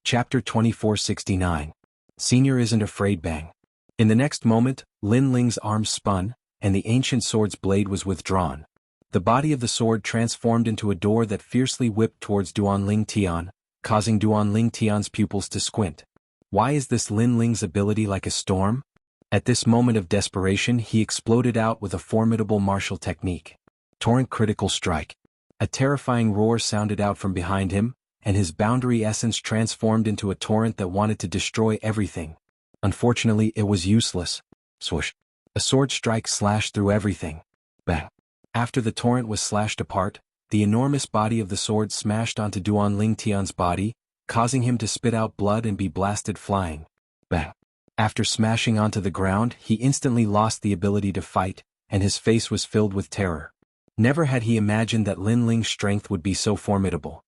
Chapter 2469. Senior isn't afraid. Bang. In the next moment, Lin Ling's arms spun, and the ancient sword's blade was withdrawn. The body of the sword transformed into a door that fiercely whipped towards Duanling Tian, causing Duanling Tian's pupils to squint. Why is this Lin Ling's ability like a storm? At this moment of desperation he exploded out with a formidable martial technique. Torrent critical strike. A terrifying roar sounded out from behind him, and his boundary essence transformed into a torrent that wanted to destroy everything. Unfortunately it was useless. Swoosh. A sword strike slashed through everything. Bang. After the torrent was slashed apart, the enormous body of the sword smashed onto Duanling Tian's body, causing him to spit out blood and be blasted flying. Bang. After smashing onto the ground, he instantly lost the ability to fight, and his face was filled with terror. Never had he imagined that Lin Ling's strength would be so formidable.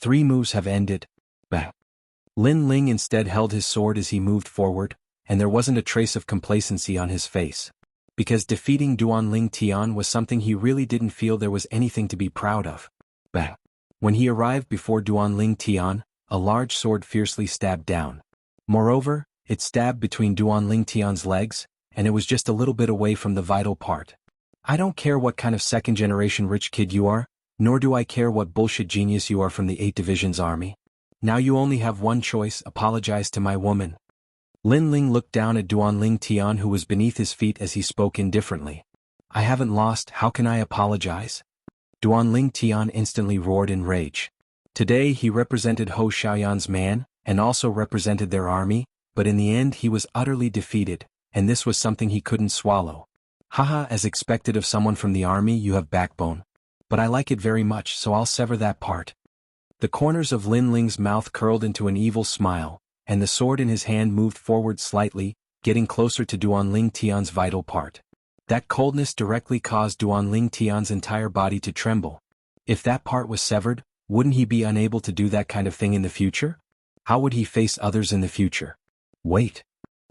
3 moves have ended. Bang. Lin Ling instead held his sword as he moved forward, and there wasn't a trace of complacency on his face. Because defeating Duanling Tian was something he really didn't feel there was anything to be proud of. Bang. When he arrived before Duanling Tian, a large sword fiercely stabbed down. Moreover, it stabbed between Duanling Tian's legs, and it was just a little bit away from the vital part. I don't care what kind of second-generation rich kid you are, nor do I care what bullshit genius you are from the 8 Division's army. Now you only have one choice: apologize to my woman. Lin Ling looked down at Duanling Tian, who was beneath his feet, as he spoke indifferently. I haven't lost, how can I apologize? Duanling Tian instantly roared in rage. Today he represented Hou Xiaoyan's man, and also represented their army, but in the end he was utterly defeated, and this was something he couldn't swallow. Haha, as expected of someone from the army, you have backbone. But I like it very much, so I'll sever that part. The corners of Lin Ling's mouth curled into an evil smile, and the sword in his hand moved forward slightly, getting closer to Duanling Tian's vital part. That coldness directly caused Duanling Tian's entire body to tremble. If that part was severed, wouldn't he be unable to do that kind of thing in the future? How would he face others in the future? Wait.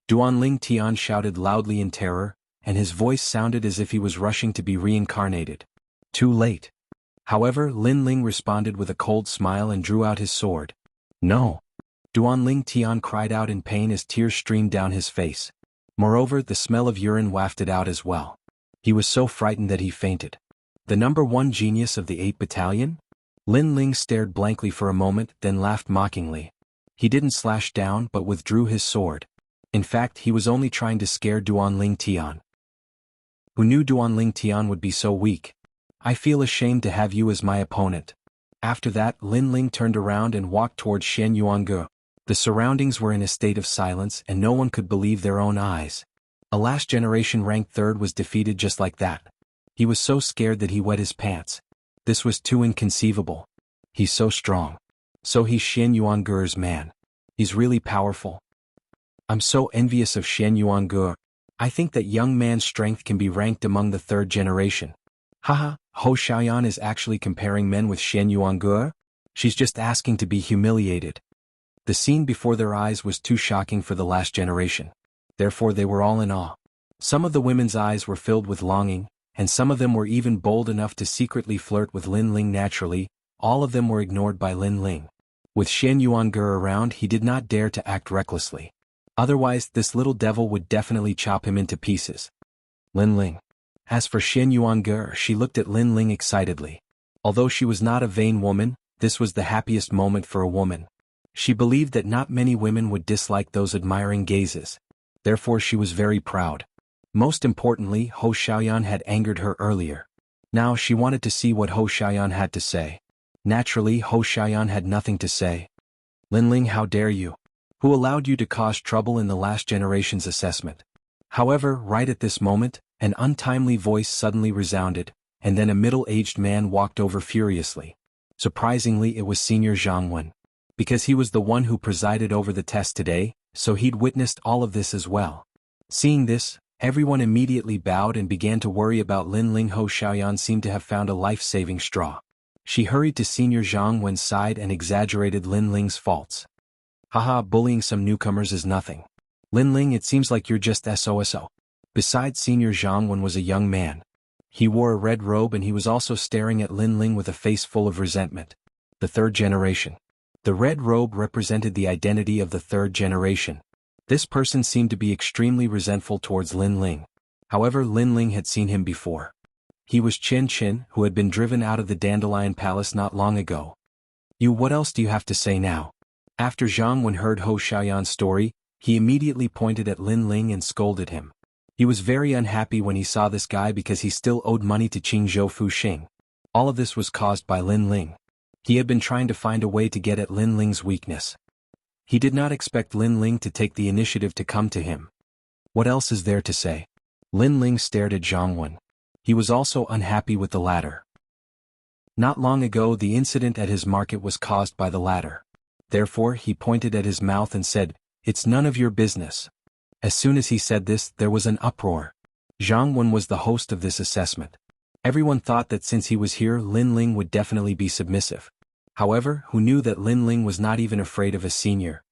Duanling Tian shouted loudly in terror, and his voice sounded as if he was rushing to be reincarnated. Too late. However, Lin Ling responded with a cold smile and drew out his sword. No. Duanling Tian cried out in pain as tears streamed down his face. Moreover, the smell of urine wafted out as well. He was so frightened that he fainted. The number 1 genius of the 8 Battalion? Lin Ling stared blankly for a moment, then laughed mockingly. He didn't slash down but withdrew his sword. In fact, he was only trying to scare Duanling Tian. Who knew Duanling Tian would be so weak? I feel ashamed to have you as my opponent. After that, Lin Ling turned around and walked towards Shen Yuange. The surroundings were in a state of silence and no one could believe their own eyes. A last-generation ranked 3rd was defeated just like that. He was so scared that he wet his pants. This was too inconceivable. He's so strong. So he's Shen Yuange's man. He's really powerful. I'm so envious of Shen Yuange. I think that young man's strength can be ranked among the 3rd generation. Haha, Hou Xiaoyan is actually comparing men with Shen Yuange? She's just asking to be humiliated. The scene before their eyes was too shocking for the last generation. Therefore they were all in awe. Some of the women's eyes were filled with longing, and some of them were even bold enough to secretly flirt with Lin Ling naturally. All of them were ignored by Lin Ling. With Shen Yuange around, he did not dare to act recklessly. Otherwise, this little devil would definitely chop him into pieces. Lin Ling. As for Shen Yuange, she looked at Lin Ling excitedly. Although she was not a vain woman, this was the happiest moment for a woman. She believed that not many women would dislike those admiring gazes. Therefore she was very proud. Most importantly, Hou Xiaoyan had angered her earlier. Now she wanted to see what Hou Xiaoyan had to say. Naturally, Hou Xiaoyan had nothing to say. Lin Ling, how dare you? Who allowed you to cause trouble in the last generation's assessment? However, right at this moment, an untimely voice suddenly resounded, and then a middle-aged man walked over furiously. Surprisingly, it was Senior Jianghu. Because he was the one who presided over the test today, so he'd witnessed all of this as well. Seeing this, everyone immediately bowed and began to worry about Lin Ling. Hou Xiaoyan seemed to have found a life-saving straw. She hurried to Senior Jianghu's side and exaggerated Lin Ling's faults. Haha, bullying some newcomers is nothing. Lin Ling, it seems like you're just SOSO. Besides, Senior Jianghu was a young man. He wore a red robe and he was also staring at Lin Ling with a face full of resentment. The 3rd generation. The red robe represented the identity of the third generation. This person seemed to be extremely resentful towards Lin Ling. However, Lin Ling had seen him before. He was Chen Qin, who had been driven out of the Dandelion Palace not long ago. What else do you have to say now? After Zhang Wen heard Hou Xiaoyan's story, he immediately pointed at Lin Ling and scolded him. He was very unhappy when he saw this guy because he still owed money to Qingzhou Fuxing. All of this was caused by Lin Ling. He had been trying to find a way to get at Lin Ling's weakness. He did not expect Lin Ling to take the initiative to come to him. What else is there to say? Lin Ling stared at Zhang Wen. He was also unhappy with the latter. Not long ago the incident at his market was caused by the latter. Therefore he pointed at his mouth and said, "It's none of your business." As soon as he said this, there was an uproar. Zhang Wen was the host of this assessment. Everyone thought that since he was here, Lin Ling would definitely be submissive. However, who knew that Lin Ling was not even afraid of a senior?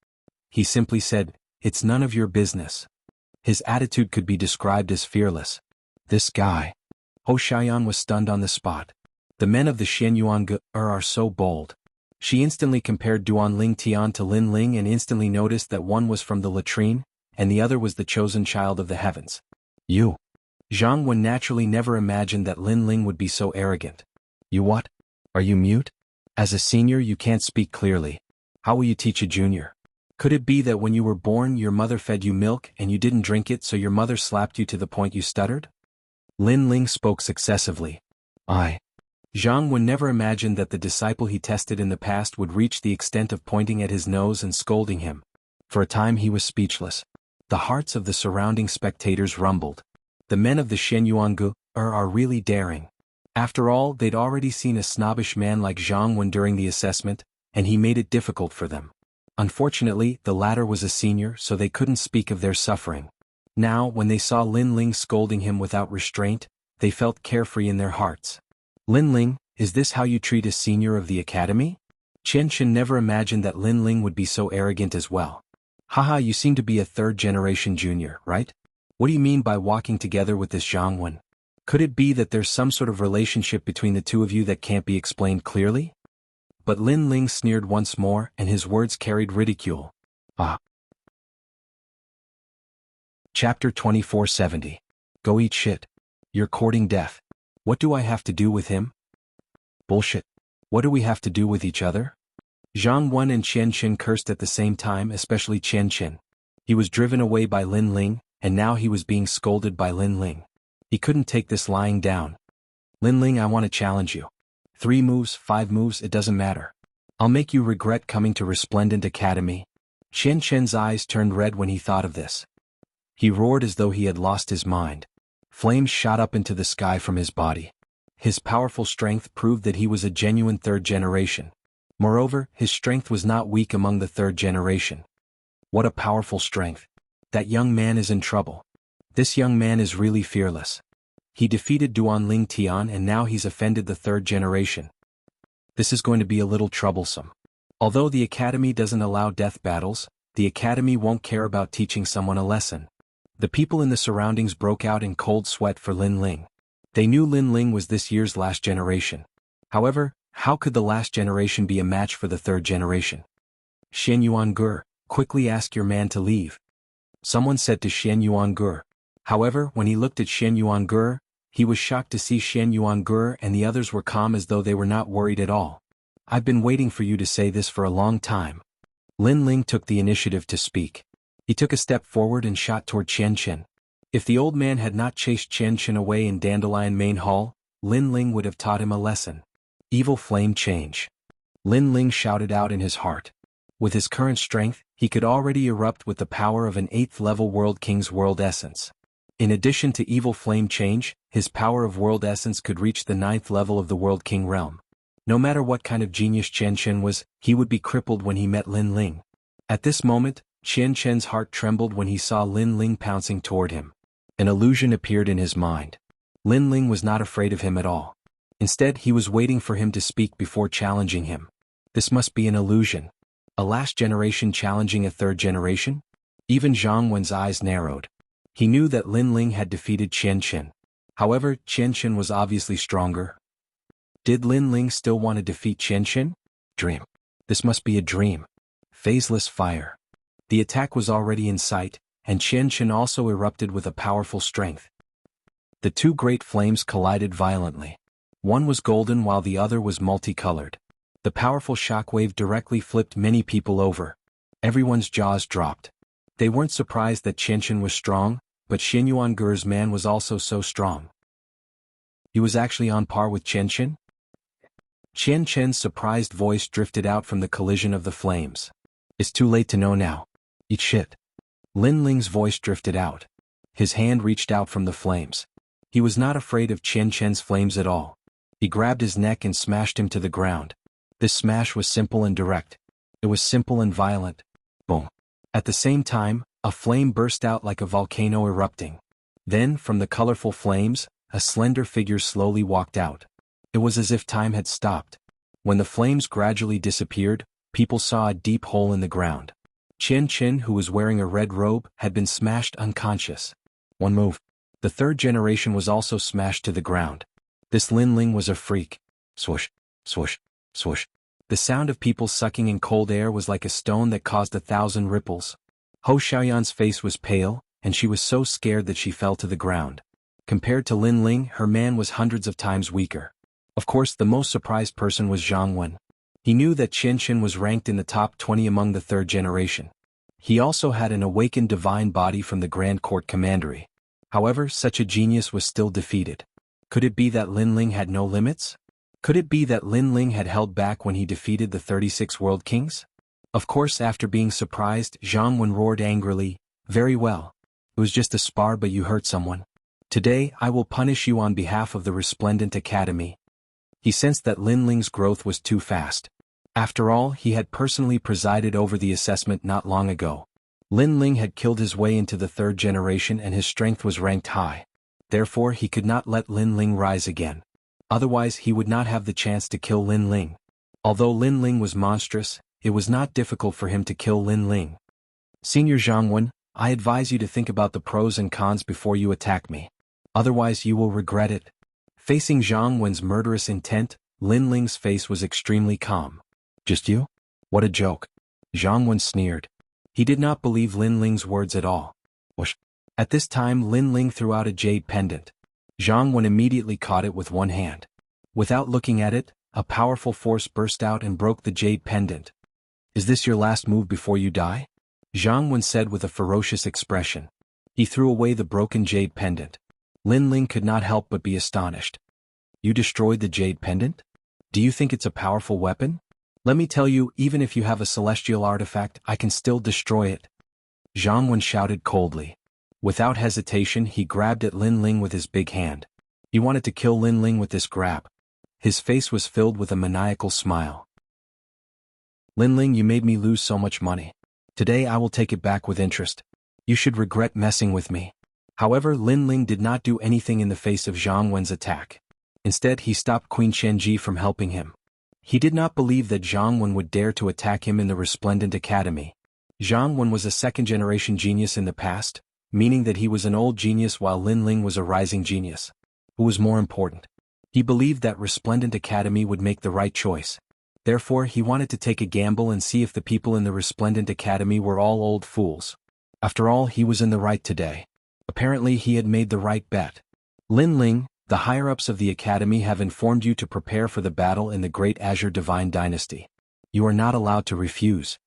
He simply said, "It's none of your business." His attitude could be described as fearless. This guy. Hou Xiaoyan was stunned on the spot. The men of the Xianyuan are so bold. She instantly compared Duan Ling Tian to Lin Ling and instantly noticed that one was from the latrine, and the other was the chosen child of the heavens. Zhang Wen naturally never imagined that Lin Ling would be so arrogant. You what? Are you mute? As a senior you can't speak clearly. How will you teach a junior? Could it be that when you were born your mother fed you milk and you didn't drink it, so your mother slapped you to the point you stuttered? Lin Ling spoke successively. Zhang Wen never imagined that the disciple he tested in the past would reach the extent of pointing at his nose and scolding him. For a time he was speechless. The hearts of the surrounding spectators rumbled. The men of the Shenyuan are really daring. After all, they'd already seen a snobbish man like Zhang Wen during the assessment, and he made it difficult for them. Unfortunately, the latter was a senior, so they couldn't speak of their suffering. Now, when they saw Lin Ling scolding him without restraint, they felt carefree in their hearts. Lin Ling, is this how you treat a senior of the academy? Chen Qin never imagined that Lin Ling would be so arrogant as well. Haha, you seem to be a third-generation junior, right? What do you mean by walking together with this Zhang Wen? Could it be that there's some sort of relationship between the two of you that can't be explained clearly? But Lin Ling sneered once more, and his words carried ridicule. Chapter 2470. Go eat shit. You're courting death. What do I have to do with him? Bullshit. What do we have to do with each other? Zhang Wen and Chen Qin cursed at the same time, especially Chen Qin. He was driven away by Lin Ling, and now he was being scolded by Lin Ling. He couldn't take this lying down. Lin Ling, I want to challenge you. 3 moves, 5 moves, it doesn't matter. I'll make you regret coming to Resplendent Academy. Chen Qin's eyes turned red when he thought of this. He roared as though he had lost his mind. Flames shot up into the sky from his body. His powerful strength proved that he was a genuine third generation. Moreover, his strength was not weak among the third generation. What a powerful strength. That young man is in trouble. This young man is really fearless. He defeated Duan Ling Tian and now he's offended the third generation. This is going to be a little troublesome. Although the academy doesn't allow death battles, the academy won't care about teaching someone a lesson. The people in the surroundings broke out in cold sweat for Lin Ling. They knew Lin Ling was this year's last generation. However, how could the last generation be a match for the third generation? Shen Yuangur, quickly ask your man to leave. Someone said to Shen Yuangur. However, when he looked at Shen Yuangur, he was shocked to see Shen Yuangur and the others were calm as though they were not worried at all. I've been waiting for you to say this for a long time. Lin Ling took the initiative to speak. He took a step forward and shot toward Chen Qin. If the old man had not chased Chen Qin away in Dandelion Main Hall, Lin Ling would have taught him a lesson. Evil flame change. Lin Ling shouted out in his heart. With his current strength, he could already erupt with the power of an 8th-level World King's World Essence. In addition to evil flame change, his power of World Essence could reach the 9th level of the World King realm. No matter what kind of genius Chen Qin was, he would be crippled when he met Lin Ling. At this moment, Chen Qin's heart trembled when he saw Lin Ling pouncing toward him. An illusion appeared in his mind. Lin Ling was not afraid of him at all. Instead, he was waiting for him to speak before challenging him. This must be an illusion. A last generation challenging a third generation? Even Zhang Wen's eyes narrowed. He knew that Lin Ling had defeated Chen Qin. However, Chen Qin was obviously stronger. Did Lin Ling still want to defeat Chen Qin? Dream. This must be a dream. Phaseless fire. The attack was already in sight, and Qian also erupted with a powerful strength. The two great flames collided violently. One was golden while the other was multicolored. The powerful shockwave directly flipped many people over. Everyone's jaws dropped. They weren't surprised that Qian was strong, but Xinyuanger's man was also so strong. He was actually on par with Qian? Qian's surprised voice drifted out from the collision of the flames. It's too late to know now. Eat shit. Lin Ling's voice drifted out. His hand reached out from the flames. He was not afraid of Qian's flames at all. He grabbed his neck and smashed him to the ground. This smash was simple and direct. It was simple and violent. Boom. At the same time, a flame burst out like a volcano erupting. Then, from the colorful flames, a slender figure slowly walked out. It was as if time had stopped. When the flames gradually disappeared, people saw a deep hole in the ground. Qian, who was wearing a red robe, had been smashed unconscious. One move. The third generation was also smashed to the ground. This Lin Ling was a freak. Swoosh, swoosh, swoosh. The sound of people sucking in cold air was like a stone that caused 1,000 ripples. Hou Xiaoyan's face was pale, and she was so scared that she fell to the ground. Compared to Lin Ling, her man was hundreds of times weaker. Of course, the most surprised person was Zhang Wen. He knew that Qian was ranked in the top 20 among the third generation. He also had an awakened divine body from the Grand Court Commandery. However, such a genius was still defeated. Could it be that Lin Ling had no limits? Could it be that Lin Ling had held back when he defeated the 36 World Kings? Of course, after being surprised, Zhang Wen roared angrily, "Very well. It was just a spar, but you hurt someone. Today, I will punish you on behalf of the Resplendent Academy." He sensed that Lin Ling's growth was too fast. After all, he had personally presided over the assessment not long ago. Lin Ling had killed his way into the third generation and his strength was ranked high. Therefore, he could not let Lin Ling rise again. Otherwise, he would not have the chance to kill Lin Ling. Although Lin Ling was monstrous, it was not difficult for him to kill Lin Ling. Senior Zhang Wen, I advise you to think about the pros and cons before you attack me. Otherwise, you will regret it. Facing Zhang Wen's murderous intent, Lin Ling's face was extremely calm. Just you? What a joke. Zhang Wen sneered. He did not believe Lin Ling's words at all. Whoosh. At this time Lin Ling threw out a jade pendant. Zhang Wen immediately caught it with one hand. Without looking at it, a powerful force burst out and broke the jade pendant. Is this your last move before you die? Zhang Wen said with a ferocious expression. He threw away the broken jade pendant. Lin Ling could not help but be astonished. You destroyed the jade pendant? Do you think it's a powerful weapon? Let me tell you, even if you have a celestial artifact, I can still destroy it. Zhang Wen shouted coldly. Without hesitation, he grabbed at Lin Ling with his big hand. He wanted to kill Lin Ling with this grab. His face was filled with a maniacal smile. Lin Ling, you made me lose so much money. Today I will take it back with interest. You should regret messing with me. However, Lin Ling did not do anything in the face of Zhang Wen's attack. Instead, he stopped Queen Qianji from helping him. He did not believe that Zhang Wen would dare to attack him in the Resplendent Academy. Zhang Wen was a second-generation genius in the past, meaning that he was an old genius while Lin Ling was a rising genius. Who was more important? He believed that Resplendent Academy would make the right choice. Therefore, he wanted to take a gamble and see if the people in the Resplendent Academy were all old fools. After all, he was in the right today. Apparently, he had made the right bet. Lin Ling, the higher-ups of the Academy have informed you to prepare for the battle in the Great Azure Divine Dynasty. You are not allowed to refuse.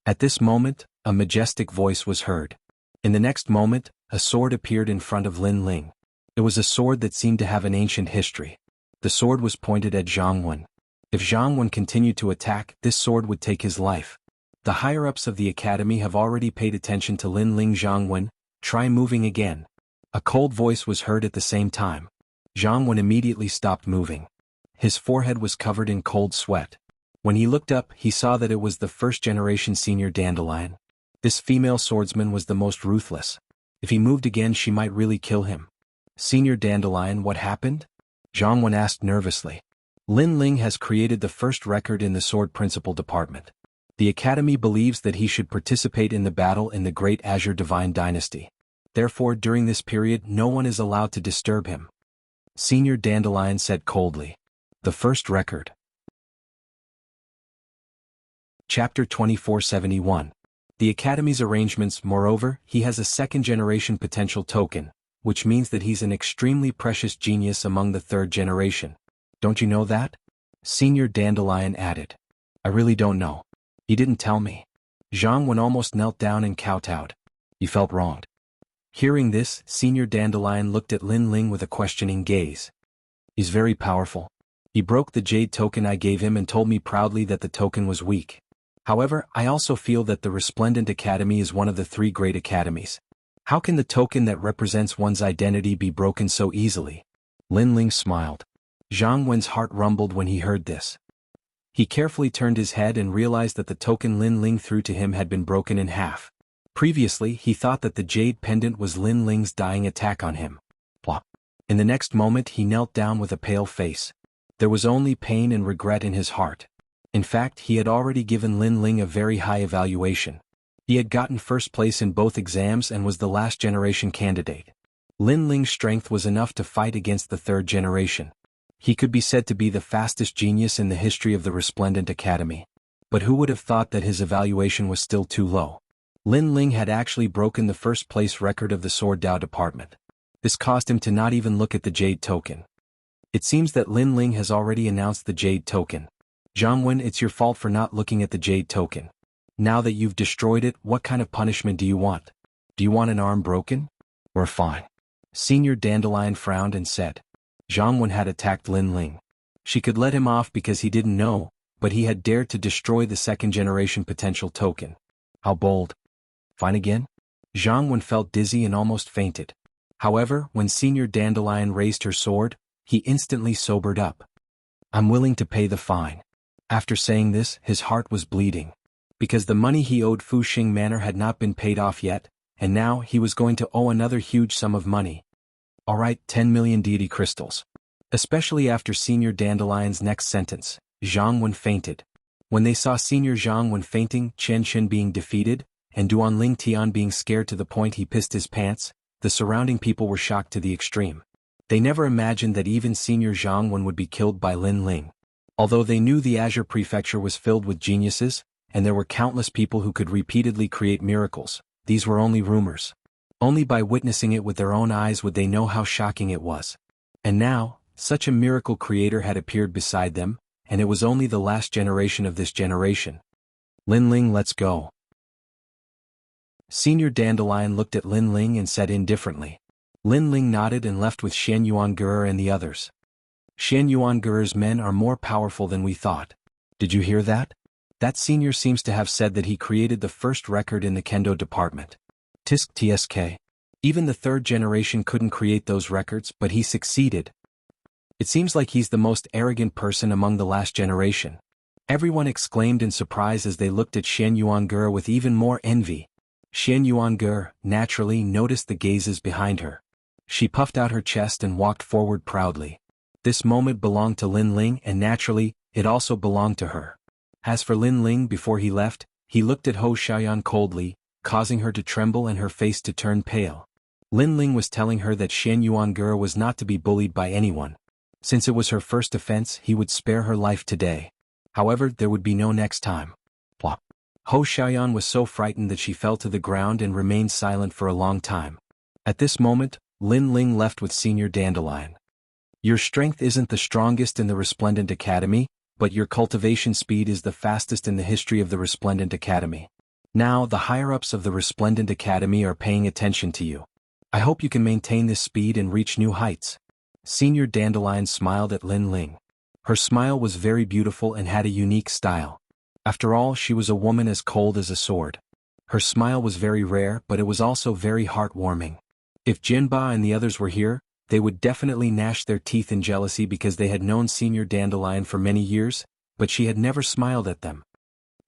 At this moment, a majestic voice was heard. In the next moment, a sword appeared in front of Lin Ling. It was a sword that seemed to have an ancient history. The sword was pointed at Zhang Wen. If Zhang Wen continued to attack, this sword would take his life. The higher-ups of the Academy have already paid attention to Lin Ling. Zhang Wen, try moving again. A cold voice was heard at the same time. Zhang Wen immediately stopped moving. His forehead was covered in cold sweat. When he looked up, he saw that it was the first-generation senior Dandelion. This female swordsman was the most ruthless. If he moved again, she might really kill him. Senior Dandelion, what happened? Zhang Wen asked nervously. Lin Ling has created the first record in the Sword Principle Department. The Academy believes that he should participate in the battle in the Great Azure Divine Dynasty. Therefore, during this period, no one is allowed to disturb him. Senior Dandelion said coldly. The first record. Chapter 2471. The Academy's arrangements. Moreover, he has a second-generation potential token, which means that he's an extremely precious genius among the third generation. Don't you know that? Senior Dandelion added. I really don't know. He didn't tell me. Jianghu almost knelt down and kowtowed. You felt wronged. Hearing this, Senior Dandelion looked at Lin Ling with a questioning gaze. He's very powerful. He broke the jade token I gave him and told me proudly that the token was weak. However, I also feel that the Resplendent Academy is one of the three great academies. How can the token that represents one's identity be broken so easily? Lin Ling smiled. Jianghu's heart rumbled when he heard this. He carefully turned his head and realized that the token Lin Ling threw to him had been broken in half. Previously, he thought that the jade pendant was Lin Ling's dying attack on him. Plop. In the next moment he knelt down with a pale face. There was only pain and regret in his heart. In fact, he had already given Lin Ling a very high evaluation. He had gotten first place in both exams and was the last generation candidate. Lin Ling's strength was enough to fight against the third generation. He could be said to be the fastest genius in the history of the Resplendent Academy. But who would have thought that his evaluation was still too low? Lin Ling had actually broken the first place record of the Sword Dao department. This caused him to not even look at the jade token. It seems that Lin Ling has already announced the jade token. Jianghu, it's your fault for not looking at the jade token. Now that you've destroyed it, what kind of punishment do you want? Do you want an arm broken? Or a fine? Senior Dandelion frowned and said. Jianghu had attacked Lin Ling. She could let him off because he didn't know, but he had dared to destroy the second-generation potential token. How bold. Fine again? Jianghu felt dizzy and almost fainted. However, when Senior Dandelion raised her sword, he instantly sobered up. I'm willing to pay the fine. After saying this, his heart was bleeding. Because the money he owed Fuxing Manor had not been paid off yet, and now he was going to owe another huge sum of money. Alright, 10 million deity crystals. Especially after Senior Dandelion's next sentence, Jianghu fainted. When they saw Senior Jianghu fainting, Chen Chen being defeated, and Duan Ling Tian being scared to the point he pissed his pants, the surrounding people were shocked to the extreme. They never imagined that even Senior Jianghu would be killed by Lin Ling. Although they knew the Azure Prefecture was filled with geniuses, and there were countless people who could repeatedly create miracles, these were only rumors. Only by witnessing it with their own eyes would they know how shocking it was. And now, such a miracle creator had appeared beside them, and it was only the last generation of this generation. Lin Ling, let's go. Senior Dandelion looked at Lin Ling and said indifferently. Lin Ling nodded and left with Shen Yuangu'er and the others. Shen Yuangu'er's men are more powerful than we thought. Did you hear that? That senior seems to have said that he created the first record in the Kendo department. Tisk tsk. Even the third generation couldn't create those records, but he succeeded. It seems like he's the most arrogant person among the last generation. Everyone exclaimed in surprise as they looked at Shen Yuangu'er with even more envy. Shen Yuangu'er, naturally, noticed the gazes behind her. She puffed out her chest and walked forward proudly. This moment belonged to Lin Ling and naturally, it also belonged to her. As for Lin Ling before he left, he looked at Ho Xiaoyan coldly, causing her to tremble and her face to turn pale. Lin Ling was telling her that Shen Yuangu'er was not to be bullied by anyone. Since it was her first offense, he would spare her life today. However, there would be no next time. Plop. Ho Xiaoyan was so frightened that she fell to the ground and remained silent for a long time. At this moment, Lin Ling left with Senior Dandelion. Your strength isn't the strongest in the Resplendent Academy, but your cultivation speed is the fastest in the history of the Resplendent Academy. Now, the higher-ups of the Resplendent Academy are paying attention to you. I hope you can maintain this speed and reach new heights. Senior Dandelion smiled at Lin Ling. Her smile was very beautiful and had a unique style. After all, she was a woman as cold as a sword. Her smile was very rare, but it was also very heartwarming. If Jinba and the others were here, they would definitely gnash their teeth in jealousy because they had known Senior Dandelion for many years, but she had never smiled at them.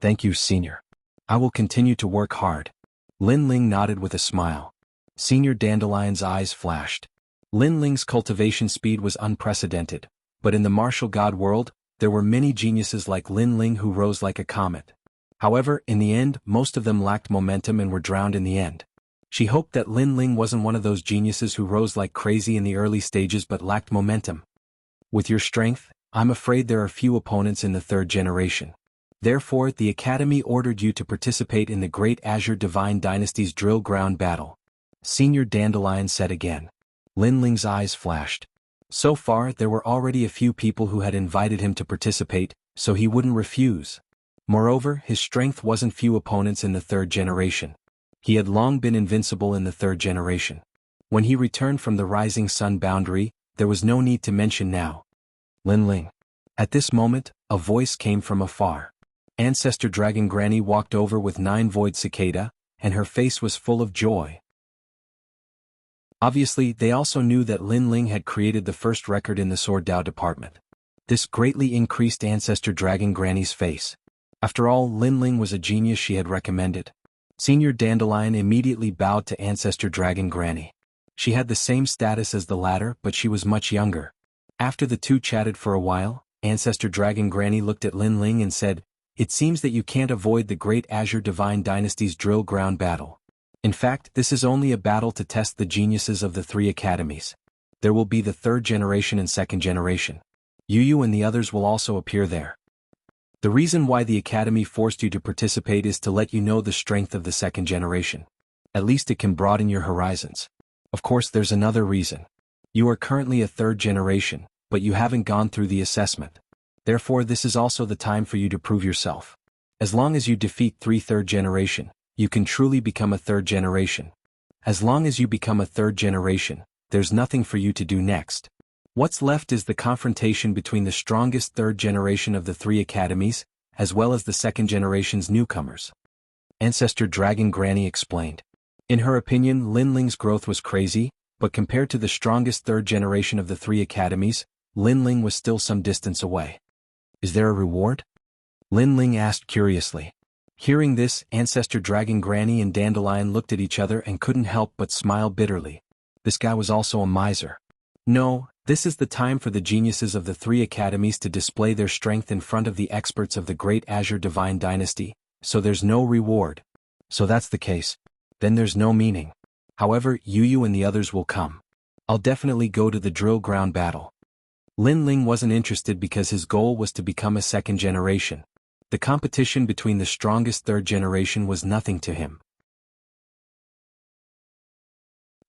Thank you, Senior. I will continue to work hard. Lin Ling nodded with a smile. Senior Dandelion's eyes flashed. Lin Ling's cultivation speed was unprecedented, but in the martial god world, there were many geniuses like Lin Ling who rose like a comet. However, in the end, most of them lacked momentum and were drowned in the end. She hoped that Lin Ling wasn't one of those geniuses who rose like crazy in the early stages but lacked momentum. With your strength, I'm afraid there are few opponents in the third generation. Therefore, the Academy ordered you to participate in the Great Azure Divine Dynasty's drill ground battle. Senior Dandelion said again. Lin Ling's eyes flashed. So far, there were already a few people who had invited him to participate, so he wouldn't refuse. Moreover, his strength wasn't few opponents in the third generation. He had long been invincible in the third generation. When he returned from the rising sun boundary, there was no need to mention now. Lin Ling. At this moment, a voice came from afar. Ancestor Dragon Granny walked over with 9 void cicada, and her face was full of joy. Obviously, they also knew that Lin Ling had created the first record in the Sword Dao department. This greatly increased Ancestor Dragon Granny's face. After all, Lin Ling was a genius she had recommended. Senior Dandelion immediately bowed to Ancestor Dragon Granny. She had the same status as the latter, but she was much younger. After the two chatted for a while, Ancestor Dragon Granny looked at Lin Ling and said, "It seems that you can't avoid the Great Azure Divine Dynasty's drill ground battle. In fact, this is only a battle to test the geniuses of the 3 academies. There will be the 3rd generation and 2nd generation. Yu and the others will also appear there. The reason why the Academy forced you to participate is to let you know the strength of the 2nd generation. At least it can broaden your horizons. Of course, there's another reason. You are currently a 3rd generation, but you haven't gone through the assessment. Therefore, this is also the time for you to prove yourself. As long as you defeat 3 3rd generation, you can truly become a 3rd generation. As long as you become a 3rd generation, there's nothing for you to do next. What's left is the confrontation between the strongest 3rd generation of the 3 academies, as well as the 2nd generation's newcomers. Ancestor Dragon Granny explained. In her opinion, Lin Ling's growth was crazy, but compared to the strongest 3rd generation of the 3 academies, Lin Ling was still some distance away. Is there a reward? Lin Ling asked curiously. Hearing this, Ancestor Dragon Granny and Dandelion looked at each other and couldn't help but smile bitterly. This guy was also a miser. No, this is the time for the geniuses of the 3 academies to display their strength in front of the experts of the Great Azure Divine Dynasty, so there's no reward. So that's the case. Then there's no meaning. However, Yu and the others will come. I'll definitely go to the drill ground battle. Lin Ling wasn't interested because his goal was to become a 2nd generation. The competition between the strongest 3rd generation was nothing to him.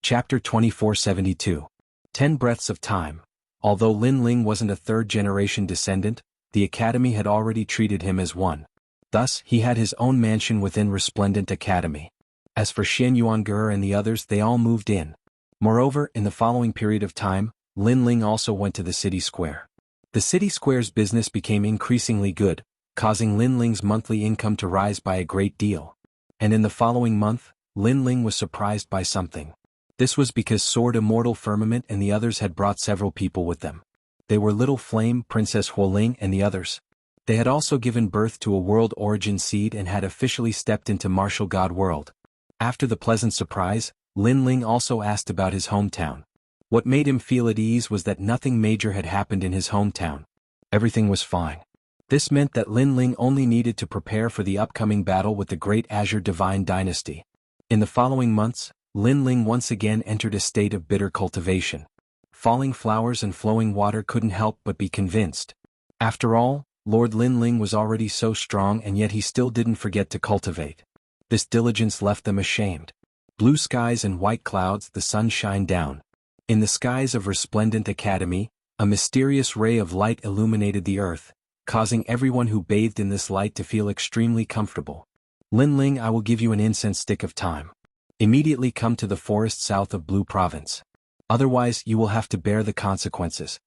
Chapter 2472. 10 Breaths of Time. Although Lin Ling wasn't a 3rd generation descendant, the Academy had already treated him as one. Thus, he had his own mansion within Resplendent Academy. As for Xian Yuange and the others, they all moved in. Moreover, in the following period of time, Lin Ling also went to the city square. The city square's business became increasingly good, causing Lin Ling's monthly income to rise by a great deal. And in the following month, Lin Ling was surprised by something. This was because Sword Immortal Firmament and the others had brought several people with them. They were Little Flame, Princess Huoling and the others. They had also given birth to a world origin seed and had officially stepped into Martial God World. After the pleasant surprise, Lin Ling also asked about his hometown. What made him feel at ease was that nothing major had happened in his hometown. Everything was fine. This meant that Lin Ling only needed to prepare for the upcoming battle with the Great Azure Divine Dynasty. In the following months, Lin Ling once again entered a state of bitter cultivation. Falling flowers and flowing water couldn't help but be convinced. After all, Lord Lin Ling was already so strong and yet he still didn't forget to cultivate. This diligence left them ashamed. Blue skies and white clouds, the sun shined down. In the skies of Resplendent Academy, a mysterious ray of light illuminated the earth, causing everyone who bathed in this light to feel extremely comfortable. Lin Ling, I will give you an incense stick of time. Immediately come to the forest south of Blue Province. Otherwise, you will have to bear the consequences.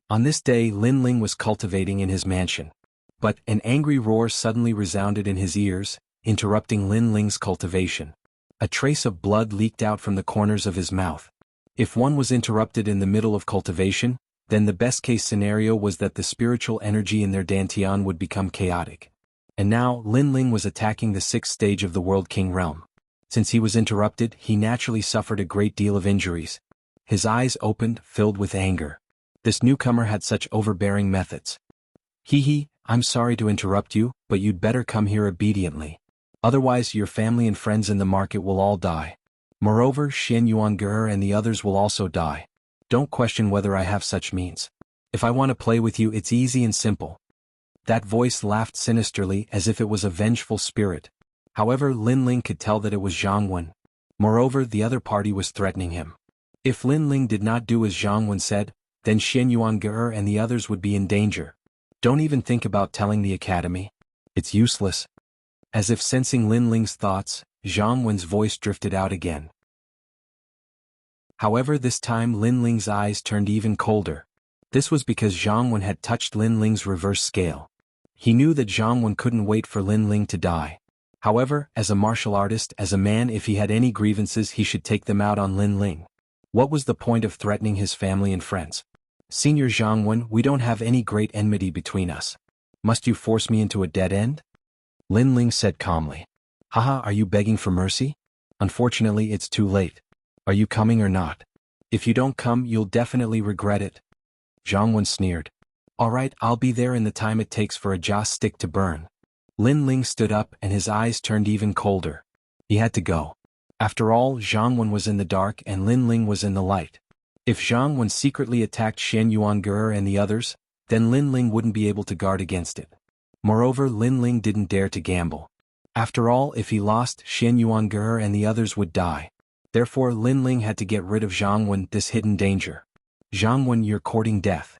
On this day, Lin Ling was cultivating in his mansion. But an angry roar suddenly resounded in his ears, interrupting Lin Ling's cultivation. A trace of blood leaked out from the corners of his mouth. If one was interrupted in the middle of cultivation, then the best-case scenario was that the spiritual energy in their dantian would become chaotic. And now, Lin Ling was attacking the 6th stage of the World King realm. Since he was interrupted, he naturally suffered a great deal of injuries. His eyes opened, filled with anger. This newcomer had such overbearing methods. Hee, I'm sorry to interrupt you, but you'd better come here obediently. Otherwise your family and friends in the market will all die. Moreover, Xian Yuange and the others will also die. Don't question whether I have such means. If I want to play with you, it's easy and simple. That voice laughed sinisterly as if it was a vengeful spirit. However, Lin Ling could tell that it was Jiang Wen. Moreover, the other party was threatening him. If Lin Ling did not do as Jiang Wen said, then Xian Yuange and the others would be in danger. Don't even think about telling the academy. It's useless. As if sensing Lin Ling's thoughts, Jiang Wen's voice drifted out again. However, this time Lin Ling's eyes turned even colder. This was because Jiang Wen had touched Lin Ling's reverse scale. He knew that Jiang Wen couldn't wait for Lin Ling to die. However, as a martial artist, as a man, if he had any grievances, he should take them out on Lin Ling. What was the point of threatening his family and friends? Senior Jiang Wen, we don't have any great enmity between us. Must you force me into a dead end? Lin Ling said calmly. Haha, are you begging for mercy? Unfortunately, it's too late. Are you coming or not? If you don't come, you'll definitely regret it. Jiang Wen sneered. Alright, I'll be there in the time it takes for a joss stick to burn. Lin Ling stood up and his eyes turned even colder. He had to go. After all, Jiang Wen was in the dark and Lin Ling was in the light. If Jiang Wen secretly attacked Xian Yuange and the others, then Lin Ling wouldn't be able to guard against it. Moreover, Lin Ling didn't dare to gamble. After all, if he lost, Xian Yuange and the others would die. Therefore, Lin Ling had to get rid of Jiang Wen, this hidden danger. Jiang Wen, you're courting death.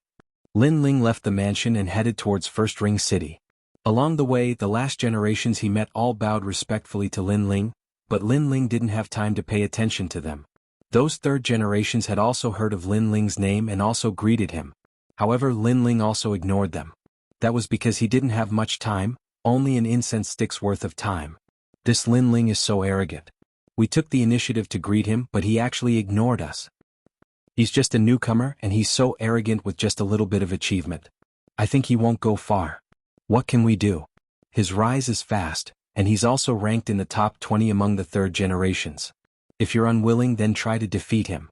Lin Ling left the mansion and headed towards First Ring City. Along the way, the last generations he met all bowed respectfully to Lin Ling, but Lin Ling didn't have time to pay attention to them. Those third generations had also heard of Lin Ling's name and also greeted him. However, Lin Ling also ignored them. That was because he didn't have much time, only an incense stick's worth of time. This Lin Ling is so arrogant. We took the initiative to greet him, but he actually ignored us. He's just a newcomer and he's so arrogant with just a little bit of achievement. I think he won't go far. What can we do? His rise is fast, and he's also ranked in the top 20 among the third generations. If you're unwilling, then try to defeat him.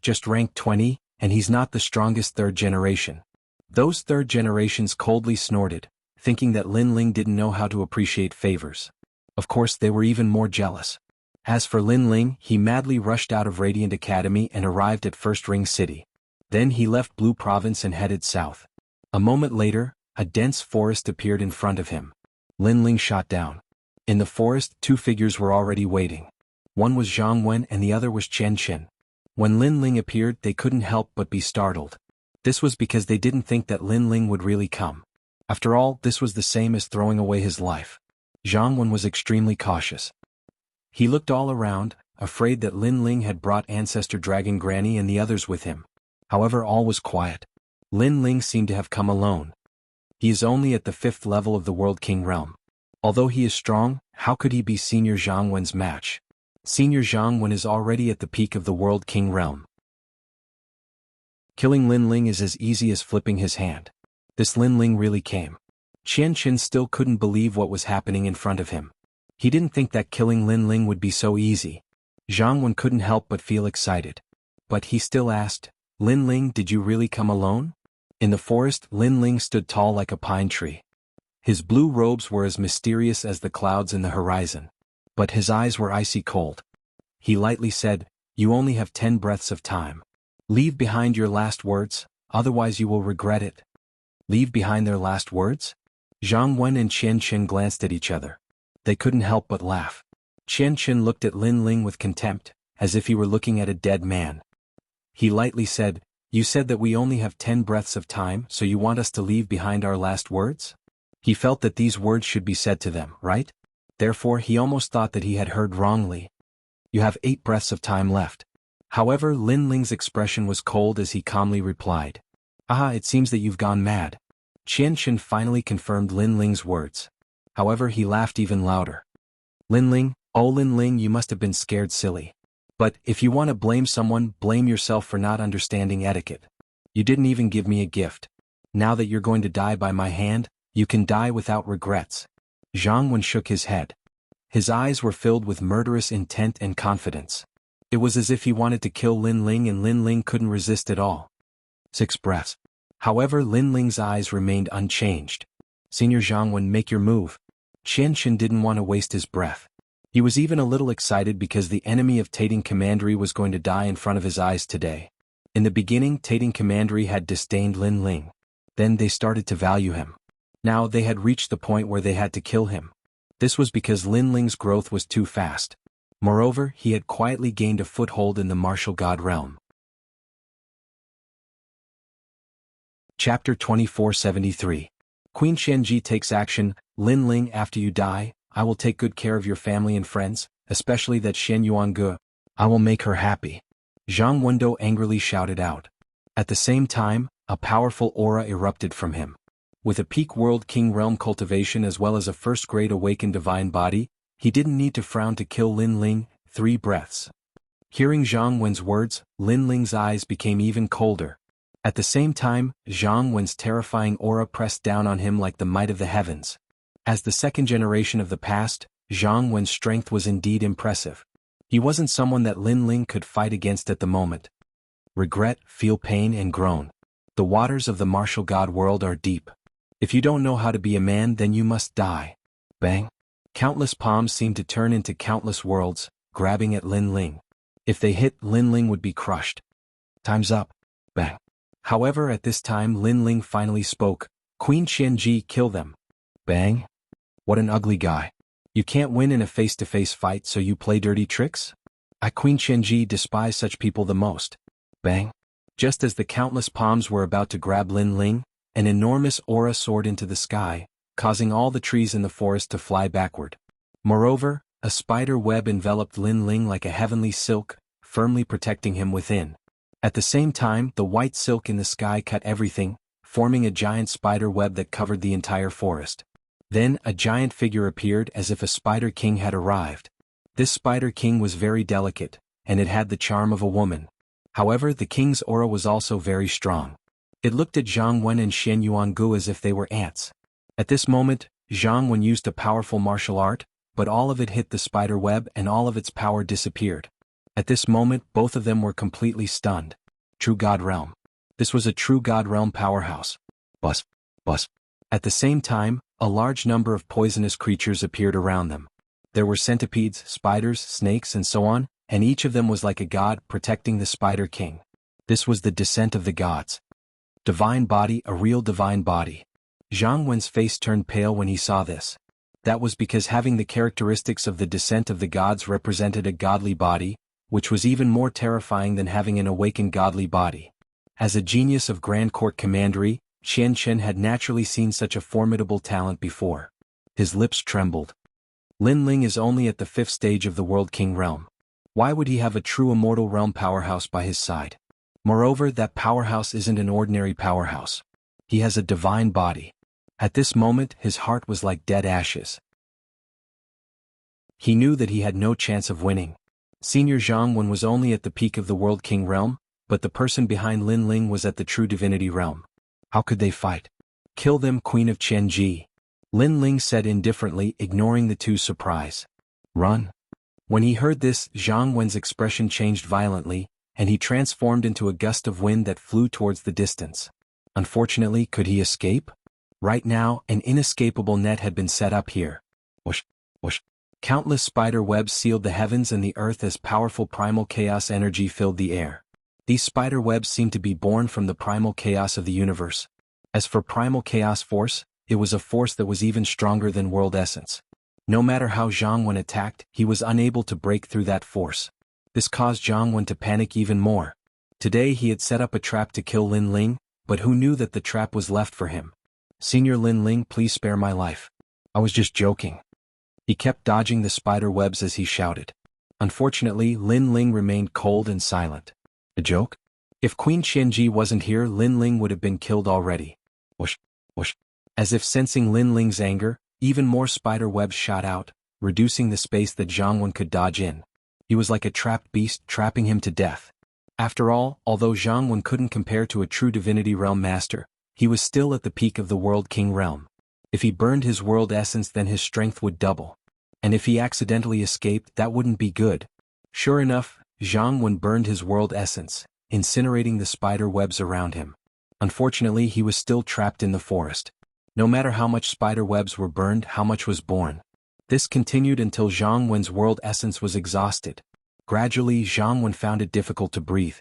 Just ranked 20, and he's not the strongest third generation. Those third generations coldly snorted, thinking that Lin Ling didn't know how to appreciate favors. Of course, they were even more jealous. As for Lin Ling, he madly rushed out of Radiant Academy and arrived at First Ring City. Then he left Blue Province and headed south. A moment later, a dense forest appeared in front of him. Lin Ling shot down. In the forest, two figures were already waiting. One was Jiang Wen and the other was Chen Chen. When Lin Ling appeared, they couldn't help but be startled. This was because they didn't think that Lin Ling would really come. After all, this was the same as throwing away his life. Jiang Wen was extremely cautious. He looked all around, afraid that Lin Ling had brought Ancestor Dragon Granny and the others with him. However, all was quiet. Lin Ling seemed to have come alone. He is only at the 5th level of the World King realm. Although he is strong, how could he be Senior Jiang Wen's match? Senior Jiang Wen is already at the peak of the World King realm. Killing Lin Ling is as easy as flipping his hand. This Lin Ling really came. Qian Qin still couldn't believe what was happening in front of him. He didn't think that killing Lin Ling would be so easy. Jiang Wen couldn't help but feel excited. But he still asked, Lin Ling, did you really come alone? In the forest, Lin Ling stood tall like a pine tree. His blue robes were as mysterious as the clouds in the horizon. But his eyes were icy cold. He lightly said, you only have 10 breaths of time. Leave behind your last words, otherwise you will regret it. Leave behind their last words? Jiang Wen and Qian Qin glanced at each other. They couldn't help but laugh. Qian Qin looked at Lin Ling with contempt, as if he were looking at a dead man. He lightly said, you said that we only have 10 breaths of time, so you want us to leave behind our last words? He felt that these words should be said to them, right? Therefore, he almost thought that he had heard wrongly. You have 8 breaths of time left. However, Lin Ling's expression was cold as he calmly replied. Ah, it seems that you've gone mad. Qian Qin finally confirmed Lin Ling's words. However, he laughed even louder. Lin Ling, oh Lin Ling, you must have been scared silly. But, if you want to blame someone, blame yourself for not understanding etiquette. You didn't even give me a gift. Now that you're going to die by my hand, you can die without regrets. Jiang Wen shook his head. His eyes were filled with murderous intent and confidence. It was as if he wanted to kill Lin Ling and Lin Ling couldn't resist at all. 6 breaths. However, Lin Ling's eyes remained unchanged. Senior Jiang Wen, make your move. Qian Qin didn't want to waste his breath. He was even a little excited because the enemy of Tating Commandery was going to die in front of his eyes today. In the beginning, Tating Commandery had disdained Lin Ling. Then they started to value him. Now they had reached the point where they had to kill him. This was because Lin Ling's growth was too fast. Moreover, he had quietly gained a foothold in the martial god realm. Chapter 2473. Queen Qianji takes action. Lin Ling, after you die, I will take good care of your family and friends, especially that Xian Yuange. I will make her happy. Zhang Wendo angrily shouted out. At the same time, a powerful aura erupted from him. With a peak world king realm cultivation as well as a first-grade awakened divine body, he didn't need to frown to kill Lin Ling. 3 breaths. Hearing Zhang Wen's words, Lin Ling's eyes became even colder. At the same time, Zhang Wen's terrifying aura pressed down on him like the might of the heavens. As the second generation of the past, Zhang Wen's strength was indeed impressive. He wasn't someone that Lin Ling could fight against at the moment. Regret, feel pain and groan. The waters of the martial god world are deep. If you don't know how to be a man, then you must die. Bang. Countless palms seemed to turn into countless worlds, grabbing at Lin Ling. If they hit, Lin Ling would be crushed. Time's up. Bang. However, at this time Lin Ling finally spoke. Queen Qianji, kill them. Bang. What an ugly guy. You can't win in a face-to-face fight, so you play dirty tricks? I, Queen Qianji, despise such people the most. Bang. Just as the countless palms were about to grab Lin Ling, an enormous aura soared into the sky, causing all the trees in the forest to fly backward. Moreover, a spider web enveloped Lin Ling like a heavenly silk, firmly protecting him within. At the same time, the white silk in the sky cut everything, forming a giant spider web that covered the entire forest. Then, a giant figure appeared as if a spider king had arrived. This spider king was very delicate, and it had the charm of a woman. However, the king's aura was also very strong. It looked at Zhang Wen and Xian Yuangu as if they were ants. At this moment, Zhang Wen used a powerful martial art, but all of it hit the spider web and all of its power disappeared. At this moment, both of them were completely stunned. True God Realm. This was a true God Realm powerhouse. Bus. Bus. At the same time, a large number of poisonous creatures appeared around them. There were centipedes, spiders, snakes and so on, and each of them was like a god protecting the Spider King. This was the descent of the gods. Divine body, a real divine body. Zhang Wen's face turned pale when he saw this. That was because having the characteristics of the descent of the gods represented a godly body, which was even more terrifying than having an awakened godly body. As a genius of Grand Court Commandery, Qian Chen had naturally seen such a formidable talent before. His lips trembled. Lin Ling is only at the 5th stage of the World King realm. Why would he have a true immortal realm powerhouse by his side? Moreover, that powerhouse isn't an ordinary powerhouse. He has a divine body. At this moment, his heart was like dead ashes. He knew that he had no chance of winning. Senior Zhang Wen was only at the peak of the World King realm, but the person behind Lin Ling was at the true divinity realm. How could they fight? Kill them, Queen of Qianji. Lin Ling said indifferently, ignoring the two's surprise. Run. When he heard this, Zhang Wen's expression changed violently, and he transformed into a gust of wind that flew towards the distance. Unfortunately, could he escape? Right now, an inescapable net had been set up here. Whoosh, whoosh. Countless spider webs sealed the heavens and the earth as powerful primal chaos energy filled the air. These spider webs seemed to be born from the primal chaos of the universe. As for primal chaos force, it was a force that was even stronger than world essence. No matter how Zhang Wen attacked, he was unable to break through that force. This caused Zhang Wen to panic even more. Today he had set up a trap to kill Lin Ling, but who knew that the trap was left for him? Senior Lin Ling, please spare my life. I was just joking. He kept dodging the spider webs as he shouted. Unfortunately, Lin Ling remained cold and silent. A joke? If Queen Qianji wasn't here, Lin Ling would have been killed already. Whoosh, whoosh. As if sensing Lin Ling's anger, even more spider webs shot out, reducing the space that Zhang Wen could dodge in. He was like a trapped beast, trapping him to death. After all, although Zhang Wen couldn't compare to a true divinity realm master, he was still at the peak of the World King realm. If he burned his world essence, then his strength would double. And if he accidentally escaped, that wouldn't be good. Sure enough, Zhang Wen burned his world essence, incinerating the spider webs around him. Unfortunately, he was still trapped in the forest. No matter how much spider webs were burned, how much was born. This continued until Zhang Wen's world essence was exhausted. Gradually, Zhang Wen found it difficult to breathe.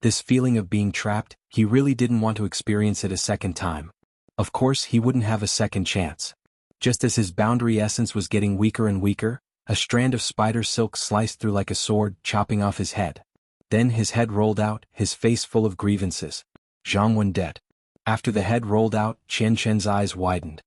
This feeling of being trapped, he really didn't want to experience it a second time. Of course he wouldn't have a second chance. Just as his boundary essence was getting weaker and weaker, a strand of spider silk sliced through like a sword, chopping off his head. Then his head rolled out, his face full of grievances. Jianghu dead. After the head rolled out, Qian Chen's eyes widened.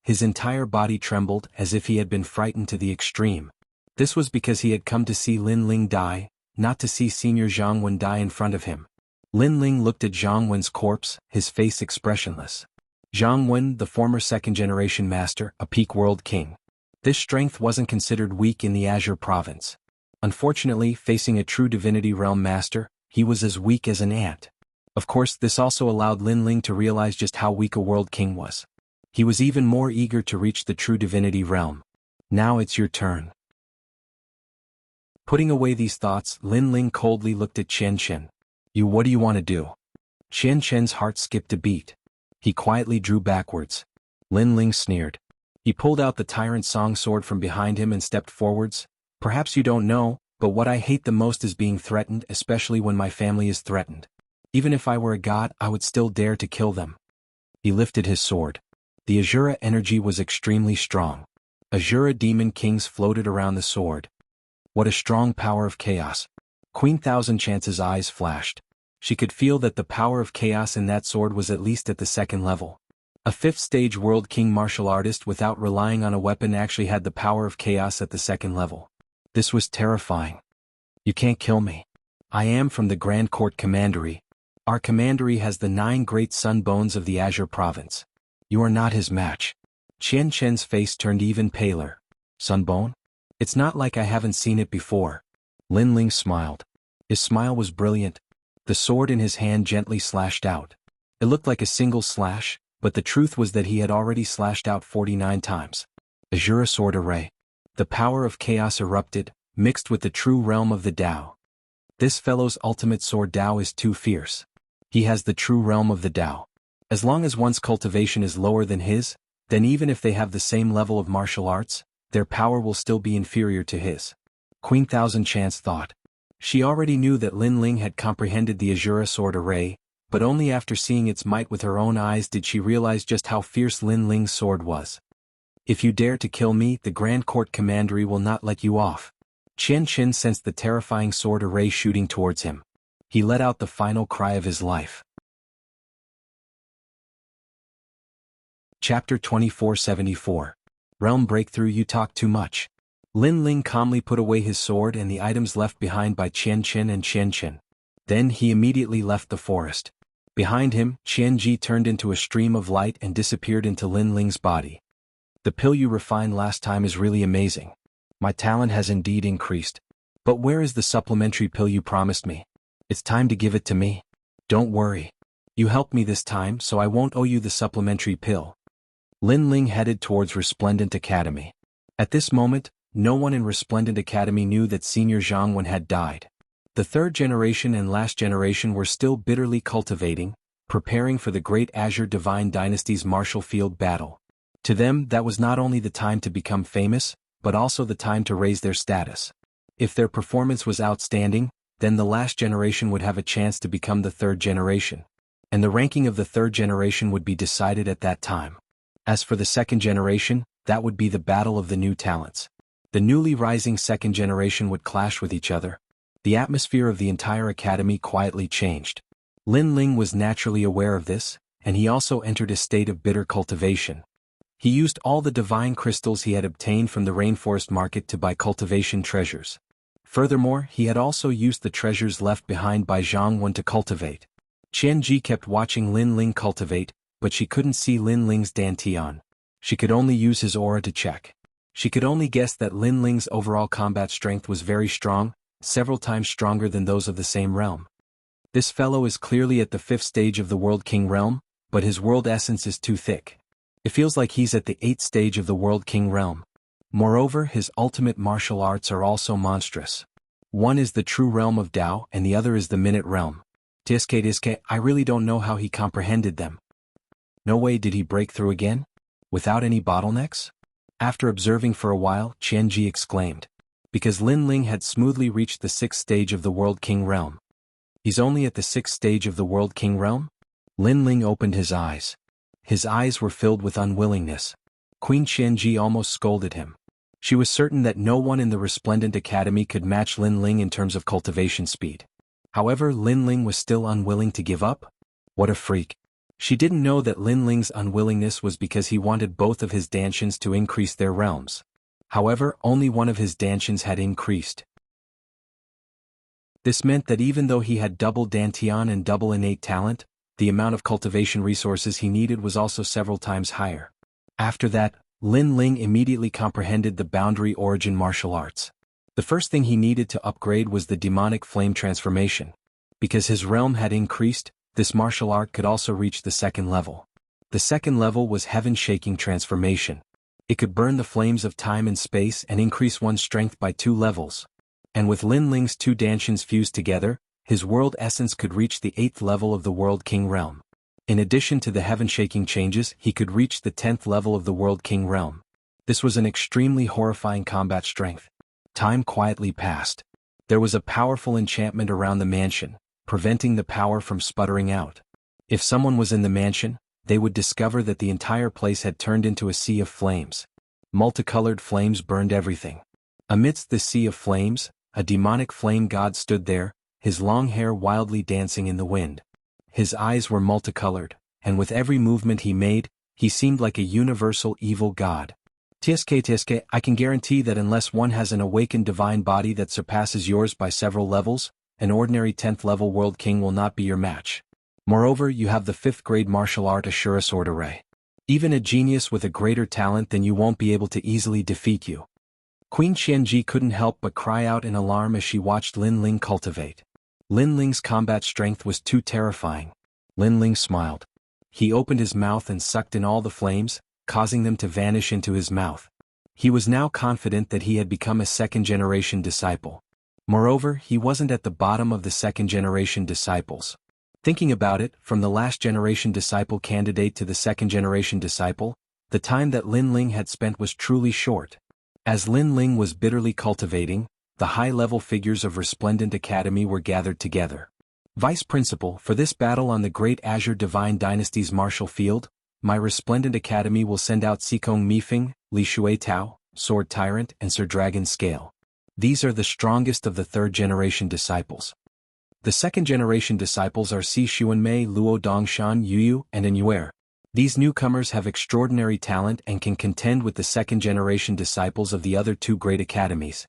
His entire body trembled as if he had been frightened to the extreme. This was because he had come to see Lin Ling die, not to see Senior Jianghu die in front of him. Lin Ling looked at Jianghu's corpse, his face expressionless. Jianghu, the former second-generation master, a peak world king. This strength wasn't considered weak in the Azure province. Unfortunately, facing a true divinity realm master, he was as weak as an ant. Of course, this also allowed Lin Ling to realize just how weak a world king was. He was even more eager to reach the true divinity realm. Now it's your turn. Putting away these thoughts, Lin Ling coldly looked at Qian Chen. What do you want to do? Qian Chen's heart skipped a beat. He quietly drew backwards. Lin Ling sneered. He pulled out the Tyrant Song sword from behind him and stepped forwards. Perhaps you don't know, but what I hate the most is being threatened, especially when my family is threatened. Even if I were a god, I would still dare to kill them. He lifted his sword. The Azura energy was extremely strong. Azura demon kings floated around the sword. What a strong power of chaos. Queen Thousand Chance's eyes flashed. She could feel that the power of chaos in that sword was at least at the second level. A fifth-stage world king martial artist without relying on a weapon actually had the power of chaos at the second level. This was terrifying. You can't kill me. I am from the Grand Court Commandery. Our commandery has the 9 great sun bones of the Azure province. You are not his match. Qian Chen's face turned even paler. Sunbone? It's not like I haven't seen it before. Lin Ling smiled. His smile was brilliant. The sword in his hand gently slashed out. It looked like a single slash, but the truth was that he had already slashed out 49 times. Azura sword array. The power of chaos erupted, mixed with the true realm of the Tao. This fellow's ultimate sword Tao is too fierce. He has the true realm of the Tao. As long as one's cultivation is lower than his, then even if they have the same level of martial arts, their power will still be inferior to his. Queen Thousand Chance thought. She already knew that Lin Ling had comprehended the Azura sword array, but only after seeing its might with her own eyes did she realize just how fierce Lin Ling's sword was. If you dare to kill me, the Grand Court Commandery will not let you off. Qian Chen sensed the terrifying sword array shooting towards him. He let out the final cry of his life. Chapter 2474. Realm Breakthrough. You talk too much. Lin Ling calmly put away his sword and the items left behind by Qian Chen and Qian Chen. Then he immediately left the forest. Behind him, Qian Ji turned into a stream of light and disappeared into Lin Ling's body. The pill you refined last time is really amazing. My talent has indeed increased. But where is the supplementary pill you promised me? It's time to give it to me. Don't worry. You helped me this time, so I won't owe you the supplementary pill. Lin Ling headed towards Resplendent Academy. At this moment, no one in Resplendent Academy knew that Senior Jianghu had died. The third generation and last generation were still bitterly cultivating, preparing for the Great Azure Divine Dynasty's martial field battle. To them, that was not only the time to become famous, but also the time to raise their status. If their performance was outstanding, then the last generation would have a chance to become the third generation. And the ranking of the third generation would be decided at that time. As for the second generation, that would be the battle of the new talents. The newly rising second generation would clash with each other. The atmosphere of the entire academy quietly changed. Lin Ling was naturally aware of this, and he also entered a state of bitter cultivation. He used all the divine crystals he had obtained from the rainforest market to buy cultivation treasures. Furthermore, he had also used the treasures left behind by Jianghu to cultivate. Qian Ji kept watching Lin Ling cultivate, but she couldn't see Lin Ling's dantian. She could only use his aura to check. She could only guess that Lin Ling's overall combat strength was very strong, several times stronger than those of the same realm. This fellow is clearly at the 5th stage of the World King realm, but his world essence is too thick. It feels like he's at the 8th stage of the World King realm. Moreover, his ultimate martial arts are also monstrous. One is the true realm of Tao and the other is the minute realm. Tiske, I really don't know how he comprehended them. No way did he break through again? Without any bottlenecks? After observing for a while, Qian Ji exclaimed. Because Lin Ling had smoothly reached the 6th stage of the World King realm. He's only at the 6th stage of the World King realm? Lin Ling opened his eyes. His eyes were filled with unwillingness. Queen Qianji almost scolded him. She was certain that no one in the Resplendent Academy could match Lin Ling in terms of cultivation speed. However, Lin Ling was still unwilling to give up. What a freak. She didn't know that Lin Ling's unwillingness was because he wanted both of his Dantians to increase their realms. However, only one of his Dantians had increased. This meant that even though he had double Dantian and double innate talent, the amount of cultivation resources he needed was also several times higher. After that, Lin Ling immediately comprehended the boundary origin martial arts. The first thing he needed to upgrade was the demonic flame transformation. Because his realm had increased, this martial art could also reach the second level. The second level was heaven-shaking transformation. It could burn the flames of time and space and increase one's strength by 2 levels. And with Lin Ling's 2 Dantians fused together, his world essence could reach the 8th level of the World King realm. In addition to the heaven-shaking changes, he could reach the 10th level of the World King realm. This was an extremely horrifying combat strength. Time quietly passed. There was a powerful enchantment around the mansion, preventing the power from sputtering out. If someone was in the mansion, they would discover that the entire place had turned into a sea of flames. Multicolored flames burned everything. Amidst the sea of flames, a demonic flame god stood there, his long hair wildly dancing in the wind. His eyes were multicolored, and with every movement he made, he seemed like a universal evil god. Tsk, I can guarantee that unless one has an awakened divine body that surpasses yours by several levels, an ordinary 10th level World King will not be your match. Moreover, you have the 5th grade martial art Ashura Sword Array. Even a genius with a greater talent than you won't be able to easily defeat you. Queen Qianji couldn't help but cry out in alarm as she watched Lin Ling cultivate. Lin Ling's combat strength was too terrifying. Lin Ling smiled. He opened his mouth and sucked in all the flames, causing them to vanish into his mouth. He was now confident that he had become a second-generation disciple. Moreover, he wasn't at the bottom of the second-generation disciples. Thinking about it, from the last-generation disciple candidate to the second-generation disciple, the time that Lin Ling had spent was truly short. As Lin Ling was bitterly cultivating, the high-level figures of Resplendent Academy were gathered together. Vice Principal, for this battle on the Great Azure Divine Dynasty's martial field, my Resplendent Academy will send out Xikong Mifeng, Li Shui Tao, Sword Tyrant, and Sir Dragon Scale. These are the strongest of the third-generation disciples. The second-generation disciples are Si Xuanmei, Luo Dongshan, Yuyu, and Anyuer. These newcomers have extraordinary talent and can contend with the second-generation disciples of the other 2 great academies.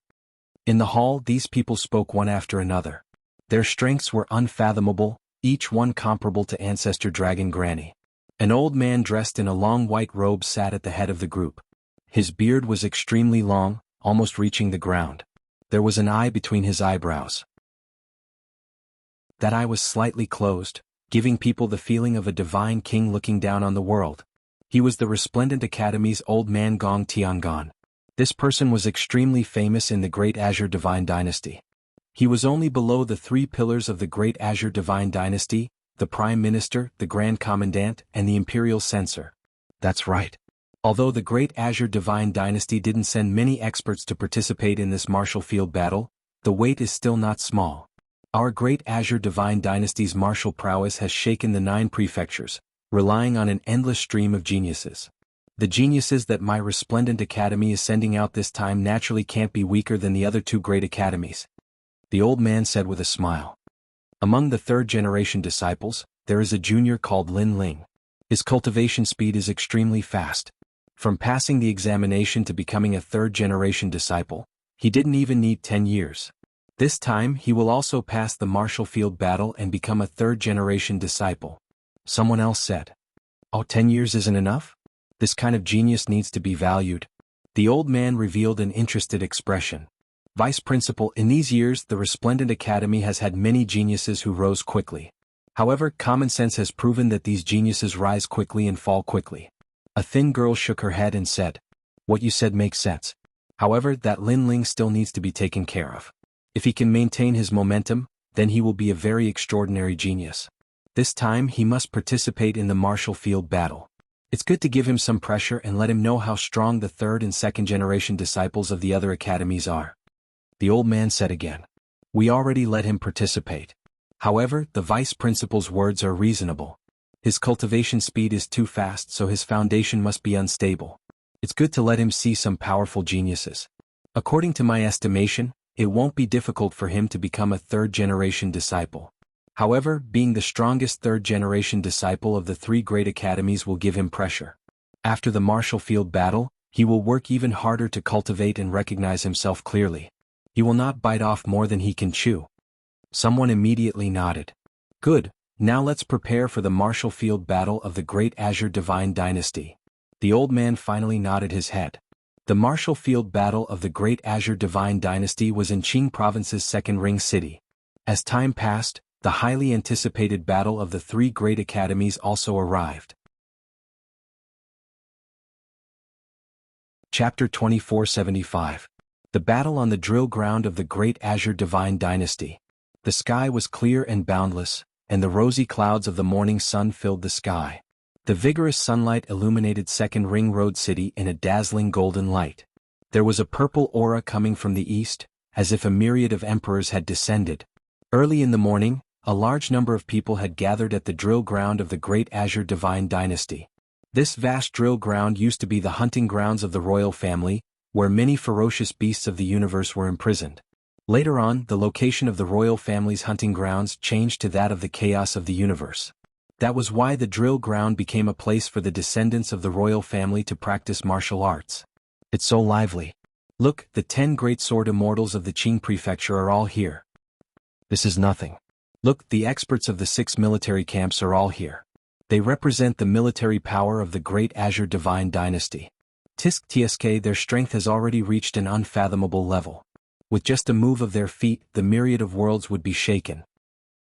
In the hall, these people spoke one after another. Their strengths were unfathomable, each one comparable to Ancestor Dragon Granny. An old man dressed in a long white robe sat at the head of the group. His beard was extremely long, almost reaching the ground. There was an eye between his eyebrows. That eye was slightly closed, giving people the feeling of a divine king looking down on the world. He was the Resplendent Academy's old man Gong Tiangon. This person was extremely famous in the Great Azure Divine Dynasty. He was only below the 3 pillars of the Great Azure Divine Dynasty, the Prime Minister, the Grand Commandant, and the Imperial Censor. That's right. Although the Great Azure Divine Dynasty didn't send many experts to participate in this martial field battle, the weight is still not small. Our Great Azure Divine Dynasty's martial prowess has shaken the 9 prefectures, relying on an endless stream of geniuses. The geniuses that my Resplendent Academy is sending out this time naturally can't be weaker than the other 2 great academies. The old man said with a smile. Among the third-generation disciples, there is a junior called Lin Ling. His cultivation speed is extremely fast. From passing the examination to becoming a third-generation disciple, he didn't even need 10 years. This time he will also pass the martial field battle and become a third-generation disciple. Someone else said. Oh, 10 years isn't enough? This kind of genius needs to be valued. The old man revealed an interested expression. Vice Principal, in these years the Resplendent Academy has had many geniuses who rose quickly. However, common sense has proven that these geniuses rise quickly and fall quickly. A thin girl shook her head and said, what you said makes sense. However, that Lin Ling still needs to be taken care of. If he can maintain his momentum, then he will be a very extraordinary genius. This time he must participate in the martial field battle. It's good to give him some pressure and let him know how strong the third and second generation disciples of the other academies are. The old man said again. We already let him participate. However, the vice principal's words are reasonable. His cultivation speed is too fast, so his foundation must be unstable. It's good to let him see some powerful geniuses. According to my estimation, it won't be difficult for him to become a third-generation disciple. However, being the strongest third-generation disciple of the three great academies will give him pressure. After the martial field battle, he will work even harder to cultivate and recognize himself clearly. He will not bite off more than he can chew. Someone immediately nodded. Good, now let's prepare for the martial field battle of the Great Azure Divine Dynasty. The old man finally nodded his head. The martial field battle of the Great Azure Divine Dynasty was in Qing Province's second ring city. As time passed, the highly anticipated battle of the three great academies also arrived. Chapter 2475. The battle on the drill ground of the Great Azure Divine Dynasty. The sky was clear and boundless, and the rosy clouds of the morning sun filled the sky. The vigorous sunlight illuminated Second Ring Road City in a dazzling golden light. There was a purple aura coming from the east, as if a myriad of emperors had descended. Early in the morning, a large number of people had gathered at the drill ground of the Great Azure Divine Dynasty. This vast drill ground used to be the hunting grounds of the royal family, where many ferocious beasts of the universe were imprisoned. Later on, the location of the royal family's hunting grounds changed to that of the chaos of the universe. That was why the drill ground became a place for the descendants of the royal family to practice martial arts. It's so lively. Look, the 10 great sword immortals of the Qing prefecture are all here. This is nothing. Look, the experts of the 6 military camps are all here. They represent the military power of the Great Azure Divine Dynasty. Tsk, their strength has already reached an unfathomable level. With just a move of their feet, the myriad of worlds would be shaken.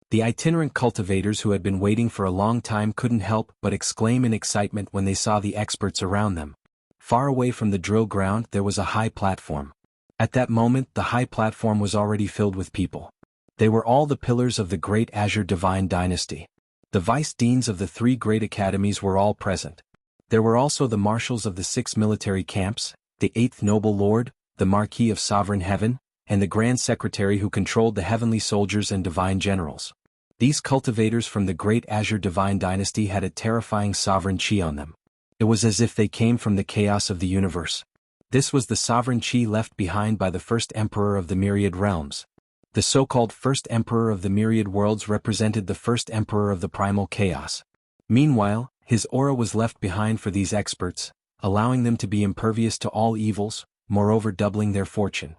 The itinerant cultivators who had been waiting for a long time couldn't help but exclaim in excitement when they saw the experts around them. Far away from the drill ground there was a high platform. At that moment the high platform was already filled with people. They were all the pillars of the Great Azure Divine Dynasty. The vice-deans of the 3 great academies were all present. There were also the marshals of the 6 military camps, the 8th noble lord, the Marquis of Sovereign Heaven, and the Grand Secretary who controlled the heavenly soldiers and divine generals. These cultivators from the Great Azure Divine Dynasty had a terrifying sovereign chi on them. It was as if they came from the chaos of the universe. This was the sovereign chi left behind by the first emperor of the myriad realms. The so-called first emperor of the myriad worlds represented the first emperor of the primal chaos. Meanwhile, his aura was left behind for these experts, allowing them to be impervious to all evils, moreover doubling their fortune.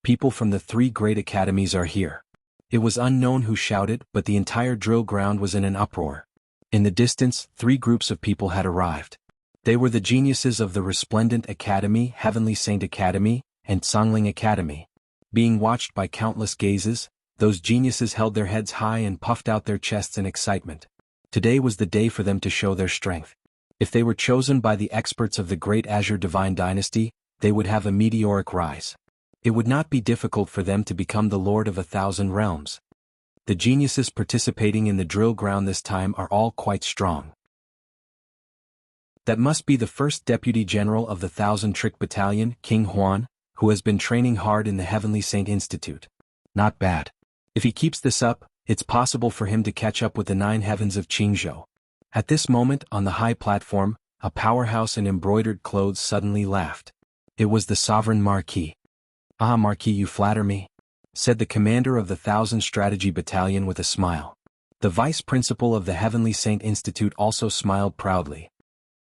People from the 3 great academies are here. It was unknown who shouted, but the entire drill ground was in an uproar. In the distance, 3 groups of people had arrived. They were the geniuses of the Resplendent Academy, Heavenly Saint Academy, and Songling Academy. Being watched by countless gazes, those geniuses held their heads high and puffed out their chests in excitement. Today was the day for them to show their strength. If they were chosen by the experts of the Great Azure Divine Dynasty, they would have a meteoric rise. It would not be difficult for them to become the Lord of 1,000 realms. The geniuses participating in the drill ground this time are all quite strong. That must be the first Deputy General of the 1,000-Trick Battalion, King Huan, who has been training hard in the Heavenly Saint Institute. Not bad. If he keeps this up, it's possible for him to catch up with the 9 heavens of Qingzhou. At this moment, on the high platform, a powerhouse in embroidered clothes suddenly laughed. It was the Sovereign Marquis. "Ah, Marquis, you flatter me," said the commander of the 1,000 Strategy Battalion with a smile. The vice principal of the Heavenly Saint Institute also smiled proudly.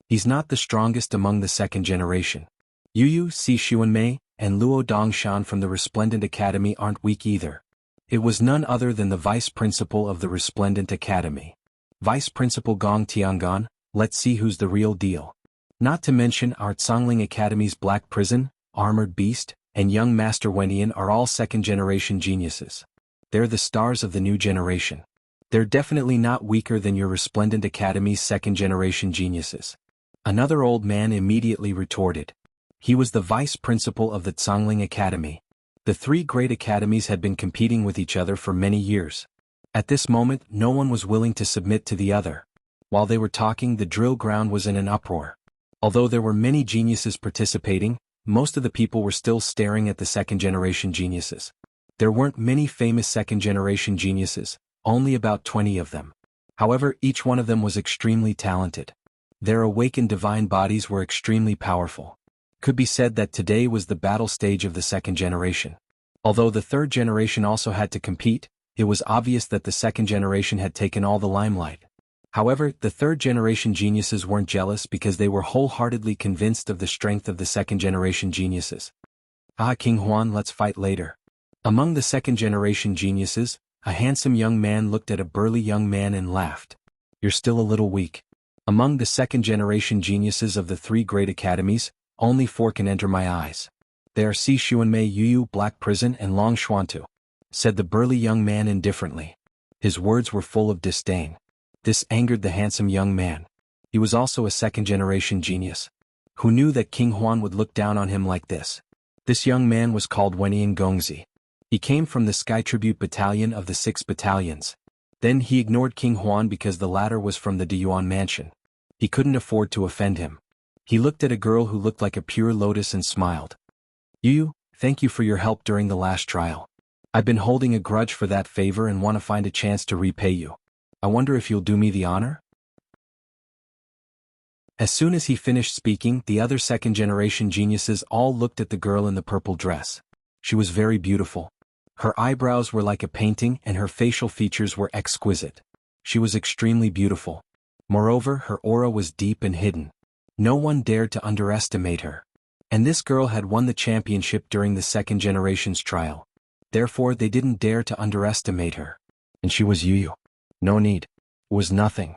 He's not the strongest among the second generation. Yu Si Xuanmei and Luo Dongshan from the Resplendent Academy aren't weak either. It was none other than the vice principal of the Resplendent Academy. Vice Principal Gong Tiangan, let's see who's the real deal. Not to mention our Songling Academy's Black Prison, Armored Beast, and young Master Wenian are all second-generation geniuses. They're the stars of the new generation. They're definitely not weaker than your Resplendent Academy's second-generation geniuses. Another old man immediately retorted. He was the vice principal of the Songling Academy. The 3 great academies had been competing with each other for many years. At this moment, no one was willing to submit to the other. While they were talking, the drill ground was in an uproar. Although there were many geniuses participating, most of the people were still staring at the second-generation geniuses. There weren't many famous second-generation geniuses, only about 20 of them. However, each one of them was extremely talented. Their awakened divine bodies were extremely powerful. Could be said that today was the battle stage of the second generation. Although the third generation also had to compete, it was obvious that the second generation had taken all the limelight. However, the third generation geniuses weren't jealous because they were wholeheartedly convinced of the strength of the second generation geniuses. King Huan, let's fight later. Among the second generation geniuses, a handsome young man looked at a burly young man and laughed. You're still a little weak. Among the second generation geniuses of the three great academies, only 4 can enter my eyes. They are Si Xuanmei, Yu, Black Prison and Long Xuantu, said the burly young man indifferently. His words were full of disdain. This angered the handsome young man. He was also a second generation genius. Who knew that King Huan would look down on him like this? This young man was called Wenian Gongzi. He came from the Sky Tribute Battalion of the 6 battalions. Then he ignored King Huan because the latter was from the Deyuan mansion. He couldn't afford to offend him. He looked at a girl who looked like a pure lotus and smiled. Yu, thank you for your help during the last trial. I've been holding a grudge for that favor and want to find a chance to repay you. I wonder if you'll do me the honor? As soon as he finished speaking, the other second-generation geniuses all looked at the girl in the purple dress. She was very beautiful. Her eyebrows were like a painting and her facial features were exquisite. She was extremely beautiful. Moreover, her aura was deep and hidden. No one dared to underestimate her. And this girl had won the championship during the second generation's trial. Therefore, they didn't dare to underestimate her. And she was Yu. No need. It was nothing.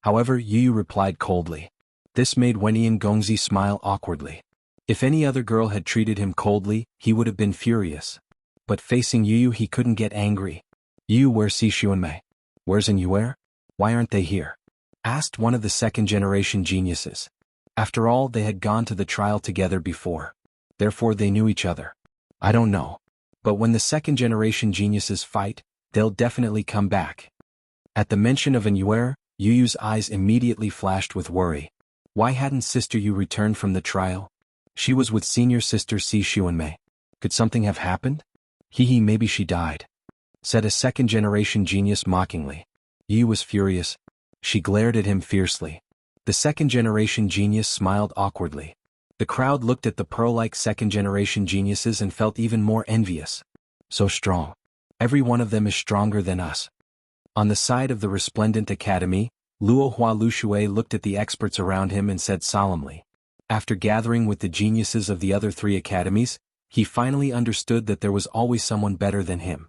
However, Yu replied coldly. This made Wenian Gongzi smile awkwardly. If any other girl had treated him coldly, he would have been furious. But facing Yu, he couldn't get angry. Yu, where's Si Xuanmei? Where's Yuer? Why aren't they here? Asked one of the second-generation geniuses. After all, they had gone to the trial together before. Therefore, they knew each other. I don't know. But when the second-generation geniuses fight, they'll definitely come back. At the mention of Yuer, Yuyu's eyes immediately flashed with worry. Why hadn't Sister Yu returned from the trial? She was with senior sister Si Xuanmei. Could something have happened? Maybe she died, said a second-generation genius mockingly. Yu was furious. She glared at him fiercely. The second-generation genius smiled awkwardly. The crowd looked at the pearl-like second-generation geniuses and felt even more envious. So strong. Every one of them is stronger than us. On the side of the resplendent academy, Luo Hua Lushui looked at the experts around him and said solemnly. After gathering with the geniuses of the other 3 academies, he finally understood that there was always someone better than him.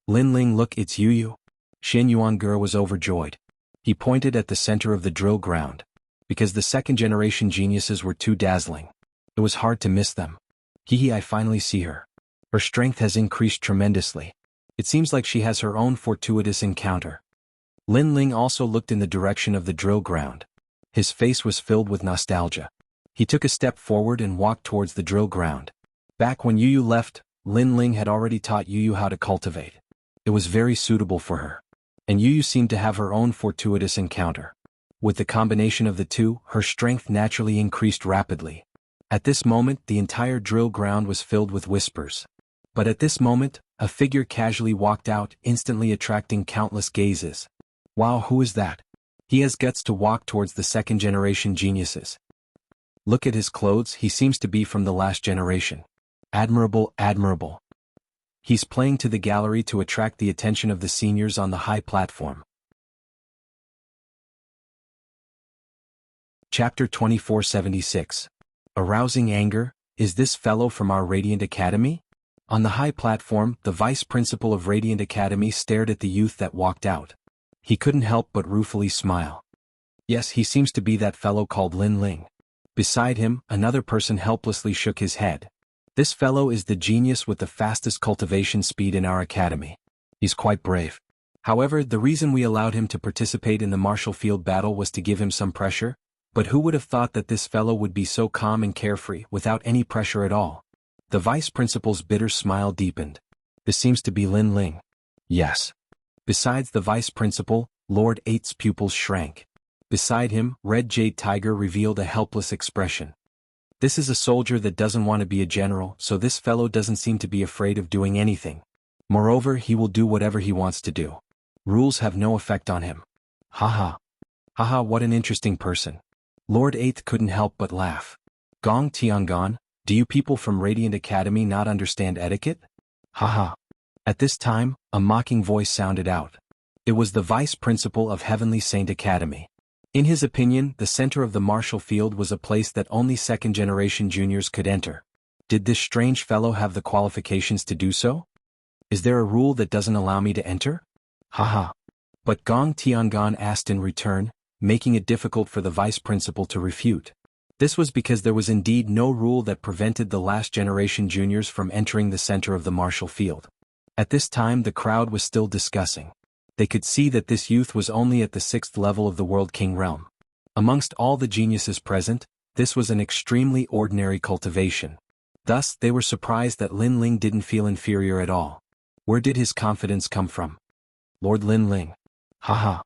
Lin Ling, look, it's Yu. Xin Yuange was overjoyed. He pointed at the center of the drill ground. Because the second-generation geniuses were too dazzling. It was hard to miss them. I finally see her. Her strength has increased tremendously. It seems like she has her own fortuitous encounter. Lin Ling also looked in the direction of the drill ground. His face was filled with nostalgia. He took a step forward and walked towards the drill ground. Back when Yu left, Lin Ling had already taught Yu how to cultivate. It was very suitable for her. And Yu seemed to have her own fortuitous encounter. With the combination of the two, her strength naturally increased rapidly. At this moment, the entire drill ground was filled with whispers. But at this moment, a figure casually walked out, instantly attracting countless gazes. Wow, who is that? He has guts to walk towards the second-generation geniuses. Look at his clothes, he seems to be from the last generation. Admirable, admirable. He's playing to the gallery to attract the attention of the seniors on the high platform. Chapter 2476. Arousing anger, is this fellow from our Radiant Academy? On the high platform, the vice principal of Radiant Academy stared at the youth that walked out. He couldn't help but ruefully smile. Yes, he seems to be that fellow called Lin Ling. Beside him, another person helplessly shook his head. This fellow is the genius with the fastest cultivation speed in our academy. He's quite brave. However, the reason we allowed him to participate in the martial field battle was to give him some pressure. But who would have thought that this fellow would be so calm and carefree, without any pressure at all? The vice principal's bitter smile deepened. This seems to be Lin Ling. Yes. Besides the vice principal, Lord 8's pupils shrank. Beside him, Red Jade Tiger revealed a helpless expression. This is a soldier that doesn't want to be a general, so this fellow doesn't seem to be afraid of doing anything. Moreover, he will do whatever he wants to do. Rules have no effect on him. Haha. Haha, what an interesting person. Lord Eighth couldn't help but laugh. Gong Tiangong, do you people from Radiant Academy not understand etiquette? Haha. At this time, a mocking voice sounded out. It was the vice principal of Heavenly Saint Academy. In his opinion, the center of the martial field was a place that only second-generation juniors could enter. Did this strange fellow have the qualifications to do so? Is there a rule that doesn't allow me to enter? Haha. But Gong Tiangong asked in return, making it difficult for the vice principal to refute. This was because there was indeed no rule that prevented the last-generation juniors from entering the center of the martial field. At this time the crowd was still discussing. They could see that this youth was only at the 6th level of the World King realm. Amongst all the geniuses present, this was an extremely ordinary cultivation. Thus, they were surprised that Lin Ling didn't feel inferior at all. Where did his confidence come from? Lord Lin Ling. Haha.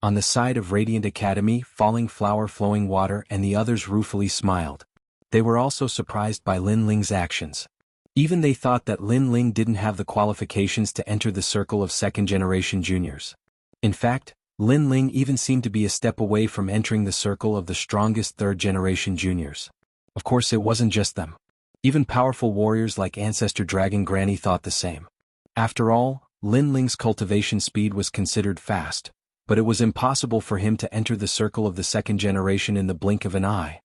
On the side of Radiant Academy, Falling Flower Flowing Water and the others ruefully smiled. They were also surprised by Lin Ling's actions. Even they thought that Lin Ling didn't have the qualifications to enter the circle of second-generation juniors. In fact, Lin Ling even seemed to be a step away from entering the circle of the strongest third-generation juniors. Of course it wasn't just them. Even powerful warriors like Ancestor Dragon Granny thought the same. After all, Lin Ling's cultivation speed was considered fast, but it was impossible for him to enter the circle of the second generation in the blink of an eye.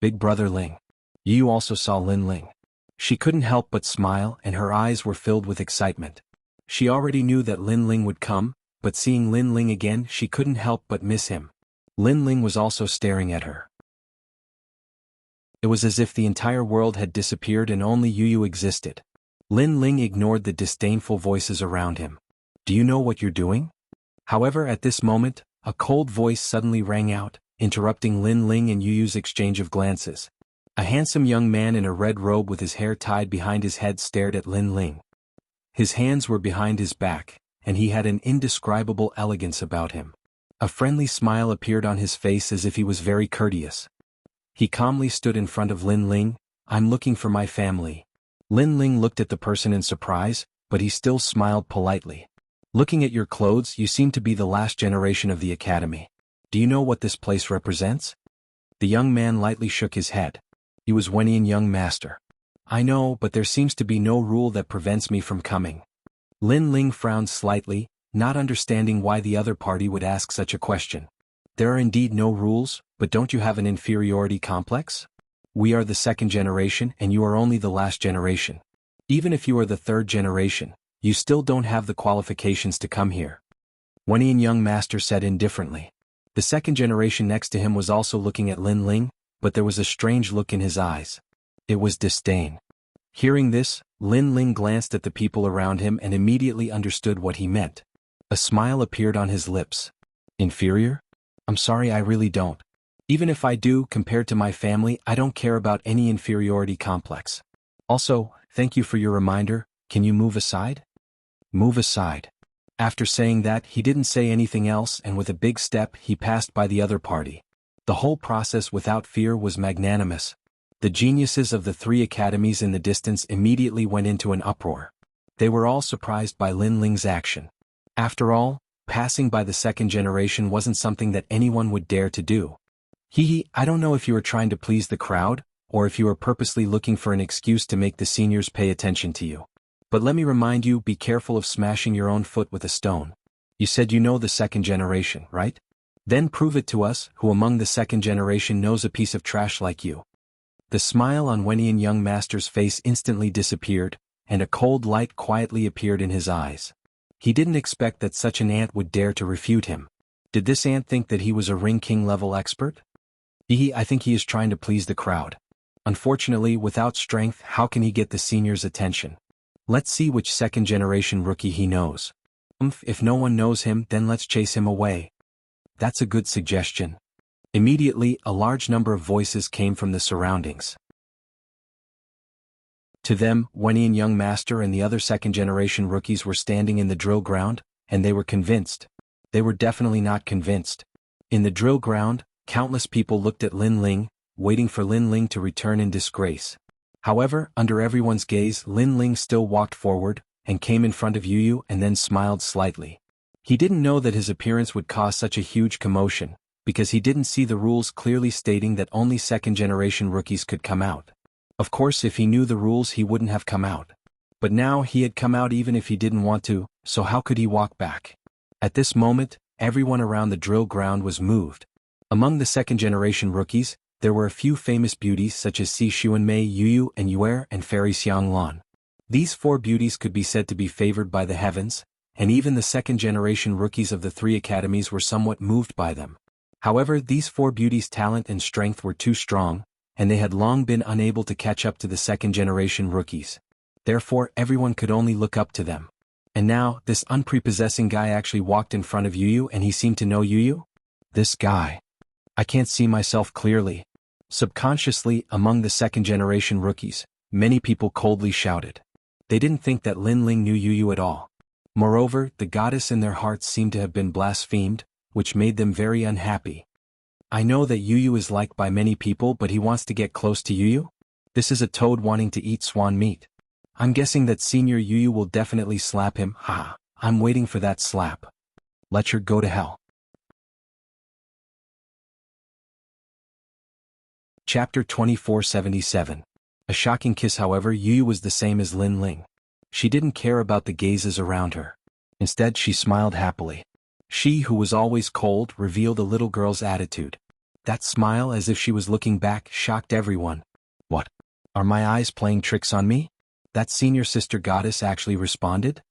Big brother Ling. You also saw Lin Ling. She couldn't help but smile and her eyes were filled with excitement. She already knew that Lin Ling would come, but seeing Lin Ling again she couldn't help but miss him. Lin Ling was also staring at her. It was as if the entire world had disappeared and only Yu existed. Lin Ling ignored the disdainful voices around him. Do you know what you're doing? However, at this moment, a cold voice suddenly rang out, interrupting Lin Ling and Yu's exchange of glances. A handsome young man in a red robe with his hair tied behind his head stared at Lin Ling. His hands were behind his back, and he had an indescribable elegance about him. A friendly smile appeared on his face as if he was very courteous. He calmly stood in front of Lin Ling. I'm looking for my family. Lin Ling looked at the person in surprise, but he still smiled politely. Looking at your clothes, you seem to be the last generation of the academy. Do you know what this place represents? The young man lightly shook his head. He was Wenian young master. I know, but there seems to be no rule that prevents me from coming. Lin Ling frowned slightly, not understanding why the other party would ask such a question. There are indeed no rules, but don't you have an inferiority complex? We are the second generation and you are only the last generation. Even if you are the third generation, you still don't have the qualifications to come here. Wenian young master said indifferently. The second generation next to him was also looking at Lin Ling, but there was a strange look in his eyes. It was disdain. Hearing this, Lin Ling glanced at the people around him and immediately understood what he meant. A smile appeared on his lips. Inferior? I'm sorry, I really don't. Even if I do, compared to my family, I don't care about any inferiority complex. Also, thank you for your reminder. Can you move aside? Move aside. After saying that, he didn't say anything else and with a big step he passed by the other party. The whole process without fear was magnanimous. The geniuses of the 3 academies in the distance immediately went into an uproar. They were all surprised by Lin Ling's action. After all, passing by the second generation wasn't something that anyone would dare to do. I don't know if you are trying to please the crowd, or if you are purposely looking for an excuse to make the seniors pay attention to you. But let me remind you, be careful of smashing your own foot with a stone. You said you know the second generation, right? Then prove it to us, who among the second generation knows a piece of trash like you. The smile on Wenian young master's face instantly disappeared, and a cold light quietly appeared in his eyes. He didn't expect that such an ant would dare to refute him. Did this ant think that he was a Ring King level expert? I think he is trying to please the crowd. Unfortunately, without strength, how can he get the seniors' attention? Let's see which second generation rookie he knows. If no one knows him, then let's chase him away. That's a good suggestion. Immediately, a large number of voices came from the surroundings. To them, Wenian young master and the other second-generation rookies were standing in the drill ground, and they were convinced. They were definitely not convinced. In the drill ground, countless people looked at Lin Ling, waiting for Lin Ling to return in disgrace. However, under everyone's gaze, Lin Ling still walked forward, and came in front of Yu and then smiled slightly. He didn't know that his appearance would cause such a huge commotion, because he didn't see the rules clearly stating that only second-generation rookies could come out. Of course, if he knew the rules he wouldn't have come out. But now he had come out even if he didn't want to, so how could he walk back? At this moment, everyone around the drill ground was moved. Among the second-generation rookies, there were a few famous beauties such as Si Xuanmei, Yu and Yuer and Fairy Xianglan. These 4 beauties could be said to be favored by the heavens, and even the second-generation rookies of the 3 academies were somewhat moved by them. However, these 4 beauties' talent and strength were too strong, and they had long been unable to catch up to the second-generation rookies. Therefore, everyone could only look up to them. And now, this unprepossessing guy actually walked in front of Yu and he seemed to know Yu? This guy. I can't see myself clearly. Subconsciously, among the second-generation rookies, many people coldly shouted. They didn't think that Lin Ling knew Yu at all. Moreover, the goddess in their hearts seemed to have been blasphemed, which made them very unhappy. I know that Yu is liked by many people, but he wants to get close to Yu? This is a toad wanting to eat swan meat. I'm guessing that Senior Yu will definitely slap him. Ha! I'm waiting for that slap. Let her go to hell. Chapter 2477. A shocking kiss. However, Yu was the same as Lin Ling. She didn't care about the gazes around her. Instead, she smiled happily. She, who was always cold, revealed a little girl's attitude. That smile, as if she was looking back, shocked everyone. What? Are my eyes playing tricks on me? That senior sister goddess actually responded?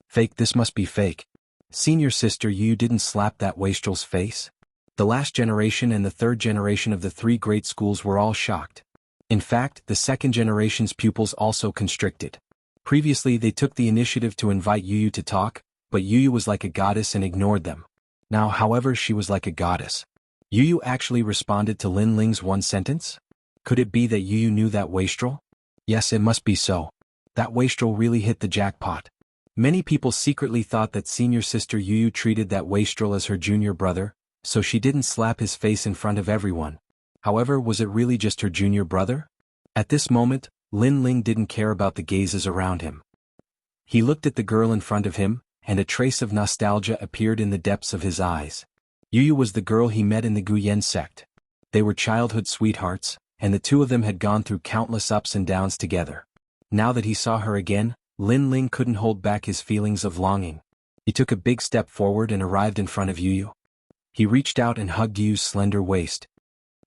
Fake, this must be fake. Senior sister Yu didn't slap that wastrel's face? The last generation and the 3rd generation of the 3 great schools were all shocked. In fact, the 2nd generation's pupils also constricted. Previously they took the initiative to invite Yu to talk, but Yu was like a goddess and ignored them. Now, however, she was like a goddess. Yu actually responded to Lin Ling's one sentence? Could it be that Yu knew that wastrel? Yes, it must be so. That wastrel really hit the jackpot. Many people secretly thought that senior sister Yu treated that wastrel as her junior brother, so she didn't slap his face in front of everyone. However, was it really just her junior brother? At this moment, Lin Ling didn't care about the gazes around him. He looked at the girl in front of him, and a trace of nostalgia appeared in the depths of his eyes. Yu was the girl he met in the Guyan sect. They were childhood sweethearts, and the 2 of them had gone through countless ups and downs together. Now that he saw her again, Lin Ling couldn't hold back his feelings of longing. He took a big step forward and arrived in front of Yu. He reached out and hugged Yu's slender waist.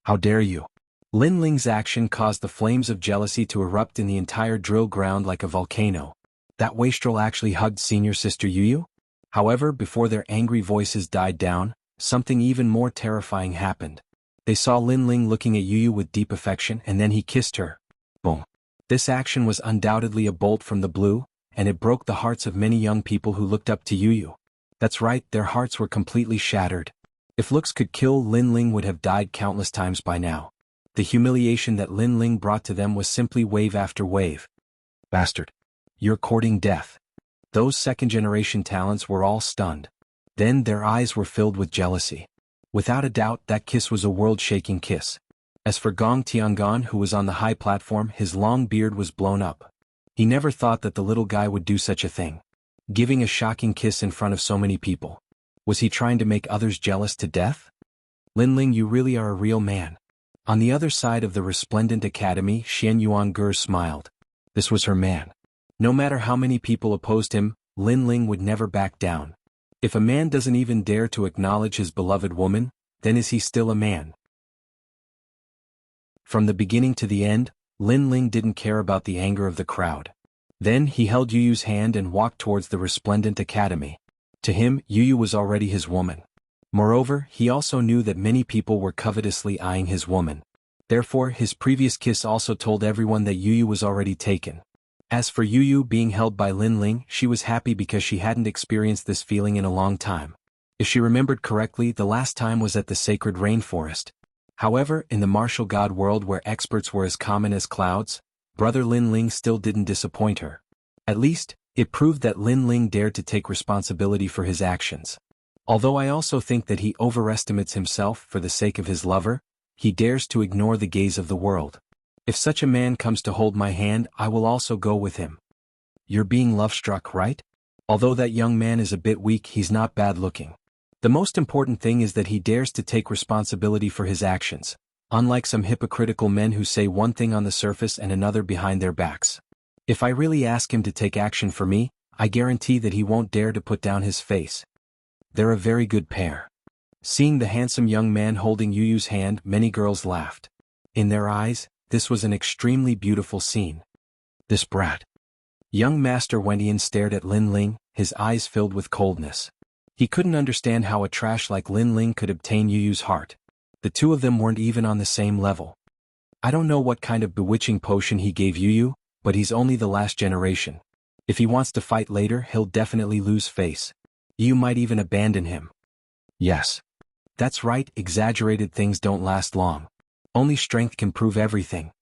How dare you? Lin Ling's action caused the flames of jealousy to erupt in the entire drill ground like a volcano. That wastrel actually hugged senior sister Yu? However, before their angry voices died down, something even more terrifying happened. They saw Lin Ling looking at Yu with deep affection and then he kissed her. Boom. This action was undoubtedly a bolt from the blue, and it broke the hearts of many young people who looked up to Yu. That's right, their hearts were completely shattered. If looks could kill, Lin Ling would have died countless times by now. The humiliation that Lin Ling brought to them was simply wave after wave. Bastard. You're courting death. Those 2nd generation talents were all stunned. Then their eyes were filled with jealousy. Without a doubt, that kiss was a world-shaking kiss. As for Gong Tiangan, who was on the high platform, his long beard was blown up. He never thought that the little guy would do such a thing. Giving a shocking kiss in front of so many people. Was he trying to make others jealous to death? Lin Ling, you really are a real man. On the other side of the resplendent academy, Xian Yuangur smiled. This was her man. No matter how many people opposed him, Lin Ling would never back down. If a man doesn't even dare to acknowledge his beloved woman, then is he still a man? From the beginning to the end, Lin Ling didn't care about the anger of the crowd. Then he held Yu's hand and walked towards the resplendent academy. To him, Yu was already his woman. Moreover, he also knew that many people were covetously eyeing his woman. Therefore, his previous kiss also told everyone that Yu was already taken. As for Yu being held by Lin Ling, she was happy because she hadn't experienced this feeling in a long time. If she remembered correctly, the last time was at the sacred rainforest. However, in the martial god world where experts were as common as clouds, brother Lin Ling still didn't disappoint her. At least, it proved that Lin Ling dared to take responsibility for his actions. Although I also think that he overestimates himself for the sake of his lover, he dares to ignore the gaze of the world. If such a man comes to hold my hand, I will also go with him. You're being love-struck, right? Although that young man is a bit weak, he's not bad looking. The most important thing is that he dares to take responsibility for his actions, unlike some hypocritical men who say one thing on the surface and another behind their backs. If I really ask him to take action for me, I guarantee that he won't dare to put down his face. They're a very good pair. Seeing the handsome young man holding Yu Yu's hand, many girls laughed. In their eyes, this was an extremely beautiful scene. This brat. Young Master Wentian stared at Lin Ling, his eyes filled with coldness. He couldn't understand how a trash like Lin Ling could obtain Yu Yu's heart. The two of them weren't even on the same level. I don't know what kind of bewitching potion he gave Yu Yu, but he's only the last generation. If he wants to fight later, he'll definitely lose face. You might even abandon him. Yes. That's right, exaggerated things don't last long. Only strength can prove everything.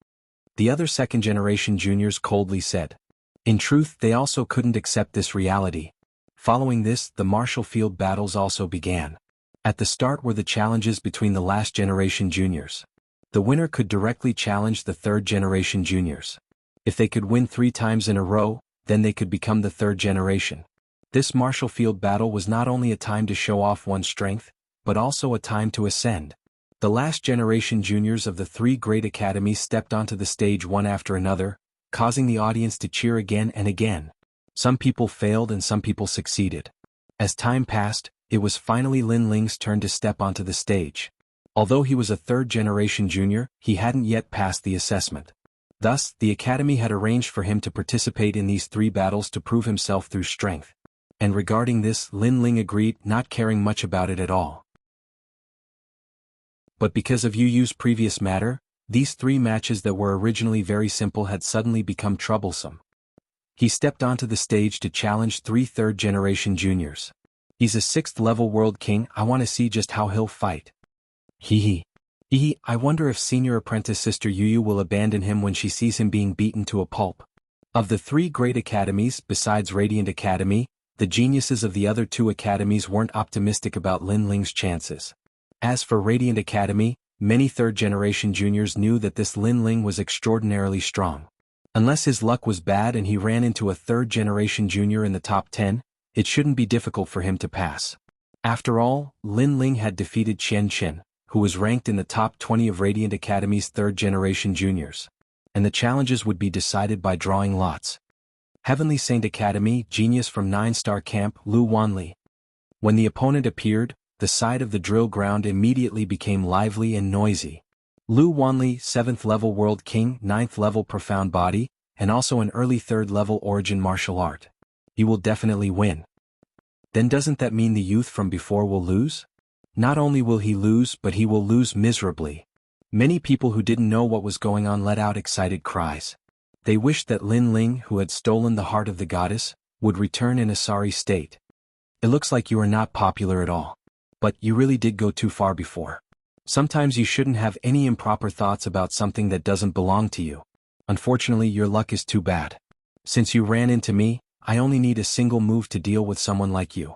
The other second-generation juniors coldly said. In truth, they also couldn't accept this reality. Following this, the martial field battles also began. At the start were the challenges between the last-generation juniors. The winner could directly challenge the third-generation juniors. If they could win 3 times in a row, then they could become the third generation. This martial field battle was not only a time to show off one's strength, but also a time to ascend. The last generation juniors of the 3 great academies stepped onto the stage one after another, causing the audience to cheer again and again. Some people failed and some people succeeded. As time passed, it was finally Lin Ling's turn to step onto the stage. Although he was a 3rd generation junior, he hadn't yet passed the assessment. Thus, the academy had arranged for him to participate in these 3 battles to prove himself through strength. And regarding this, Lin Ling agreed, not caring much about it at all. But because of Yu Yu's previous matter, these 3 matches that were originally very simple had suddenly become troublesome. He stepped onto the stage to challenge 3 third-generation juniors. He's a 6th-level world king, I want to see just how he'll fight. Hee. I wonder if senior apprentice sister Yu Yu will abandon him when she sees him being beaten to a pulp. Of the 3 great academies, besides Radiant Academy, the geniuses of the other 2 academies weren't optimistic about Lin Ling's chances. As for Radiant Academy, many third-generation juniors knew that this Lin Ling was extraordinarily strong. Unless his luck was bad and he ran into a third-generation junior in the top 10, it shouldn't be difficult for him to pass. After all, Lin Ling had defeated Qian Chen, who was ranked in the top 20 of Radiant Academy's third-generation juniors. And the challenges would be decided by drawing lots. Heavenly Saint Academy, genius from 9-star camp, Lu Wanli. When the opponent appeared, the side of the drill ground immediately became lively and noisy. Lu Wanli, 7th-level world king, 9th-level profound body, and also an early 3rd-level origin martial art. He will definitely win. Then doesn't that mean the youth from before will lose? Not only will he lose, but he will lose miserably. Many people who didn't know what was going on let out excited cries. They wished that Lin Ling, who had stolen the heart of the goddess, would return in a sorry state. It looks like you are not popular at all. But you really did go too far before. Sometimes you shouldn't have any improper thoughts about something that doesn't belong to you. Unfortunately, your luck is too bad. Since you ran into me, I only need a single move to deal with someone like you.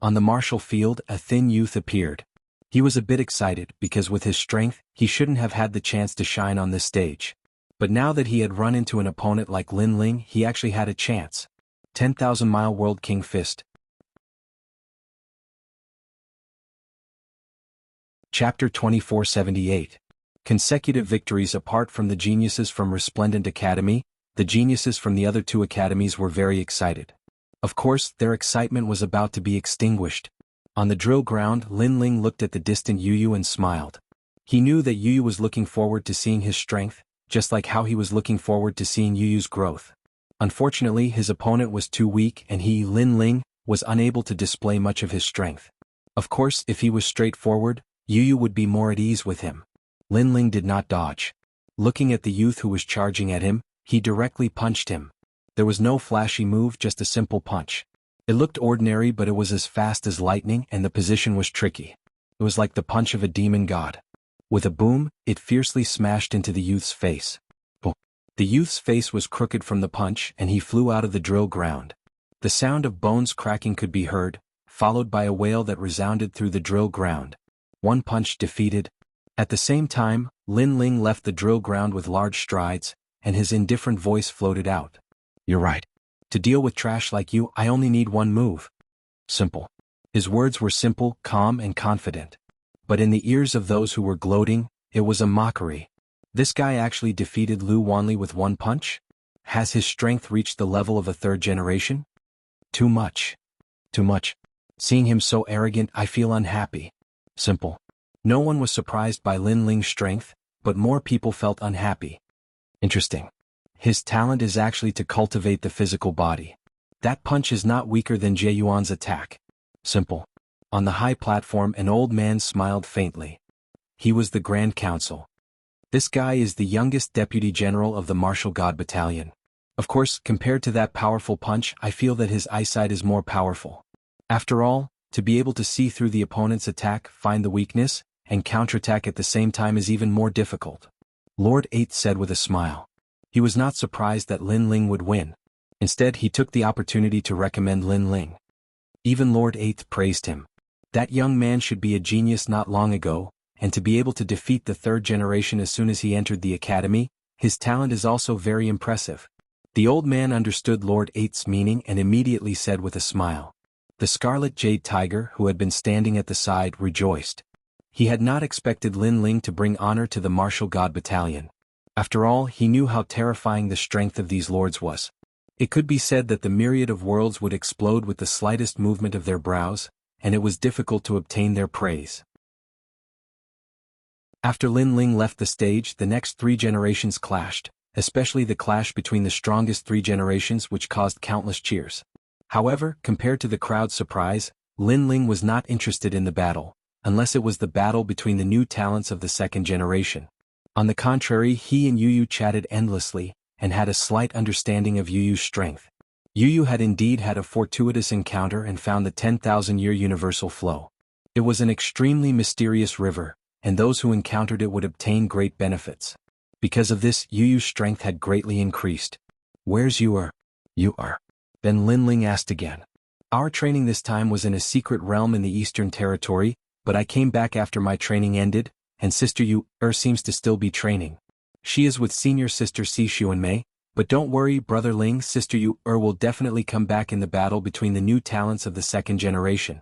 On the martial field, a thin youth appeared. He was a bit excited because with his strength, he shouldn't have had the chance to shine on this stage. But now that he had run into an opponent like Lin Ling, he actually had a chance. 10,000-mile World King Fist. Chapter 2478. Consecutive victories. Apart from the geniuses from Resplendent Academy, the geniuses from the other 2 academies were very excited. Of course, their excitement was about to be extinguished. On the drill ground, Lin Ling looked at the distant Yu Yu and smiled. He knew that Yu Yu was looking forward to seeing his strength, just like how he was looking forward to seeing Yu Yu's growth. Unfortunately, his opponent was too weak and he, Lin Ling, was unable to display much of his strength. Of course, if he was straightforward, Yu Yu would be more at ease with him. Lin Ling did not dodge. Looking at the youth who was charging at him, he directly punched him. There was no flashy move, just a simple punch. It looked ordinary, but it was as fast as lightning and the position was tricky. It was like the punch of a demon god. With a boom, it fiercely smashed into the youth's face. The youth's face was crooked from the punch and he flew out of the drill ground. The sound of bones cracking could be heard, followed by a wail that resounded through the drill ground. One punch defeated. At the same time, Lin Ling left the drill ground with large strides, and his indifferent voice floated out. You're right. To deal with trash like you, I only need one move. Simple. His words were simple, calm, and confident. But in the ears of those who were gloating, it was a mockery. This guy actually defeated Lu Wanli with one punch? Has his strength reached the level of a third generation? Too much. Too much. Seeing him so arrogant, I feel unhappy. Simple. No one was surprised by Lin Ling's strength, but more people felt unhappy. Interesting. His talent is actually to cultivate the physical body. That punch is not weaker than Jie Yuan's attack. Simple. On the high platform, an old man smiled faintly. He was the Grand Council. This guy is the youngest deputy general of the Martial God Battalion. Of course, compared to that powerful punch, I feel that his eyesight is more powerful. After all, to be able to see through the opponent's attack, find the weakness, and counterattack at the same time is even more difficult. Lord 8 said with a smile. He was not surprised that Lin Ling would win. Instead, he took the opportunity to recommend Lin Ling. Even Lord 8 praised him. That young man should be a genius not long ago, and to be able to defeat the third generation as soon as he entered the academy, his talent is also very impressive. The old man understood Lord 8's meaning and immediately said with a smile. The Scarlet Jade Tiger, who had been standing at the side, rejoiced. He had not expected Lin Ling to bring honor to the Martial God Battalion. After all, he knew how terrifying the strength of these lords was. It could be said that the myriad of worlds would explode with the slightest movement of their brows, and it was difficult to obtain their praise. After Lin Ling left the stage, the next three generations clashed, especially the clash between the strongest three generations, which caused countless cheers. However, compared to the crowd's surprise, Lin Ling was not interested in the battle, unless it was the battle between the new talents of the second generation. On the contrary, he and Yu Yu chatted endlessly, and had a slight understanding of Yu Yu's strength. Yu Yu had indeed had a fortuitous encounter and found the 10,000-year universal flow. It was an extremely mysterious river, and those who encountered it would obtain great benefits. Because of this, Yu Yu's strength had greatly increased. Where's You are? Then Lin Ling asked again. Our training this time was in a secret realm in the Eastern Territory, but I came back after my training ended, and Sister Yu seems to still be training. She is with senior sister Si Xuanmei, but don't worry, Brother Ling, Sister Yu will definitely come back in the battle between the new talents of the second generation.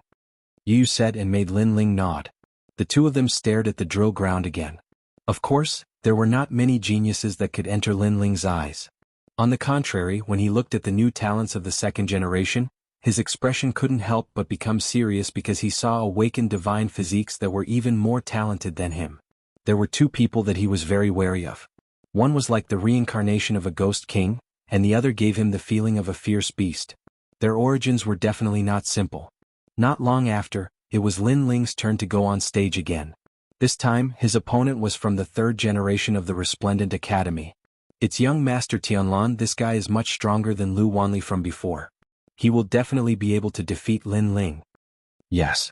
Yu said and made Lin Ling nod. The two of them stared at the drill ground again. Of course, there were not many geniuses that could enter Lin Ling's eyes. On the contrary, when he looked at the new talents of the second generation, his expression couldn't help but become serious because he saw awakened divine physiques that were even more talented than him. There were two people that he was very wary of. One was like the reincarnation of a ghost king, and the other gave him the feeling of a fierce beast. Their origins were definitely not simple. Not long after, it was Lin Ling's turn to go on stage again. This time, his opponent was from the third generation of the Resplendent Academy. It's young Master Tianlan. This guy is much stronger than Lu Wanli from before. He will definitely be able to defeat Lin Ling. Yes.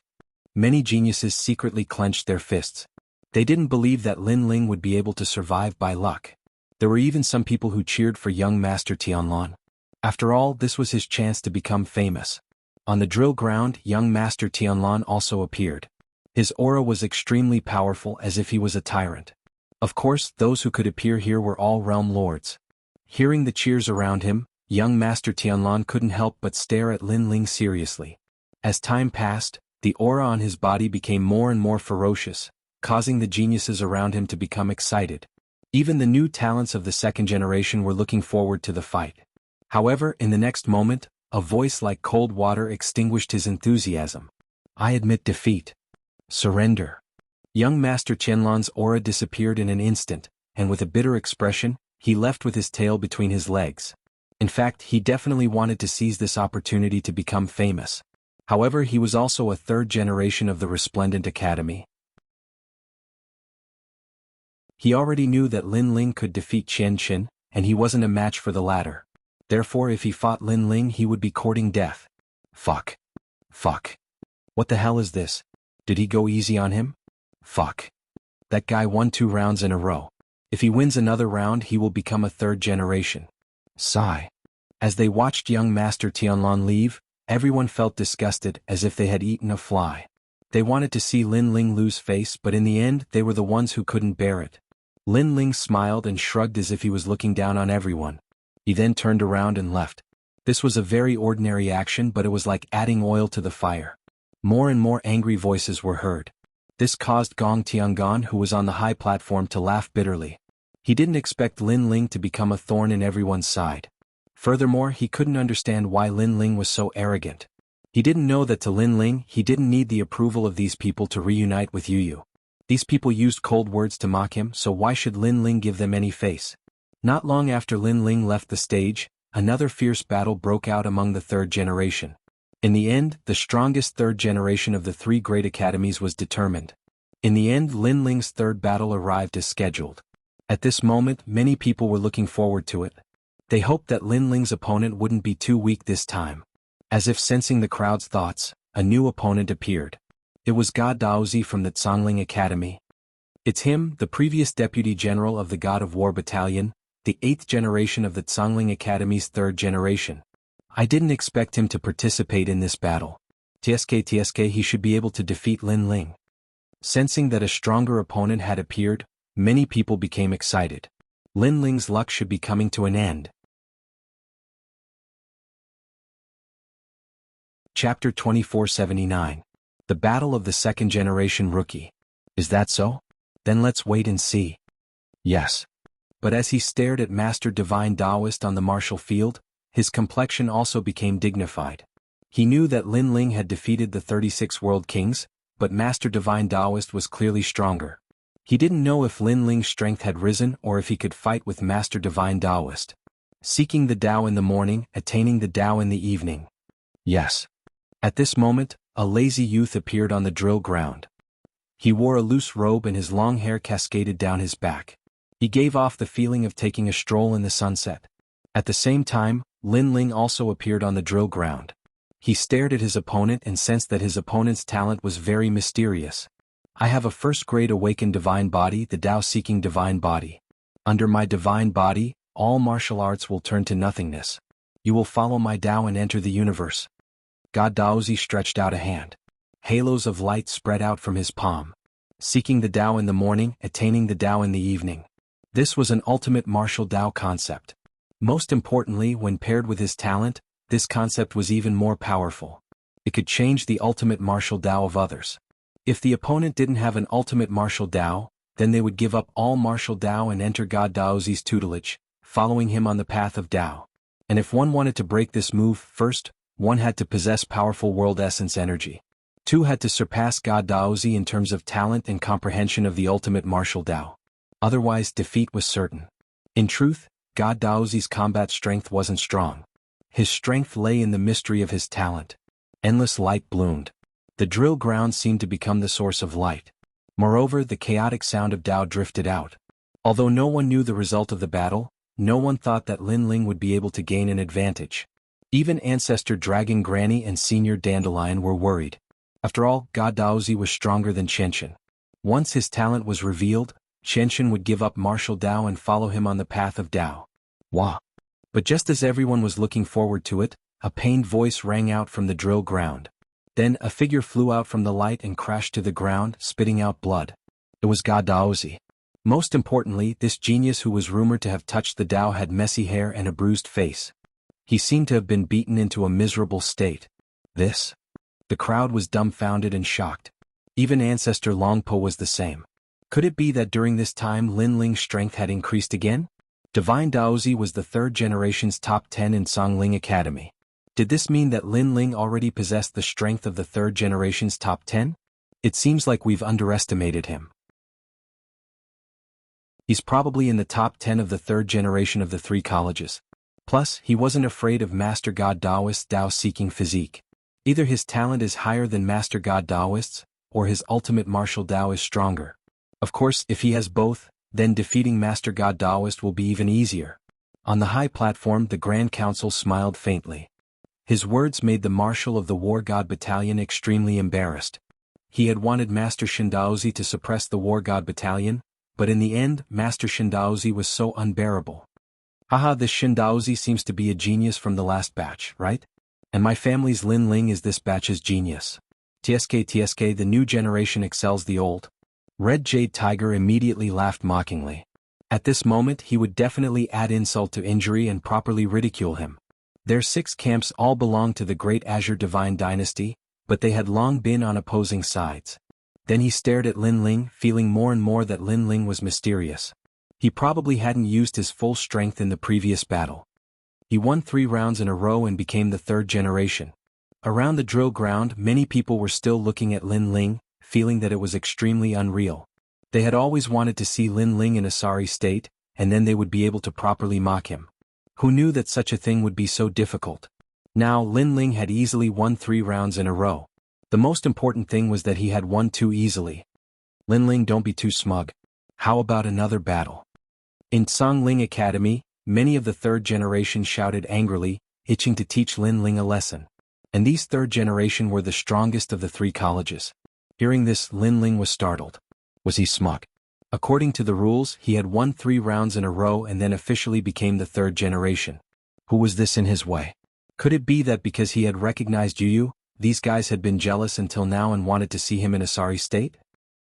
Many geniuses secretly clenched their fists. They didn't believe that Lin Ling would be able to survive by luck. There were even some people who cheered for young Master Tianlan. After all, this was his chance to become famous. On the drill ground, young Master Tianlan also appeared. His aura was extremely powerful, as if he was a tyrant. Of course, those who could appear here were all realm lords. Hearing the cheers around him, young Master Tianlan couldn't help but stare at Lin Ling seriously. As time passed, the aura on his body became more and more ferocious, causing the geniuses around him to become excited. Even the new talents of the second generation were looking forward to the fight. However, in the next moment, a voice like cold water extinguished his enthusiasm. I admit defeat. Surrender. Young Master Tianlan's aura disappeared in an instant, and with a bitter expression, he left with his tail between his legs. In fact, he definitely wanted to seize this opportunity to become famous. However, he was also a third generation of the Resplendent Academy. He already knew that Lin Ling could defeat Qian Qin, and he wasn't a match for the latter. Therefore, if he fought Lin Ling, he would be courting death. Fuck. What the hell is this? Did he go easy on him? Fuck. That guy won 2 rounds in a row. If he wins another round, he will become a third generation. Sigh. As they watched young Master Tianlan leave, everyone felt disgusted, as if they had eaten a fly. They wanted to see Lin Ling lose face, but in the end, they were the ones who couldn't bear it. Lin Ling smiled and shrugged as if he was looking down on everyone. He then turned around and left. This was a very ordinary action, but it was like adding oil to the fire. More and more angry voices were heard. This caused Gong Tiangan, who was on the high platform, to laugh bitterly. He didn't expect Lin Ling to become a thorn in everyone's side. Furthermore, he couldn't understand why Lin Ling was so arrogant. He didn't know that to Lin Ling, he didn't need the approval of these people to reunite with Yu Yu. These people used cold words to mock him, so why should Lin Ling give them any face? Not long after Lin Ling left the stage, another fierce battle broke out among the third generation. In the end, the strongest third generation of the three great academies was determined. In the end, Lin Ling's third battle arrived as scheduled. At this moment, many people were looking forward to it. They hoped that Lin Ling's opponent wouldn't be too weak this time. As if sensing the crowd's thoughts, a new opponent appeared. It was God Daozi from the Zhongling Academy. It's him, the previous deputy general of the God of War Battalion, the 8th generation of the Zhongling Academy's 3rd generation. I didn't expect him to participate in this battle. TSK he should be able to defeat Lin Ling. Sensing that a stronger opponent had appeared, many people became excited. Lin Ling's luck should be coming to an end. Chapter 2479. The Battle of the Second Generation Rookie. Is that so? Then let's wait and see. Yes. But as he stared at Master Divine Taoist on the martial field, his complexion also became dignified. He knew that Lin Ling had defeated the 36 World Kings, but Master Divine Taoist was clearly stronger. He didn't know if Lin Ling's strength had risen or if he could fight with Master Divine Taoist. Seeking the Tao in the morning, attaining the Tao in the evening. Yes. At this moment, a lazy youth appeared on the drill ground. He wore a loose robe and his long hair cascaded down his back. He gave off the feeling of taking a stroll in the sunset. At the same time, Lin Ling also appeared on the drill ground. He stared at his opponent and sensed that his opponent's talent was very mysterious. I have a first-grade awakened divine body, the Tao-seeking divine body. Under my divine body, all martial arts will turn to nothingness. You will follow my Tao and enter the universe. God Daozi stretched out a hand. Halos of light spread out from his palm. Seeking the Tao in the morning, attaining the Tao in the evening. This was an ultimate martial Tao concept. Most importantly, when paired with his talent, this concept was even more powerful. It could change the ultimate martial Tao of others. If the opponent didn't have an ultimate martial Tao, then they would give up all martial Tao and enter God Daozi's tutelage, following him on the path of Tao. And if one wanted to break this move, first, one had to possess powerful world essence energy. Two had to surpass God Daozi in terms of talent and comprehension of the ultimate martial Tao. Otherwise, defeat was certain. In truth, God Daozi's combat strength wasn't strong. His strength lay in the mystery of his talent. Endless light bloomed. The drill ground seemed to become the source of light. Moreover, the chaotic sound of Tao drifted out. Although no one knew the result of the battle, no one thought that Lin Ling would be able to gain an advantage. Even Ancestor Dragon Granny and Senior Dandelion were worried. After all, God Daozi was stronger than Chenshin. Once his talent was revealed, Chenshin would give up martial Tao and follow him on the path of Tao. Wah! But just as everyone was looking forward to it, a pained voice rang out from the drill ground. Then a figure flew out from the light and crashed to the ground, spitting out blood. It was God Daozi. Most importantly, this genius who was rumored to have touched the Tao had messy hair and a bruised face. He seemed to have been beaten into a miserable state. This? The crowd was dumbfounded and shocked. Even Ancestor Longpo was the same. Could it be that during this time Lin Ling's strength had increased again? Divine Daozi was the 3rd generation's top 10 in Zhongling Academy. Did this mean that Lin Ling already possessed the strength of the 3rd generation's top 10? It seems like we've underestimated him. He's probably in the top 10 of the 3rd generation of the 3 colleges. Plus, he wasn't afraid of Master God Daoist's Tao-seeking physique. Either his talent is higher than Master God Daoist's, or his ultimate martial Tao is stronger. Of course, if he has both, then defeating Master God Daoist will be even easier. On the high platform, the Grand Council smiled faintly. His words made the Marshal of the War God Battalion extremely embarrassed. He had wanted Master Shindaozi to suppress the War God Battalion, but in the end, Master Shindaozi was so unbearable. Haha, this Shindaozi seems to be a genius from the last batch, right? And my family's Lin Ling is this batch's genius. TSK, the new generation excels the old. Red Jade Tiger immediately laughed mockingly. At this moment he would definitely add insult to injury and properly ridicule him. Their 6 camps all belonged to the Great Azure Divine Dynasty, but they had long been on opposing sides. Then he stared at Lin Ling, feeling more and more that Lin Ling was mysterious. He probably hadn't used his full strength in the previous battle. He won 3 rounds in a row and became the 3rd generation. Around the drill ground, many people were still looking at Lin Ling, feeling that it was extremely unreal. They had always wanted to see Lin Ling in a sorry state, and then they would be able to properly mock him. Who knew that such a thing would be so difficult? Now Lin Ling had easily won 3 rounds in a row. The most important thing was that he had won 2 easily. Lin Ling, don't be too smug. How about another battle? In Songling Academy, many of the 3rd generation shouted angrily, itching to teach Lin Ling a lesson. And these 3rd generation were the strongest of the 3 colleges. Hearing this, Lin Ling was startled. Was he smug? According to the rules, he had won 3 rounds in a row and then officially became the 3rd generation. Who was this in his way? Could it be that because he had recognized Yu, these guys had been jealous until now and wanted to see him in a sorry state?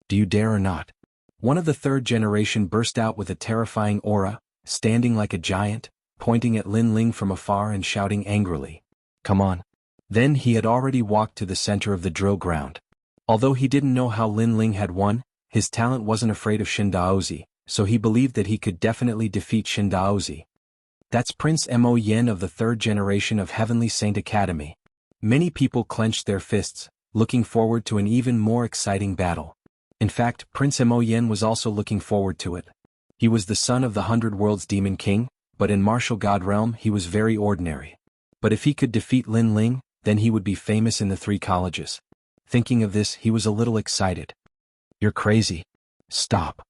Do you dare or not? One of the 3rd generation burst out with a terrifying aura, standing like a giant, pointing at Lin Ling from afar and shouting angrily. Come on. Then he had already walked to the center of the drill ground. Although he didn't know how Lin Ling had won, his talent wasn't afraid of Shin Daozi, so he believed that he could definitely defeat Shin Daozi. That's Prince Mo Yen of the 3rd generation of Heavenly Saint Academy. Many people clenched their fists, looking forward to an even more exciting battle. In fact, Prince Mo Yen was also looking forward to it. He was the son of the 100 Worlds Demon King, but in Martial God Realm he was very ordinary. But if he could defeat Lin Ling, then he would be famous in the 3 colleges. Thinking of this, he was a little excited. You're crazy. Stop.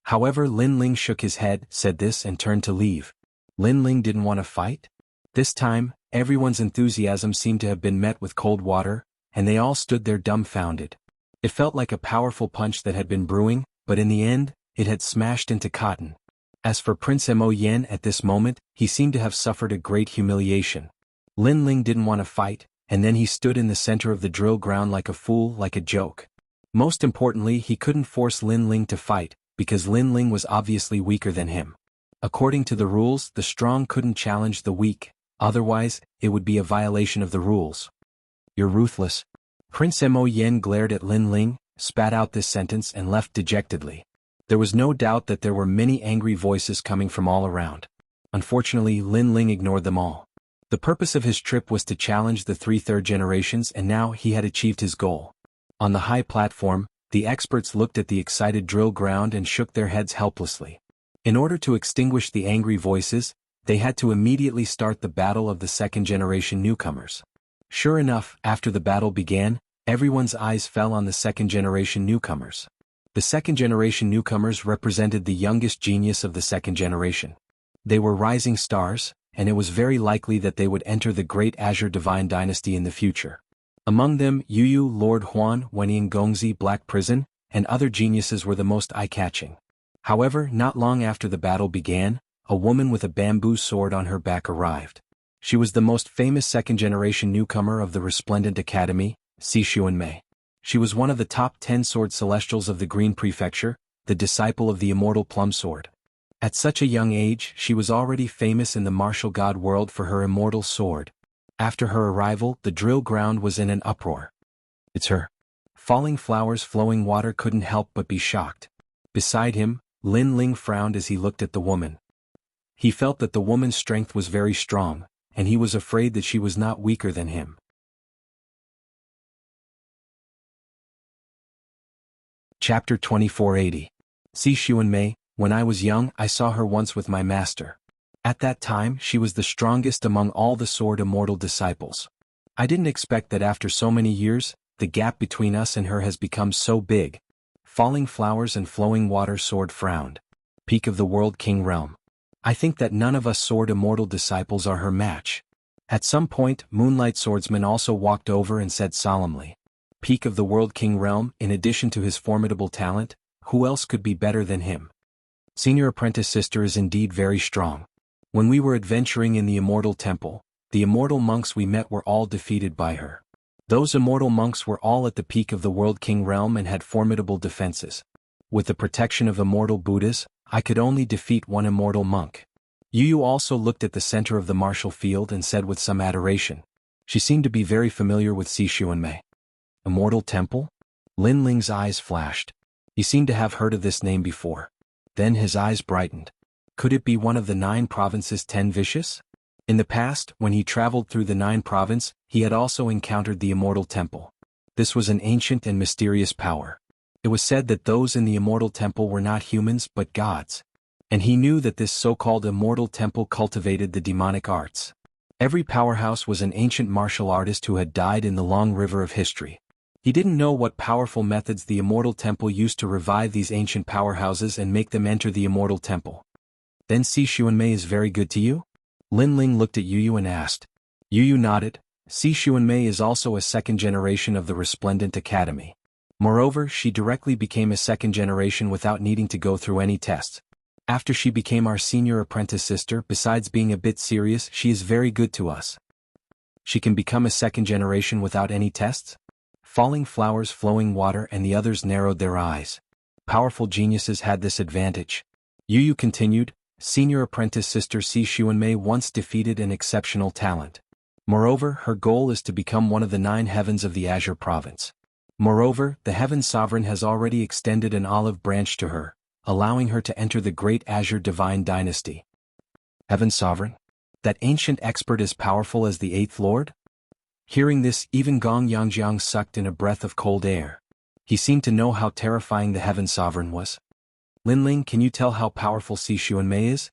However, Lin Ling shook his head, said this and turned to leave. Lin Ling didn't want to fight? This time, everyone's enthusiasm seemed to have been met with cold water, and they all stood there dumbfounded. It felt like a powerful punch that had been brewing, but in the end, it had smashed into cotton. As for Prince Mo Yen at this moment, he seemed to have suffered a great humiliation. Lin Ling didn't want to fight, and then he stood in the center of the drill ground like a fool, like a joke. Most importantly, he couldn't force Lin Ling to fight, because Lin Ling was obviously weaker than him. According to the rules, the strong couldn't challenge the weak, otherwise, it would be a violation of the rules. You're ruthless. Prince Mo Yen glared at Lin Ling, spat out this sentence and left dejectedly. There was no doubt that there were many angry voices coming from all around. Unfortunately, Lin Ling ignored them all. The purpose of his trip was to challenge the 3 third generations, and now he had achieved his goal. On the high platform, the experts looked at the excited drill ground and shook their heads helplessly. In order to extinguish the angry voices, they had to immediately start the battle of the 2nd generation newcomers. Sure enough, after the battle began, everyone's eyes fell on the 2nd generation newcomers. The 2nd generation newcomers represented the youngest genius of the 2nd generation. They were rising stars, and it was very likely that they would enter the Great Azure Divine Dynasty in the future. Among them, Yu, Lord Huan, Wenying Gongzi, Black Prison, and other geniuses were the most eye-catching. However, not long after the battle began, a woman with a bamboo sword on her back arrived. She was the most famous 2nd generation newcomer of the Resplendent Academy, Si Xuanmei. She was one of the top 10 sword celestials of the Green Prefecture, the disciple of the immortal Plum Sword. At such a young age, she was already famous in the martial god world for her immortal sword. After her arrival, the drill ground was in an uproar. It's her. Falling flowers, flowing water couldn't help but be shocked. Beside him, Lin Ling frowned as he looked at the woman. He felt that the woman's strength was very strong, and he was afraid that she was not weaker than him. Chapter 2480. Si Xuanmei, when I was young, I saw her once with my master. At that time, she was the strongest among all the sword immortal disciples. I didn't expect that after so many years, the gap between us and her has become so big. Falling flowers and flowing water sword frowned. Peak of the World King Realm. I think that none of us sword immortal disciples are her match. At some point, Moonlight Swordsman also walked over and said solemnly. Peak of the World King Realm, in addition to his formidable talent, who else could be better than him? Senior Apprentice Sister is indeed very strong. When we were adventuring in the Immortal Temple, the immortal monks we met were all defeated by her. Those immortal monks were all at the peak of the World King Realm and had formidable defenses. With the protection of immortal Buddhas, I could only defeat one immortal monk. Yu Yu also looked at the center of the martial field and said with some adoration. She seemed to be very familiar with Si Xuanmei. Immortal Temple? Lin Ling's eyes flashed. He seemed to have heard of this name before. Then his eyes brightened. Could it be one of the 9 provinces 10 vicious? In the past, when he traveled through the 9 province, he had also encountered the Immortal Temple. This was an ancient and mysterious power. It was said that those in the Immortal Temple were not humans but gods. And he knew that this so-called Immortal Temple cultivated the demonic arts. Every powerhouse was an ancient martial artist who had died in the long river of history. He didn't know what powerful methods the Immortal Temple used to revive these ancient powerhouses and make them enter the Immortal Temple. Then Si Xuanmei is very good to you? Lin Ling looked at Yu Yu and asked. Yu Yu nodded. Si Xuanmei is also a second generation of the Resplendent Academy. Moreover, she directly became a second generation without needing to go through any tests. After she became our senior apprentice sister, besides being a bit serious, she is very good to us. She can become a second generation without any tests? Falling flowers, flowing water, and the others narrowed their eyes. Powerful geniuses had this advantage. Yu Yu continued, senior apprentice sister Si Xuanmei once defeated an exceptional talent. Moreover, her goal is to become one of the 9 heavens of the Azure province. Moreover, the Heaven Sovereign has already extended an olive branch to her, allowing her to enter the great Azure Divine Dynasty. Heaven Sovereign? That ancient expert as powerful as the 8th Lord? Hearing this, even Gong Yangjiang sucked in a breath of cold air. He seemed to know how terrifying the Heaven Sovereign was. Lin Ling, can you tell how powerful Si Xuanmei is?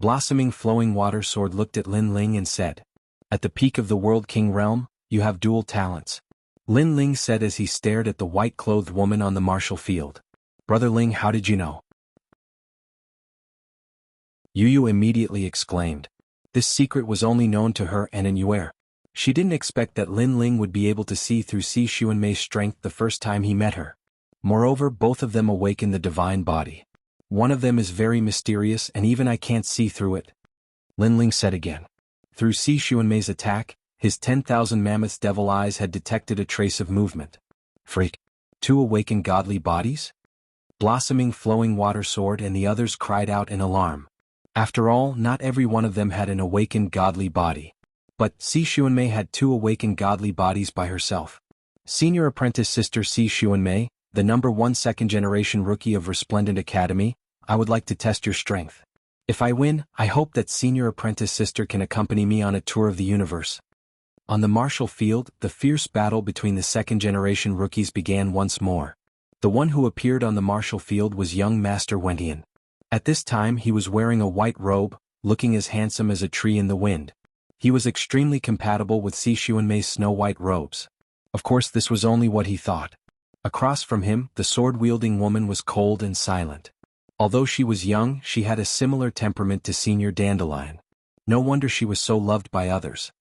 Blossoming Flowing Water Sword looked at Lin Ling and said. At the peak of the World King realm, you have dual talents. Lin Ling said as he stared at the white-clothed woman on the martial field. Brother Ling, how did you know? Yu Yu immediately exclaimed. This secret was only known to her and Yuer. She didn't expect that Lin Ling would be able to see through Si Xuanmei's strength the first time he met her. Moreover, both of them awaken the divine body. One of them is very mysterious and even I can't see through it. Lin Ling said again. Through Si Xuanmei's attack, his 10,000 mammoth's devil eyes had detected a trace of movement. Freak. 2 awakened godly bodies? Blossoming Flowing Water Sword and the others cried out in alarm. After all, not every one of them had an awakened godly body. But Si Xuanmei had 2 awakened godly bodies by herself. Senior apprentice sister Si Xuanmei, the number 1 second-generation rookie of Resplendent Academy, I would like to test your strength. If I win, I hope that senior apprentice sister can accompany me on a tour of the universe. On the martial field, the fierce battle between the second-generation rookies began once more. The one who appeared on the martial field was young Master Wentian. At this time he was wearing a white robe, looking as handsome as a tree in the wind. He was extremely compatible with Si Xuanmei's snow-white robes. Of course this was only what he thought. Across from him, the sword-wielding woman was cold and silent. Although she was young, she had a similar temperament to Senior Dandelion. No wonder she was so loved by others.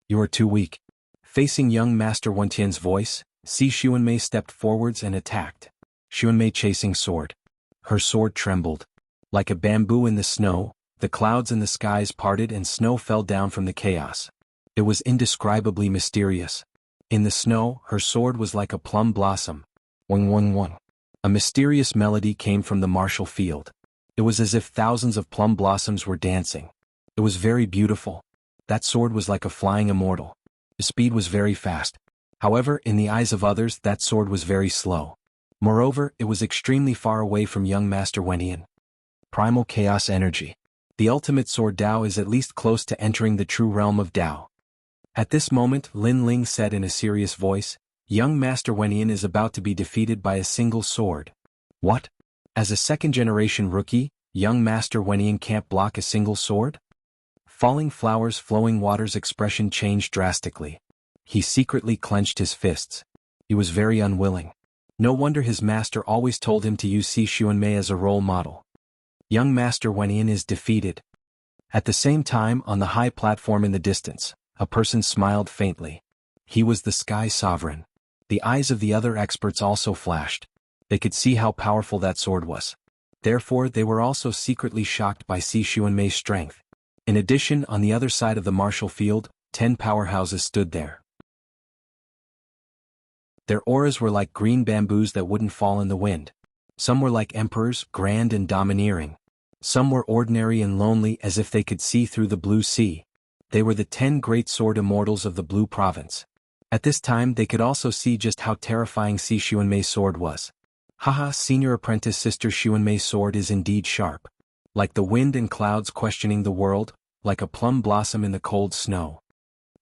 You are too weak. Facing young Master Wentian's voice, Si Xuanmei stepped forwards and attacked. Xuanmei chasing sword. Her sword trembled. Like a bamboo in the snow, the clouds in the skies parted and snow fell down from the chaos. It was indescribably mysterious. In the snow, her sword was like a plum blossom. Wang wang wang. A mysterious melody came from the martial field. It was as if thousands of plum blossoms were dancing. It was very beautiful. That sword was like a flying immortal. The speed was very fast. However, in the eyes of others, that sword was very slow. Moreover, it was extremely far away from young Master Wentian. Primal Chaos Energy. The ultimate sword Dao is at least close to entering the true realm of Dao. At this moment, Lin Ling said in a serious voice, young Master Wentian is about to be defeated by a single sword. What? As a second-generation rookie, young Master Wentian can't block a single sword? Falling Flowers Flowing Water's expression changed drastically. He secretly clenched his fists. He was very unwilling. No wonder his master always told him to use Si Xuanmei as a role model. Young Master Wentian is defeated. At the same time, on the high platform in the distance, a person smiled faintly. He was the Sky Sovereign. The eyes of the other experts also flashed. They could see how powerful that sword was. Therefore, they were also secretly shocked by Si Xuanmei's strength. In addition, on the other side of the martial field, 10 powerhouses stood there. Their auras were like green bamboos that wouldn't fall in the wind. Some were like emperors, grand and domineering. Some were ordinary and lonely as if they could see through the blue sea. They were the 10 great sword immortals of the Blue Province. At this time they could also see just how terrifying Si Xuanmei's sword was. Haha, senior apprentice Sister Xuanmei's sword is indeed sharp. Like the wind and clouds questioning the world, like a plum blossom in the cold snow.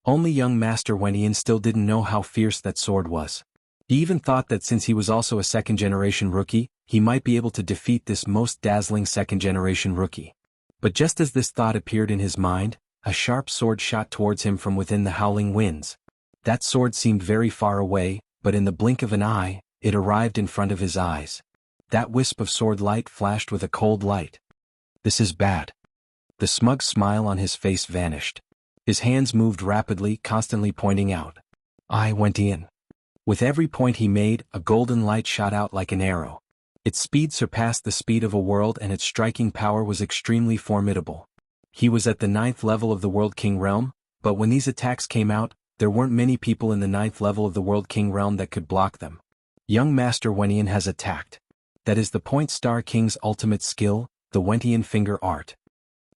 Only young Master Wenyan still didn't know how fierce that sword was. He even thought that since he was also a second-generation rookie, he might be able to defeat this most dazzling second-generation rookie. But just as this thought appeared in his mind, a sharp sword shot towards him from within the howling winds. That sword seemed very far away, but in the blink of an eye, it arrived in front of his eyes. That wisp of sword light flashed with a cold light. This is bad. The smug smile on his face vanished. His hands moved rapidly, constantly pointing out. I went in. With every point he made, a golden light shot out like an arrow. Its speed surpassed the speed of a world and its striking power was extremely formidable. He was at the 9th level of the World King Realm, but when these attacks came out, there weren't many people in the 9th level of the World King Realm that could block them. Young Master Wenyan has attacked. That is the Point Star King's ultimate skill, the Wentian Finger Art.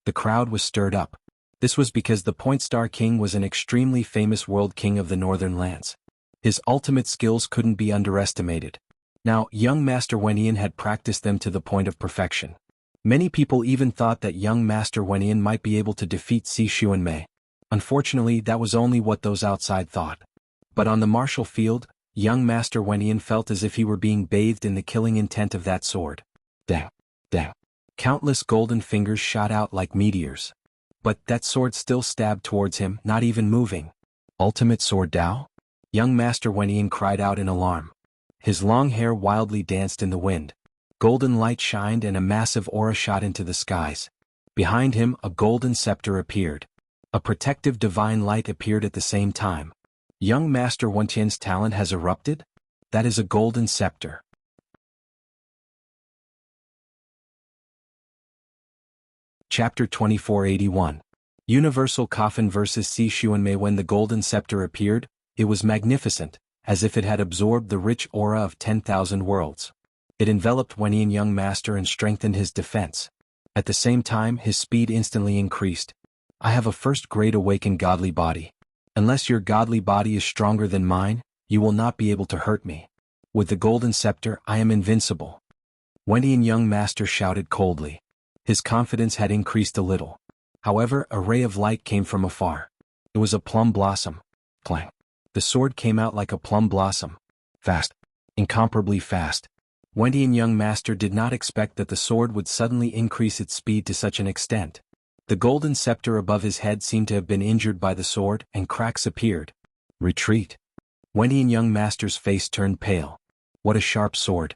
The crowd was stirred up. This was because the Point Star King was an extremely famous world king of the Northern Lands. His ultimate skills couldn't be underestimated. Now, young Master Wenyan had practiced them to the point of perfection. Many people even thought that young Master Wenyan might be able to defeat Si Xuanmei. Unfortunately, that was only what those outside thought. But on the martial field, young Master Wenyan felt as if he were being bathed in the killing intent of that sword. Dang, dang. Countless golden fingers shot out like meteors. But that sword still stabbed towards him, not even moving. Ultimate Sword Dao? Young Master Wenyan cried out in alarm. His long hair wildly danced in the wind. Golden light shined and a massive aura shot into the skies. Behind him, a golden scepter appeared. A protective divine light appeared at the same time. Young Master Wentian's talent has erupted? That is a golden scepter. Chapter 2481. Universal Coffin vs. Si Xuanmei. When the golden scepter appeared, it was magnificent, as if it had absorbed the rich aura of 10,000 worlds. It enveloped Wenyan young master and strengthened his defense. At the same time, his speed instantly increased. I have a first-grade awakened godly body. Unless your godly body is stronger than mine, you will not be able to hurt me. With the golden scepter, I am invincible. Wenyan young master shouted coldly. His confidence had increased a little. However, a ray of light came from afar. It was a plum blossom. Clang. The sword came out like a plum blossom. Fast. Incomparably fast. Wenyan young master did not expect that the sword would suddenly increase its speed to such an extent. The golden scepter above his head seemed to have been injured by the sword, and cracks appeared. Retreat. Wenyan young master's face turned pale. What a sharp sword.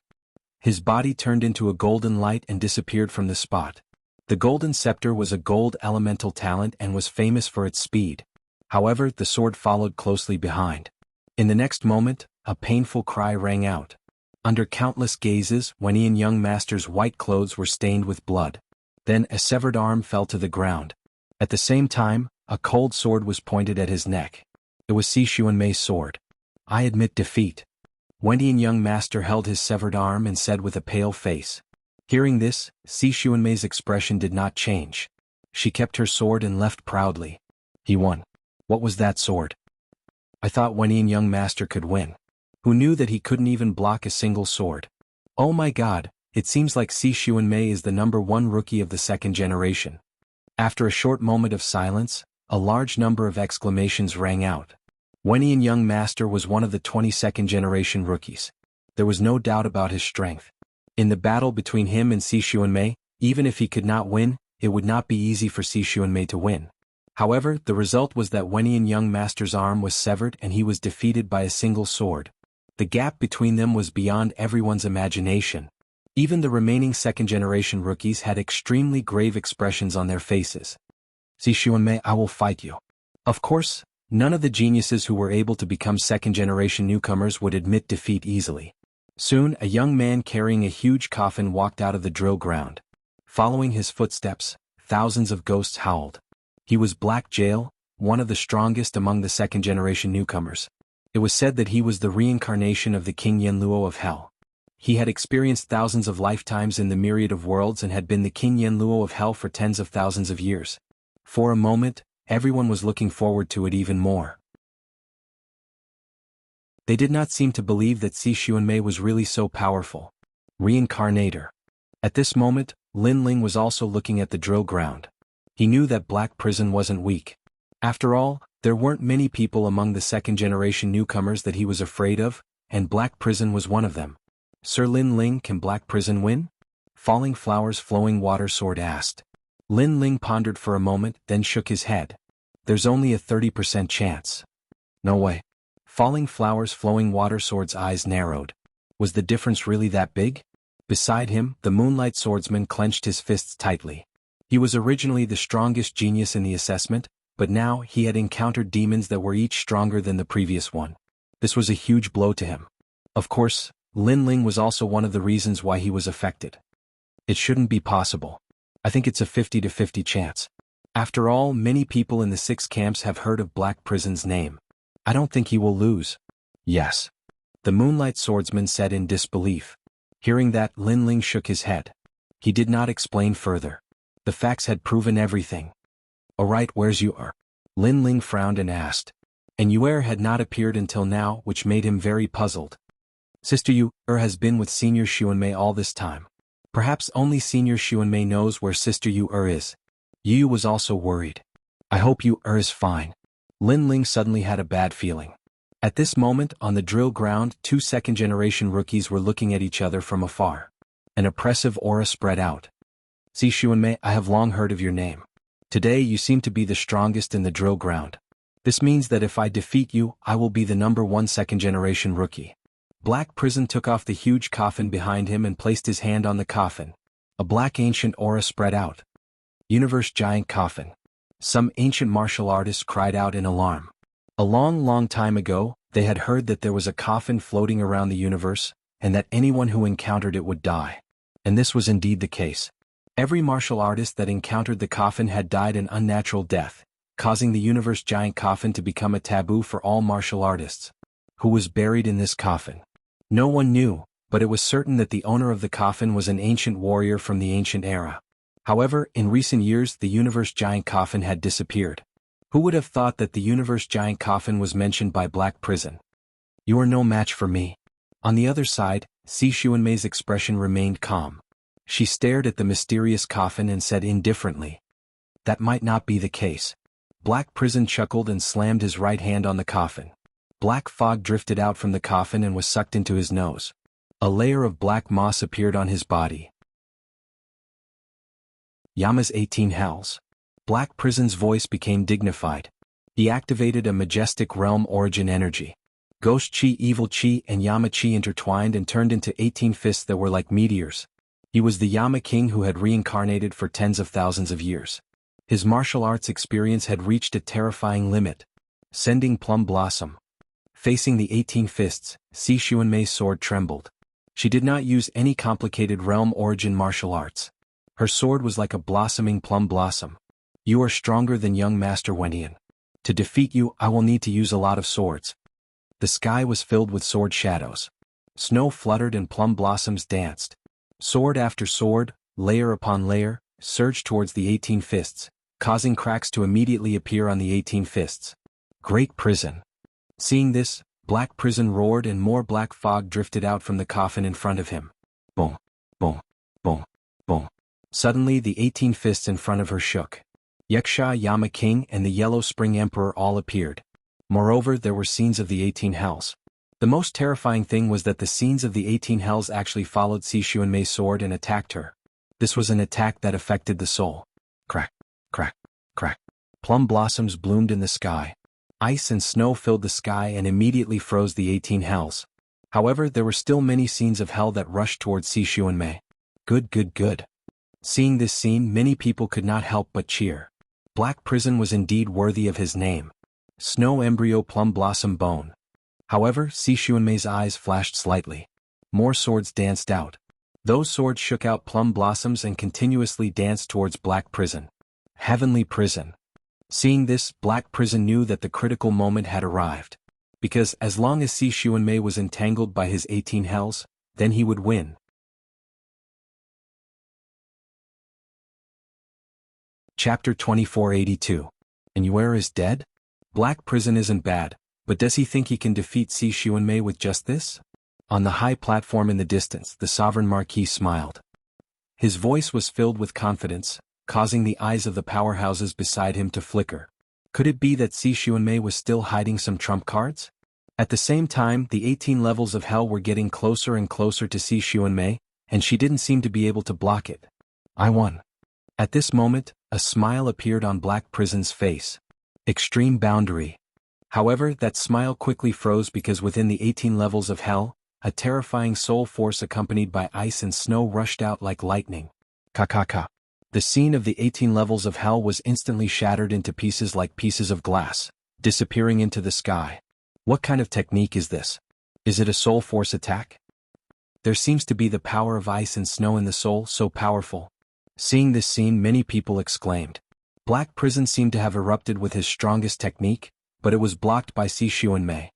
His body turned into a golden light and disappeared from the spot. The golden scepter was a gold elemental talent and was famous for its speed. However, the sword followed closely behind. In the next moment, a painful cry rang out. Under countless gazes, Wenyan young master's white clothes were stained with blood. Then a severed arm fell to the ground. At the same time, a cold sword was pointed at his neck. It was Si Xuanmei's sword. I admit defeat. Wenyan young master held his severed arm and said with a pale face. Hearing this, Si Xuanmei's expression did not change. She kept her sword and left proudly. He won. What was that sword? I thought Wenyan young master could win. Who knew that he couldn't even block a single sword? Oh my god, it seems like Si Xuanmei is the #1 rookie of the second generation. After a short moment of silence, a large number of exclamations rang out. Wenyan young master was one of the 22nd generation rookies. There was no doubt about his strength. In the battle between him and Si Xuanmei, even if he could not win, it would not be easy for Si Xuanmei to win. However, the result was that Wenyan young master's arm was severed and he was defeated by a single sword. The gap between them was beyond everyone's imagination. Even the remaining second-generation rookies had extremely grave expressions on their faces. Si Xuanmei, I will fight you. Of course, none of the geniuses who were able to become second-generation newcomers would admit defeat easily. Soon, a young man carrying a huge coffin walked out of the drill ground. Following his footsteps, thousands of ghosts howled. He was Black Jail, one of the strongest among the second-generation newcomers. It was said that he was the reincarnation of the King Yenluo of Hell. he had experienced thousands of lifetimes in the myriad of worlds and had been the King Yenluo of hell for tens of thousands of years. For a moment, everyone was looking forward to it even more. They did not seem to believe that Si Xuanmei was really so powerful. Reincarnator. At this moment, Lin Ling was also looking at the drill ground. He knew that Black Prison wasn't weak. After all, there weren't many people among the second-generation newcomers that he was afraid of, and Black Prison was one of them. Sir Lin Ling, can Black Prison win? Falling Flowers Flowing Water Sword asked. Lin Ling pondered for a moment, then shook his head. There's only a 30% chance. No way. Falling Flowers Flowing Water Sword's eyes narrowed. Was the difference really that big? Beside him, the Moonlight Swordsman clenched his fists tightly. He was originally the strongest genius in the assessment, but now he had encountered demons that were each stronger than the previous one. This was a huge blow to him. Of course, Lin Ling was also one of the reasons why he was affected. It shouldn't be possible. I think it's a 50-50 chance. After all, many people in the 6 camps have heard of Black Prison's name. I don't think he will lose. Yes. The Moonlight Swordsman said in disbelief. Hearing that, Lin Ling shook his head. He did not explain further. The facts had proven everything. Alright, where's Yu'er? Lin Ling frowned and asked. And Yu'er had not appeared until now, which made him very puzzled. Sister Yu'er has been with Senior Xuanmei all this time. Perhaps only Senior Xuanmei knows where Sister Yu'er is. Yu was also worried. I hope Yu'er is fine. Lin Ling suddenly had a bad feeling. At this moment, on the drill ground, 2 second-generation rookies were looking at each other from afar. An oppressive aura spread out. Si Xuanmei, I have long heard of your name. Today you seem to be the strongest in the drill ground. This means that if I defeat you, I will be the #1 second-generation rookie. Black Prison took off the huge coffin behind him and placed his hand on the coffin. A black ancient aura spread out. Universe Giant Coffin. Some ancient martial artists cried out in alarm. A long time ago, they had heard that there was a coffin floating around the universe, and that anyone who encountered it would die. And this was indeed the case. Every martial artist that encountered the coffin had died an unnatural death, causing the Universe Giant Coffin to become a taboo for all martial artists. Who was buried in this coffin? No one knew, but it was certain that the owner of the coffin was an ancient warrior from the ancient era. However, in recent years the Universe Giant Coffin had disappeared. Who would have thought that the Universe Giant Coffin was mentioned by Black Prison? You are no match for me. On the other side, Si Xuanmei's expression remained calm. She stared at the mysterious coffin and said indifferently, that might not be the case. Black Prison chuckled and slammed his right hand on the coffin. Black fog drifted out from the coffin and was sucked into his nose. A layer of black moss appeared on his body. Yama's 18 Hells. Black Prison's voice became dignified. He activated a majestic realm origin energy. Ghost Chi, Evil Chi, and Yama Chi intertwined and turned into 18 fists that were like meteors. He was the Yama King who had reincarnated for tens of thousands of years. His martial arts experience had reached a terrifying limit. Sending Plum Blossom. Facing the 18 fists, Si Xuanmei's sword trembled. She did not use any complicated realm origin martial arts. Her sword was like a blossoming plum blossom. You are stronger than young Master Wentian. To defeat you, I will need to use a lot of swords. The sky was filled with sword shadows. Snow fluttered and plum blossoms danced. Sword after sword, layer upon layer, surged towards the 18 fists, causing cracks to immediately appear on the 18 fists. Great Prison. Seeing this, Black Prison roared and more black fog drifted out from the coffin in front of him. Boom, boom, boom, boom. Suddenly the 18 fists in front of her shook. Yuxia, Yama King, and the Yellow Spring Emperor all appeared. Moreover, there were scenes of the 18 Hells. The most terrifying thing was that the scenes of the 18 Hells actually followed Si Xuanmei's sword and attacked her. This was an attack that affected the soul. Crack, crack, crack. Plum blossoms bloomed in the sky. Ice and snow filled the sky and immediately froze the 18 Hells. However, there were still many scenes of hell that rushed towards Si Xuanmei. Good. Seeing this scene, many people could not help but cheer. Black Prison was indeed worthy of his name. Snow Embryo Plum Blossom Bone. However, Si Xuanmei's eyes flashed slightly. More swords danced out. Those swords shook out plum blossoms and continuously danced towards Black Prison. Heavenly Prison. Seeing this, Black Prison knew that the critical moment had arrived. Because as long as Si Xuanmei was entangled by his 18 Hells, then he would win. Chapter 2482. And Yuer is dead? Black Prison isn't bad, but does he think he can defeat Si Xuanmei with just this? On the high platform in the distance, the Sovereign Marquis smiled. His voice was filled with confidence, causing the eyes of the powerhouses beside him to flicker. Could it be that Si Xuanmei was still hiding some trump cards? At the same time, the 18 levels of hell were getting closer and closer to Si Xuanmei, and she didn't seem to be able to block it. I won. At this moment, a smile appeared on Black Prison's face. Extreme boundary. However, that smile quickly froze because within the 18 levels of hell, a terrifying soul force accompanied by ice and snow rushed out like lightning. Ka. The scene of the 18 levels of hell was instantly shattered into pieces like pieces of glass, disappearing into the sky. What kind of technique is this? Is it a soul force attack? There seems to be the power of ice and snow in the soul so powerful. Seeing this scene, many people exclaimed. Black Prison seemed to have erupted with his strongest technique, but it was blocked by Si Xuanmei.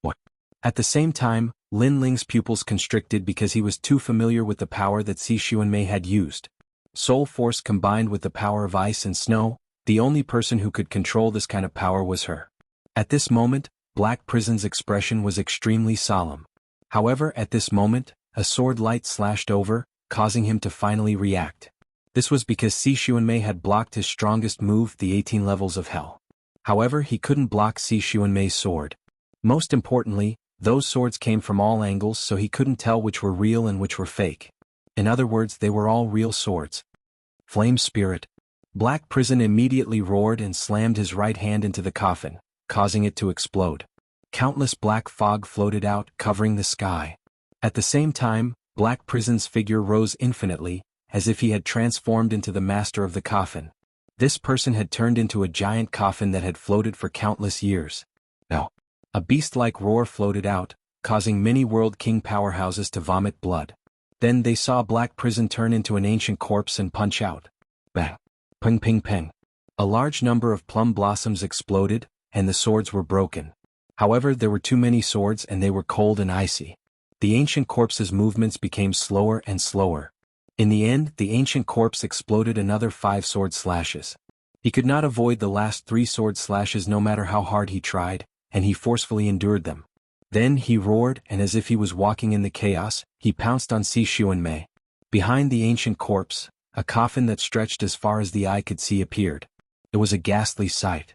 What? At the same time, Lin Ling's pupils constricted because he was too familiar with the power that Si Xuanmei had used. Soul force combined with the power of ice and snow, the only person who could control this kind of power was her. At this moment, Black Prison's expression was extremely solemn. However, at this moment, a sword light slashed over, causing him to finally react. This was because Si Xuanmei had blocked his strongest move, the 18 levels of hell. However, he couldn't block Si Xuanmei's sword. Most importantly, those swords came from all angles, so he couldn't tell which were real and which were fake. In other words, they were all real swords. Flame Spirit. Black Prison immediately roared and slammed his right hand into the coffin, causing it to explode. Countless black fog floated out, covering the sky. At the same time, Black Prison's figure rose infinitely, as if he had transformed into the master of the coffin. This person had turned into a giant coffin that had floated for countless years. Now, a beast-like roar floated out, causing many World King powerhouses to vomit blood. Then they saw Black Prison turn into an ancient corpse and punch out. Bang! Ping ping ping. A large number of plum blossoms exploded, and the swords were broken. However, there were too many swords and they were cold and icy. The ancient corpse's movements became slower and slower. In the end, the ancient corpse exploded another 5 sword slashes. He could not avoid the last 3 sword slashes no matter how hard he tried, and he forcefully endured them. Then he roared, and as if he was walking in the chaos, he pounced on Si Xuanmei. Behind the ancient corpse, a coffin that stretched as far as the eye could see appeared. It was a ghastly sight.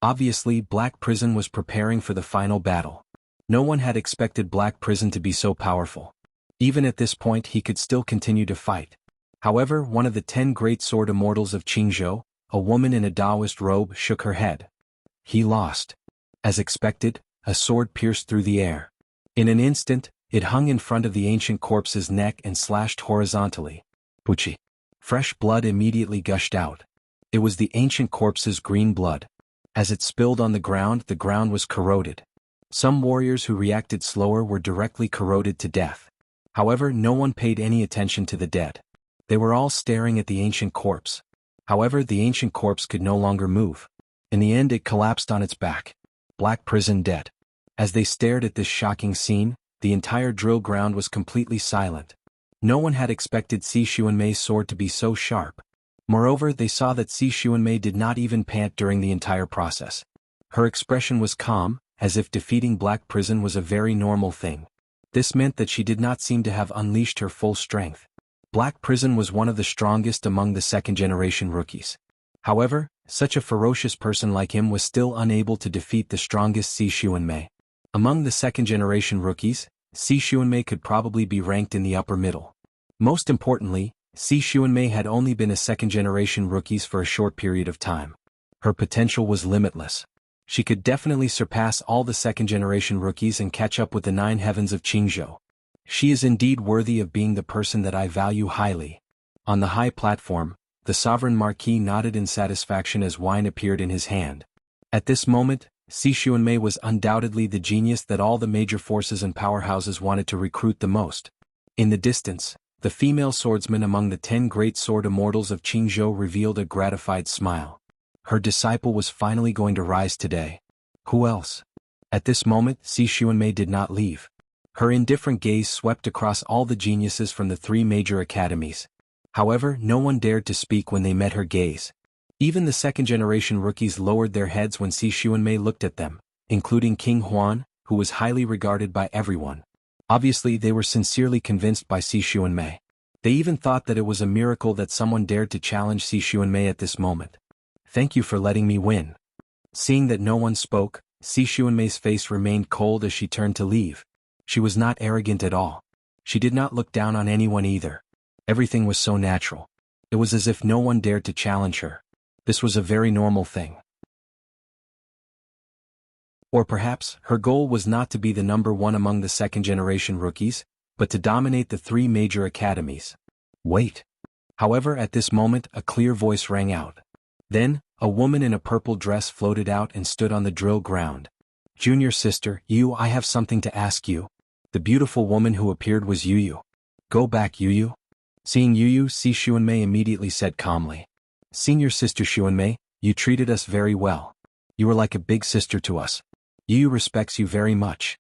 Obviously, Black Prison was preparing for the final battle. No one had expected Black Prison to be so powerful. Even at this point, he could still continue to fight. However, one of the 10 great sword immortals of Jianghu, a woman in a Taoist robe, shook her head. He lost. As expected, a sword pierced through the air. In an instant, it hung in front of the ancient corpse's neck and slashed horizontally. Wuxia. Fresh blood immediately gushed out. It was the ancient corpse's green blood. As it spilled on the ground was corroded. Some warriors who reacted slower were directly corroded to death. However, no one paid any attention to the dead. They were all staring at the ancient corpse. However, the ancient corpse could no longer move. In the end, it collapsed on its back. Black Prison dead. As they stared at this shocking scene, the entire drill ground was completely silent. No one had expected Si Xuanmei's sword to be so sharp. Moreover, they saw that Si Xuanmei did not even pant during the entire process. Her expression was calm, as if defeating Black Prison was a very normal thing. This meant that she did not seem to have unleashed her full strength. Black Prison was one of the strongest among the second-generation rookies. However, such a ferocious person like him was still unable to defeat the strongest Si Xuanmei. Among the second-generation rookies, Si Xuanmei could probably be ranked in the upper middle. Most importantly, Si Xuanmei had only been a second-generation rookie for a short period of time. Her potential was limitless. She could definitely surpass all the second-generation rookies and catch up with the 9 heavens of Jianghu. She is indeed worthy of being the person that I value highly. On the high platform, the Sovereign Marquis nodded in satisfaction as wine appeared in his hand. At this moment, Si Xuanmei was undoubtedly the genius that all the major forces and powerhouses wanted to recruit the most. In the distance, the female swordsman among the 10 great sword immortals of Jianghu revealed a gratified smile. Her disciple was finally going to rise today. Who else? At this moment, Si Xuanmei did not leave. Her indifferent gaze swept across all the geniuses from the three major academies. However, no one dared to speak when they met her gaze. Even the second-generation rookies lowered their heads when Si Xuanmei looked at them, including King Huan, who was highly regarded by everyone. Obviously, they were sincerely convinced by Si Xuanmei. They even thought that it was a miracle that someone dared to challenge Si Xuanmei at this moment. "Thank you for letting me win." Seeing that no one spoke, Si Xuanmei's face remained cold as she turned to leave. She was not arrogant at all. She did not look down on anyone either. Everything was so natural. It was as if no one dared to challenge her. This was a very normal thing. Or perhaps, her goal was not to be the number one among the second-generation rookies, but to dominate the three major academies. Wait. However, at this moment, a clear voice rang out. Then, a woman in a purple dress floated out and stood on the drill ground. "Junior sister, I have something to ask you." The beautiful woman who appeared was Yu. "Go back, Yu." Seeing Yu, Si Xuanmei immediately said calmly. "Senior sister Xuanmei, you treated us very well. You were like a big sister to us. Yu respects you very much."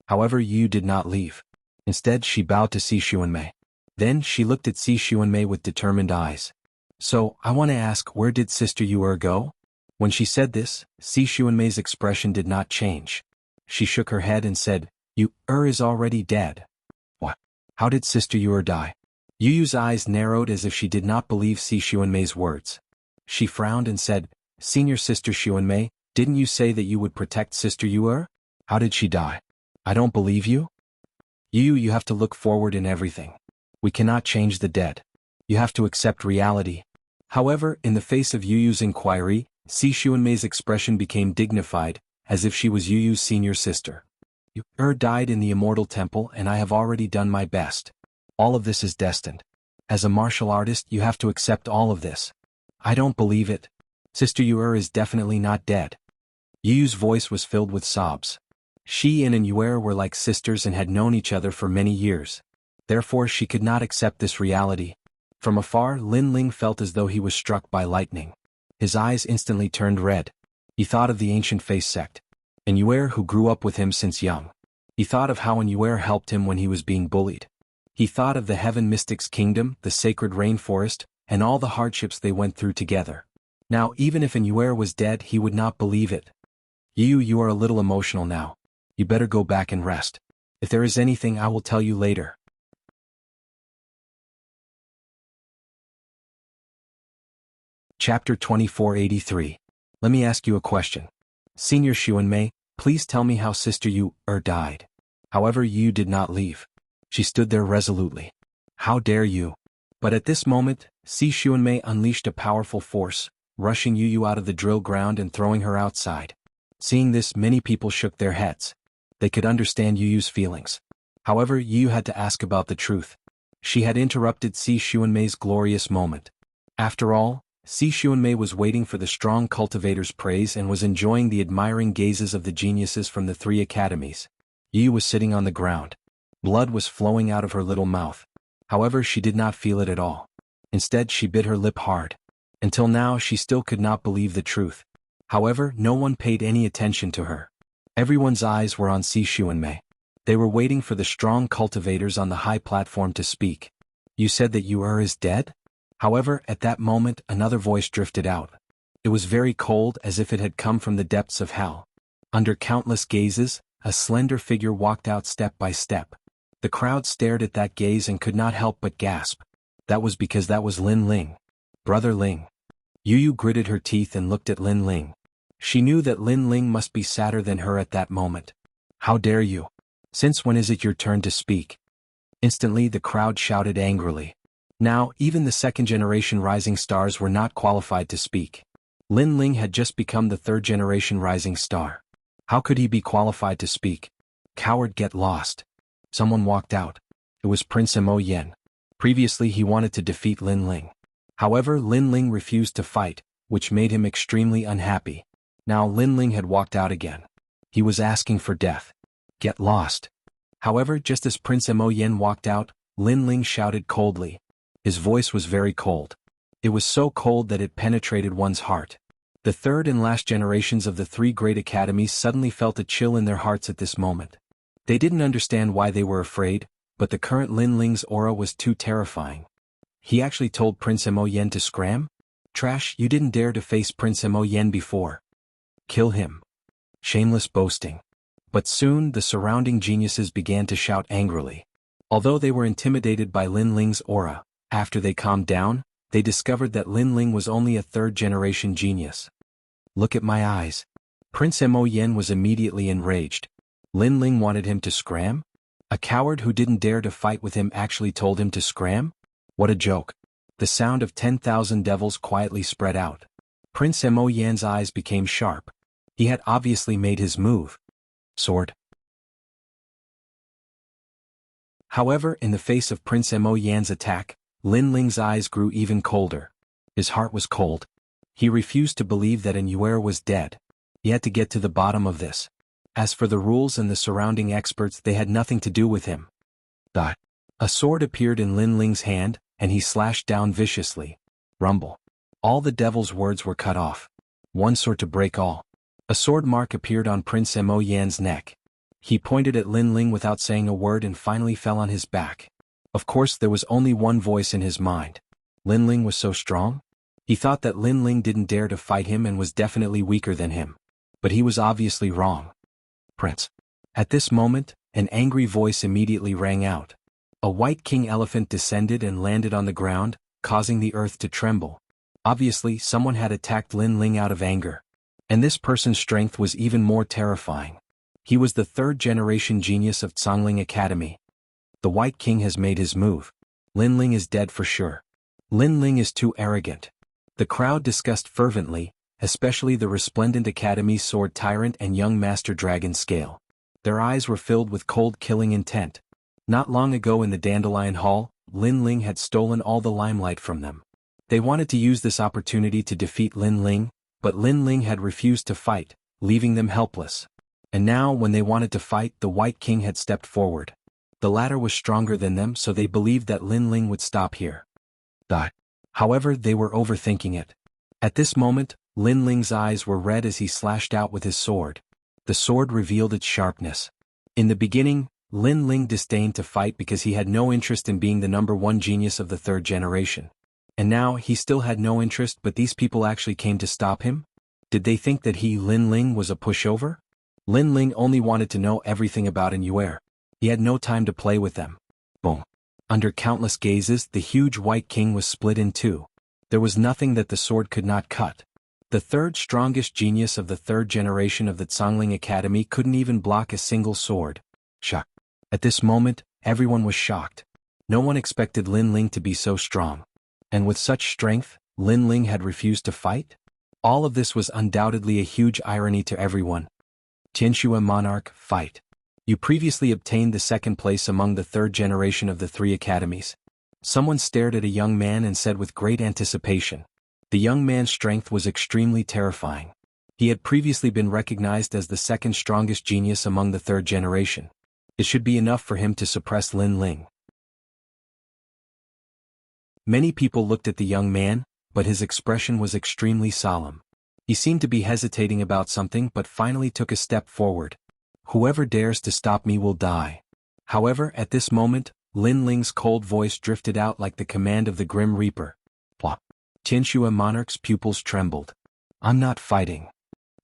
However, Yu did not leave. Instead, she bowed to Si Xuanmei. Then she looked at Si Xuanmei with determined eyes. "So, I want to ask, where did Sister Yu go?" When she said this, Si Xuanmei's expression did not change. She shook her head and said, "Yu is already dead." "What? How did Sister Yu die?" Yu's eyes narrowed as if she did not believe Si Xuanmei's words. She frowned and said, "Senior Sister Xuanmei, didn't you say that you would protect Sister Yu? How did she die?" "I don't believe you." You have to look forward in everything. We cannot change the dead. You have to accept reality." However, in the face of Yu's inquiry, Si Xuanmei's expression became dignified, as if she was Yu's senior sister. "Yu died in the Immortal Temple and I have already done my best. All of this is destined. As a martial artist, you have to accept all of this." "I don't believe it. Sister Yu is definitely not dead." Yu's voice was filled with sobs. She and Yu were like sisters and had known each other for many years. Therefore she could not accept this reality. From afar, Lin Ling felt as though he was struck by lightning. His eyes instantly turned red. He thought of the ancient face sect. And Yu who grew up with him since young. He thought of how Yu helped him when he was being bullied. He thought of the Heaven Mystics Kingdom, the sacred rainforest, and all the hardships they went through together. Now even if Yu was dead, he would not believe it. You are a little emotional now. You better go back and rest. If there is anything, I will tell you later." Chapter 2483. Let me ask you a question. Senior Xuanmei, please tell me how Sister Yu died. However, Yu did not leave. She stood there resolutely. "How dare you?" But at this moment, Si Xuanmei unleashed a powerful force, rushing Yu out of the drill ground and throwing her outside. Seeing this, many people shook their heads. They could understand Yu's feelings. However, Yu had to ask about the truth. She had interrupted Si Xuanmei's glorious moment. After all, Si Xuanmei was waiting for the strong cultivator's praise and was enjoying the admiring gazes of the geniuses from the three academies. Yu was sitting on the ground. Blood was flowing out of her little mouth. However, she did not feel it at all. Instead, she bit her lip hard. Until now, she still could not believe the truth. However, no one paid any attention to her. Everyone's eyes were on Si Xuanmei. They were waiting for the strong cultivators on the high platform to speak. "You said that Yu is dead?" However, at that moment, another voice drifted out. It was very cold, as if it had come from the depths of hell. Under countless gazes, a slender figure walked out step by step. The crowd stared at that gaze and could not help but gasp. That was because that was Lin Ling. Brother Ling. Yu gritted her teeth and looked at Lin Ling. She knew that Lin Ling must be sadder than her at that moment. "How dare you? Since when is it your turn to speak?" Instantly the crowd shouted angrily. Now, even the second-generation rising stars were not qualified to speak. Lin Ling had just become the third-generation rising star. How could he be qualified to speak? Coward, get lost. Someone walked out. It was Prince Mo Yen. Previously he wanted to defeat Lin Ling. However, Lin Ling refused to fight, which made him extremely unhappy. Now Lin Ling had walked out again. He was asking for death. Get lost. However, just as Prince Mo Yen walked out, Lin Ling shouted coldly. His voice was very cold. It was so cold that it penetrated one's heart. The third and last generations of the three great academies suddenly felt a chill in their hearts at this moment. They didn't understand why they were afraid, but the current Lin Ling's aura was too terrifying. He actually told Prince Mo Yen to scram? Trash, you didn't dare to face Prince Mo Yen before. Kill him. Shameless boasting. But soon the surrounding geniuses began to shout angrily. Although they were intimidated by Lin Ling's aura, after they calmed down, they discovered that Lin Ling was only a third-generation genius. Look at my eyes. Prince Mo Yen was immediately enraged. Lin Ling wanted him to scram? A coward who didn't dare to fight with him actually told him to scram? What a joke. The sound of 10,000 devils quietly spread out. Prince Mo Yan's eyes became sharp. He had obviously made his move. Sword. However, in the face of Prince Mo Yan's attack, Lin Ling's eyes grew even colder. His heart was cold. He refused to believe that Yuer was dead. He had to get to the bottom of this. As for the rules and the surrounding experts, they had nothing to do with him. A sword appeared in Lin Ling's hand, and he slashed down viciously. Rumble. All the devil's words were cut off. One sword to break all. A sword mark appeared on Prince Mo Yan's neck. He pointed at Lin Ling without saying a word and finally fell on his back. Of course, there was only one voice in his mind. Lin Ling was so strong? He thought that Lin Ling didn't dare to fight him and was definitely weaker than him. But he was obviously wrong. Prince. At this moment, an angry voice immediately rang out. A white king elephant descended and landed on the ground, causing the earth to tremble. Obviously, someone had attacked Lin Ling out of anger. And this person's strength was even more terrifying. He was the third-generation genius of Cangling Academy. The White King has made his move. Lin Ling is dead for sure. Lin Ling is too arrogant. The crowd discussed fervently, especially the resplendent Academy's sword tyrant and young Master Dragon Scale. Their eyes were filled with cold killing intent. Not long ago in the Dandelion Hall, Lin Ling had stolen all the limelight from them. They wanted to use this opportunity to defeat Lin Ling, but Lin Ling had refused to fight, leaving them helpless. And now when they wanted to fight, the White King had stepped forward. The latter was stronger than them, so they believed that Lin Ling would stop here. However, they were overthinking it. At this moment, Lin Ling's eyes were red as he slashed out with his sword. The sword revealed its sharpness. In the beginning, Lin Ling disdained to fight because he had no interest in being the #1 genius of the third generation. And now he still had no interest, but these people actually came to stop him? Did they think that he, Lin Ling, was a pushover? Lin Ling only wanted to know everything about Yuer. He had no time to play with them. Boom. Under countless gazes, the huge White King was split in two. There was nothing that the sword could not cut. The third strongest genius of the third generation of the Cangling Academy couldn't even block a single sword. Shock. At this moment, everyone was shocked. No one expected Lin Ling to be so strong. And with such strength, Lin Ling had refused to fight? All of this was undoubtedly a huge irony to everyone. Tianxue Monarch, fight. You previously obtained the second place among the third generation of the 3 academies. Someone stared at a young man and said with great anticipation. The young man's strength was extremely terrifying. He had previously been recognized as the second strongest genius among the third generation. It should be enough for him to suppress Lin Ling. Many people looked at the young man, but his expression was extremely solemn. He seemed to be hesitating about something but finally took a step forward. Whoever dares to stop me will die. However, at this moment, Lin Ling's cold voice drifted out like the command of the Grim Reaper. Plop. Tianxue Monarch's pupils trembled. I'm not fighting.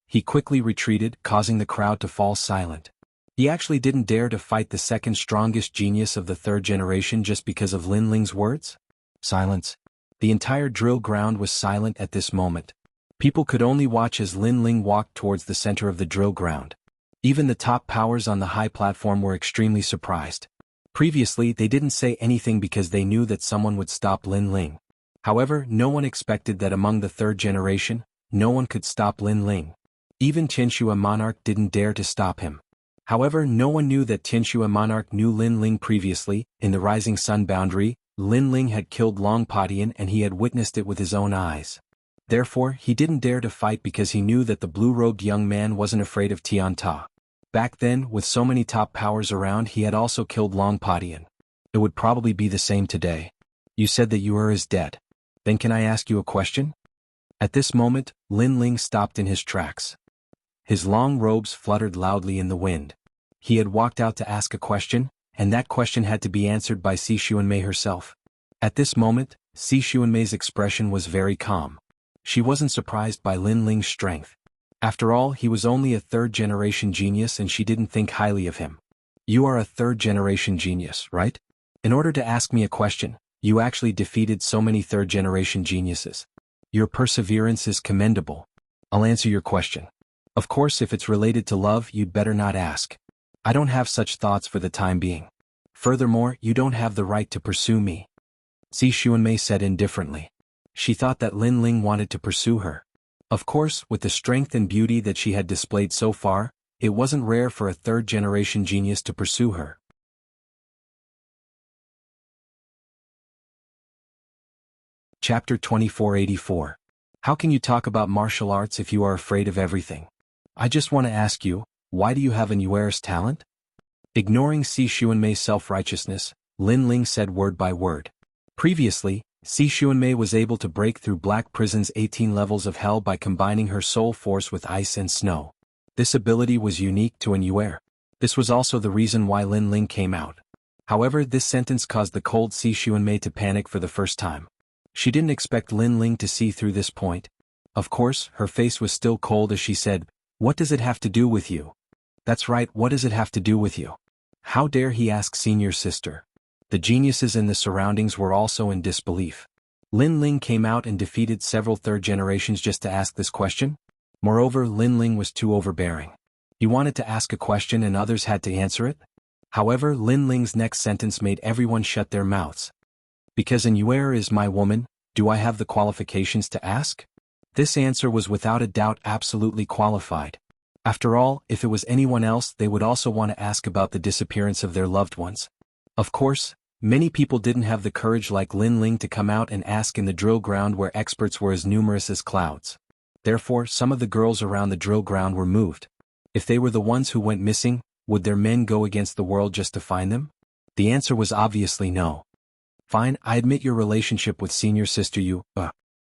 He quickly retreated, causing the crowd to fall silent. He actually didn't dare to fight the second strongest genius of the third generation just because of Lin Ling's words? Silence. The entire drill ground was silent at this moment. People could only watch as Lin Ling walked towards the center of the drill ground. Even the top powers on the high platform were extremely surprised. Previously, they didn't say anything because they knew that someone would stop Lin Ling. However, no one expected that among the third generation, no one could stop Lin Ling. Even Tianxue Monarch didn't dare to stop him. However, no one knew that Tianxue Monarch knew Lin Ling previously. In the Rising Sun boundary, Lin Ling had killed Long Padian and he had witnessed it with his own eyes. Therefore, he didn't dare to fight because he knew that the blue-robed young man wasn't afraid of Tian Ta. Back then, with so many top powers around, he had also killed Long Padian. It would probably be the same today. You said that Yuer is dead. Then can I ask you a question? At this moment, Lin Ling stopped in his tracks. His long robes fluttered loudly in the wind. He had walked out to ask a question, and that question had to be answered by Si Xuanmei herself. At this moment, Si Xuanmei's expression was very calm. She wasn't surprised by Lin Ling's strength. After all, he was only a third-generation genius and she didn't think highly of him. You are a third-generation genius, right? In order to ask me a question, you actually defeated so many third-generation geniuses. Your perseverance is commendable. I'll answer your question. Of course, if it's related to love, you'd better not ask. I don't have such thoughts for the time being. Furthermore, you don't have the right to pursue me. Si Xuanmei said indifferently. She thought that Lin Ling wanted to pursue her. Of course, with the strength and beauty that she had displayed so far, it wasn't rare for a third-generation genius to pursue her. Chapter 2484. How can you talk about martial arts if you are afraid of everything? I just want to ask you, why do you have an Yuer's talent? Ignoring Si Xuanmei's self-righteousness, Lin Ling said word by word. Previously, Si Xuanmei was able to break through Black Prison's 18 levels of hell by combining her soul force with ice and snow. This ability was unique to an Yuer. This was also the reason why Lin Ling came out. However, this sentence caused the cold Si Xuanmei to panic for the first time. She didn't expect Lin Ling to see through this point. Of course, her face was still cold as she said, "What does it have to do with you?" That's right, what does it have to do with you? How dare he ask senior sister? The geniuses in the surroundings were also in disbelief. Lin Ling came out and defeated several third generations just to ask this question? Moreover, Lin Ling was too overbearing. He wanted to ask a question and others had to answer it? However, Lin Ling's next sentence made everyone shut their mouths. Because an Yuer is my woman, do I have the qualifications to ask? This answer was without a doubt absolutely qualified. After all, if it was anyone else, they would also want to ask about the disappearance of their loved ones. Of course, many people didn't have the courage like Lin Ling to come out and ask in the drill ground where experts were as numerous as clouds. Therefore, some of the girls around the drill ground were moved. If they were the ones who went missing, would their men go against the world just to find them? The answer was obviously no. Fine, I admit your relationship with senior sister you,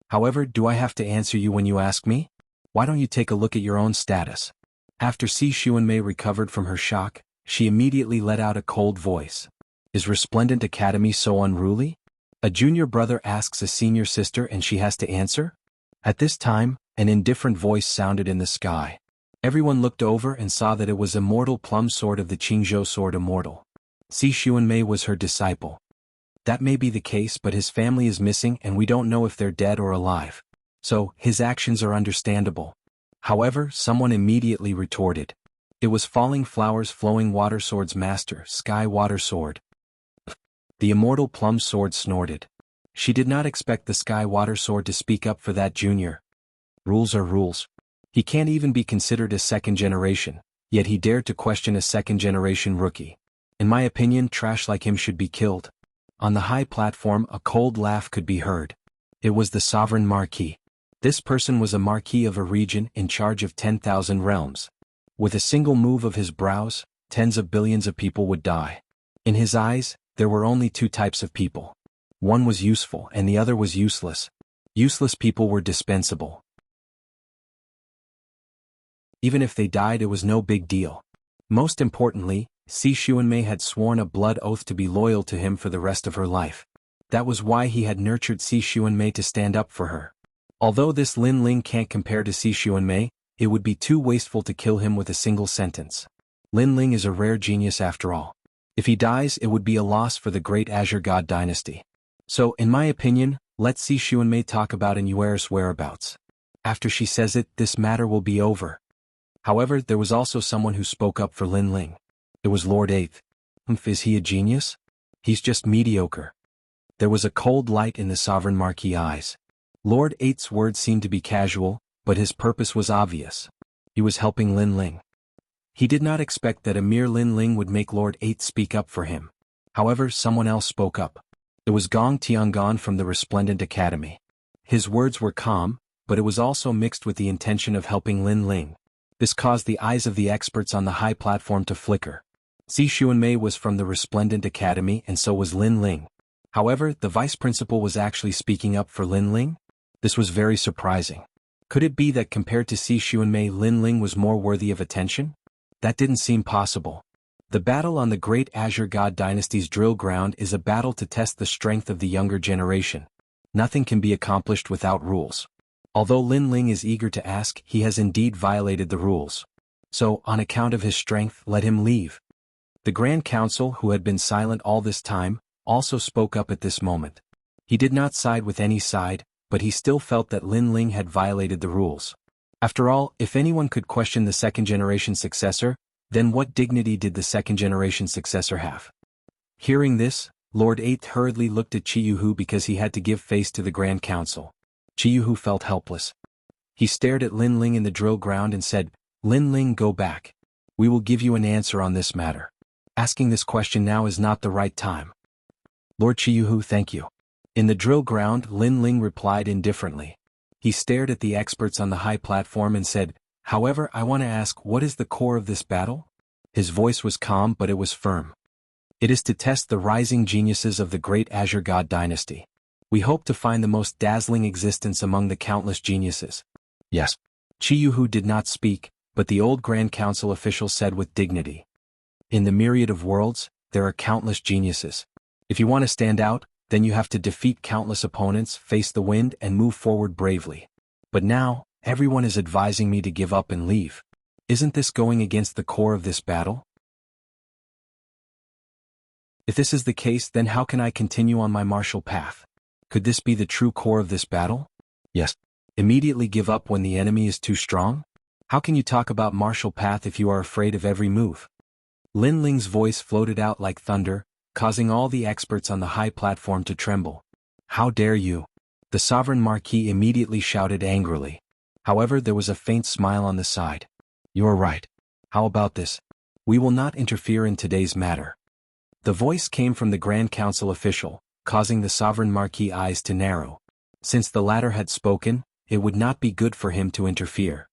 However, do I have to answer you when you ask me? Why don't you take a look at your own status? After Si Xuanmei recovered from her shock, she immediately let out a cold voice. Is Resplendent Academy so unruly? A junior brother asks a senior sister and she has to answer? At this time, an indifferent voice sounded in the sky. Everyone looked over and saw that it was Immortal Plum Sword of the Qingzhou Sword Immortal. Si Xuanmei was her disciple. That may be the case, but his family is missing and we don't know if they're dead or alive. So, his actions are understandable. However, someone immediately retorted. It was Falling Flowers Flowing Water Sword's master, Sky Water Sword. The Immortal Plum Sword snorted. She did not expect the Sky Water Sword to speak up for that junior. Rules are rules. He can't even be considered a second generation, yet he dared to question a second generation rookie. In my opinion, trash like him should be killed. On the high platform, a cold laugh could be heard. It was the Sovereign Marquis. This person was a marquis of a region in charge of 10,000 realms. With a single move of his brows, tens of billions of people would die. In his eyes, there were only two types of people. One was useful and the other was useless. Useless people were dispensable. Even if they died, it was no big deal. Most importantly, Si Xuanmei had sworn a blood oath to be loyal to him for the rest of her life. That was why he had nurtured Si Xuanmei to stand up for her. Although this Lin Ling can't compare to Si Xuanmei, it would be too wasteful to kill him with a single sentence. Lin Ling is a rare genius after all. If he dies, it would be a loss for the great Azure God dynasty. So, in my opinion, let Si Xuanmei talk about an Yuer's whereabouts. After she says it, this matter will be over. However, there was also someone who spoke up for Lin Ling. It was Lord 8th. Is he a genius? He's just mediocre. There was a cold light in the Sovereign Marquis' eyes. Lord 8th's words seemed to be casual, but his purpose was obvious. He was helping Lin Ling. He did not expect that a mere Lin Ling would make Lord 8th speak up for him. However, someone else spoke up. It was Gong Tiangong from the Resplendent Academy. His words were calm, but it was also mixed with the intention of helping Lin Ling. This caused the eyes of the experts on the high platform to flicker. Si Xuanmei was from the Resplendent Academy and so was Lin Ling. However, the vice principal was actually speaking up for Lin Ling? This was very surprising. Could it be that compared to Si Xuanmei, Lin Ling was more worthy of attention? That didn't seem possible. The battle on the Great Azure God Dynasty's drill ground is a battle to test the strength of the younger generation. Nothing can be accomplished without rules. Although Lin Ling is eager to ask, he has indeed violated the rules. So, on account of his strength, let him leave. The Grand Council, who had been silent all this time, also spoke up at this moment. He did not side with any side, but he still felt that Lin Ling had violated the rules. After all, if anyone could question the second-generation successor, then what dignity did the second-generation successor have? Hearing this, Lord Eighth hurriedly looked at Jianghu because he had to give face to the Grand Council. Jianghu felt helpless. He stared at Lin Ling in the drill ground and said, "Lin Ling, go back. We will give you an answer on this matter. Asking this question now is not the right time." "Lord Jianghu, thank you." In the drill ground, Lin Ling replied indifferently. He stared at the experts on the high platform and said, "However, I want to ask, what is the core of this battle?" His voice was calm, but it was firm. "It is to test the rising geniuses of the Great Azure God Dynasty. We hope to find the most dazzling existence among the countless geniuses." "Yes." Jianghu did not speak, but the old Grand Council official said with dignity, "In the myriad of worlds, there are countless geniuses. If you want to stand out, then you have to defeat countless opponents, face the wind, and move forward bravely. But now, everyone is advising me to give up and leave. Isn't this going against the core of this battle? If this is the case, then how can I continue on my martial path? Could this be the true core of this battle?" "Yes." "Immediately give up when the enemy is too strong? How can you talk about martial path if you are afraid of every move?" Lin Ling's voice floated out like thunder, causing all the experts on the high platform to tremble. "How dare you?" The Sovereign Marquis immediately shouted angrily. However, there was a faint smile on the side. "You're right. How about this? We will not interfere in today's matter." The voice came from the Grand Council official, causing the Sovereign Marquis' eyes to narrow. Since the latter had spoken, it would not be good for him to interfere.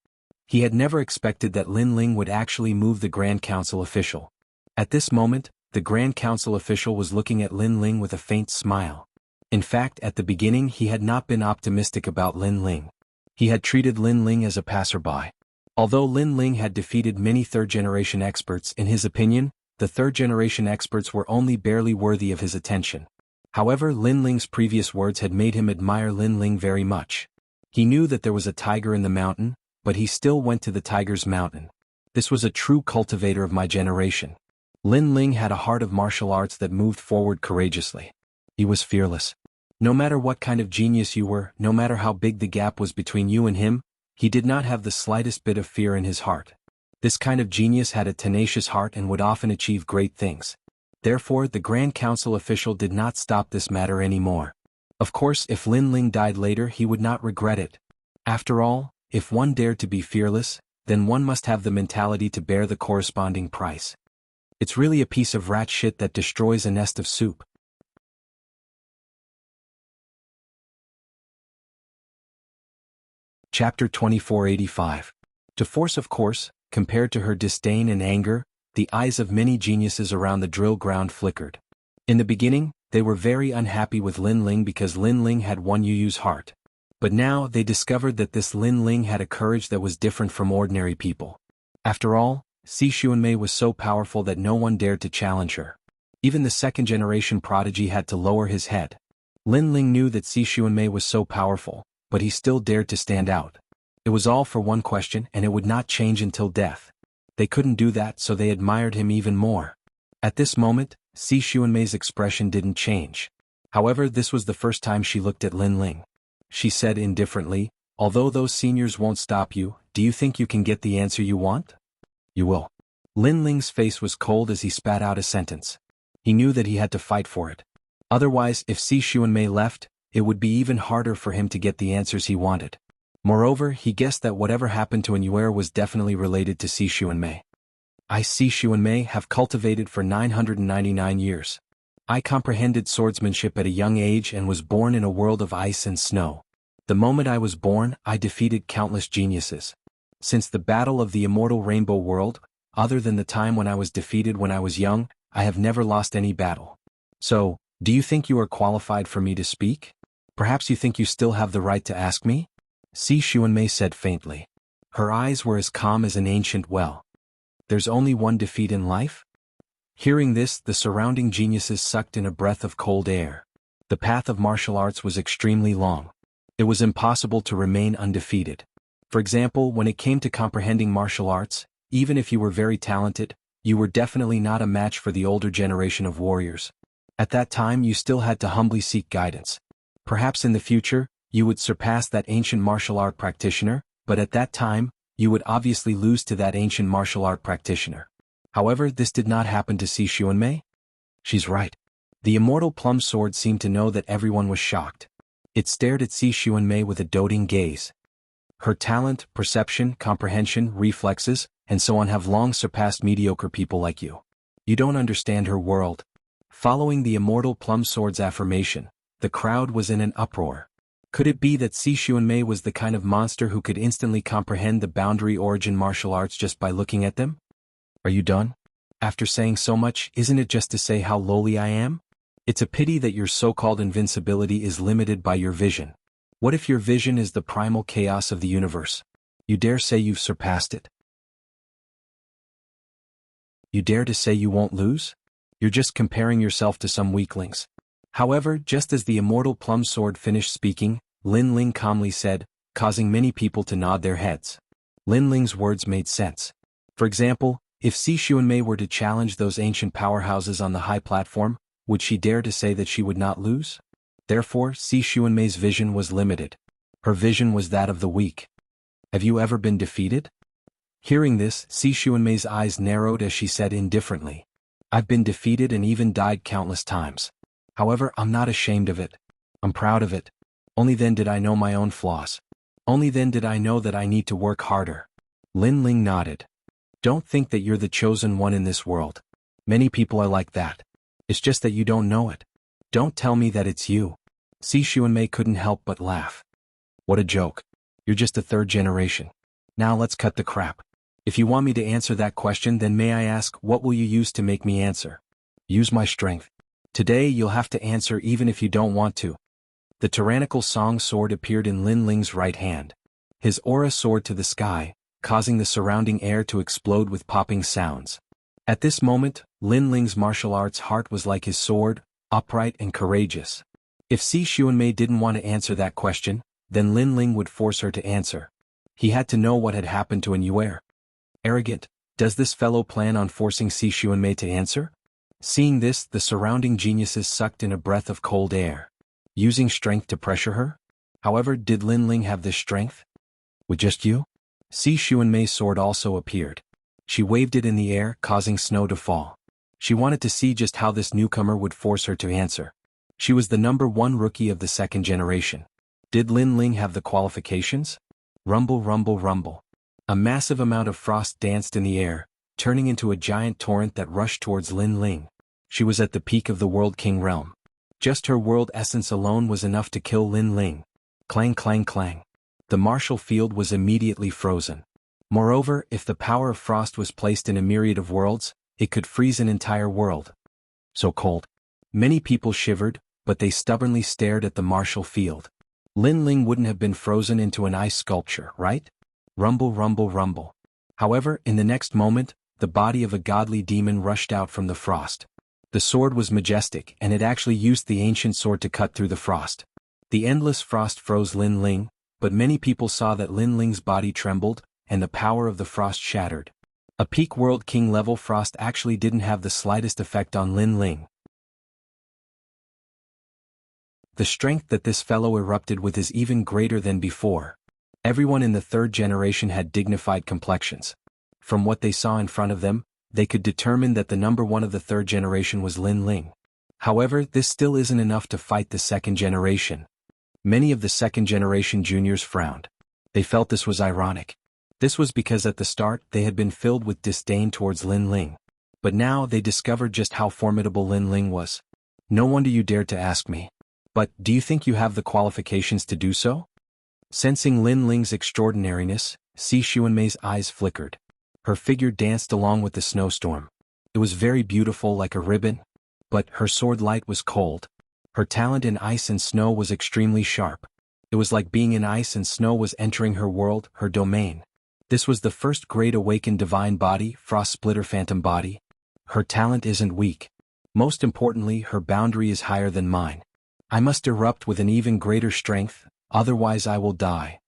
He had never expected that Lin Ling would actually move the Grand Council official. At this moment, the Grand Council official was looking at Lin Ling with a faint smile. In fact, at the beginning he had not been optimistic about Lin Ling. He had treated Lin Ling as a passerby. Although Lin Ling had defeated many third-generation experts, in his opinion, the third-generation experts were only barely worthy of his attention. However, Lin Ling's previous words had made him admire Lin Ling very much. He knew that there was a tiger in the mountain, but he still went to the tiger's mountain. This was a true cultivator of my generation. Lin Ling had a heart of martial arts that moved forward courageously. He was fearless. No matter what kind of genius you were, no matter how big the gap was between you and him, he did not have the slightest bit of fear in his heart. This kind of genius had a tenacious heart and would often achieve great things. Therefore, the Grand Council official did not stop this matter anymore. Of course, if Lin Ling died later, he would not regret it. After all, if one dared to be fearless, then one must have the mentality to bear the corresponding price. It's really a piece of rat shit that destroys a nest of soup. Chapter 2485. To force, of course, compared to her disdain and anger, the eyes of many geniuses around the drill ground flickered. In the beginning, they were very unhappy with Lin Ling because Lin Ling had won Yu Yu's heart. But now they discovered that this Lin Ling had a courage that was different from ordinary people. After all, Si Xuanmei was so powerful that no one dared to challenge her. Even the second-generation prodigy had to lower his head. Lin Ling knew that Si Xuanmei was so powerful, but he still dared to stand out. It was all for one question, and it would not change until death. They couldn't do that, so they admired him even more. At this moment, Si Xuanmei's expression didn't change. However, this was the first time she looked at Lin Ling. She said indifferently, "Although those seniors won't stop you, do you think you can get the answer you want?" "You will." Lin Ling's face was cold as he spat out a sentence. He knew that he had to fight for it. Otherwise, if Si Xuanmei left, it would be even harder for him to get the answers he wanted. Moreover, he guessed that whatever happened to Anyuer was definitely related to Si Xuanmei. "I, Si Xuanmei, have cultivated for 999 years. I comprehended swordsmanship at a young age and was born in a world of ice and snow. The moment I was born, I defeated countless geniuses. Since the battle of the immortal rainbow world, other than the time when I was defeated when I was young, I have never lost any battle. So, do you think you are qualified for me to speak? Perhaps you think you still have the right to ask me?" Si Xuanmei said faintly. Her eyes were as calm as an ancient well. "There's only one defeat in life? Hearing this, the surrounding geniuses sucked in a breath of cold air. The path of martial arts was extremely long. It was impossible to remain undefeated. For example, when it came to comprehending martial arts, even if you were very talented, you were definitely not a match for the older generation of warriors. At that time you still had to humbly seek guidance. Perhaps in the future, you would surpass that ancient martial art practitioner, but at that time, you would obviously lose to that ancient martial art practitioner. However, this did not happen to Si Xuanmei. She's right. The immortal plum sword seemed to know that everyone was shocked. It stared at Si Xuanmei with a doting gaze. Her talent, perception, comprehension, reflexes, and so on have long surpassed mediocre people like you. You don't understand her world. Following the immortal plum sword's affirmation, the crowd was in an uproar. Could it be that Si Xuanmei was the kind of monster who could instantly comprehend the boundary origin martial arts just by looking at them? Are you done? After saying so much, isn't it just to say how lowly I am? It's a pity that your so-called invincibility is limited by your vision. What if your vision is the primal chaos of the universe? You dare say you've surpassed it? You dare to say you won't lose? You're just comparing yourself to some weaklings. However, just as the immortal plum sword finished speaking, Lin Ling calmly said, causing many people to nod their heads. Lin Ling's words made sense. For example, if Si Xuanmei were to challenge those ancient powerhouses on the high platform, would she dare to say that she would not lose? Therefore, Si Xuanmei's vision was limited. Her vision was that of the weak. Have you ever been defeated? Hearing this, Si Xuanmei's eyes narrowed as she said indifferently. I've been defeated and even died countless times. However, I'm not ashamed of it. I'm proud of it. Only then did I know my own flaws. Only then did I know that I need to work harder. Lin Ling nodded. Don't think that you're the chosen one in this world. Many people are like that. It's just that you don't know it. Don't tell me that it's you. Si Xuanmei couldn't help but laugh. What a joke. You're just a third generation. Now let's cut the crap. If you want me to answer that question, then may I ask, what will you use to make me answer? Use my strength. Today you'll have to answer even if you don't want to. The tyrannical song sword appeared in Lin Ling's right hand. His aura soared to the sky, causing the surrounding air to explode with popping sounds. At this moment, Lin Ling's martial arts heart was like his sword, upright and courageous. If Si Xuanmei didn't want to answer that question, then Lin Ling would force her to answer. He had to know what had happened to An Yuer. Arrogant, does this fellow plan on forcing Si Xuanmei to answer? Seeing this, the surrounding geniuses sucked in a breath of cold air. Using strength to pressure her? However, did Lin Ling have this strength? With just you? Si Xuanmei's sword also appeared. She waved it in the air, causing snow to fall. She wanted to see just how this newcomer would force her to answer. She was the #1 rookie of the second generation. Did Lin Ling have the qualifications? Rumble, rumble, rumble. A massive amount of frost danced in the air, turning into a giant torrent that rushed towards Lin Ling. She was at the peak of the World King realm. Just her world essence alone was enough to kill Lin Ling. Clang, clang, clang. The martial field was immediately frozen. Moreover, if the power of frost was placed in a myriad of worlds, it could freeze an entire world. So cold. Many people shivered, but they stubbornly stared at the martial field. Lin Ling wouldn't have been frozen into an ice sculpture, right? Rumble, rumble, rumble. However, in the next moment, the body of a godly demon rushed out from the frost. The sword was majestic, and it actually used the ancient sword to cut through the frost. The endless frost froze Lin Ling, but many people saw that Lin Ling's body trembled, and the power of the frost shattered. A peak World King level frost actually didn't have the slightest effect on Lin Ling. The strength that this fellow erupted with is even greater than before. Everyone in the third generation had dignified complexions. From what they saw in front of them, they could determine that the #1 of the third generation was Lin Ling. However, this still isn't enough to fight the second generation. Many of the second generation juniors frowned. They felt this was ironic. This was because at the start they had been filled with disdain towards Lin Ling. But now they discovered just how formidable Lin Ling was. No wonder you dared to ask me. But, do you think you have the qualifications to do so? Sensing Lin Ling's extraordinariness, Si Xuanmei's eyes flickered. Her figure danced along with the snowstorm. It was very beautiful like a ribbon, but her sword light was cold. Her talent in ice and snow was extremely sharp. It was like being in ice and snow was entering her world, her domain. This was the first great awakened divine body, Frost Splitter Phantom Body. Her talent isn't weak. Most importantly, her boundary is higher than mine. I must erupt with an even greater strength, otherwise I will die.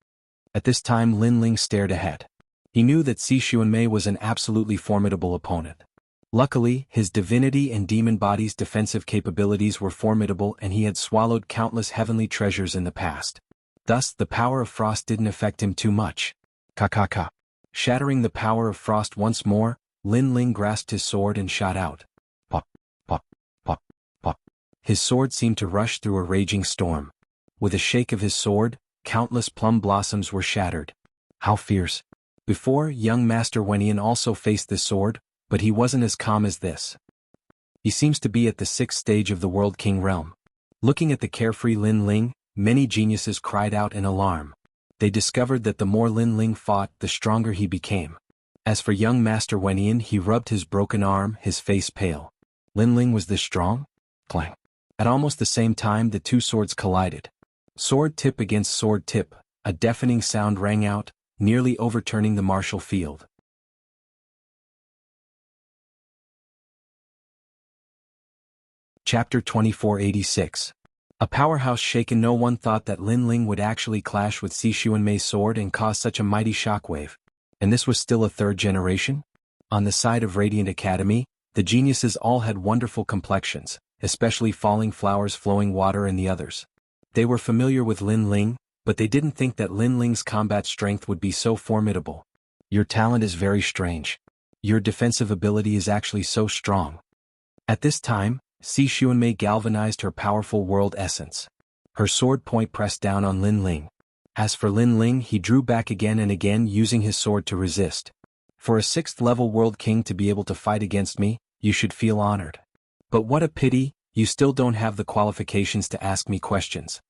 At this time Lin Ling stared ahead. He knew that Si Xuanmei was an absolutely formidable opponent. Luckily, his divinity and demon body's defensive capabilities were formidable and he had swallowed countless heavenly treasures in the past. Thus, the power of frost didn't affect him too much. Ka. Shattering the power of frost once more, Lin Ling grasped his sword and shot out. Pop, pop, pop, pop. His sword seemed to rush through a raging storm. With a shake of his sword, countless plum blossoms were shattered. How fierce! Before, young Master Wenyan also faced this sword, but he wasn't as calm as this. He seems to be at the 6th stage of the World King realm. Looking at the carefree Lin Ling, many geniuses cried out in alarm. They discovered that the more Lin Ling fought, the stronger he became. As for young Master Wenyan, he rubbed his broken arm, his face pale. Lin Ling was this strong? Clang. At almost the same time the two swords collided. Sword tip against sword tip, a deafening sound rang out, nearly overturning the martial field. Chapter 2486. A powerhouse shaken. No one thought that Lin Ling would actually clash with Si Xuanmei's sword and cause such a mighty shockwave. And this was still a 3rd generation? On the side of Radiant Academy, the geniuses all had wonderful complexions, especially Falling Flowers, Flowing Water and the others. They were familiar with Lin Ling, but they didn't think that Lin Ling's combat strength would be so formidable. Your talent is very strange. Your defensive ability is actually so strong. At this time, Si Xuanmei galvanized her powerful world essence. Her sword point pressed down on Lin Ling. As for Lin Ling, he drew back again and again, using his sword to resist. For a 6th level World King to be able to fight against me, you should feel honored. But what a pity, you still don't have the qualifications to ask me questions.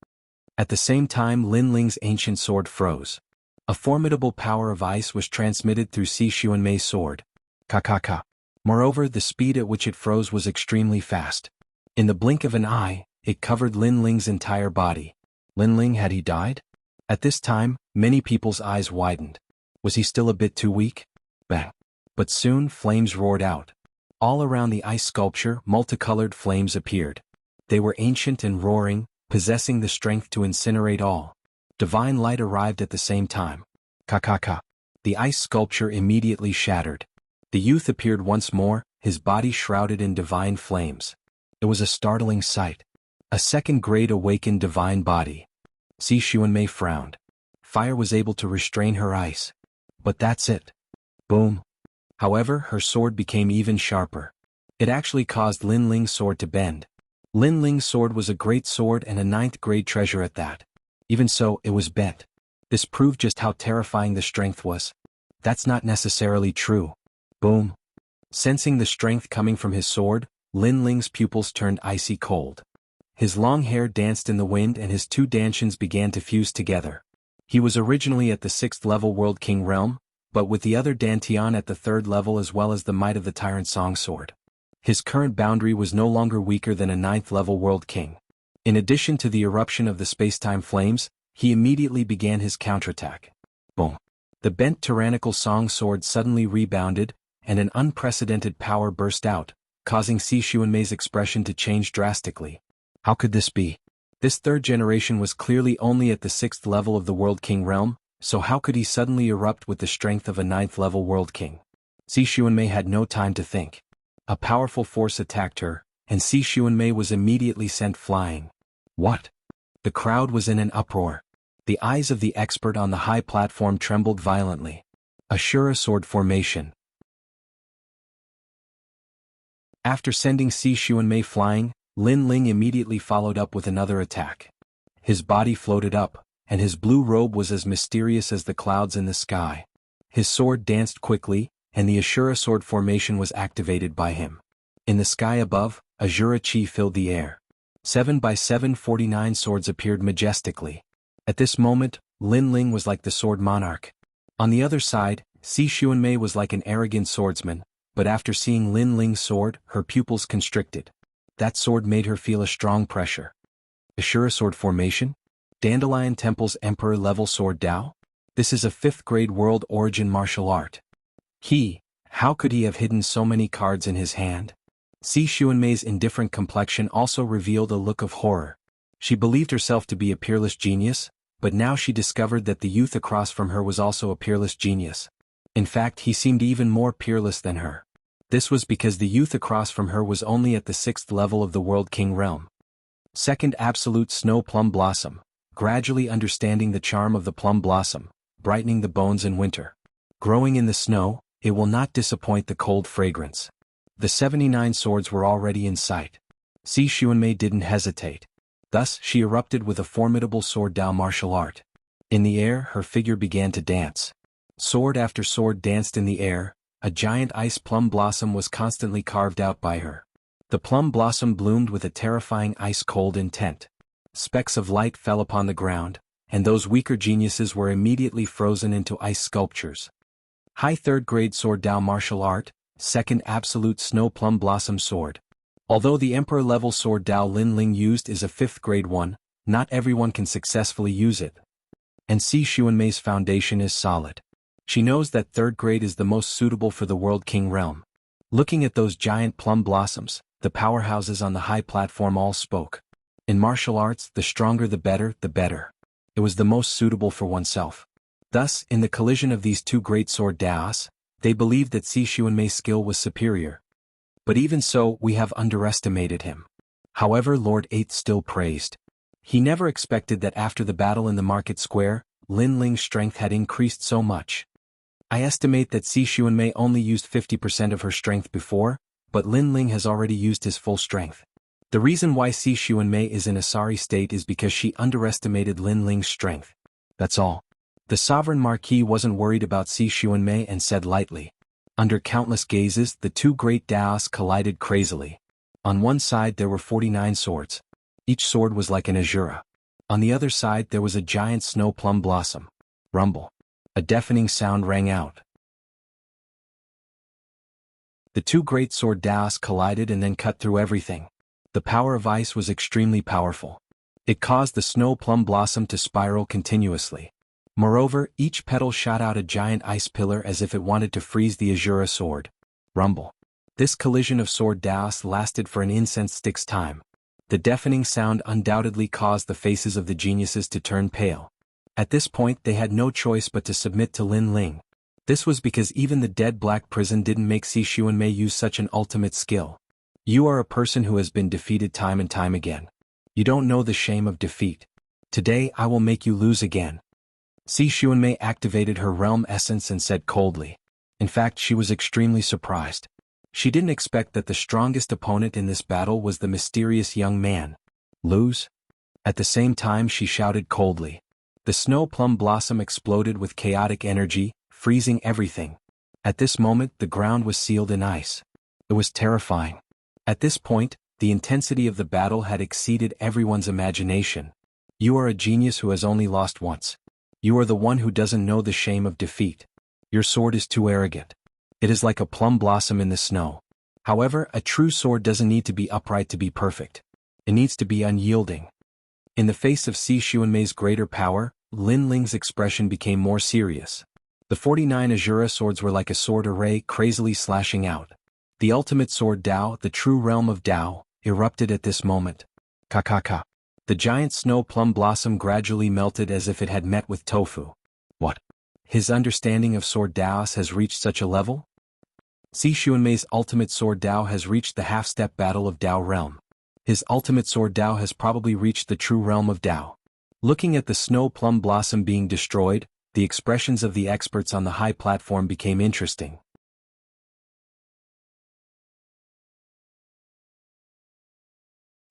At the same time Lin Ling's ancient sword froze. A formidable power of ice was transmitted through Si Xuanmei's sword. Ka. Moreover, the speed at which it froze was extremely fast. In the blink of an eye, it covered Lin Ling's entire body. Lin Ling, had he died? At this time, many people's eyes widened. Was he still a bit too weak? Bang. But soon flames roared out. All around the ice sculpture, multicolored flames appeared. They were ancient and roaring, possessing the strength to incinerate all. Divine light arrived at the same time. Ka. The ice sculpture immediately shattered. The youth appeared once more, his body shrouded in divine flames. It was a startling sight. A 2nd grade awakened divine body. Si Xuanmei frowned. Fire was able to restrain her ice. But that's it. Boom. However, her sword became even sharper. It actually caused Lin Ling's sword to bend. Lin Ling's sword was a great sword and a 9th grade treasure at that. Even so, it was bent. This proved just how terrifying the strength was. That's not necessarily true. Boom. Sensing the strength coming from his sword, Lin Ling's pupils turned icy cold. His long hair danced in the wind and his 2 dantians began to fuse together. He was originally at the 6th level World King realm, but with the other dantian at the 3rd level as well as the might of the Tyrant Song Sword. His current boundary was no longer weaker than a 9th level World King. In addition to the eruption of the spacetime flames, he immediately began his counterattack. Boom. The bent tyrannical Song Sword suddenly rebounded, and an unprecedented power burst out, causing Si Xuanmei's expression to change drastically. How could this be? This 3rd generation was clearly only at the 6th level of the World King realm, so how could he suddenly erupt with the strength of a 9th level World King? Si Xuanmei had no time to think. A powerful force attacked her, and Si Xuanmei was immediately sent flying. What? The crowd was in an uproar. The eyes of the expert on the high platform trembled violently. Ashura sword formation. After sending Si Xuanmei flying, Lin Ling immediately followed up with another attack. His body floated up, and his blue robe was as mysterious as the clouds in the sky. His sword danced quickly, and the Ashura sword formation was activated by him. In the sky above, Ashura chi filled the air. 7 by 7 49 swords appeared majestically. At this moment, Lin Ling was like the sword monarch. On the other side, Si Xuanmei was like an arrogant swordsman, but after seeing Lin Ling's sword, her pupils constricted. That sword made her feel a strong pressure. Ashura sword formation? Dandelion Temple's Emperor-level sword Dao? This is a 5th grade world origin martial art. He How could he have hidden so many cards in his hand? Si Xuanmei's indifferent complexion also revealed a look of horror. She believed herself to be a peerless genius, but now she discovered that the youth across from her was also a peerless genius. In fact, he seemed even more peerless than her. This was because the youth across from her was only at the 6th level of the World King realm. Second absolute snow plum blossom, gradually understanding the charm of the plum blossom, brightening the bones in winter. Growing in the snow, it will not disappoint the cold fragrance. The 79 swords were already in sight. Si Xuanmei didn't hesitate. Thus, she erupted with a formidable sword Dao martial art. In the air, her figure began to dance. Sword after sword danced in the air. A giant ice plum blossom was constantly carved out by her. The plum blossom bloomed with a terrifying ice-cold intent. Specks of light fell upon the ground, and those weaker geniuses were immediately frozen into ice sculptures. High third-grade sword Dao martial art, second absolute snow plum blossom sword. Although the emperor-level sword Dao Lin Ling used is a 5th-grade one, not everyone can successfully use it. And Si Xuanmei's foundation is solid. She knows that 3rd grade is the most suitable for the World King realm. Looking at those giant plum blossoms, the powerhouses on the high platform all spoke. In martial arts, the stronger the better, the better. It was the most suitable for oneself. Thus, in the collision of these two great sword Daos, they believed that Si Xuanmei's skill was superior. But even so, we have underestimated him. However, Lord 8th still praised. He never expected that after the battle in the market square, Lin Ling's strength had increased so much. I estimate that Si Xuanmei only used 50% of her strength before, but Lin Ling has already used his full strength. The reason why Si Xuanmei is in a sorry state is because she underestimated Lin Ling's strength. That's all. The sovereign marquis wasn't worried about Si Xuanmei and said lightly. Under countless gazes, the two great Daos collided crazily. On one side there were 49 swords. Each sword was like an azura. On the other side there was a giant snow plum blossom. Rumble. A deafening sound rang out. The two great sword Daos collided and then cut through everything. The power of ice was extremely powerful. It caused the snow plum blossom to spiral continuously. Moreover, each petal shot out a giant ice pillar as if it wanted to freeze the azura sword. Rumble. This collision of sword Daos lasted for an incense stick's time. The deafening sound undoubtedly caused the faces of the geniuses to turn pale. At this point they had no choice but to submit to Lin Ling. This was because even the dead black prison didn't make Si Xuanmei use such an ultimate skill. You are a person who has been defeated time and time again. You don't know the shame of defeat. Today I will make you lose again. Si Xuanmei activated her realm essence and said coldly. In fact, she was extremely surprised. She didn't expect that the strongest opponent in this battle was the mysterious young man. Lose? At the same time she shouted coldly. The snow plum blossom exploded with chaotic energy, freezing everything. At this moment the ground was sealed in ice. It was terrifying. At this point, the intensity of the battle had exceeded everyone's imagination. You are a genius who has only lost once. You are the one who doesn't know the shame of defeat. Your sword is too arrogant. It is like a plum blossom in the snow. However, a true sword doesn't need to be upright to be perfect. It needs to be unyielding. In the face of Si Xuanmei's greater power, Lin Ling's expression became more serious. The 49 azura swords were like a sword array crazily slashing out. The ultimate sword Dao, the true realm of Dao, erupted at this moment. Ka. The giant snow plum blossom gradually melted as if it had met with tofu. What? His understanding of sword Daos has reached such a level? Si Xuanmei's ultimate sword Dao has reached the half-step battle of Dao realm. His ultimate sword Dao has probably reached the true realm of Dao. Looking at the snow plum blossom being destroyed, the expressions of the experts on the high platform became interesting.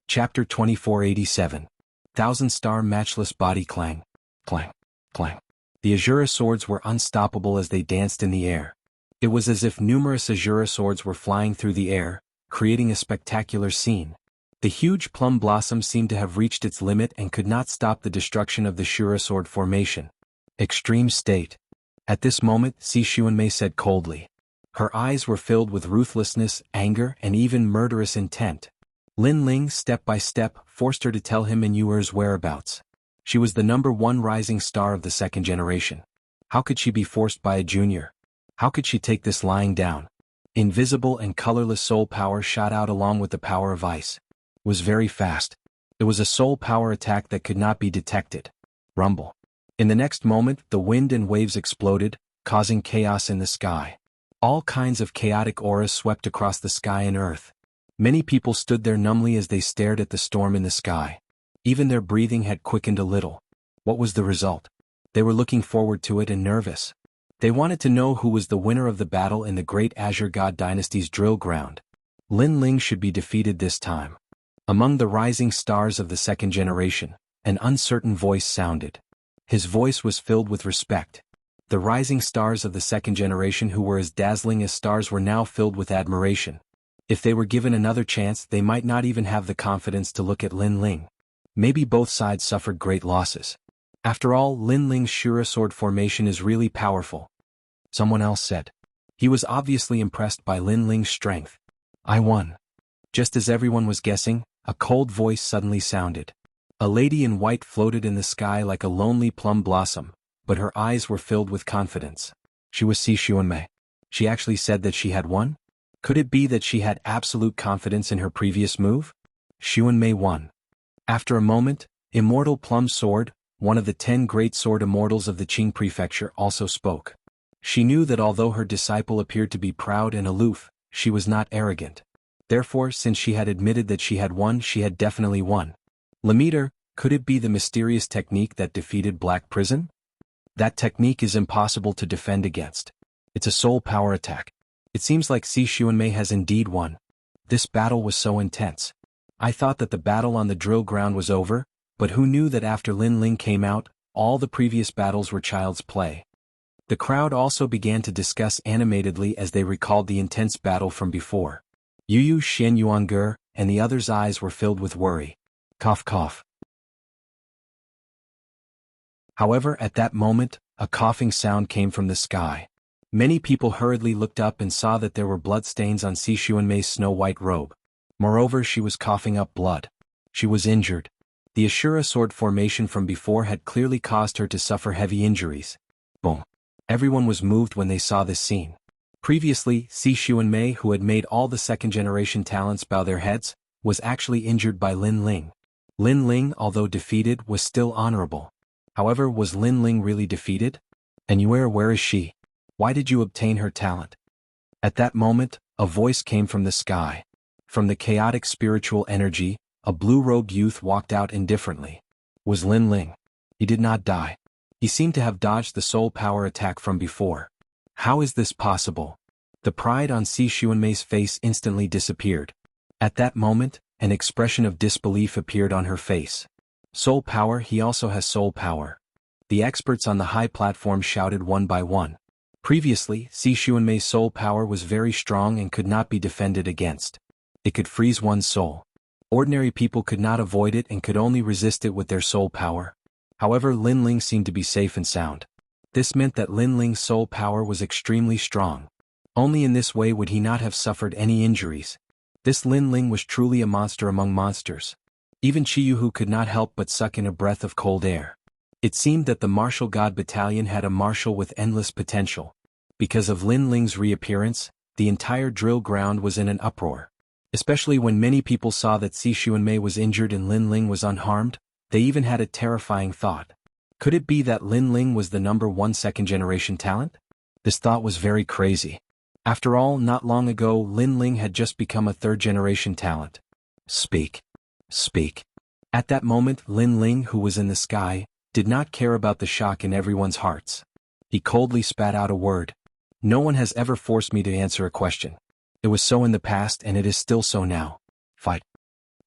Chapter 2487. Thousand-star matchless body clang. Clang. Clang. The azura swords were unstoppable as they danced in the air. It was as if numerous azura swords were flying through the air, creating a spectacular scene. The huge plum blossom seemed to have reached its limit and could not stop the destruction of the Shura sword formation. Extreme state. At this moment, Si Xuanmei said coldly. Her eyes were filled with ruthlessness, anger, and even murderous intent. Lin Ling, step by step, forced her to tell him and Yuer's whereabouts. She was the #1 rising star of the second generation. How could she be forced by a junior? How could she take this lying down? Invisible and colorless soul power shot out along with the power of ice. It was very fast. It was a soul power attack that could not be detected. Rumble. In the next moment, the wind and waves exploded, causing chaos in the sky. All kinds of chaotic auras swept across the sky and earth. Many people stood there numbly as they stared at the storm in the sky. Even their breathing had quickened a little. What was the result? They were looking forward to it and nervous. They wanted to know who was the winner of the battle in the great Azure God Dynasty's drill ground. Lin Ling should be defeated this time. Among the rising stars of the second generation, an uncertain voice sounded. His voice was filled with respect. The rising stars of the second generation who were as dazzling as stars were now filled with admiration. If they were given another chance, they might not even have the confidence to look at Lin Ling. Maybe both sides suffered great losses. After all, Lin Ling's Shura sword formation is really powerful. Someone else said. He was obviously impressed by Lin Ling's strength. I won. Just as everyone was guessing, a cold voice suddenly sounded. A lady in white floated in the sky like a lonely plum blossom, but her eyes were filled with confidence. She was Si Xuanmei. She actually said that she had won? Could it be that she had absolute confidence in her previous move? Xuanmei won. After a moment, Immortal Plum Sword, one of the 10 great sword immortals of the Qing prefecture, also spoke. She knew that although her disciple appeared to be proud and aloof, she was not arrogant. Therefore, since she had admitted that she had won, she had definitely won. Lemeter, could it be the mysterious technique that defeated Black Prison? That technique is impossible to defend against. It's a soul power attack. It seems like Si Xuanmei has indeed won. This battle was so intense. I thought that the battle on the drill ground was over, but who knew that after Lin Ling came out, all the previous battles were child's play. The crowd also began to discuss animatedly as they recalled the intense battle from before. Yu Shen Yuange and the others' eyes were filled with worry. Cough cough. However, at that moment, a coughing sound came from the sky. Many people hurriedly looked up and saw that there were bloodstains on Si Xuanmei's snow-white robe. Moreover, she was coughing up blood. She was injured. The Ashura sword formation from before had clearly caused her to suffer heavy injuries. Boom. Everyone was moved when they saw this scene. Previously, Si Xuanmei, who had made all the second-generation talents bow their heads, was actually injured by Lin Ling. Lin Ling, although defeated, was still honorable. However, was Lin Ling really defeated? And Yuer, where is she? Why did you obtain her talent? At that moment, a voice came from the sky. From the chaotic spiritual energy, a blue-robed youth walked out indifferently. Was Lin Ling. He did not die. He seemed to have dodged the soul power attack from before. How is this possible? The pride on Si Xuanmei's face instantly disappeared. At that moment, an expression of disbelief appeared on her face. Soul power, he also has soul power. The experts on the high platform shouted one by one. Previously, Si Xuanmei's soul power was very strong and could not be defended against. It could freeze one's soul. Ordinary people could not avoid it and could only resist it with their soul power. However, Lin Ling seemed to be safe and sound. This meant that Lin Ling's soul power was extremely strong. Only in this way would he not have suffered any injuries. This Lin Ling was truly a monster among monsters. Even Jianghu could not help but suck in a breath of cold air. It seemed that the martial god battalion had a marshal with endless potential. Because of Lin Ling's reappearance, the entire drill ground was in an uproar. Especially when many people saw that Si Xuanmei was injured and Lin Ling was unharmed, they even had a terrifying thought. Could it be that Lin Ling was the #1 second-generation talent? This thought was very crazy. After all, not long ago Lin Ling had just become a third-generation talent. Speak. Speak. At that moment, Lin Ling, who was in the sky, did not care about the shock in everyone's hearts. He coldly spat out a word. No one has ever forced me to answer a question. It was so in the past and it is still so now. Fight.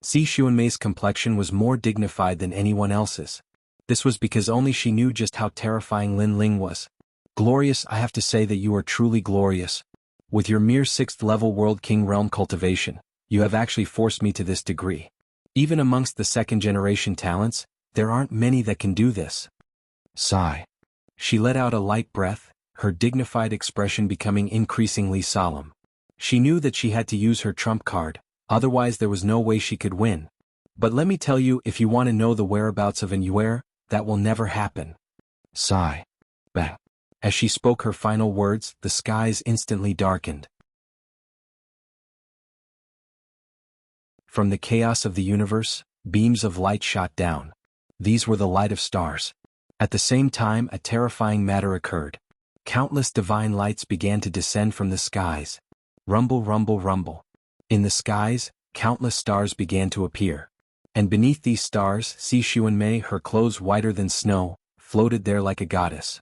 Si Xuanmei's complexion was more dignified than anyone else's. This was because only she knew just how terrifying Lin Ling was. Glorious, I have to say that you are truly glorious. With your mere 6th level World King Realm cultivation, you have actually forced me to this degree. Even amongst the second-generation talents, there aren't many that can do this. Sigh. She let out a light breath, her dignified expression becoming increasingly solemn. She knew that she had to use her trump card, otherwise there was no way she could win. But let me tell you, if you want to know the whereabouts of an Yuer, that will never happen. Sigh. Bang. As she spoke her final words, the skies instantly darkened. From the chaos of the universe, beams of light shot down. These were the light of stars. At the same time, a terrifying matter occurred. Countless divine lights began to descend from the skies. Rumble, rumble, rumble. In the skies, countless stars began to appear. And beneath these stars, Si Xuanmei, her clothes whiter than snow, floated there like a goddess.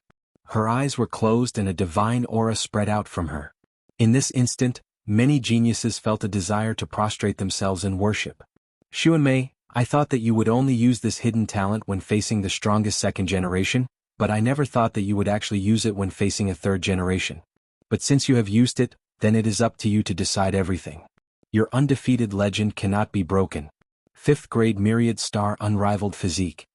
Her eyes were closed and a divine aura spread out from her. In this instant, many geniuses felt a desire to prostrate themselves in worship. Xuanmei, I thought that you would only use this hidden talent when facing the strongest second generation, but I never thought that you would actually use it when facing a third generation. But since you have used it, then it is up to you to decide everything. Your undefeated legend cannot be broken. 5th grade myriad star unrivaled physique.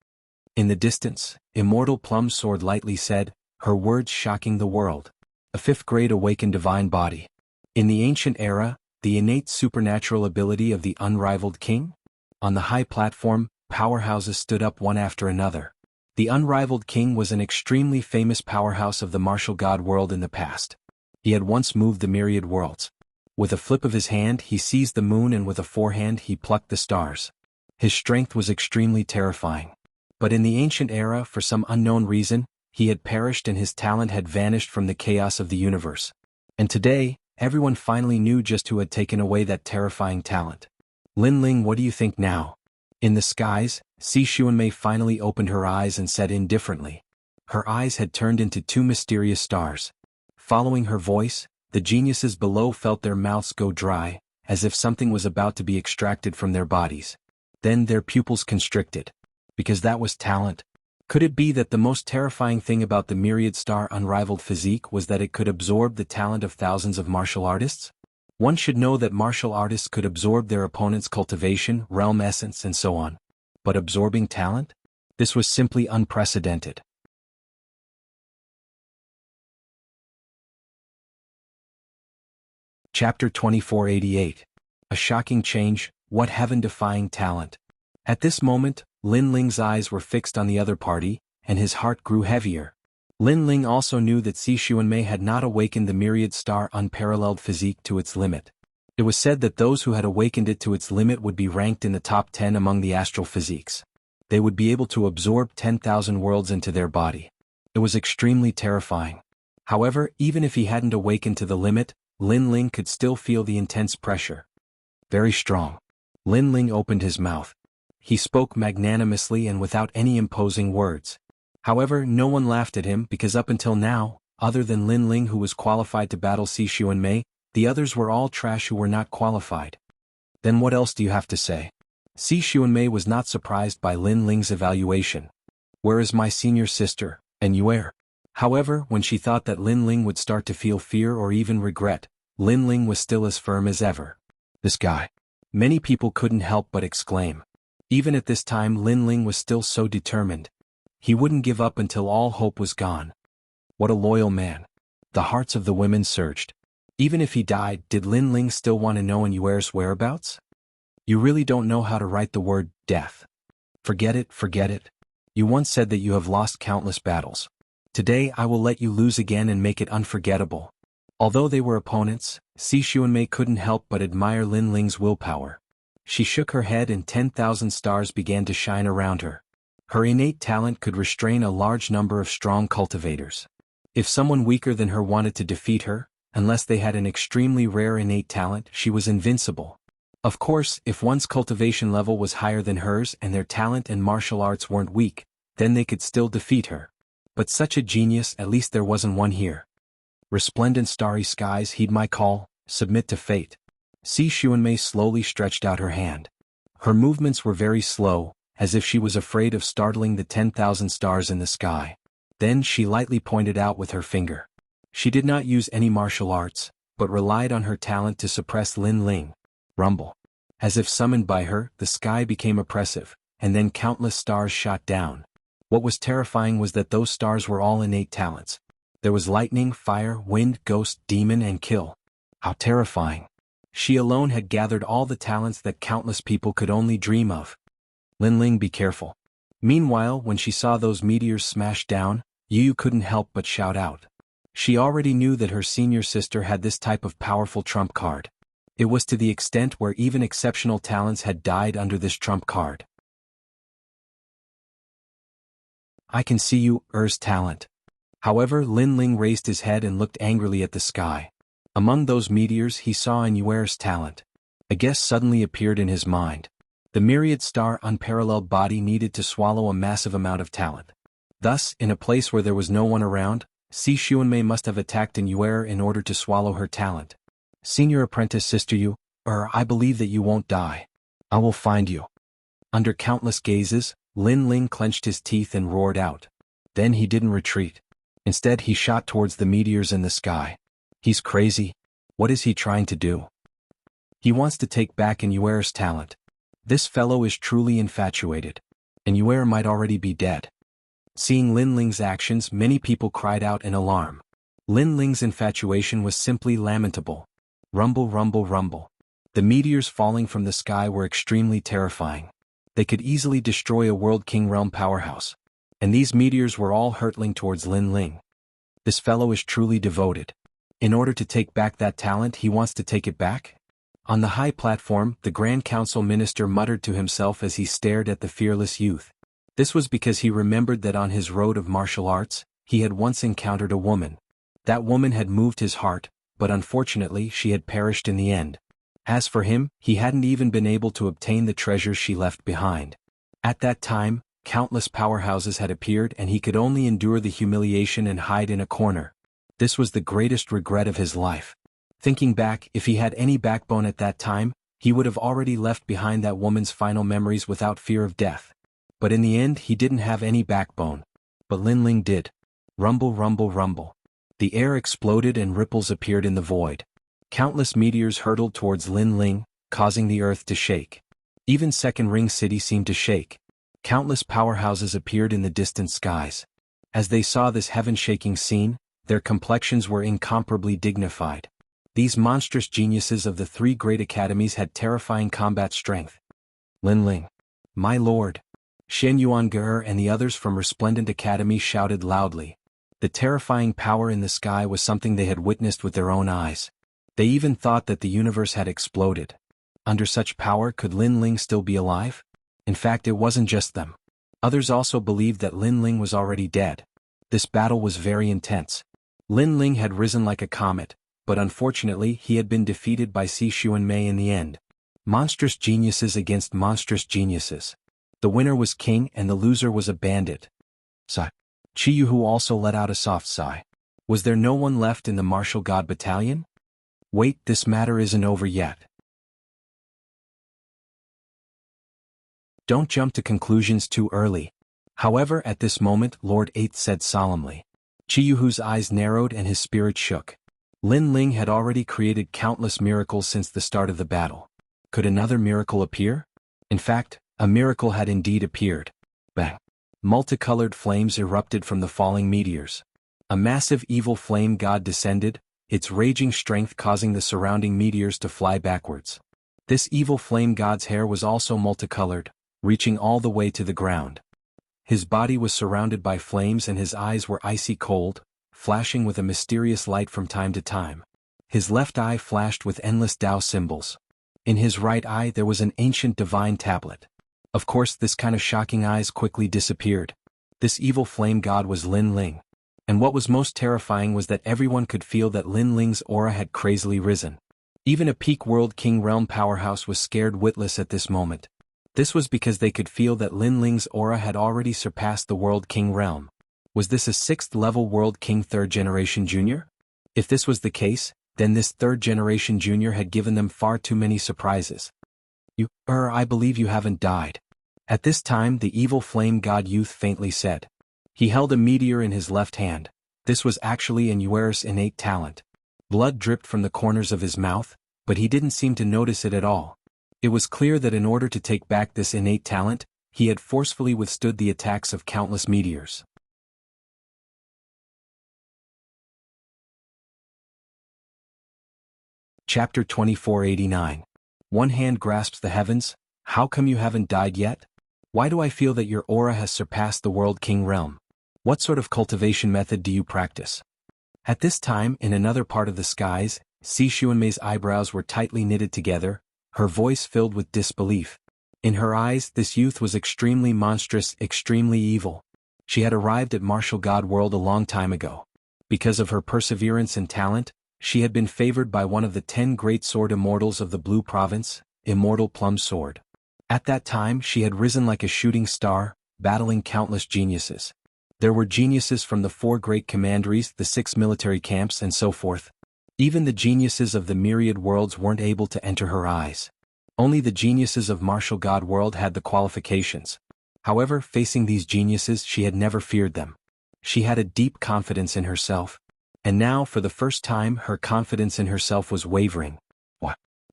In the distance, Immortal Plum Sword lightly said, her words shocking the world. A 5th grade awakened divine body. In the ancient era, the innate supernatural ability of the unrivaled king? On the high platform, powerhouses stood up one after another. The unrivaled king was an extremely famous powerhouse of the martial god world in the past. He had once moved the myriad worlds. With a flip of his hand he seized the moon and with a forehand he plucked the stars. His strength was extremely terrifying. But in the ancient era, for some unknown reason, he had perished and his talent had vanished from the chaos of the universe. And today, everyone finally knew just who had taken away that terrifying talent. Lin Ling, what do you think now? In the skies, Si Xuanmei finally opened her eyes and said indifferently. Her eyes had turned into 2 mysterious stars. Following her voice, the geniuses below felt their mouths go dry, as if something was about to be extracted from their bodies. Then their pupils constricted. Because that was talent. Could it be that the most terrifying thing about the myriad star unrivaled physique was that it could absorb the talent of thousands of martial artists? One should know that martial artists could absorb their opponent's cultivation, realm essence, and so on. But absorbing talent? This was simply unprecedented. Chapter 2488. A shocking change, what heaven-defying talent. At this moment, Lin Ling's eyes were fixed on the other party, and his heart grew heavier. Lin Ling also knew that Si Xuanmei had not awakened the myriad star unparalleled physique to its limit. It was said that those who had awakened it to its limit would be ranked in the top 10 among the astral physiques. They would be able to absorb 10,000 worlds into their body. It was extremely terrifying. However, even if he hadn't awakened to the limit, Lin Ling could still feel the intense pressure. Very strong. Lin Ling opened his mouth. He spoke magnanimously and without any imposing words. However, no one laughed at him because up until now, other than Lin Ling who was qualified to battle Si Xuanmei, the others were all trash who were not qualified. Then what else do you have to say? Si Xuanmei was not surprised by Lin Ling's evaluation. Where is my senior sister, and Yuer? However, when she thought that Lin Ling would start to feel fear or even regret, Lin Ling was still as firm as ever. This guy. Many people couldn't help but exclaim. Even at this time Lin Ling was still so determined. He wouldn't give up until all hope was gone. What a loyal man. The hearts of the women surged. Even if he died, did Lin Ling still want to know Yuer's whereabouts? You really don't know how to write the word death. Forget it, forget it. You once said that you have lost countless battles. Today I will let you lose again and make it unforgettable. Although they were opponents, Si Xuanmei couldn't help but admire Lin Ling's willpower. She shook her head and 10,000 stars began to shine around her. Her innate talent could restrain a large number of strong cultivators. If someone weaker than her wanted to defeat her, unless they had an extremely rare innate talent, she was invincible. Of course, if one's cultivation level was higher than hers and their talent and martial arts weren't weak, then they could still defeat her. But such a genius, at least there wasn't one here. Resplendent starry skies, heed my call, submit to fate. Si Xuanmei slowly stretched out her hand. Her movements were very slow, as if she was afraid of startling the 10,000 stars in the sky. Then she lightly pointed out with her finger. She did not use any martial arts, but relied on her talent to suppress Lin Ling. Rumble. As if summoned by her, the sky became oppressive, and then countless stars shot down. What was terrifying was that those stars were all innate talents. There was lightning, fire, wind, ghost, demon, and kill. How terrifying. She alone had gathered all the talents that countless people could only dream of. Lin Ling, be careful. Meanwhile, when she saw those meteors smash down, Yu couldn't help but shout out. She already knew that her senior sister had this type of powerful trump card. It was to the extent where even exceptional talents had died under this trump card. I can see you, Er's talent. However, Lin Ling raised his head and looked angrily at the sky. Among those meteors he saw Inuer's talent. A guess suddenly appeared in his mind. The myriad star unparalleled body needed to swallow a massive amount of talent. Thus, in a place where there was no one around, Si Xuanmei must have attacked Inuer in order to swallow her talent. Senior apprentice sister you, I believe that you won't die. I will find you. Under countless gazes, Lin Ling clenched his teeth and roared out. Then he didn't retreat. Instead he shot towards the meteors in the sky. He's crazy. What is he trying to do? He wants to take back Inuer's talent. This fellow is truly infatuated. Inuer might already be dead. Seeing Lin Ling's actions, many people cried out in alarm. Lin Ling's infatuation was simply lamentable. Rumble, rumble, rumble. The meteors falling from the sky were extremely terrifying. They could easily destroy a World King Realm powerhouse. And these meteors were all hurtling towards Lin Ling. This fellow is truly devoted. In order to take back that talent, he wants to take it back? On the high platform, the Grand Council Minister muttered to himself as he stared at the fearless youth. This was because he remembered that on his road of martial arts, he had once encountered a woman. That woman had moved his heart, but unfortunately she had perished in the end. As for him, he hadn't even been able to obtain the treasures she left behind. At that time, countless powerhouses had appeared and he could only endure the humiliation and hide in a corner. This was the greatest regret of his life. Thinking back, if he had any backbone at that time, he would have already left behind that woman's final memories without fear of death. But in the end he didn't have any backbone. But Lin Ling did. Rumble, rumble, rumble. The air exploded and ripples appeared in the void. Countless meteors hurtled towards Lin Ling, causing the earth to shake. Even Second Ring City seemed to shake. Countless powerhouses appeared in the distant skies. As they saw this heaven-shaking scene, their complexions were incomparably dignified. These monstrous geniuses of the three great academies had terrifying combat strength. Lin Ling. My lord. Shen Yuange and the others from Resplendent Academy shouted loudly. The terrifying power in the sky was something they had witnessed with their own eyes. They even thought that the universe had exploded. Under such power, could Lin Ling still be alive? In fact, it wasn't just them. Others also believed that Lin Ling was already dead. This battle was very intense. Lin Ling had risen like a comet, but unfortunately he had been defeated by Si Xuanmei in the end. Monstrous geniuses against monstrous geniuses. The winner was king and the loser was a bandit. Sigh. Jianghu also let out a soft sigh. Was there no one left in the martial god battalion? Wait, this matter isn't over yet. Don't jump to conclusions too early. However, at this moment, Lord Eighth said solemnly. Jianghu's eyes narrowed and his spirit shook. Lin Ling had already created countless miracles since the start of the battle. Could another miracle appear? In fact, a miracle had indeed appeared. Bang! Multicolored flames erupted from the falling meteors. A massive evil flame god descended, its raging strength causing the surrounding meteors to fly backwards. This evil flame god's hair was also multicolored, reaching all the way to the ground. His body was surrounded by flames and his eyes were icy cold, flashing with a mysterious light from time to time. His left eye flashed with endless Tao symbols. In his right eye there was an ancient divine tablet. Of course, this kind of shocking eyes quickly disappeared. This evil flame god was Lin Ling. And what was most terrifying was that everyone could feel that Lin Ling's aura had crazily risen. Even a peak World King Realm powerhouse was scared witless at this moment. This was because they could feel that Lin Ling's aura had already surpassed the World King Realm. Was this a 6th level World King 3rd Generation Junior? If this was the case, then this 3rd Generation Junior had given them far too many surprises. I believe you haven't died. At this time the evil flame god youth faintly said. He held a meteor in his left hand. This was actually Inuer's innate talent. Blood dripped from the corners of his mouth, but he didn't seem to notice it at all. It was clear that in order to take back this innate talent, he had forcefully withstood the attacks of countless meteors. Chapter 2489. One hand grasps the heavens. How come you haven't died yet? Why do I feel that your aura has surpassed the World King Realm? What sort of cultivation method do you practice? At this time, in another part of the skies, Si Xuanmei's eyebrows were tightly knitted together, her voice filled with disbelief. In her eyes, this youth was extremely monstrous, extremely evil. She had arrived at Martial God World a long time ago. Because of her perseverance and talent, she had been favored by one of the 10 great sword immortals of the Blue Province, Immortal Plum Sword. At that time she had risen like a shooting star, battling countless geniuses. There were geniuses from the 4 great commanderies, the 6 military camps and so forth. Even the geniuses of the myriad worlds weren't able to enter her eyes. Only the geniuses of Martial God World had the qualifications. However, facing these geniuses she had never feared them. She had a deep confidence in herself. And now, for the first time, her confidence in herself was wavering.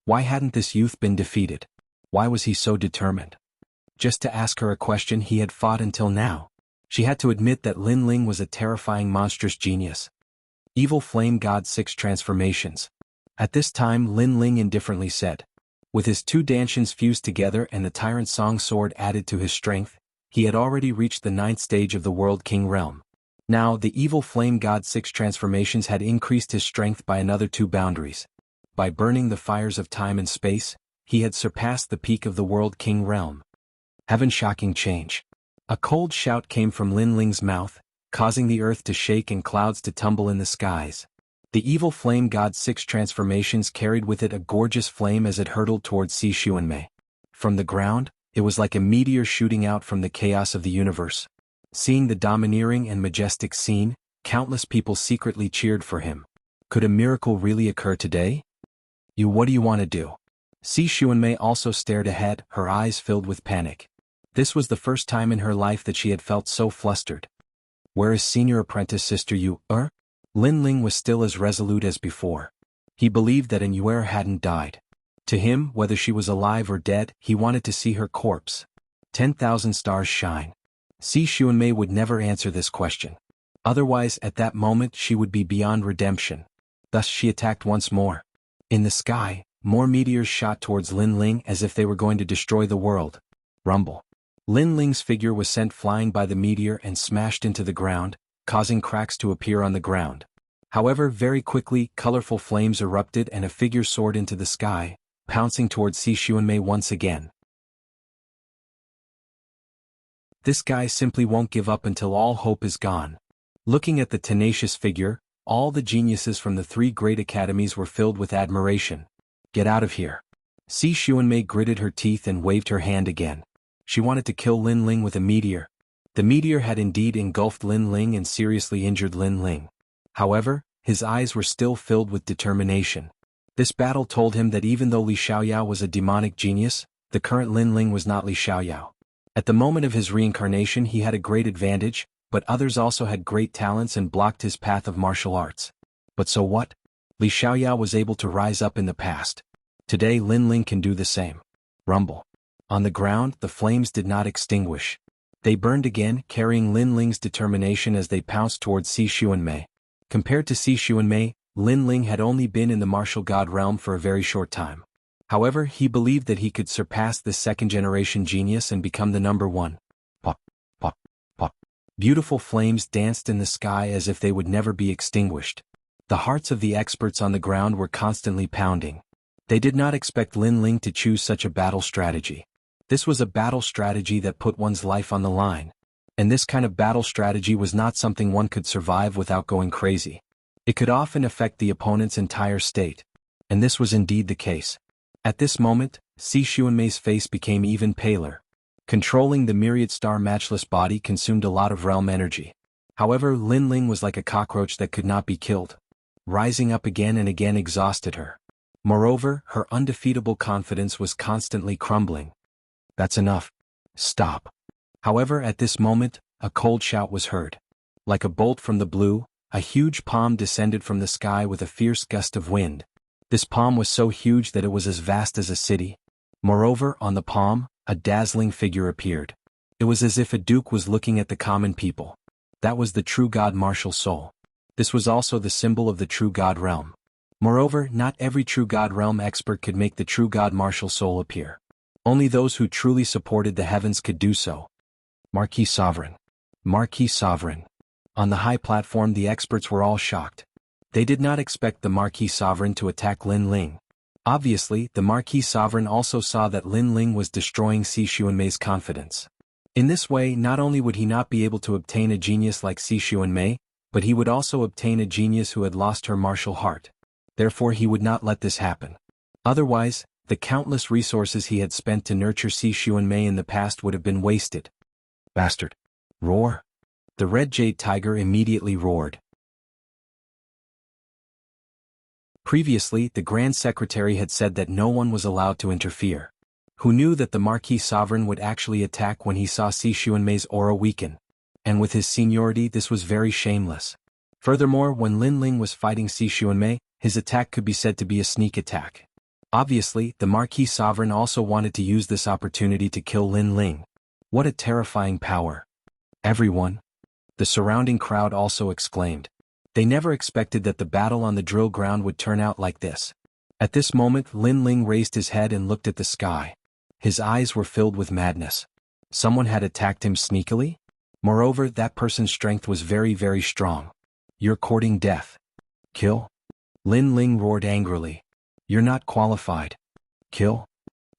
Why hadn't this youth been defeated? Why was he so determined? Just to ask her a question he had fought until now. She had to admit that Lin Ling was a terrifying monstrous genius. Evil Flame God 6 transformations. At this time Lin Ling indifferently said. With his 2 Danshians fused together and the Tyrant Song Sword added to his strength, he had already reached the 9th stage of the World King realm. Now the Evil Flame God 6 transformations had increased his strength by another 2 boundaries. By burning the fires of time and space, he had surpassed the peak of the World King realm. Heaven shocking change. A cold shout came from Lin Ling's mouth, causing the earth to shake and clouds to tumble in the skies. The Evil Flame God 6 transformations carried with it a gorgeous flame as it hurtled towards Si Xuanmei. From the ground, it was like a meteor shooting out from the chaos of the universe. Seeing the domineering and majestic scene, countless people secretly cheered for him. Could a miracle really occur today? What do you want to do? Si Xuanmei also stared ahead, her eyes filled with panic. This was the first time in her life that she had felt so flustered. Where is senior apprentice sister Yu? Lin Ling was still as resolute as before. He believed that Yu hadn't died. To him, whether she was alive or dead, he wanted to see her corpse. 10,000 stars shine. Si Xuanmei would never answer this question. Otherwise, at that moment she would be beyond redemption. Thus she attacked once more. In the sky, more meteors shot towards Lin Ling as if they were going to destroy the world. Rumble. Lin Ling's figure was sent flying by the meteor and smashed into the ground, causing cracks to appear on the ground. However, very quickly, colorful flames erupted and a figure soared into the sky, pouncing towards Si Xuanmei once again. This guy simply won't give up until all hope is gone. Looking at the tenacious figure, all the geniuses from the 3 great academies were filled with admiration. Get out of here. Si Xuanmei gritted her teeth and waved her hand again. She wanted to kill Lin Ling with a meteor. The meteor had indeed engulfed Lin Ling and seriously injured Lin Ling. However, his eyes were still filled with determination. This battle told him that even though Li Xiaoyao was a demonic genius, the current Lin Ling was not Li Xiaoyao. At the moment of his reincarnation he had a great advantage, but others also had great talents and blocked his path of martial arts. But so what? Li Xiaoyao was able to rise up in the past. Today Lin Ling can do the same. Rumble. On the ground, the flames did not extinguish. They burned again, carrying Lin Ling's determination as they pounced towards Si Xuanmei. Compared to Si Xuanmei, Lin Ling had only been in the martial god realm for a very short time. However, he believed that he could surpass this second-generation genius and become the number 1. Pop, pop, pop. Beautiful flames danced in the sky as if they would never be extinguished. The hearts of the experts on the ground were constantly pounding. They did not expect Lin Ling to choose such a battle strategy. This was a battle strategy that put one's life on the line. And this kind of battle strategy was not something one could survive without going crazy. It could often affect the opponent's entire state. And this was indeed the case. At this moment, Si Xuanmei's face became even paler. Controlling the myriad star matchless body consumed a lot of realm energy. However, Lin Ling was like a cockroach that could not be killed. Rising up again and again exhausted her. Moreover, her undefeatable confidence was constantly crumbling. That's enough. Stop. However, at this moment, a cold shout was heard. Like a bolt from the blue, a huge palm descended from the sky with a fierce gust of wind. This palm was so huge that it was as vast as a city. Moreover, on the palm, a dazzling figure appeared. It was as if a duke was looking at the common people. That was the true god martial soul. This was also the symbol of the true god realm. Moreover, not every true god realm expert could make the true god martial soul appear. Only those who truly supported the heavens could do so. Marquis Sovereign. Marquis Sovereign. On the high platform the experts were all shocked. They did not expect the Marquis Sovereign to attack Lin Ling. Obviously, the Marquis Sovereign also saw that Lin Ling was destroying Si Xuanmei's confidence. In this way, not only would he not be able to obtain a genius like Si Xuanmei, but he would also obtain a genius who had lost her martial heart. Therefore he would not let this happen. Otherwise, the countless resources he had spent to nurture Si Xuanmei in the past would have been wasted. Bastard. Roar. The red jade tiger immediately roared. Previously, the Grand Secretary had said that no one was allowed to interfere. Who knew that the Marquis Sovereign would actually attack when he saw Si Xuanmei's aura weaken? And with his seniority, this was very shameless. Furthermore, when Lin Ling was fighting Si Xuanmei, his attack could be said to be a sneak attack. Obviously, the Marquis Sovereign also wanted to use this opportunity to kill Lin Ling. What a terrifying power. Everyone. The surrounding crowd also exclaimed. They never expected that the battle on the drill ground would turn out like this. At this moment, Lin Ling raised his head and looked at the sky. His eyes were filled with madness. Someone had attacked him sneakily? Moreover, that person's strength was very, very strong. You're courting death. Kill? Lin Ling roared angrily. You're not qualified. Kill?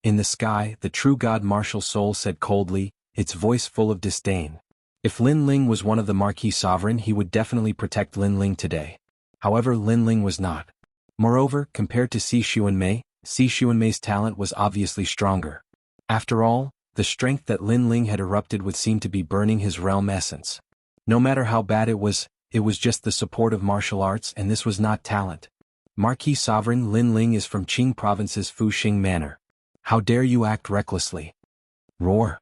In the sky, the true god Martial Soul said coldly, its voice full of disdain. If Lin Ling was one of the Marquis Sovereign, he would definitely protect Lin Ling today. However, Lin Ling was not. Moreover, compared to Si Xuanmei's talent was obviously stronger. After all, the strength that Lin Ling had erupted with seemed to be burning his realm essence. No matter how bad it was just the support of martial arts, and this was not talent. Marquis Sovereign Lin Ling is from Qing Province's Fuxing Manor. How dare you act recklessly? Roar.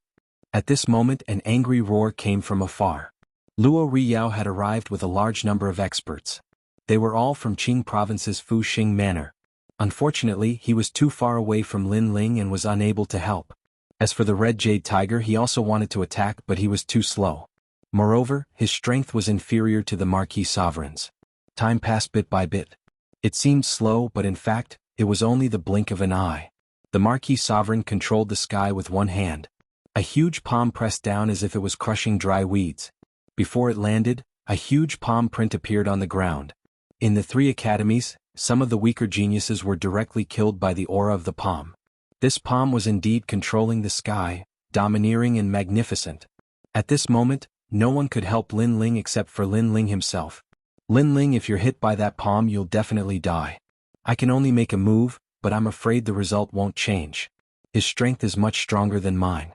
At this moment an angry roar came from afar. Luo Riyao had arrived with a large number of experts. They were all from Qing Province's Fuxing Manor. Unfortunately, he was too far away from Lin Ling and was unable to help. As for the red jade tiger, he also wanted to attack, but he was too slow. Moreover, his strength was inferior to the Marquis Sovereign's. Time passed bit by bit. It seemed slow, but in fact, it was only the blink of an eye. The Marquis Sovereign controlled the sky with one hand. A huge palm pressed down as if it was crushing dry weeds. Before it landed, a huge palm print appeared on the ground. In the 3 academies, some of the weaker geniuses were directly killed by the aura of the palm. This palm was indeed controlling the sky, domineering and magnificent. At this moment, no one could help Lin Ling except for Lin Ling himself. Lin Ling, if you're hit by that palm, you'll definitely die. I can only make a move, but I'm afraid the result won't change. His strength is much stronger than mine.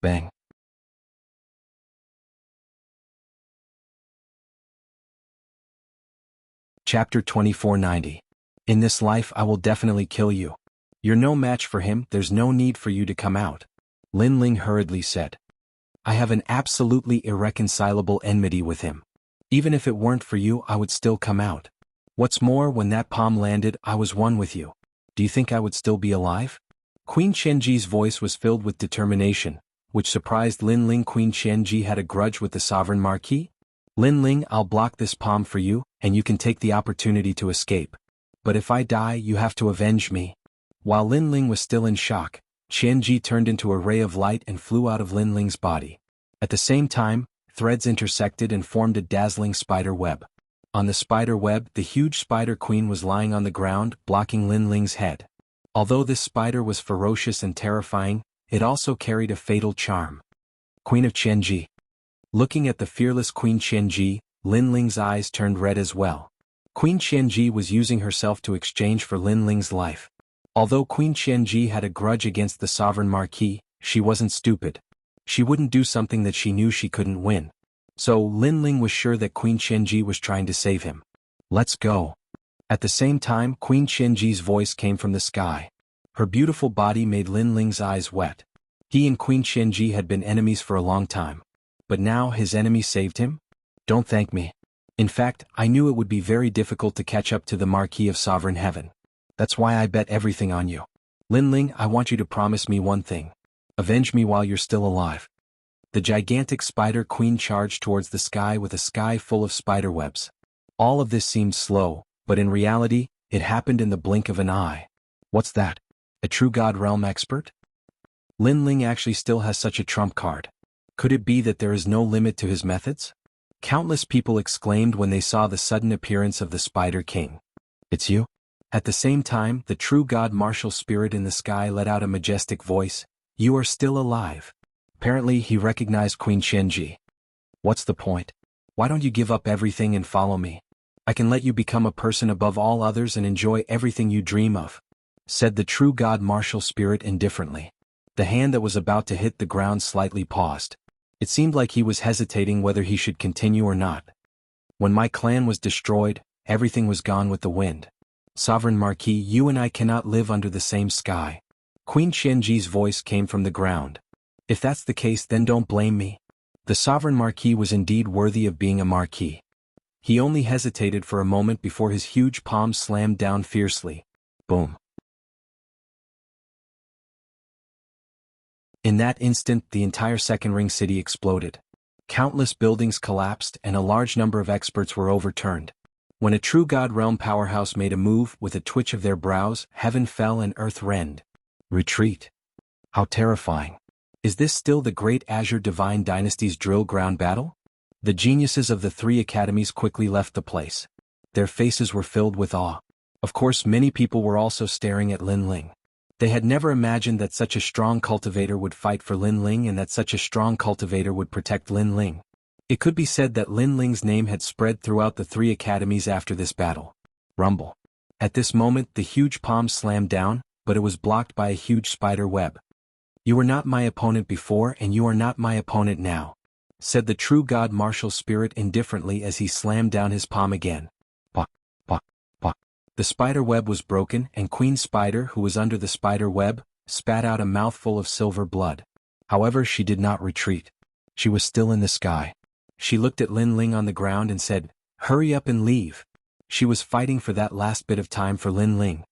Bang. Chapter 2490. In this life I will definitely kill you. You're no match for him, there's no need for you to come out. Lin Ling hurriedly said. I have an absolutely irreconcilable enmity with him. Even if it weren't for you, I would still come out. What's more, when that palm landed, I was one with you. Do you think I would still be alive? Queen Qianji's voice was filled with determination, which surprised Lin Ling. Queen Qianji had a grudge with the Sovereign Marquis? Lin Ling, I'll block this palm for you, and you can take the opportunity to escape. But if I die, you have to avenge me. While Lin Ling was still in shock, Qianji turned into a ray of light and flew out of Lin Ling's body. At the same time, threads intersected and formed a dazzling spider web. On the spider web, the huge spider queen was lying on the ground, blocking Lin Ling's head. Although this spider was ferocious and terrifying, it also carried a fatal charm. Queen of Qianji. Looking at the fearless Queen Qianji, Lin Ling's eyes turned red as well. Queen Qianji was using herself to exchange for Lin Ling's life. Although Queen Qianji had a grudge against the Sovereign Marquis, she wasn't stupid. She wouldn't do something that she knew she couldn't win. So Lin Ling was sure that Queen Qianji was trying to save him. Let's go. At the same time, Queen Qianji's voice came from the sky. Her beautiful body made Lin Ling's eyes wet. He and Queen Qianji had been enemies for a long time. But now his enemy saved him? Don't thank me. In fact, I knew it would be very difficult to catch up to the Marquis of Sovereign Heaven. That's why I bet everything on you. Lin Ling, I want you to promise me one thing. Avenge me while you're still alive. The gigantic spider queen charged towards the sky with a sky full of spider webs. All of this seemed slow, but in reality, it happened in the blink of an eye. What's that? A true God realm expert? Lin Ling actually still has such a trump card. Could it be that there is no limit to his methods? Countless people exclaimed when they saw the sudden appearance of the Spider King. It's you? At the same time, the true god martial spirit in the sky let out a majestic voice. You are still alive. Apparently he recognized Queen Qianji. What's the point? Why don't you give up everything and follow me? I can let you become a person above all others and enjoy everything you dream of, said the true god martial spirit indifferently. The hand that was about to hit the ground slightly paused. It seemed like he was hesitating whether he should continue or not. When my clan was destroyed, everything was gone with the wind. Sovereign Marquis, you and I cannot live under the same sky. Queen Qianji's voice came from the ground. If that's the case, then don't blame me. The Sovereign Marquis was indeed worthy of being a marquis. He only hesitated for a moment before his huge palm slammed down fiercely. Boom. In that instant, the entire Second Ring city exploded. Countless buildings collapsed and a large number of experts were overturned. When a true God realm powerhouse made a move, with a twitch of their brows, heaven fell and earth rend. Retreat. How terrifying. Is this still the great Azure Divine Dynasty's drill ground battle? The geniuses of the three academies quickly left the place. Their faces were filled with awe. Of course, many people were also staring at Lin Ling. They had never imagined that such a strong cultivator would fight for Lin Ling and that such a strong cultivator would protect Lin Ling. It could be said that Lin Ling's name had spread throughout the three academies after this battle. Rumble. At this moment, the huge palm slammed down, but it was blocked by a huge spider web. You were not my opponent before and you are not my opponent now, said the true god martial spirit indifferently as he slammed down his palm again. Pah, pah, pah. The spider web was broken and Queen Spider, who was under the spider web, spat out a mouthful of silver blood. However, she did not retreat. She was still in the sky. She looked at Lin Ling on the ground and said, "Hurry up and leave." She was fighting for that last bit of time for Lin Ling.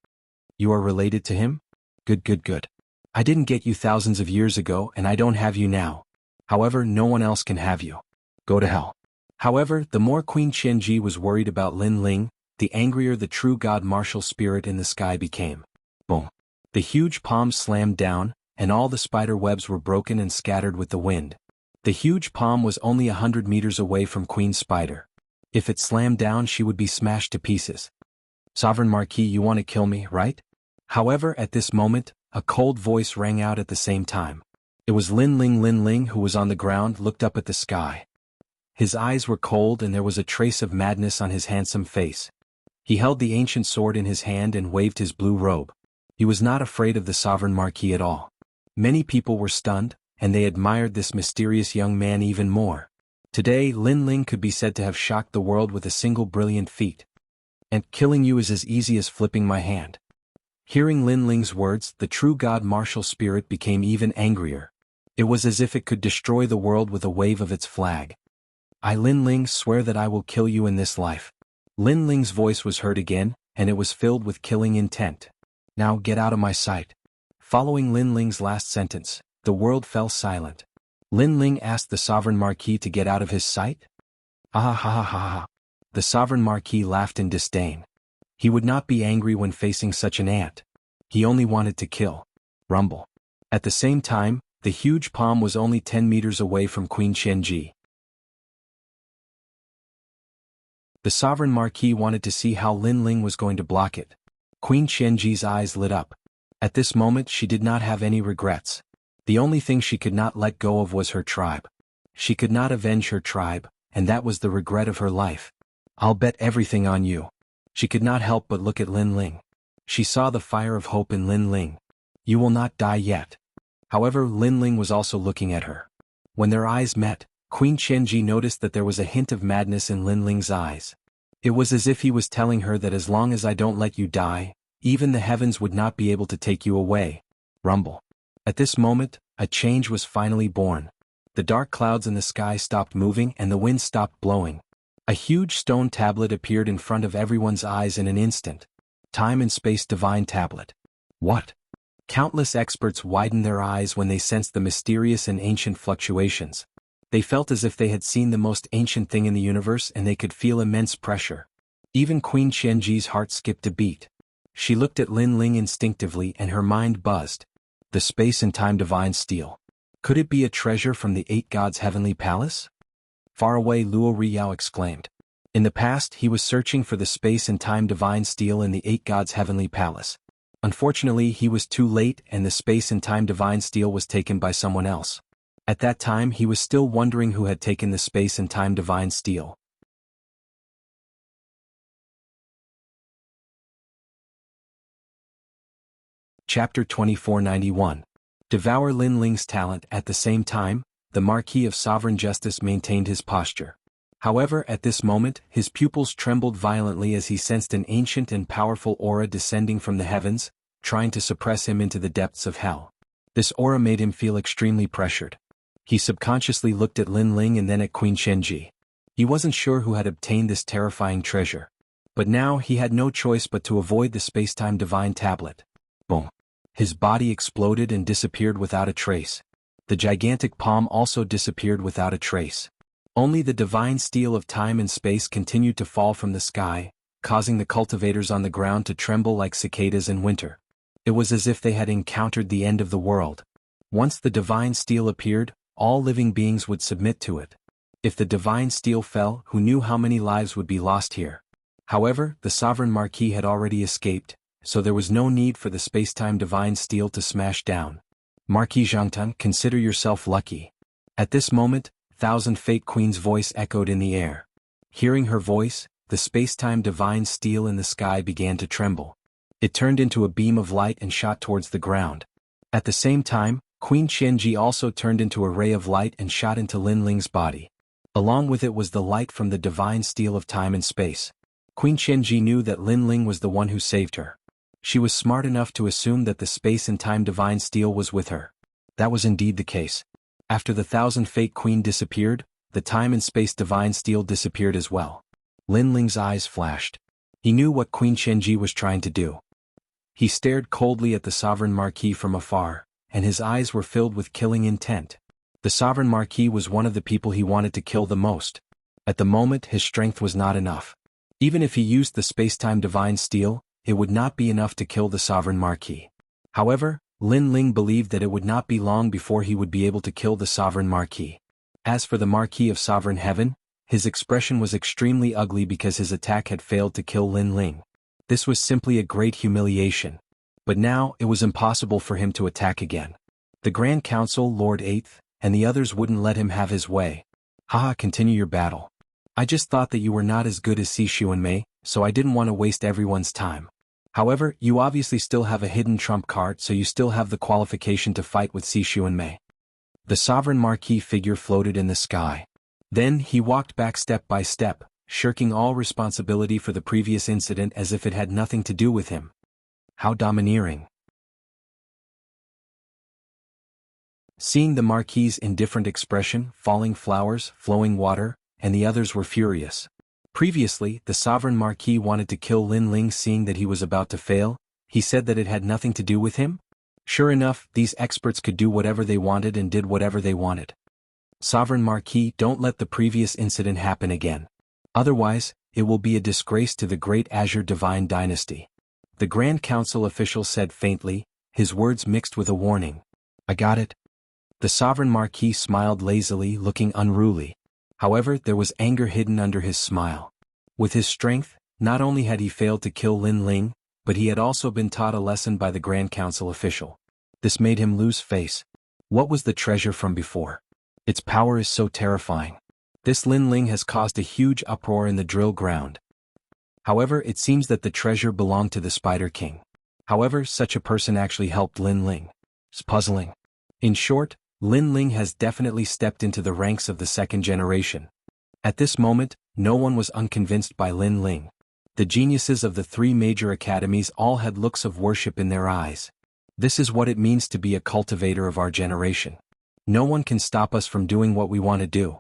You are related to him? Good, good, good. I didn't get you thousands of years ago and I don't have you now. However, no one else can have you. Go to hell. However, the more Queen Qianji was worried about Lin Ling, the angrier the true god martial spirit in the sky became. Boom. The huge palm slammed down, and all the spider webs were broken and scattered with the wind. The huge palm was only 100 meters away from Queen Spider. If it slammed down, she would be smashed to pieces. Sovereign Marquis, you want to kill me, right? However, at this moment, a cold voice rang out at the same time. It was Lin Ling, who was on the ground, looked up at the sky. His eyes were cold and there was a trace of madness on his handsome face. He held the ancient sword in his hand and waved his blue robe. He was not afraid of the Sovereign Marquis at all. Many people were stunned, and they admired this mysterious young man even more. Today, Lin Ling could be said to have shocked the world with a single brilliant feat. And killing you is as easy as flipping my hand. Hearing Lin Ling's words, the true god martial spirit became even angrier. It was as if it could destroy the world with a wave of its flag. I, Lin Ling, swear that I will kill you in this life. Lin Ling's voice was heard again, and it was filled with killing intent. Now get out of my sight. Following Lin Ling's last sentence, the world fell silent. Lin Ling asked the Sovereign Marquis to get out of his sight? Ah ha ha ha ha. The Sovereign Marquis laughed in disdain. He would not be angry when facing such an ant. He only wanted to kill. Rumble. At the same time, the huge palm was only 10 meters away from Queen Qianji. The Sovereign Marquis wanted to see how Lin Ling was going to block it. Queen Qianji's eyes lit up. At this moment, she did not have any regrets. The only thing she could not let go of was her tribe. She could not avenge her tribe, and that was the regret of her life. I'll bet everything on you. She could not help but look at Lin Ling. She saw the fire of hope in Lin Ling. You will not die yet. However, Lin Ling was also looking at her. When their eyes met, Queen Qianji noticed that there was a hint of madness in Lin Ling's eyes. It was as if he was telling her that as long as I don't let you die, even the heavens would not be able to take you away. Rumble. At this moment, a change was finally born. The dark clouds in the sky stopped moving and the wind stopped blowing. A huge stone tablet appeared in front of everyone's eyes in an instant. Time and Space Divine Tablet. What? Countless experts widened their eyes when they sensed the mysterious and ancient fluctuations. They felt as if they had seen the most ancient thing in the universe and they could feel immense pressure. Even Queen Qianji's heart skipped a beat. She looked at Lin Ling instinctively and her mind buzzed. The Space and Time Divine Steel. Could it be a treasure from the 8 Gods' heavenly palace? Far away, Luo Riyao exclaimed. In the past, he was searching for the space and time divine steel in the Eight Gods' heavenly palace. Unfortunately, he was too late and the space and time divine steel was taken by someone else. At that time, he was still wondering who had taken the space and time divine steel. Chapter 2491. Devour Lin Ling's talent. At the same time, the Marquis of Sovereign Justice maintained his posture. However, at this moment, his pupils trembled violently as he sensed an ancient and powerful aura descending from the heavens, trying to suppress him into the depths of hell. This aura made him feel extremely pressured. He subconsciously looked at Lin Ling and then at Queen Shenji. He wasn't sure who had obtained this terrifying treasure. But now he had no choice but to avoid the spacetime divine tablet. Boom. His body exploded and disappeared without a trace. The gigantic palm also disappeared without a trace. Only the divine steel of time and space continued to fall from the sky, causing the cultivators on the ground to tremble like cicadas in winter. It was as if they had encountered the end of the world. Once the divine steel appeared, all living beings would submit to it. If the divine steel fell, who knew how many lives would be lost here? However, the sovereign marquis had already escaped, so there was no need for the spacetime divine steel to smash down. Marquis Zhangtun, consider yourself lucky. At this moment, Thousand Fate Queen's voice echoed in the air. Hearing her voice, the spacetime divine steel in the sky began to tremble. It turned into a beam of light and shot towards the ground. At the same time, Queen Qianji also turned into a ray of light and shot into Lin Ling's body. Along with it was the light from the divine steel of time and space. Queen Qianji knew that Lin Ling was the one who saved her. She was smart enough to assume that the space and time divine steel was with her. That was indeed the case. After the Thousand Fate Queen disappeared, the time and space divine steel disappeared as well. Lin Ling's eyes flashed. He knew what Queen Qianji was trying to do. He stared coldly at the sovereign marquis from afar, and his eyes were filled with killing intent. The sovereign marquis was one of the people he wanted to kill the most. At the moment, his strength was not enough. Even if he used the spacetime divine steel, it would not be enough to kill the sovereign marquis. However, Lin Ling believed that it would not be long before he would be able to kill the sovereign marquis. As for the Marquis of Sovereign Heaven, his expression was extremely ugly because his attack had failed to kill Lin Ling. This was simply a great humiliation. But now, it was impossible for him to attack again. The Grand Council, Lord Eighth, and the others wouldn't let him have his way. Haha, continue your battle. I just thought that you were not as good as Xu and Mei, so I didn't want to waste everyone's time. However, you obviously still have a hidden trump card, so you still have the qualification to fight with Xu and Mei. The sovereign marquis figure floated in the sky. Then he walked back step by step, shirking all responsibility for the previous incident as if it had nothing to do with him. How domineering. Seeing the marquis's indifferent expression, falling flowers, flowing water, and the others were furious. Previously, the sovereign marquis wanted to kill Lin Ling. Seeing that he was about to fail, he said that it had nothing to do with him? Sure enough, these experts could do whatever they wanted and did whatever they wanted. Sovereign Marquis, don't let the previous incident happen again. Otherwise, it will be a disgrace to the great Azure Divine Dynasty. The Grand Council official said faintly, his words mixed with a warning. I got it. The Sovereign Marquis smiled lazily, looking unruly. However, there was anger hidden under his smile. With his strength, not only had he failed to kill Lin Ling, but he had also been taught a lesson by the Grand Council official. This made him lose face. What was the treasure from before? Its power is so terrifying. This Lin Ling has caused a huge uproar in the drill ground. However, it seems that the treasure belonged to the Spider King. However, such a person actually helped Lin Ling. It's puzzling. In short, Lin Ling has definitely stepped into the ranks of the second generation. At this moment, no one was unconvinced by Lin Ling. The geniuses of the three major academies all had looks of worship in their eyes. This is what it means to be a cultivator of our generation. No one can stop us from doing what we want to do.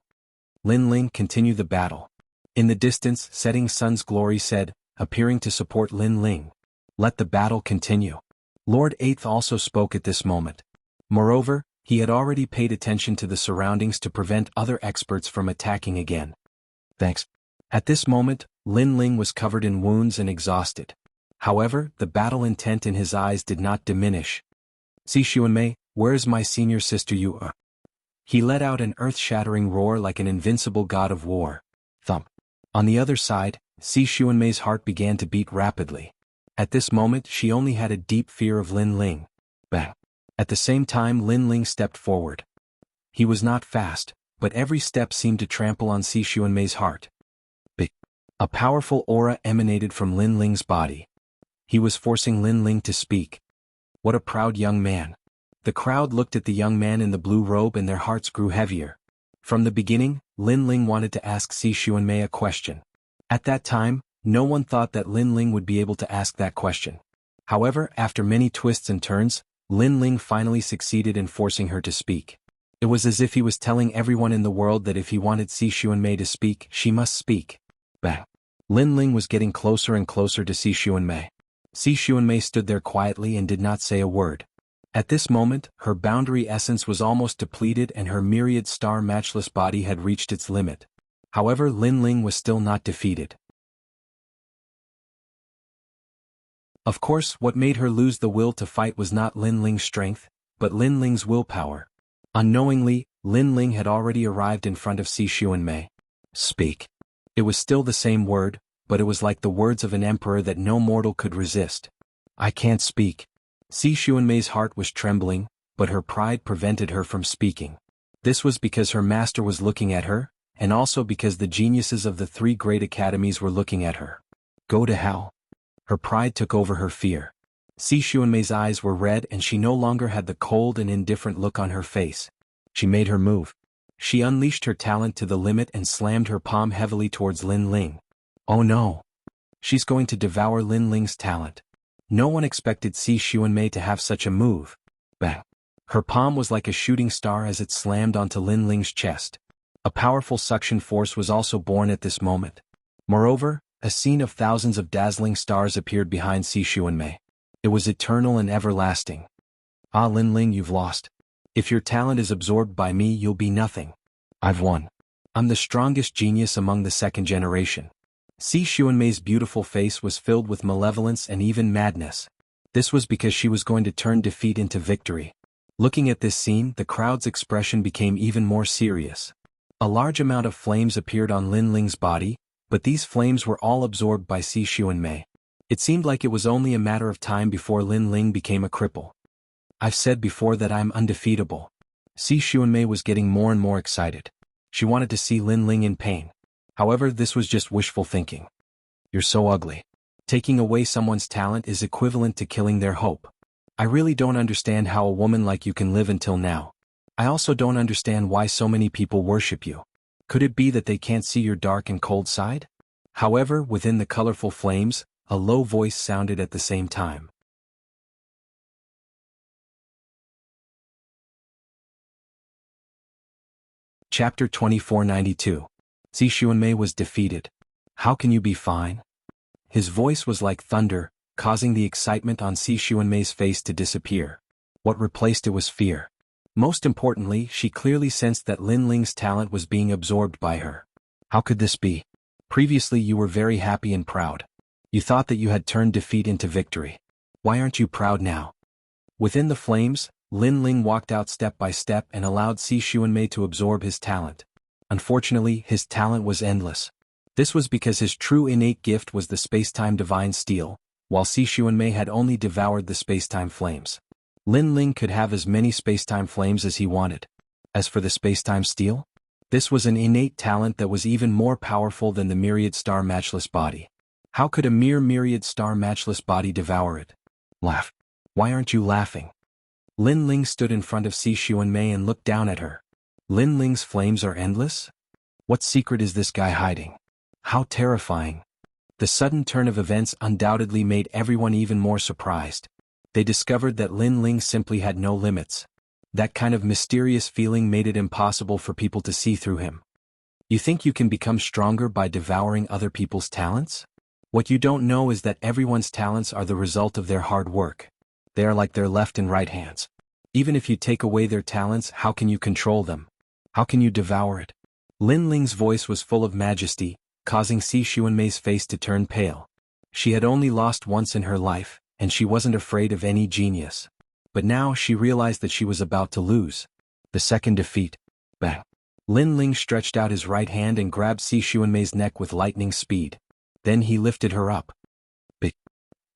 Lin Ling continued the battle. In the distance, Setting Sun's Glory said, appearing to support Lin Ling. Let the battle continue. Lord Eighth also spoke at this moment. Moreover, he had already paid attention to the surroundings to prevent other experts from attacking again. Thanks. At this moment, Lin Ling was covered in wounds and exhausted. However, the battle intent in his eyes did not diminish. Xu and Mei, where is my senior sister Yu? He let out an earth-shattering roar like an invincible god of war. Thump. On the other side, Si Xuanmei's heart began to beat rapidly. At this moment she only had a deep fear of Lin Ling. Bang. At the same time Lin Ling stepped forward. He was not fast, but every step seemed to trample on Si Xuanmei's heart. Big. A powerful aura emanated from Lin Ling's body. He was forcing Lin Ling to speak. What a proud young man. The crowd looked at the young man in the blue robe and their hearts grew heavier. From the beginning, Lin Ling wanted to ask Si Xuanmei a question. At that time, no one thought that Lin Ling would be able to ask that question. However, after many twists and turns, Lin Ling finally succeeded in forcing her to speak. It was as if he was telling everyone in the world that if he wanted Si Xuanmei to speak, she must speak. Bang. Lin Ling was getting closer and closer to Si Xuanmei. Si Xuanmei stood there quietly and did not say a word. At this moment, her boundary essence was almost depleted and her myriad star matchless body had reached its limit. However, Lin Ling was still not defeated. Of course, what made her lose the will to fight was not Lin Ling's strength, but Lin Ling's willpower. Unknowingly, Lin Ling had already arrived in front of Si Xuanmei. Speak. It was still the same word, but it was like the words of an emperor that no mortal could resist. I can't speak. Si Xuanmei's heart was trembling, but her pride prevented her from speaking. This was because her master was looking at her, and also because the geniuses of the 3 great academies were looking at her. Go to hell. Her pride took over her fear. Si Xuanmei's eyes were red and she no longer had the cold and indifferent look on her face. She made her move. She unleashed her talent to the limit and slammed her palm heavily towards Lin Ling. Oh no! She's going to devour Lin Ling's talent. No one expected Si Xuanmei to have such a move. Bang! Her palm was like a shooting star as it slammed onto Lin Ling's chest. A powerful suction force was also born at this moment. Moreover, a scene of thousands of dazzling stars appeared behind Si Xuanmei. It was eternal and everlasting. Ah, Lin Ling, you've lost. If your talent is absorbed by me, you'll be nothing. I've won. I'm the strongest genius among the 2nd generation. Si Xuanmei's beautiful face was filled with malevolence and even madness. This was because she was going to turn defeat into victory. Looking at this scene, the crowd's expression became even more serious. A large amount of flames appeared on Lin Ling's body, but these flames were all absorbed by Si Xuanmei. It seemed like it was only a matter of time before Lin Ling became a cripple. I've said before that I'm undefeatable. Si Xuanmei was getting more and more excited. She wanted to see Lin Ling in pain. However, this was just wishful thinking. You're so ugly. Taking away someone's talent is equivalent to killing their hope. I really don't understand how a woman like you can live until now. I also don't understand why so many people worship you. Could it be that they can't see your dark and cold side? However, within the colorful flames, a low voice sounded at the same time. Chapter 2492. Si Xuanmei was defeated. How can you be fine? His voice was like thunder, causing the excitement on Si Xuanmei's face to disappear. What replaced it was fear. Most importantly, she clearly sensed that Lin Ling's talent was being absorbed by her. How could this be? Previously you were very happy and proud. You thought that you had turned defeat into victory. Why aren't you proud now? Within the flames, Lin Ling walked out step by step and allowed Si Xuanmei to absorb his talent. Unfortunately, his talent was endless. This was because his true innate gift was the spacetime divine steel, while Si Xuanmei had only devoured the spacetime flames. Lin Ling could have as many spacetime flames as he wanted. As for the spacetime steel, this was an innate talent that was even more powerful than the myriad star matchless body. How could a mere myriad star matchless body devour it? Laugh. Why aren't you laughing? Lin Ling stood in front of Si Xuanmei and looked down at her. Lin Ling's flames are endless? What secret is this guy hiding? How terrifying. The sudden turn of events undoubtedly made everyone even more surprised. They discovered that Lin Ling simply had no limits. That kind of mysterious feeling made it impossible for people to see through him. You think you can become stronger by devouring other people's talents? What you don't know is that everyone's talents are the result of their hard work. They are like their left and right hands. Even if you take away their talents, how can you control them? How can you devour it? Lin Ling's voice was full of majesty, causing Si Xuanmei's face to turn pale. She had only lost once in her life, and she wasn't afraid of any genius. But now she realized that she was about to lose. The second defeat. Bang. Lin Ling stretched out his right hand and grabbed Si Xuanmei's neck with lightning speed. Then he lifted her up. Big.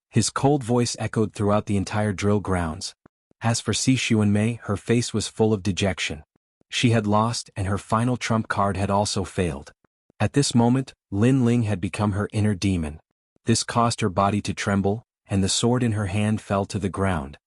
His cold voice echoed throughout the entire drill grounds. As for Si Xuanmei, her face was full of dejection. She had lost, and her final trump card had also failed. At this moment, Lin Ling had become her inner demon. This caused her body to tremble, and the sword in her hand fell to the ground.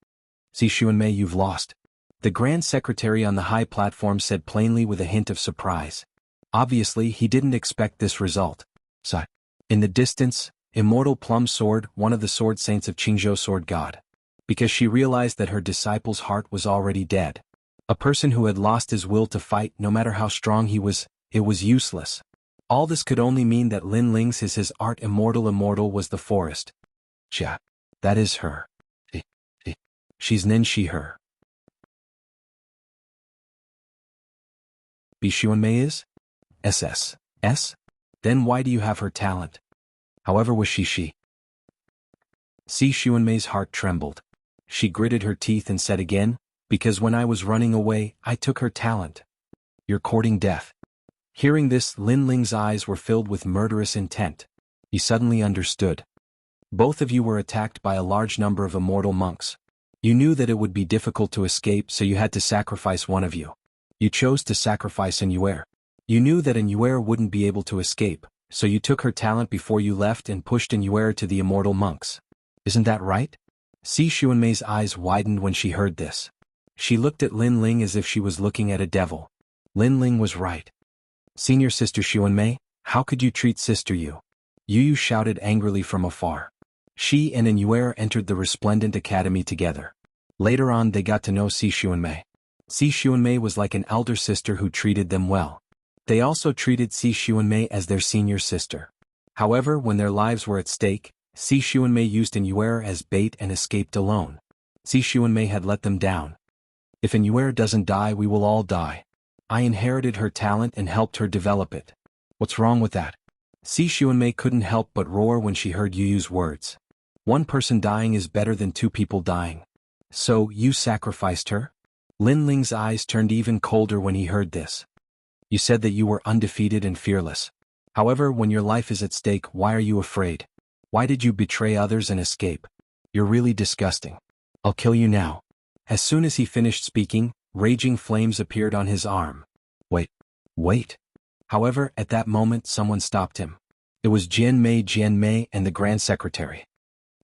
Si Xuanmei, you've lost. The Grand Secretary on the high platform said plainly with a hint of surprise. Obviously, he didn't expect this result. So, in the distance, Immortal Plum Sword, one of the sword saints of Qingzhou Sword God. Because she realized that her disciple's heart was already dead. A person who had lost his will to fight, no matter how strong he was, it was useless. All this could only mean that Lin Ling's his art immortal was the forest. Jia. That is her. She's Nin she her. Si Xuanmei is? S? Then why do you have her talent? However was she? Si Xuanmei's heart trembled. She gritted her teeth and said again, because when I was running away, I took her talent. You're courting death. Hearing this, Lin Ling's eyes were filled with murderous intent. He suddenly understood. Both of you were attacked by a large number of immortal monks. You knew that it would be difficult to escape, so you had to sacrifice one of you. You chose to sacrifice Inyuer. You knew that Inyuer wouldn't be able to escape, so you took her talent before you left and pushed Inyuer to the immortal monks. Isn't that right? Si Xuanmei's eyes widened when she heard this. She looked at Lin Ling as if she was looking at a devil. Lin Ling was right. Senior Sister Xuanmei, how could you treat Sister Yu? Yu shouted angrily from afar. She and Inyuer entered the Resplendent Academy together. Later on they got to know Si Xuanmei. Si Xuanmei was like an elder sister who treated them well. They also treated Si Xuanmei as their senior sister. However, when their lives were at stake, Si Xuanmei used Inyuer as bait and escaped alone. Si Xuanmei had let them down. If Inyuer doesn't die, we will all die. I inherited her talent and helped her develop it. What's wrong with that? Si Xuanmei couldn't help but roar when she heard Yu's words. One person dying is better than two people dying. So, you sacrificed her? Lin Ling's eyes turned even colder when he heard this. You said that you were undefeated and fearless. However, when your life is at stake, why are you afraid? Why did you betray others and escape? You're really disgusting. I'll kill you now. As soon as he finished speaking, raging flames appeared on his arm. Wait. However, at that moment someone stopped him. It was Jianmei and the Grand Secretary.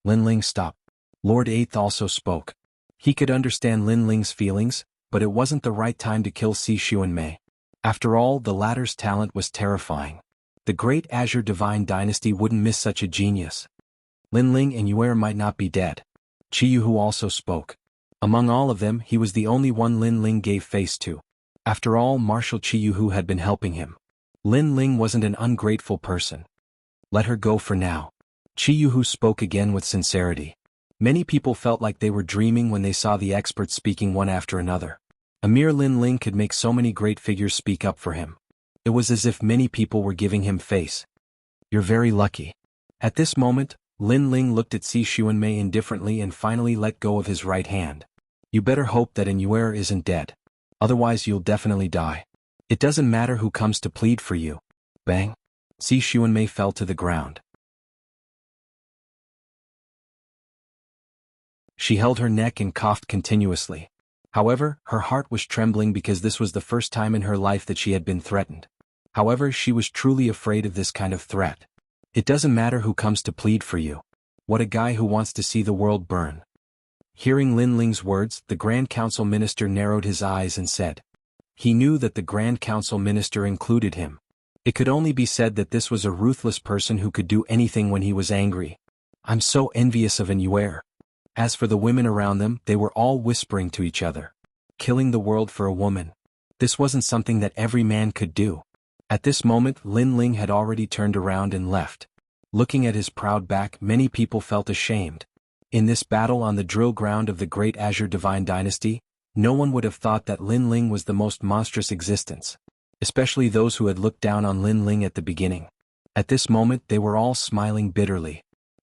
Lin Ling stopped. Lord Eighth also spoke. He could understand Lin Ling's feelings, but it wasn't the right time to kill Si Xuanmei. After all, the latter's talent was terrifying. The great Azure Divine Dynasty wouldn't miss such a genius. Lin Ling and Yuer might not be dead. Qiyuhu also spoke. Among all of them, he was the only one Lin Ling gave face to. After all, Marshal Qiyuhu had been helping him. Lin Ling wasn't an ungrateful person. Let her go for now. Qiyuhu spoke again with sincerity. Many people felt like they were dreaming when they saw the experts speaking one after another. A mere Lin Ling could make so many great figures speak up for him. It was as if many people were giving him face. You're very lucky. At this moment, Lin Ling looked at Si Xuanmei indifferently and finally let go of his right hand. You better hope that Inyuer isn't dead. Otherwise you'll definitely die. It doesn't matter who comes to plead for you. Bang. Si Xuanmei fell to the ground. She held her neck and coughed continuously. However, her heart was trembling because this was the first time in her life that she had been threatened. However, she was truly afraid of this kind of threat. It doesn't matter who comes to plead for you. What a guy who wants to see the world burn. Hearing Lin Ling's words, the Grand Council Minister narrowed his eyes and said. He knew that the Grand Council Minister included him. It could only be said that this was a ruthless person who could do anything when he was angry. I'm so envious of Inyuer. As for the women around them, they were all whispering to each other. Killing the world for a woman. This wasn't something that every man could do. At this moment, Lin Ling had already turned around and left. Looking at his proud back, many people felt ashamed. In this battle on the drill ground of the Great Azure Divine Dynasty, no one would have thought that Lin Ling was the most monstrous existence. Especially those who had looked down on Lin Ling at the beginning. At this moment, they were all smiling bitterly.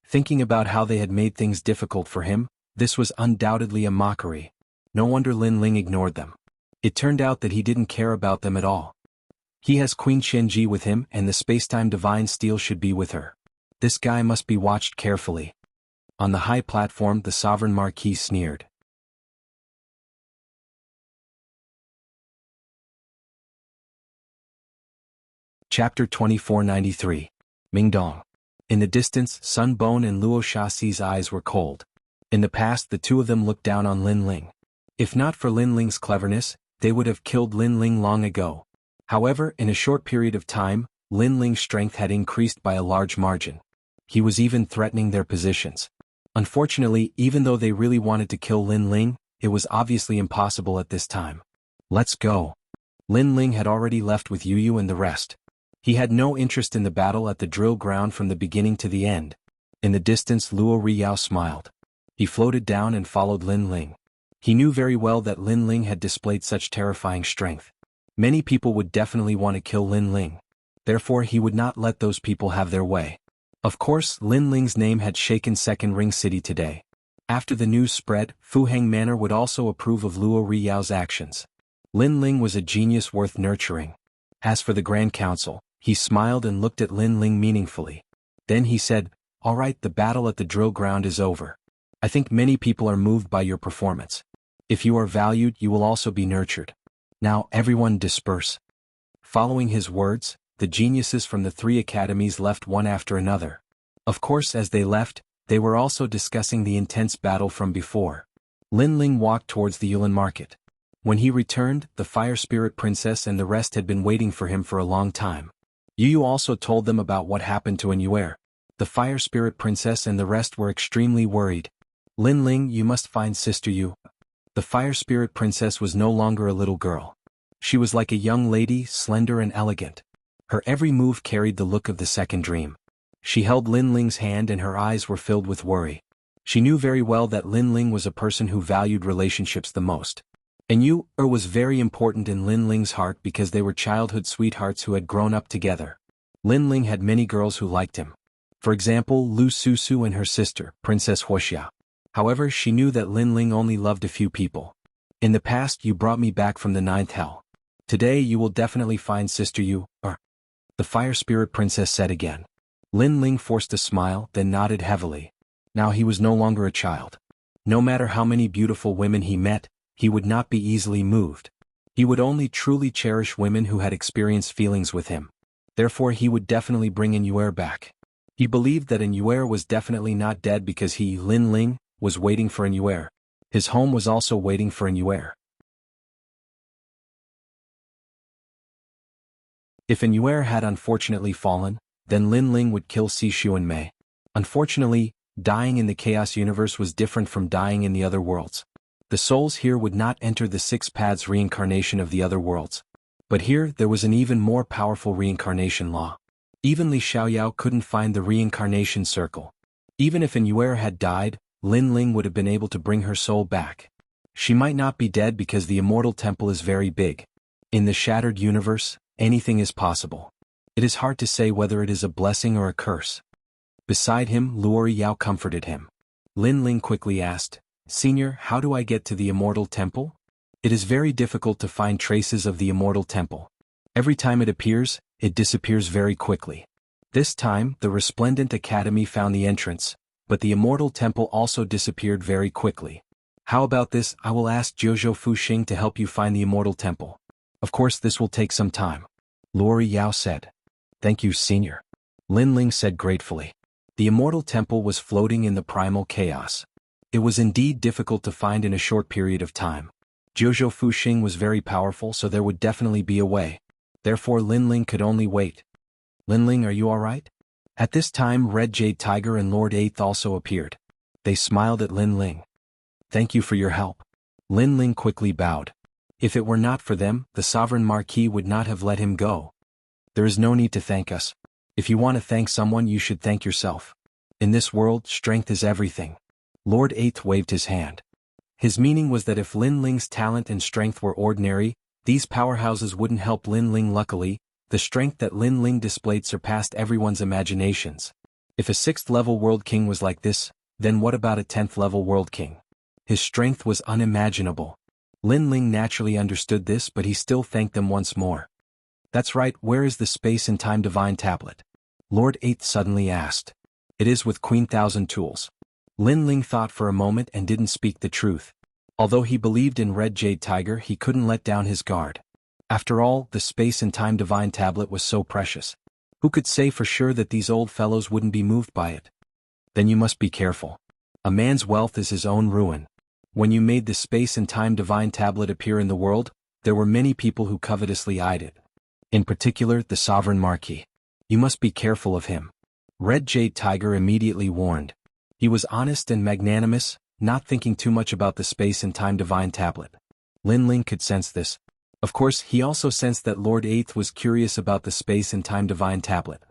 Thinking about how they had made things difficult for him, this was undoubtedly a mockery. No wonder Lin Ling ignored them. It turned out that he didn't care about them at all. He has Queen Shenji with him and the spacetime divine steel should be with her. This guy must be watched carefully. On the high platform the sovereign marquis sneered. Chapter 2493. Mingdong. In the distance, Sun Bon and Luo Shaxi's eyes were cold. In the past the two of them looked down on Lin Ling. If not for Lin Ling's cleverness, they would have killed Lin Ling long ago. However, in a short period of time, Lin Ling's strength had increased by a large margin. He was even threatening their positions. Unfortunately, even though they really wanted to kill Lin Ling, it was obviously impossible at this time. Let's go. Lin Ling had already left with Yu Yu and the rest. He had no interest in the battle at the drill ground from the beginning to the end. In the distance Luo Riyao smiled. He floated down and followed Lin Ling. He knew very well that Lin Ling had displayed such terrifying strength. Many people would definitely want to kill Lin Ling. Therefore he would not let those people have their way. Of course, Lin Ling's name had shaken Second Ring City today. After the news spread, Fuheng Manor would also approve of Luo Riyao's actions. Lin Ling was a genius worth nurturing. As for the Grand Council, he smiled and looked at Lin Ling meaningfully. Then he said, "All right, the battle at the drill ground is over. I think many people are moved by your performance. If you are valued, you will also be nurtured. Now everyone disperse." Following his words, the geniuses from the three academies left one after another. Of course, as they left, they were also discussing the intense battle from before. Lin Ling walked towards the Yulin market. When he returned, the Fire Spirit Princess and the rest had been waiting for him for a long time. Yu Yu also told them about what happened to Anyuer. The Fire Spirit Princess and the rest were extremely worried. "Lin Ling, you must find Sister Yu." The Fire Spirit Princess was no longer a little girl. She was like a young lady, slender and elegant. Her every move carried the look of the second dream. She held Lin Ling's hand and her eyes were filled with worry. She knew very well that Lin Ling was a person who valued relationships the most. Anyuer was very important in Lin Ling's heart because they were childhood sweethearts who had grown up together. Lin Ling had many girls who liked him. For example, Lu Susu and her sister, Princess Wuxia. However, she knew that Lin Ling only loved a few people. "In the past you brought me back from the ninth hell. Today you will definitely find Sister Yu, the Fire Spirit Princess said again. Lin Ling forced a smile, then nodded heavily. Now he was no longer a child. No matter how many beautiful women he met, he would not be easily moved. He would only truly cherish women who had experienced feelings with him. Therefore he would definitely bring Anyuer back. He believed that Anyuer was definitely not dead because he, Lin Ling, was waiting for Anyuer. His home was also waiting for Anyuer. If Anyuer had unfortunately fallen, then Lin Ling would kill Sishu and Mei. Unfortunately, dying in the Chaos Universe was different from dying in the other worlds. The souls here would not enter the six paths reincarnation of the other worlds. But here there was an even more powerful reincarnation law. Even Li Xiaoyao couldn't find the reincarnation circle. Even if Anyuer had died, Lin Ling would have been able to bring her soul back. She might not be dead because the Immortal Temple is very big. In the Shattered Universe, anything is possible. It is hard to say whether it is a blessing or a curse. Beside him, Luo Yao comforted him. Lin Ling quickly asked, "Senior, how do I get to the Immortal Temple?" It is very difficult to find traces of the Immortal Temple. Every time it appears, it disappears very quickly. This time, the Resplendent Academy found the entrance, but the Immortal Temple also disappeared very quickly. "How about this? I will ask Jojo Fuxing to help you find the Immortal Temple. Of course this will take some time," Luo Yao said. "Thank you, Senior," Lin Ling said gratefully. The Immortal Temple was floating in the primal chaos. It was indeed difficult to find in a short period of time. Jojo Fuxing was very powerful, so there would definitely be a way. Therefore Lin Ling could only wait. "Lin Ling, are you alright?" At this time Red Jade Tiger and Lord Eighth also appeared. They smiled at Lin Ling. "Thank you for your help." Lin Ling quickly bowed. If it were not for them, the Sovereign Marquis would not have let him go. "There is no need to thank us. If you want to thank someone, you should thank yourself. In this world, strength is everything." Lord Eighth waved his hand. His meaning was that if Lin Ling's talent and strength were ordinary, these powerhouses wouldn't help Lin Ling. Luckily, the strength that Lin Ling displayed surpassed everyone's imaginations. If a 6th-level World King was like this, then what about a 10th-level World King? His strength was unimaginable. Lin Ling naturally understood this, but he still thanked them once more. "That's right, where is the Space and Time Divine Tablet?" Lord Eighth suddenly asked. "It is with Queen Thousand Tools." Lin Ling thought for a moment and didn't speak the truth. Although he believed in Red Jade Tiger, he couldn't let down his guard. After all, the Space and Time Divine Tablet was so precious. Who could say for sure that these old fellows wouldn't be moved by it? "Then you must be careful. A man's wealth is his own ruin. When you made the Space and Time Divine Tablet appear in the world, there were many people who covetously eyed it. In particular, the Sovereign Marquis. You must be careful of him." Red Jade Tiger immediately warned. He was honest and magnanimous, not thinking too much about the Space and Time Divine Tablet. Lin Ling could sense this. Of course, he also sensed that Lord Eighth was curious about the Space and Time Divine Tablet.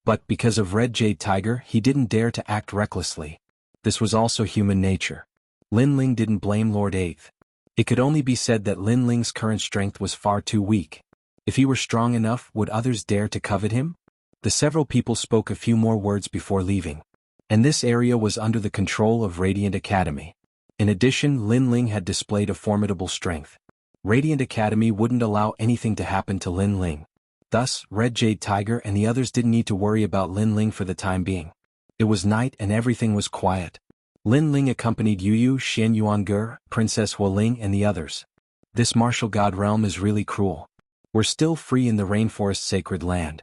But because of Red Jade Tiger, he didn't dare to act recklessly. This was also human nature. Lin Ling didn't blame Lord Eighth. It could only be said that Lin Ling's current strength was far too weak. If he were strong enough, would others dare to covet him? The several people spoke a few more words before leaving. And this area was under the control of Radiant Academy. In addition, Lin Ling had displayed a formidable strength. Radiant Academy wouldn't allow anything to happen to Lin Ling. Thus, Red Jade Tiger and the others didn't need to worry about Lin Ling for the time being. It was night and everything was quiet. Lin Ling accompanied Yu, Xian Yuange, Princess Hualing and the others. "This martial god realm is really cruel. We're still free in the Rainforest Sacred Land."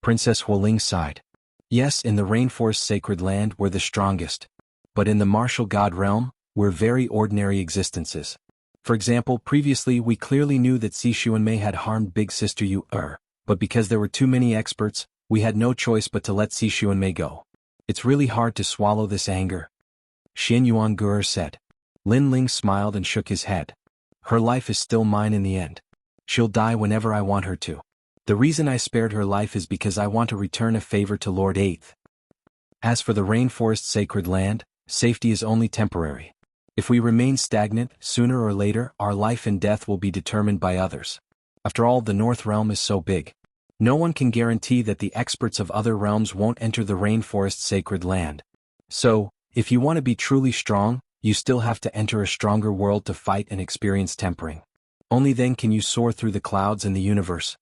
Princess Hualing sighed. "Yes, in the Rainforest Sacred Land we're the strongest. But in the martial god realm, we're very ordinary existences. For example, previously we clearly knew that Si Xuanmei had harmed Big Sister Yu, but because there were too many experts, we had no choice but to let Si Xuanmei go. It's really hard to swallow this anger," Xian Yuange said. Lin Ling smiled and shook his head. "Her life is still mine in the end. She'll die whenever I want her to. The reason I spared her life is because I want to return a favor to Lord Eighth. As for the Rainforest Sacred Land, safety is only temporary. If we remain stagnant, sooner or later our life and death will be determined by others. After all, the North Realm is so big. No one can guarantee that the experts of other realms won't enter the Rainforest Sacred Land. So, if you want to be truly strong, you still have to enter a stronger world to fight and experience tempering. Only then can you soar through the clouds and the universe."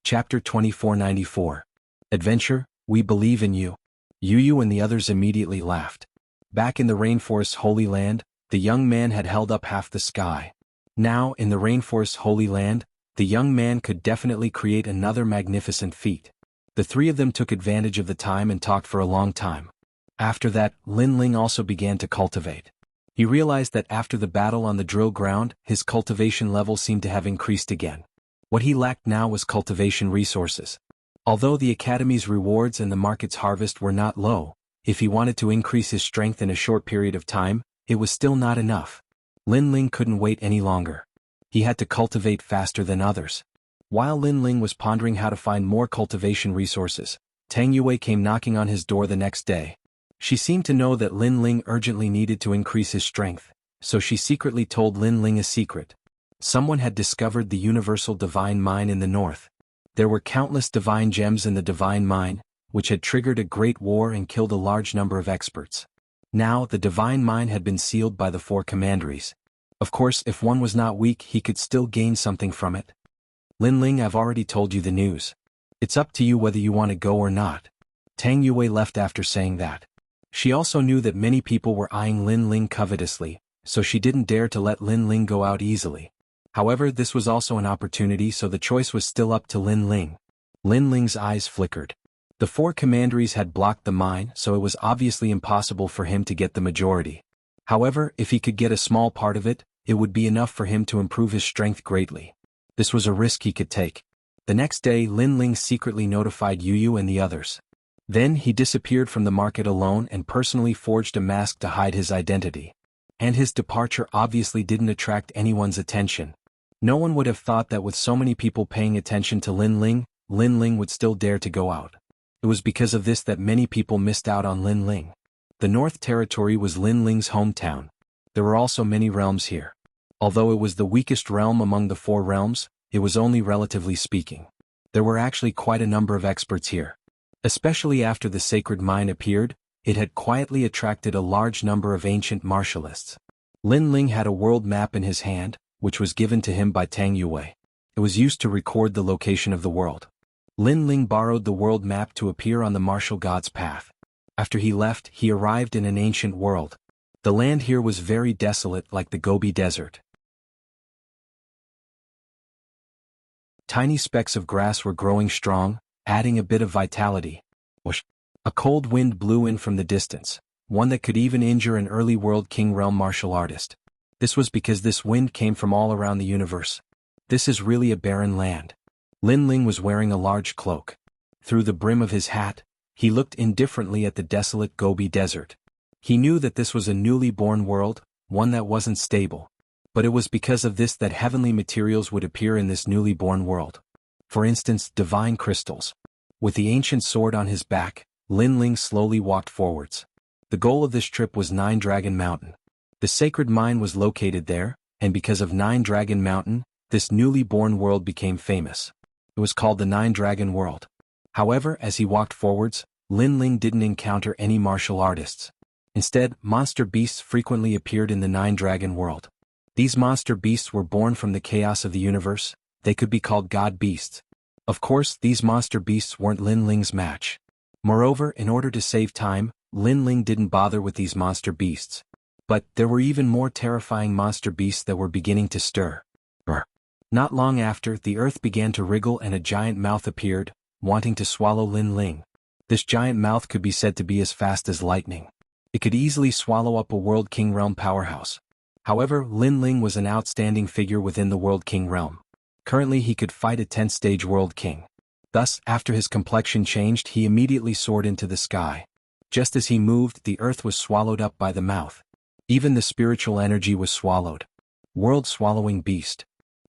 Chapter 2494. Adventure, we believe in you. Yu and the others immediately laughed. Back in the Rainforest's Holy Land, the young man had held up half the sky. Now, in the Rainforest's Holy Land, the young man could definitely create another magnificent feat. The three of them took advantage of the time and talked for a long time. After that, Lin Ling also began to cultivate. He realized that after the battle on the drill ground, his cultivation level seemed to have increased again. What he lacked now was cultivation resources. Although the Academy's rewards and the market's harvest were not low, if he wanted to increase his strength in a short period of time, it was still not enough. Lin Ling couldn't wait any longer. He had to cultivate faster than others. While Lin Ling was pondering how to find more cultivation resources, Tang Yue came knocking on his door the next day. She seemed to know that Lin Ling urgently needed to increase his strength, so she secretly told Lin Ling a secret. Someone had discovered the universal divine mine in the north. There were countless divine gems in the divine mine, which had triggered a great war and killed a large number of experts. Now, the divine mine had been sealed by the four commanderies. Of course, if one was not weak, he could still gain something from it. Lin Ling, I've already told you the news. It's up to you whether you want to go or not. Tang Yue left after saying that. She also knew that many people were eyeing Lin Ling covetously, so she didn't dare to let Lin Ling go out easily. However, this was also an opportunity, so the choice was still up to Lin Ling. Lin Ling's eyes flickered. The four commanderies had blocked the mine, so it was obviously impossible for him to get the majority. However, if he could get a small part of it, it would be enough for him to improve his strength greatly. This was a risk he could take. The next day, Lin Ling secretly notified Yu and the others. Then he disappeared from the market alone and personally forged a mask to hide his identity. And his departure obviously didn't attract anyone's attention. No one would have thought that with so many people paying attention to Lin Ling would still dare to go out. It was because of this that many people missed out on Lin Ling. The North Territory was Lin Ling's hometown. There were also many realms here. Although it was the weakest realm among the four realms, it was only relatively speaking. There were actually quite a number of experts here. Especially after the sacred mine appeared, it had quietly attracted a large number of ancient martialists. Lin Ling had a world map in his hand, which was given to him by Tang Yue. It was used to record the location of the world. Lin Ling borrowed the world map to appear on the martial god's path. After he left, he arrived in an ancient world. The land here was very desolate, like the Gobi Desert. Tiny specks of grass were growing strong, adding a bit of vitality. Whoosh! A cold wind blew in from the distance, one that could even injure an early World King realm martial artist. This was because this wind came from all around the universe. This is really a barren land. Lin Ling was wearing a large cloak. Through the brim of his hat, he looked indifferently at the desolate Gobi Desert. He knew that this was a newly born world, one that wasn't stable. But it was because of this that heavenly materials would appear in this newly born world. For instance, divine crystals. With the ancient sword on his back, Lin Ling slowly walked forwards. The goal of this trip was Nine Dragon Mountain. The sacred mine was located there, and because of Nine Dragon Mountain, this newly born world became famous. It was called the Nine Dragon World. However, as he walked forwards, Lin Ling didn't encounter any martial artists. Instead, monster beasts frequently appeared in the Nine Dragon World. These monster beasts were born from the chaos of the universe. They could be called god beasts. Of course, these monster beasts weren't Lin Ling's match. Moreover, in order to save time, Lin Ling didn't bother with these monster beasts. But there were even more terrifying monster beasts that were beginning to stir. Not long after, the earth began to wriggle and a giant mouth appeared, wanting to swallow Lin Ling. This giant mouth could be said to be as fast as lightning. It could easily swallow up a World King realm powerhouse. However, Lin Ling was an outstanding figure within the World King realm. Currently he could fight a 10th stage World King. Thus, after his complexion changed, he immediately soared into the sky. Just as he moved, the earth was swallowed up by the mouth. Even the spiritual energy was swallowed. World-swallowing beast.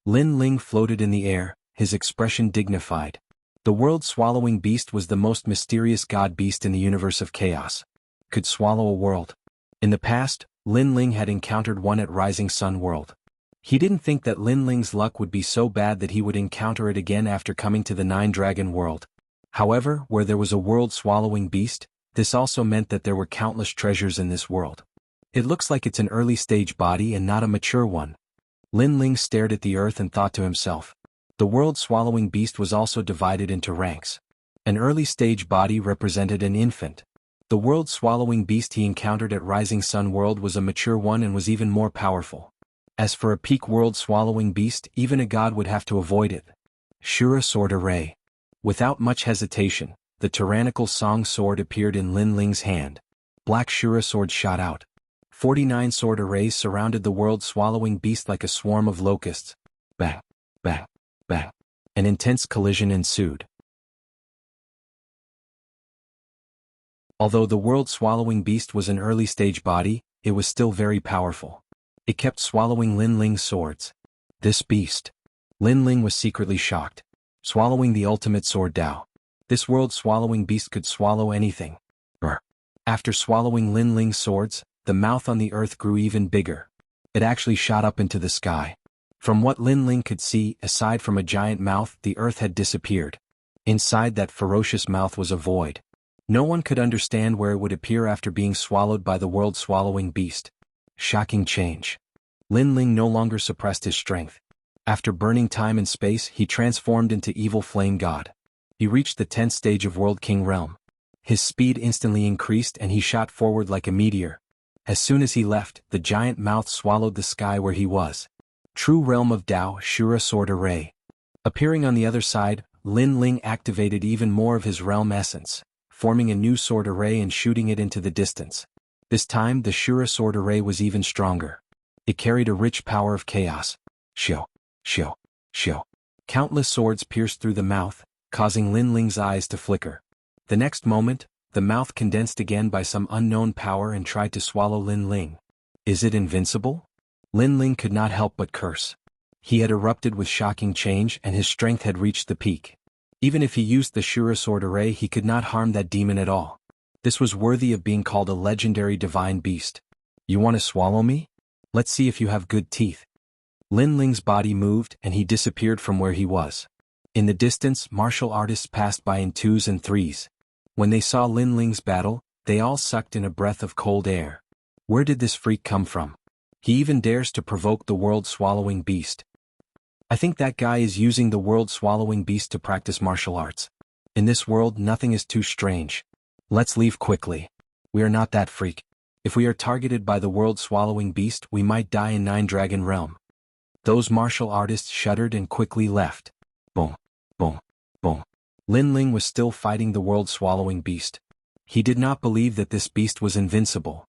Lin Ling floated in the air, his expression dignified. The world-swallowing beast was the most mysterious god beast in the universe of chaos. Could swallow a world. In the past, Lin Ling had encountered one at Rising Sun World. He didn't think that Lin Ling's luck would be so bad that he would encounter it again after coming to the Nine Dragon World. However, where there was a world-swallowing beast, this also meant that there were countless treasures in this world. It looks like it's an early-stage body and not a mature one. Lin Ling stared at the earth and thought to himself. The world-swallowing beast was also divided into ranks. An early-stage body represented an infant. The world-swallowing beast he encountered at Rising Sun World was a mature one and was even more powerful. As for a peak world-swallowing beast, even a god would have to avoid it. Shura Sword Array. Without much hesitation, the tyrannical Song Sword appeared in Lin Ling's hand. Black Shura Sword shot out. 49 sword arrays surrounded the world-swallowing beast like a swarm of locusts. Bang, bang, bang. An intense collision ensued. Although the world-swallowing beast was an early-stage body, it was still very powerful. It kept swallowing Lin Ling's swords. This beast. Lin Ling was secretly shocked. Swallowing the ultimate sword Dao. This world-swallowing beast could swallow anything. After swallowing Lin Ling's swords, the mouth on the earth grew even bigger. It actually shot up into the sky. From what Lin Ling could see, aside from a giant mouth, the earth had disappeared. Inside that ferocious mouth was a void. No one could understand where it would appear after being swallowed by the world-swallowing beast. Shocking change. Lin Ling no longer suppressed his strength. After burning time and space, he transformed into Evil Flame God. He reached the 10th stage of World King realm. His speed instantly increased and he shot forward like a meteor. As soon as he left, the giant mouth swallowed the sky where he was. True Realm of Dao Shura Sword Array. Appearing on the other side, Lin Ling activated even more of his realm essence, forming a new sword array and shooting it into the distance. This time the Shura Sword Array was even stronger. It carried a rich power of chaos. Shio, shio, shio. Countless swords pierced through the mouth, causing Lin Ling's eyes to flicker. The next moment, the mouth condensed again by some unknown power and tried to swallow Lin Ling. Is it invincible? Lin Ling could not help but curse. He had erupted with shocking change and his strength had reached the peak. Even if he used the Shura Sword Array, he could not harm that demon at all. This was worthy of being called a legendary divine beast. You want to swallow me? Let's see if you have good teeth. Lin Ling's body moved and he disappeared from where he was. In the distance, martial artists passed by in twos and threes. When they saw Lin Ling's battle, they all sucked in a breath of cold air. Where did this freak come from? He even dares to provoke the world-swallowing beast. I think that guy is using the world-swallowing beast to practice martial arts. In this world, nothing is too strange. Let's leave quickly. We are not that freak. If we are targeted by the world-swallowing beast, we might die in Nine Dragon Realm. Those martial artists shuddered and quickly left. Boom, boom, boom. Lin Ling was still fighting the world-swallowing beast. He did not believe that this beast was invincible.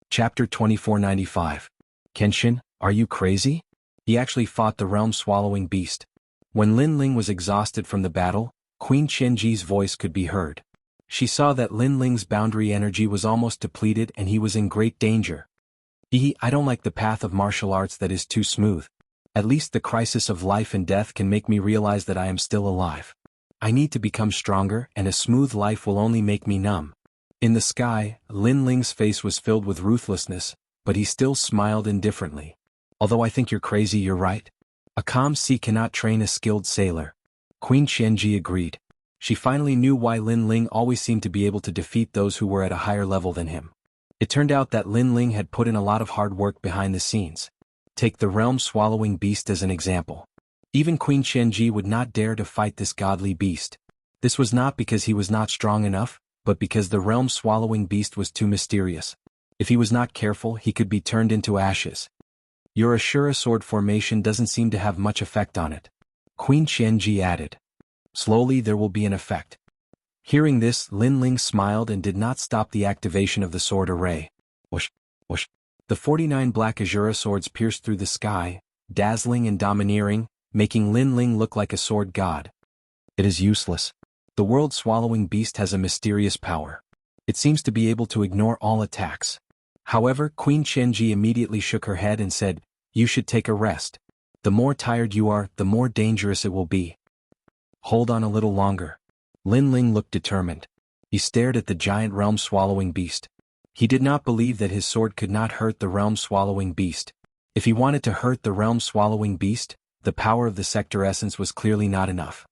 Chapter 2495. Kenshin, are you crazy? He actually fought the realm-swallowing beast. When Lin Ling was exhausted from the battle, Queen Qianji's voice could be heard. She saw that Lin Ling's boundary energy was almost depleted and he was in great danger. I don't like the path of martial arts that is too smooth. At least the crisis of life and death can make me realize that I am still alive. I need to become stronger, and a smooth life will only make me numb. In the sky, Lin Ling's face was filled with ruthlessness, but he still smiled indifferently. Although I think you're crazy, you're right. A calm sea cannot train a skilled sailor. Queen Qianji agreed. She finally knew why Lin Ling always seemed to be able to defeat those who were at a higher level than him. It turned out that Lin Ling had put in a lot of hard work behind the scenes. Take the realm-swallowing beast as an example. Even Queen Qianji would not dare to fight this godly beast. This was not because he was not strong enough, but because the realm-swallowing beast was too mysterious. If he was not careful, he could be turned into ashes. Your Ashura sword formation doesn't seem to have much effect on it. Queen Qianji added. Slowly there will be an effect. Hearing this, Lin Ling smiled and did not stop the activation of the sword array. Whoosh, whoosh. The 49 black Ashura swords pierced through the sky, dazzling and domineering, making Lin Ling look like a sword god. It is useless. The world-swallowing beast has a mysterious power. It seems to be able to ignore all attacks. However, Queen Qianji immediately shook her head and said, "You should take a rest. The more tired you are, the more dangerous it will be. Hold on a little longer." Lin Ling looked determined. He stared at the giant realm-swallowing beast. He did not believe that his sword could not hurt the realm-swallowing beast. If he wanted to hurt the realm-swallowing beast, the power of the sector essence was clearly not enough.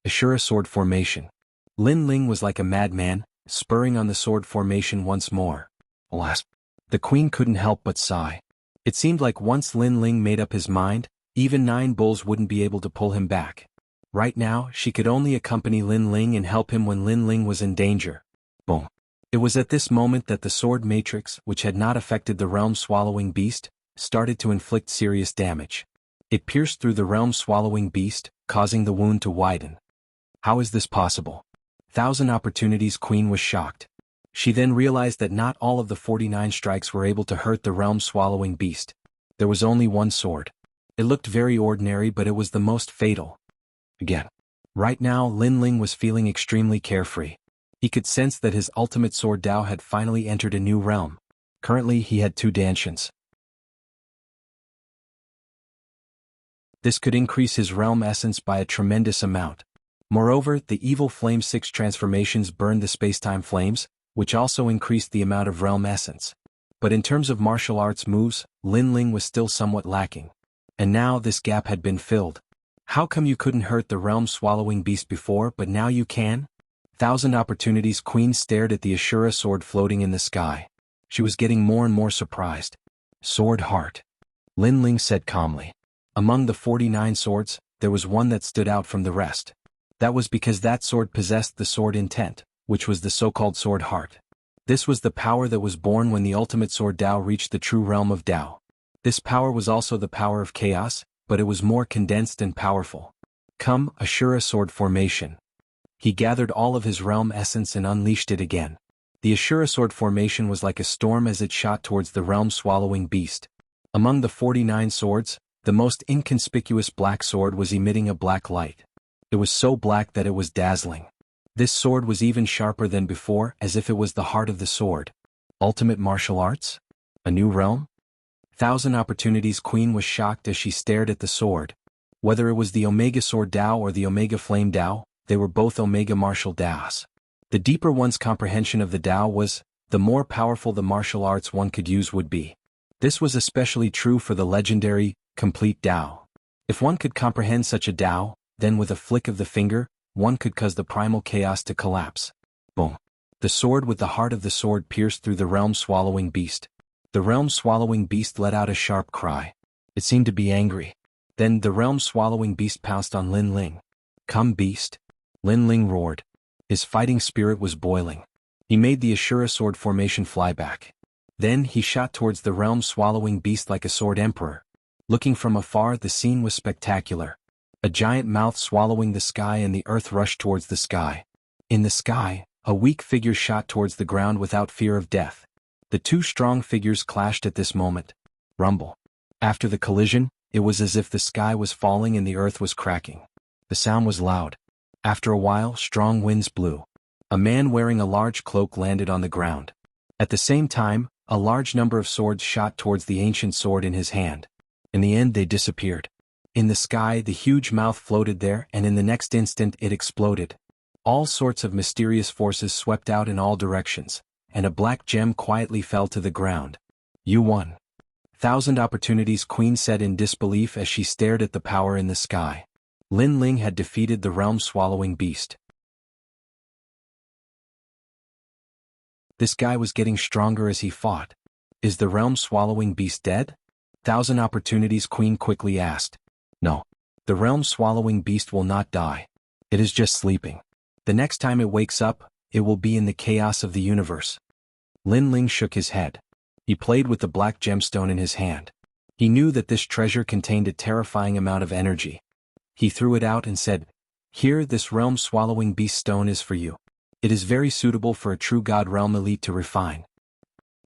Ashura sword formation. Lin Ling was like a madman, spurring on the sword formation once more. Alas! The queen couldn't help but sigh. It seemed like once Lin Ling made up his mind, even 9 bulls wouldn't be able to pull him back. Right now, she could only accompany Lin Ling and help him when Lin Ling was in danger. Boom. It was at this moment that the sword matrix, which had not affected the realm-swallowing beast, started to inflict serious damage. It pierced through the realm-swallowing beast, causing the wound to widen. How is this possible? 1,000 opportunities. Queen was shocked. She then realized that not all of the 49 strikes were able to hurt the realm-swallowing beast. There was only one sword. It looked very ordinary, but it was the most fatal. Again. Right now, Lin Ling was feeling extremely carefree. He could sense that his ultimate sword Dao had finally entered a new realm. Currently, he had 2 Danshans. This could increase his realm essence by a tremendous amount. Moreover, the evil flame 6 transformations burned the spacetime flames, which also increased the amount of realm essence. But in terms of martial arts moves, Lin Ling was still somewhat lacking. And now this gap had been filled. How come you couldn't hurt the realm-swallowing beast before, but now you can? 1,000 opportunities. Queen stared at the Ashura sword floating in the sky. She was getting more and more surprised. Sword heart. Lin Ling said calmly. Among the 49 swords, there was one that stood out from the rest. That was because that sword possessed the sword intent, which was the so-called sword heart. This was the power that was born when the ultimate sword Dao reached the true realm of Dao. This power was also the power of chaos, but it was more condensed and powerful. Come, Ashura sword formation. He gathered all of his realm essence and unleashed it again. The Ashura sword formation was like a storm as it shot towards the realm-swallowing beast. Among the 49 swords, the most inconspicuous black sword was emitting a black light. It was so black that it was dazzling. This sword was even sharper than before, as if it was the heart of the sword. Ultimate martial arts? A new realm? 1,000 opportunities. Queen was shocked as she stared at the sword. Whether it was the Omega Sword Dao or the Omega Flame Dao, they were both Omega Martial Daos. The deeper one's comprehension of the Dao was, the more powerful the martial arts one could use would be. This was especially true for the legendary, complete Tao. If one could comprehend such a Tao, then with a flick of the finger, one could cause the primal chaos to collapse. Boom. The sword with the heart of the sword pierced through the realm-swallowing beast. The realm-swallowing beast let out a sharp cry. It seemed to be angry. Then the realm-swallowing beast pounced on Lin Ling. "Come, beast!" Lin Ling roared. His fighting spirit was boiling. He made the Ashura sword formation fly back. Then he shot towards the realm-swallowing beast like a sword emperor. Looking from afar, the scene was spectacular. A giant mouth swallowing the sky and the earth rushed towards the sky. In the sky, a weak figure shot towards the ground without fear of death. The two strong figures clashed at this moment. Rumble. After the collision, it was as if the sky was falling and the earth was cracking. The sound was loud. After a while, strong winds blew. A man wearing a large cloak landed on the ground. At the same time, a large number of swords shot towards the ancient sword in his hand. In the end, they disappeared. In the sky, the huge mouth floated there, and in the next instant it exploded. All sorts of mysterious forces swept out in all directions, and a black gem quietly fell to the ground. "You won." 1,000 Opportunities Queen said in disbelief as she stared at the power in the sky. Lin Ling had defeated the realm-swallowing beast. This guy was getting stronger as he fought. "Is the realm-swallowing beast dead?" 1,000 Opportunities Queen quickly asked. "No. The realm-swallowing beast will not die. It is just sleeping. The next time it wakes up, it will be in the chaos of the universe." Lin Ling shook his head. He played with the black gemstone in his hand. He knew that this treasure contained a terrifying amount of energy. He threw it out and said, "Here, this realm-swallowing beast stone is for you. It is very suitable for a true God realm elite to refine."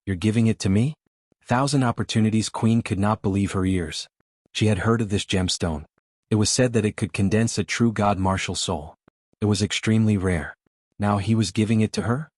"You're giving it to me?" 1,000 Opportunities Queen could not believe her ears. She had heard of this gemstone. It was said that it could condense a true God martial soul. It was extremely rare. Now he was giving it to her?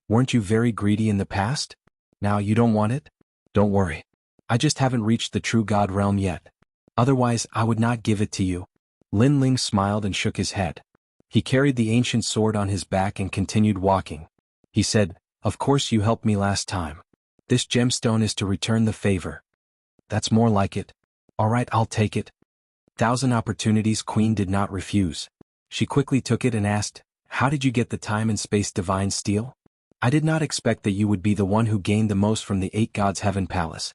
"Weren't you very greedy in the past? Now you don't want it? Don't worry. I just haven't reached the true God realm yet. Otherwise I would not give it to you." Lin Ling smiled and shook his head. He carried the ancient sword on his back and continued walking. He said, "Of course you helped me last time. This gemstone is to return the favor." "That's more like it. All right, I'll take it." 1,000 Opportunities Queen did not refuse. She quickly took it and asked, "How did you get the time and space divine steel? I did not expect that you would be the one who gained the most from the 8 Gods Heaven Palace."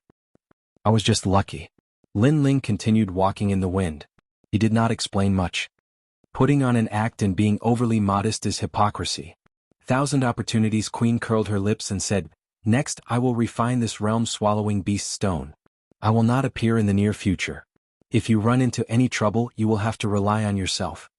"I was just lucky." Lin Ling continued walking in the wind. He did not explain much. Putting on an act and being overly modest is hypocrisy. 1,000 Opportunities Queen curled her lips and said, "Next I will refine this realm-swallowing beast stone. I will not appear in the near future. If you run into any trouble, you will have to rely on yourself."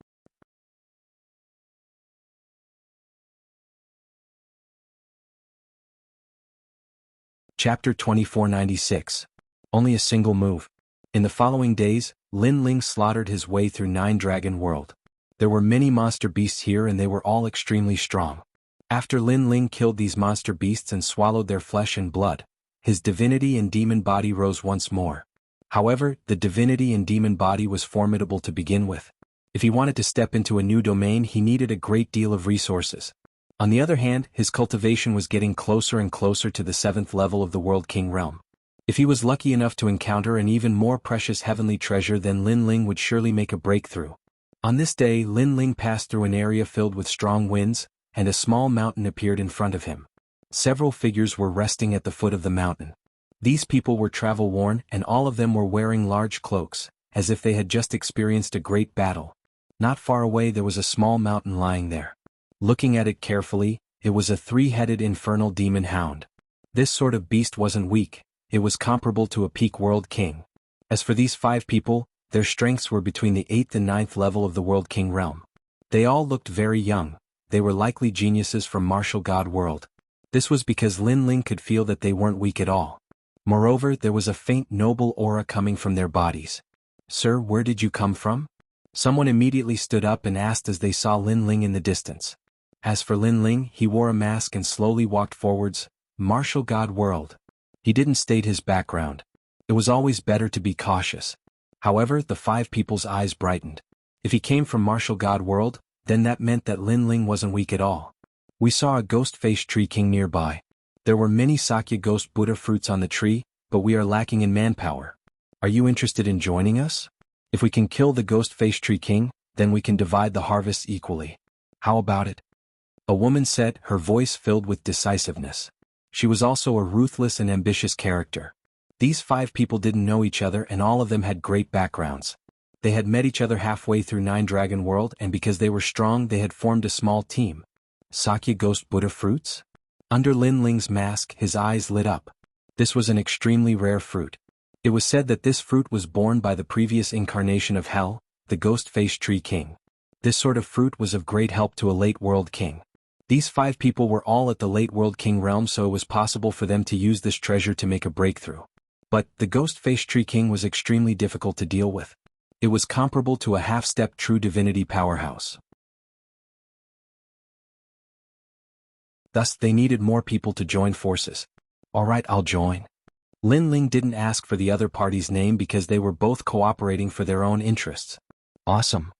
Chapter 2496. Only a single move. In the following days, Lin Ling slaughtered his way through 9 Dragon World. There were many monster beasts here and they were all extremely strong. After Lin Ling killed these monster beasts and swallowed their flesh and blood, his divinity and demon body rose once more. However, the divinity and demon body was formidable to begin with. If he wanted to step into a new domain, he needed a great deal of resources. On the other hand, his cultivation was getting closer and closer to the 7th level of the World King realm. If he was lucky enough to encounter an even more precious heavenly treasure, then Lin Ling would surely make a breakthrough. On this day, Lin Ling passed through an area filled with strong winds, and a small mountain appeared in front of him. Several figures were resting at the foot of the mountain. These people were travel-worn, and all of them were wearing large cloaks, as if they had just experienced a great battle. Not far away there was a small mountain lying there. Looking at it carefully, it was a 3-headed infernal demon hound. This sort of beast wasn't weak, it was comparable to a peak world king. As for these 5 people, their strengths were between the 8th and 9th level of the World King realm. They all looked very young. They were likely geniuses from Martial God world. This was because Lin Ling could feel that they weren't weak at all. Moreover, there was a faint noble aura coming from their bodies. "Sir, where did you come from?" Someone immediately stood up and asked as they saw Lin Ling in the distance. As for Lin Ling, he wore a mask and slowly walked forwards. "Martial God world." He didn't state his background. It was always better to be cautious. However, the 5 people's eyes brightened. If he came from Martial God world, then that meant that Lin Ling wasn't weak at all. "We saw a ghost-faced tree king nearby. There were many Sakya Ghost Buddha fruits on the tree, but we are lacking in manpower. Are you interested in joining us? If we can kill the Ghost Face Tree King, then we can divide the harvests equally. How about it? A woman said, her voice filled with decisiveness. She was also a ruthless and ambitious character. These 5 people didn't know each other and all of them had great backgrounds. They had met each other halfway through Nine Dragon World and because they were strong they had formed a small team. Sakya Ghost Buddha fruits? Under Lin Ling's mask his eyes lit up. This was an extremely rare fruit. It was said that this fruit was born by the previous incarnation of Hell, the Ghost Face Tree King. This sort of fruit was of great help to a late World King. These 5 people were all at the late World King realm so it was possible for them to use this treasure to make a breakthrough. But the Ghost Face Tree King was extremely difficult to deal with. It was comparable to a half-step true divinity powerhouse. Thus they needed more people to join forces. Alright, I'll join. Lin Ling didn't ask for the other party's name because they were both cooperating for their own interests. Awesome.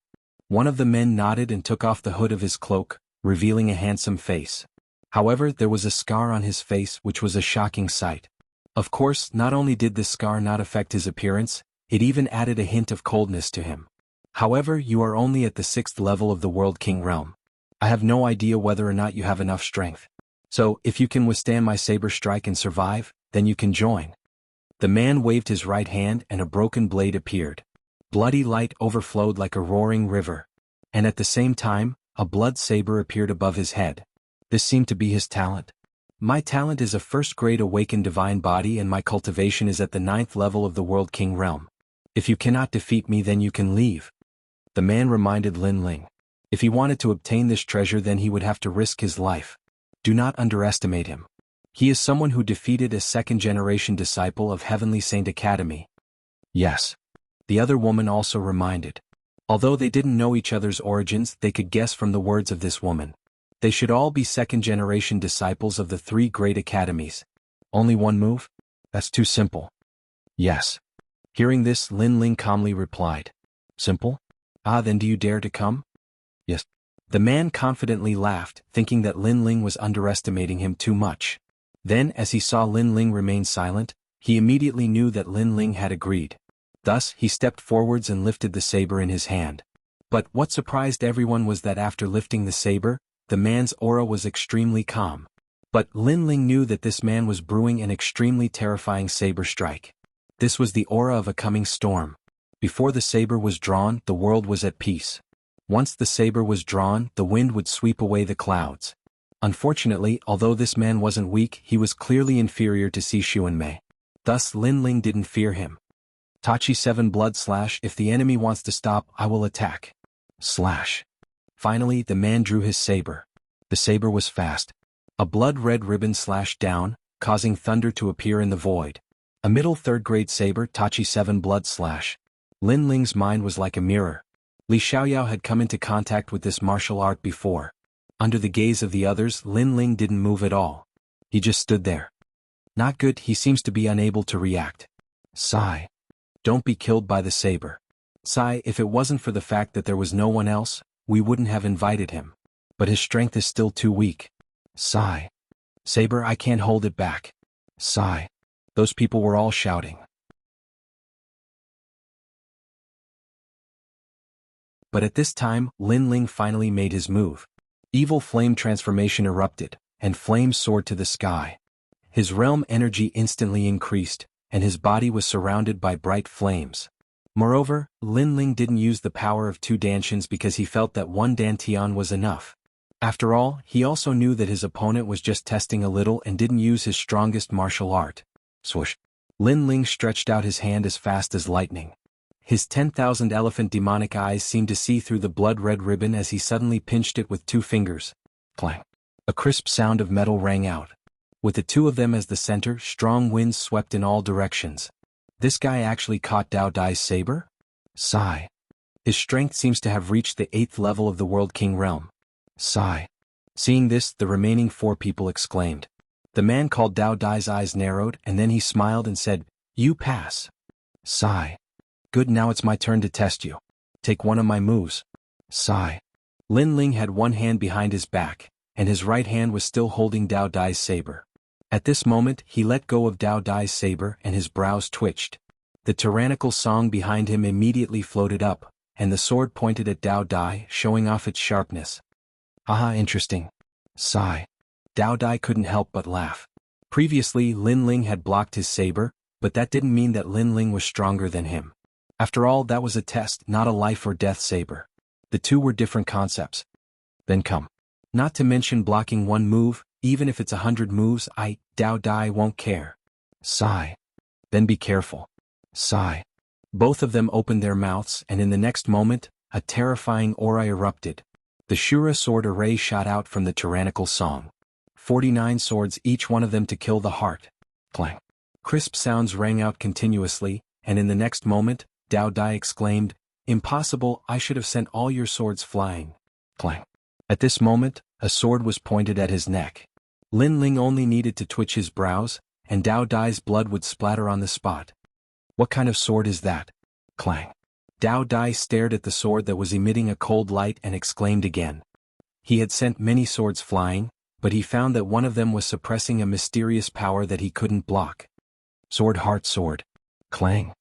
One of the men nodded and took off the hood of his cloak, revealing a handsome face. However, there was a scar on his face which was a shocking sight. Of course, not only did this scar not affect his appearance, it even added a hint of coldness to him. However, you are only at the 6th level of the World King realm. I have no idea whether or not you have enough strength. So, if you can withstand my saber strike and survive, then you can join. The man waved his right hand and a broken blade appeared. Bloody light overflowed like a roaring river. And at the same time, a blood saber appeared above his head. This seemed to be his talent. My talent is a first-grade awakened divine body and my cultivation is at the 9th level of the World King realm. If you cannot defeat me then you can leave. The man reminded Lin Ling. If he wanted to obtain this treasure then he would have to risk his life. Do not underestimate him. He is someone who defeated a 2nd-generation disciple of Heavenly Saint Academy. Yes. The other woman also reminded. Although they didn't know each other's origins, they could guess from the words of this woman. They should all be 2nd-generation disciples of the 3 great academies. Only one move? That's too simple. Yes. Hearing this, Lin Ling calmly replied. Simple? Ah, then do you dare to come? Yes. The man confidently laughed, thinking that Lin Ling was underestimating him too much. Then, as he saw Lin Ling remain silent, he immediately knew that Lin Ling had agreed. Thus, he stepped forwards and lifted the saber in his hand. But what surprised everyone was that after lifting the saber, the man's aura was extremely calm. But Lin Ling knew that this man was brewing an extremely terrifying saber strike. This was the aura of a coming storm. Before the saber was drawn, the world was at peace. Once the saber was drawn, the wind would sweep away the clouds. Unfortunately, although this man wasn't weak, he was clearly inferior to Sishu and Mei. Thus Lin Ling didn't fear him. Tachi 7 blood slash. If the enemy wants to stop, I will attack. Slash. Finally, the man drew his saber. The saber was fast. A blood-red ribbon slashed down, causing thunder to appear in the void. A middle 3rd-grade saber, Tachi 7 blood slash. Lin Ling's mind was like a mirror. Li Xiaoyao had come into contact with this martial art before. Under the gaze of the others, Lin Ling didn't move at all. He just stood there. Not good, he seems to be unable to react. Sigh. Don't be killed by the saber. Sigh, if it wasn't for the fact that there was no one else, we wouldn't have invited him. But his strength is still too weak. Sigh. Saber, I can't hold it back. Sigh. Those people were all shouting. But at this time, Lin Ling finally made his move. Evil flame transformation erupted, and flames soared to the sky. His realm energy instantly increased, and his body was surrounded by bright flames. Moreover, Lin Ling didn't use the power of 2 Dantians because he felt that 1 Dantian was enough. After all, he also knew that his opponent was just testing a little and didn't use his strongest martial art. Swoosh. Lin Ling stretched out his hand as fast as lightning. His 10,000 elephant demonic eyes seemed to see through the blood-red ribbon as he suddenly pinched it with 2 fingers. Clang. A crisp sound of metal rang out. With the 2 of them as the center, strong winds swept in all directions. This guy actually caught Dao Dai's saber? Sigh. His strength seems to have reached the 8th level of the World King realm. Sigh. Seeing this, the remaining 4 people exclaimed. The man called Dao Dai's eyes narrowed and then he smiled and said, "You pass." Sigh. Good, now it's my turn to test you. Take one of my moves. Sigh. Lin Ling had one hand behind his back, and his right hand was still holding Dao Dai's saber. At this moment he let go of Dao Dai's saber and his brows twitched. The tyrannical song behind him immediately floated up, and the sword pointed at Dao Dai, showing off its sharpness. Aha, interesting. Sigh. Dao Dai couldn't help but laugh. Previously Lin Ling had blocked his saber, but that didn't mean that Lin Ling was stronger than him. After all, that was a test, not a life or death saber. The two were different concepts. Then come. Not to mention blocking one move, even if it's 100 moves, Dao Dai won't care. Sigh. Then be careful. Sigh. Both of them opened their mouths, and in the next moment, a terrifying aura erupted. The Shura sword array shot out from the tyrannical song. 49 swords, each one of them to kill the heart. Clang. Crisp sounds rang out continuously, and in the next moment, Dao Dai exclaimed, "Impossible, I should have sent all your swords flying." Clang. At this moment, a sword was pointed at his neck. Lin Ling only needed to twitch his brows, and Dao Dai's blood would splatter on the spot. What kind of sword is that? Clang. Dao Dai stared at the sword that was emitting a cold light and exclaimed again. He had sent many swords flying, but he found that one of them was suppressing a mysterious power that he couldn't block. Sword, heart sword. Clang.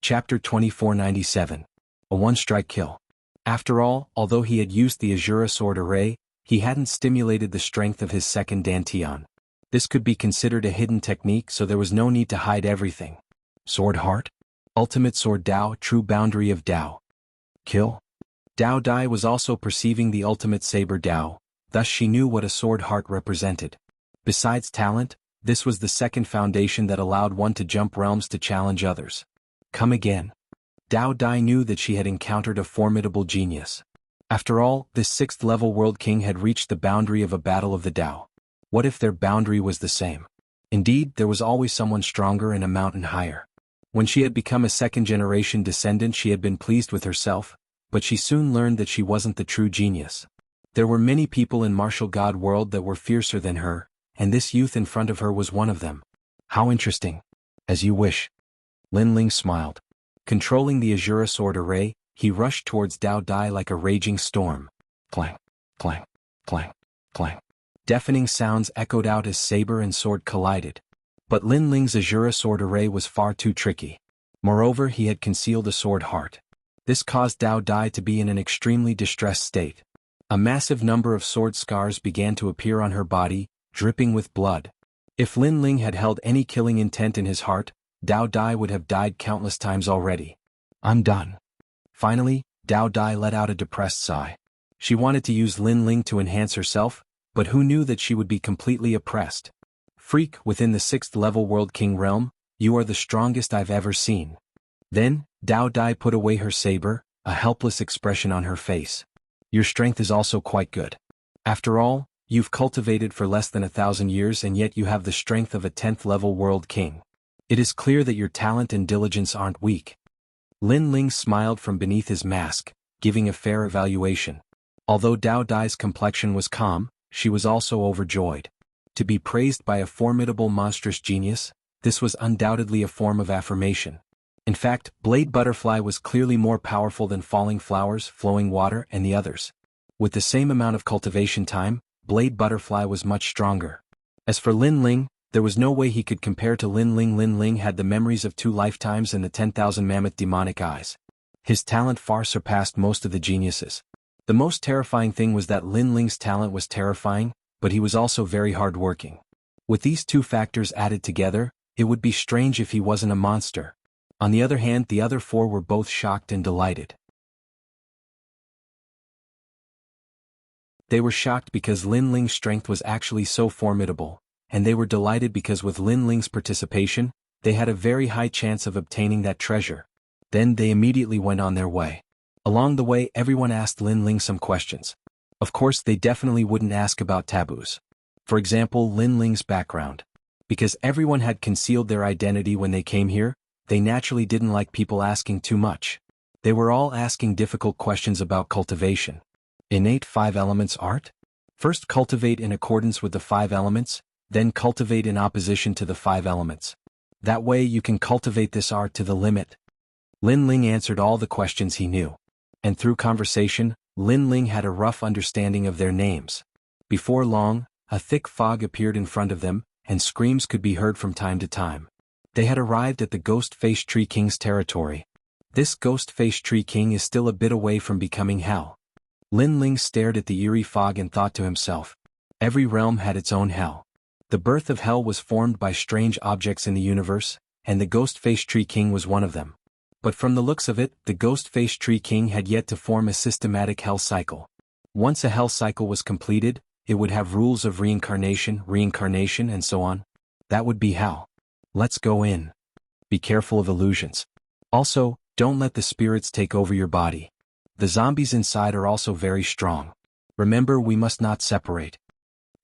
Chapter 2497. A one-strike kill. After all, although he had used the Azura sword array, he hadn't stimulated the strength of his second Dantian. This could be considered a hidden technique, so there was no need to hide everything. Sword heart? Ultimate sword Dao, true boundary of Dao. Kill? Dao Dai was also perceiving the ultimate saber Dao, thus she knew what a sword heart represented. Besides talent, this was the second foundation that allowed one to jump realms to challenge others. Come again. Dao Dai knew that she had encountered a formidable genius. After all, this 6th-level World King had reached the boundary of a battle of the Dao. What if their boundary was the same? Indeed, there was always someone stronger and a mountain higher. When she had become a second-generation descendant, she had been pleased with herself, but she soon learned that she wasn't the true genius. There were many people in Martial God World that were fiercer than her, and this youth in front of her was one of them. How interesting. As you wish. Lin Ling smiled. Controlling the Azura sword array, he rushed towards Dao Dai like a raging storm. Clang, clang, clang, clang. Deafening sounds echoed out as saber and sword collided. But Lin Ling's Azura sword array was far too tricky. Moreover, he had concealed a sword heart. This caused Dao Dai to be in an extremely distressed state. A massive number of sword scars began to appear on her body, dripping with blood. If Lin Ling had held any killing intent in his heart, Dao Dai would have died countless times already. I'm done. Finally, Dao Dai let out a depressed sigh. She wanted to use Lin Ling to enhance herself, but who knew that she would be completely oppressed? Freak, within the 6th-level World King realm, you are the strongest I've ever seen. Then, Dao Dai put away her saber, a helpless expression on her face. Your strength is also quite good. After all, you've cultivated for less than 1,000 years and yet you have the strength of a 10th-level World King. It is clear that your talent and diligence aren't weak. Lin Ling smiled from beneath his mask, giving a fair evaluation. Although Dao Dai's complexion was calm, she was also overjoyed. To be praised by a formidable monstrous genius, this was undoubtedly a form of affirmation. In fact, Blade Butterfly was clearly more powerful than Falling Flowers, Flowing Water, and the others. With the same amount of cultivation time, Blade Butterfly was much stronger. As for Lin Ling, there was no way he could compare to Lin Ling. Lin Ling had the memories of 2 lifetimes and the 10,000 mammoth demonic eyes. His talent far surpassed most of the geniuses. The most terrifying thing was that Lin Ling's talent was terrifying, but he was also very hard-working. With these two factors added together, it would be strange if he wasn't a monster. On the other hand, the other 4 were both shocked and delighted. They were shocked because Lin Ling's strength was actually so formidable, and they were delighted because with Lin Ling's participation, they had a very high chance of obtaining that treasure. Then they immediately went on their way. Along the way, everyone asked Lin Ling some questions. Of course, they definitely wouldn't ask about taboos. For example, Lin Ling's background. Because everyone had concealed their identity when they came here, they naturally didn't like people asking too much. They were all asking difficult questions about cultivation. Innate 5 elements art? First cultivate in accordance with the 5 elements, then cultivate in opposition to the 5 elements. That way you can cultivate this art to the limit. Lin Ling answered all the questions he knew. and through conversation, Lin Ling had a rough understanding of their names. Before long, a thick fog appeared in front of them, and screams could be heard from time to time. They had arrived at the Ghost-Faced Tree King's territory. This Ghost-Faced Tree King is still a bit away from becoming hell. Lin Ling stared at the eerie fog and thought to himself, every realm had its own hell. The birth of hell was formed by strange objects in the universe, and the Ghost-Faced Tree King was one of them. But from the looks of it, the Ghost-Faced Tree King had yet to form a systematic hell cycle. Once a hell cycle was completed, it would have rules of reincarnation, and so on. That would be hell. Let's go in. Be careful of illusions. Also, don't let the spirits take over your body. The zombies inside are also very strong. Remember, we must not separate.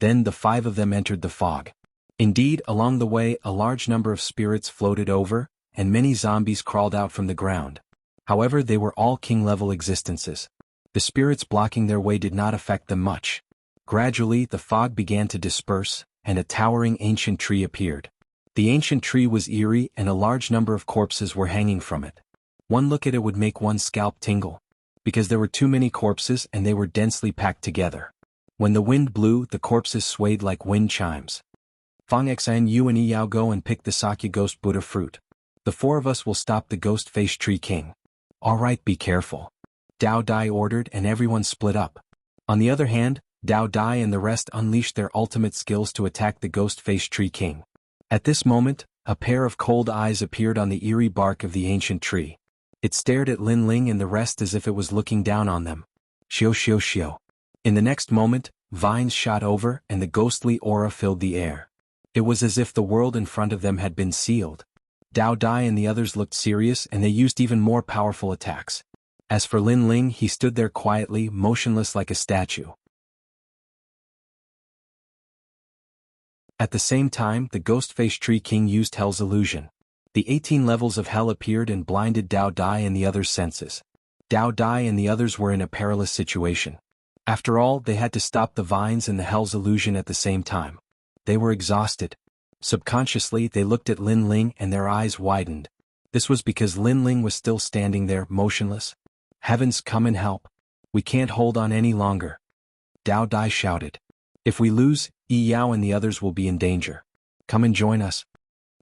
Then the 5 of them entered the fog. Indeed, along the way, a large number of spirits floated over, and many zombies crawled out from the ground. However, they were all king-level existences. The spirits blocking their way did not affect them much. Gradually, the fog began to disperse, and a towering ancient tree appeared. The ancient tree was eerie, and a large number of corpses were hanging from it. One look at it would make one's scalp tingle, because there were too many corpses and they were densely packed together. When the wind blew, the corpses swayed like wind chimes. Fang Xan, you and Yao go and pick the Sakya Ghost Buddha fruit. The 4 of us will stop the Ghost-Faced Tree King. All right, be careful. Dao Dai ordered, and everyone split up. On the other hand, Dao Dai and the rest unleashed their ultimate skills to attack the Ghost-Faced Tree King. At this moment, a pair of cold eyes appeared on the eerie bark of the ancient tree. It stared at Lin Ling and the rest as if it was looking down on them. Xiao xiao xiao. In the next moment, vines shot over and the ghostly aura filled the air. It was as if the world in front of them had been sealed. Dao Dai and the others looked serious and they used even more powerful attacks. As for Lin Ling, he stood there quietly, motionless like a statue. At the same time, the Ghost-Faced Tree King used Hell's illusion. The 18 levels of Hell appeared and blinded Dao Dai and the others' senses. Dao Dai and the others were in a perilous situation. After all, they had to stop the vines and the Hell's illusion at the same time. They were exhausted. Subconsciously, they looked at Lin Ling and their eyes widened. This was because Lin Ling was still standing there, motionless. Heavens, come and help. We can't hold on any longer. Dao Dai shouted. If we lose, Yi Yao and the others will be in danger. Come and join us.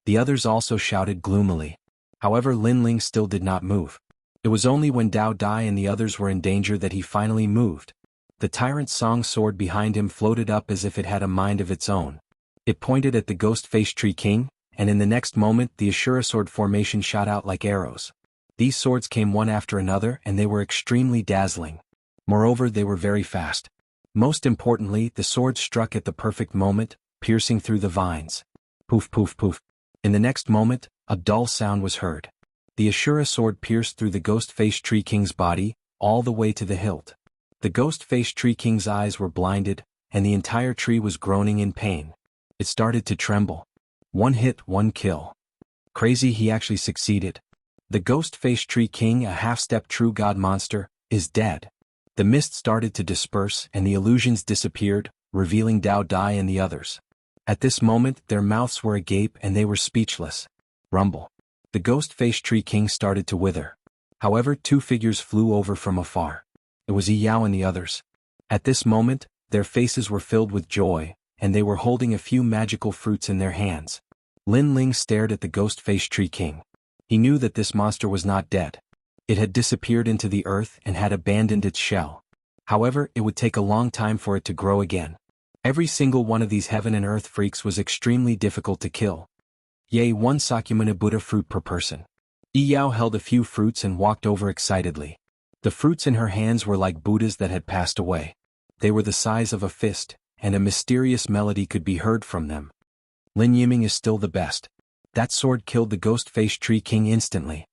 The others also shouted gloomily. However, Lin Ling still did not move. It was only when Dao Dai and the others were in danger that he finally moved. The tyrant Song sword behind him floated up as if it had a mind of its own. It pointed at the Ghost-Faced Tree King, and in the next moment the Ashura sword formation shot out like arrows. These swords came one after another and they were extremely dazzling. Moreover, they were very fast. Most importantly, the sword struck at the perfect moment, piercing through the vines. Poof poof poof. In the next moment, a dull sound was heard. The Ashura sword pierced through the Ghost-Faced Tree King's body, all the way to the hilt. The Ghost-Faced Tree King's eyes were blinded, and the entire tree was groaning in pain. It started to tremble. One hit, one kill. Crazy, he actually succeeded. The Ghost-Faced Tree King, a half-step true god monster, is dead. The mist started to disperse and the illusions disappeared, revealing Dao Dai and the others. At this moment, their mouths were agape and they were speechless. Rumble. The Ghost-Faced Tree King started to wither. However, 2 figures flew over from afar. It was Yi Yao and the others. At this moment, their faces were filled with joy, and they were holding a few magical fruits in their hands. Lin Ling stared at the Ghost-Faced Tree King. He knew that this monster was not dead. It had disappeared into the earth and had abandoned its shell. However, it would take a long time for it to grow again. Every single one of these heaven and earth freaks was extremely difficult to kill. Yay, 1 Sakyamuni Buddha fruit per person. Yi Yao held a few fruits and walked over excitedly. The fruits in her hands were like Buddhas that had passed away. They were the size of a fist, and a mysterious melody could be heard from them. Lin Yiming is still the best. That sword killed the Ghost-Faced Tree King instantly.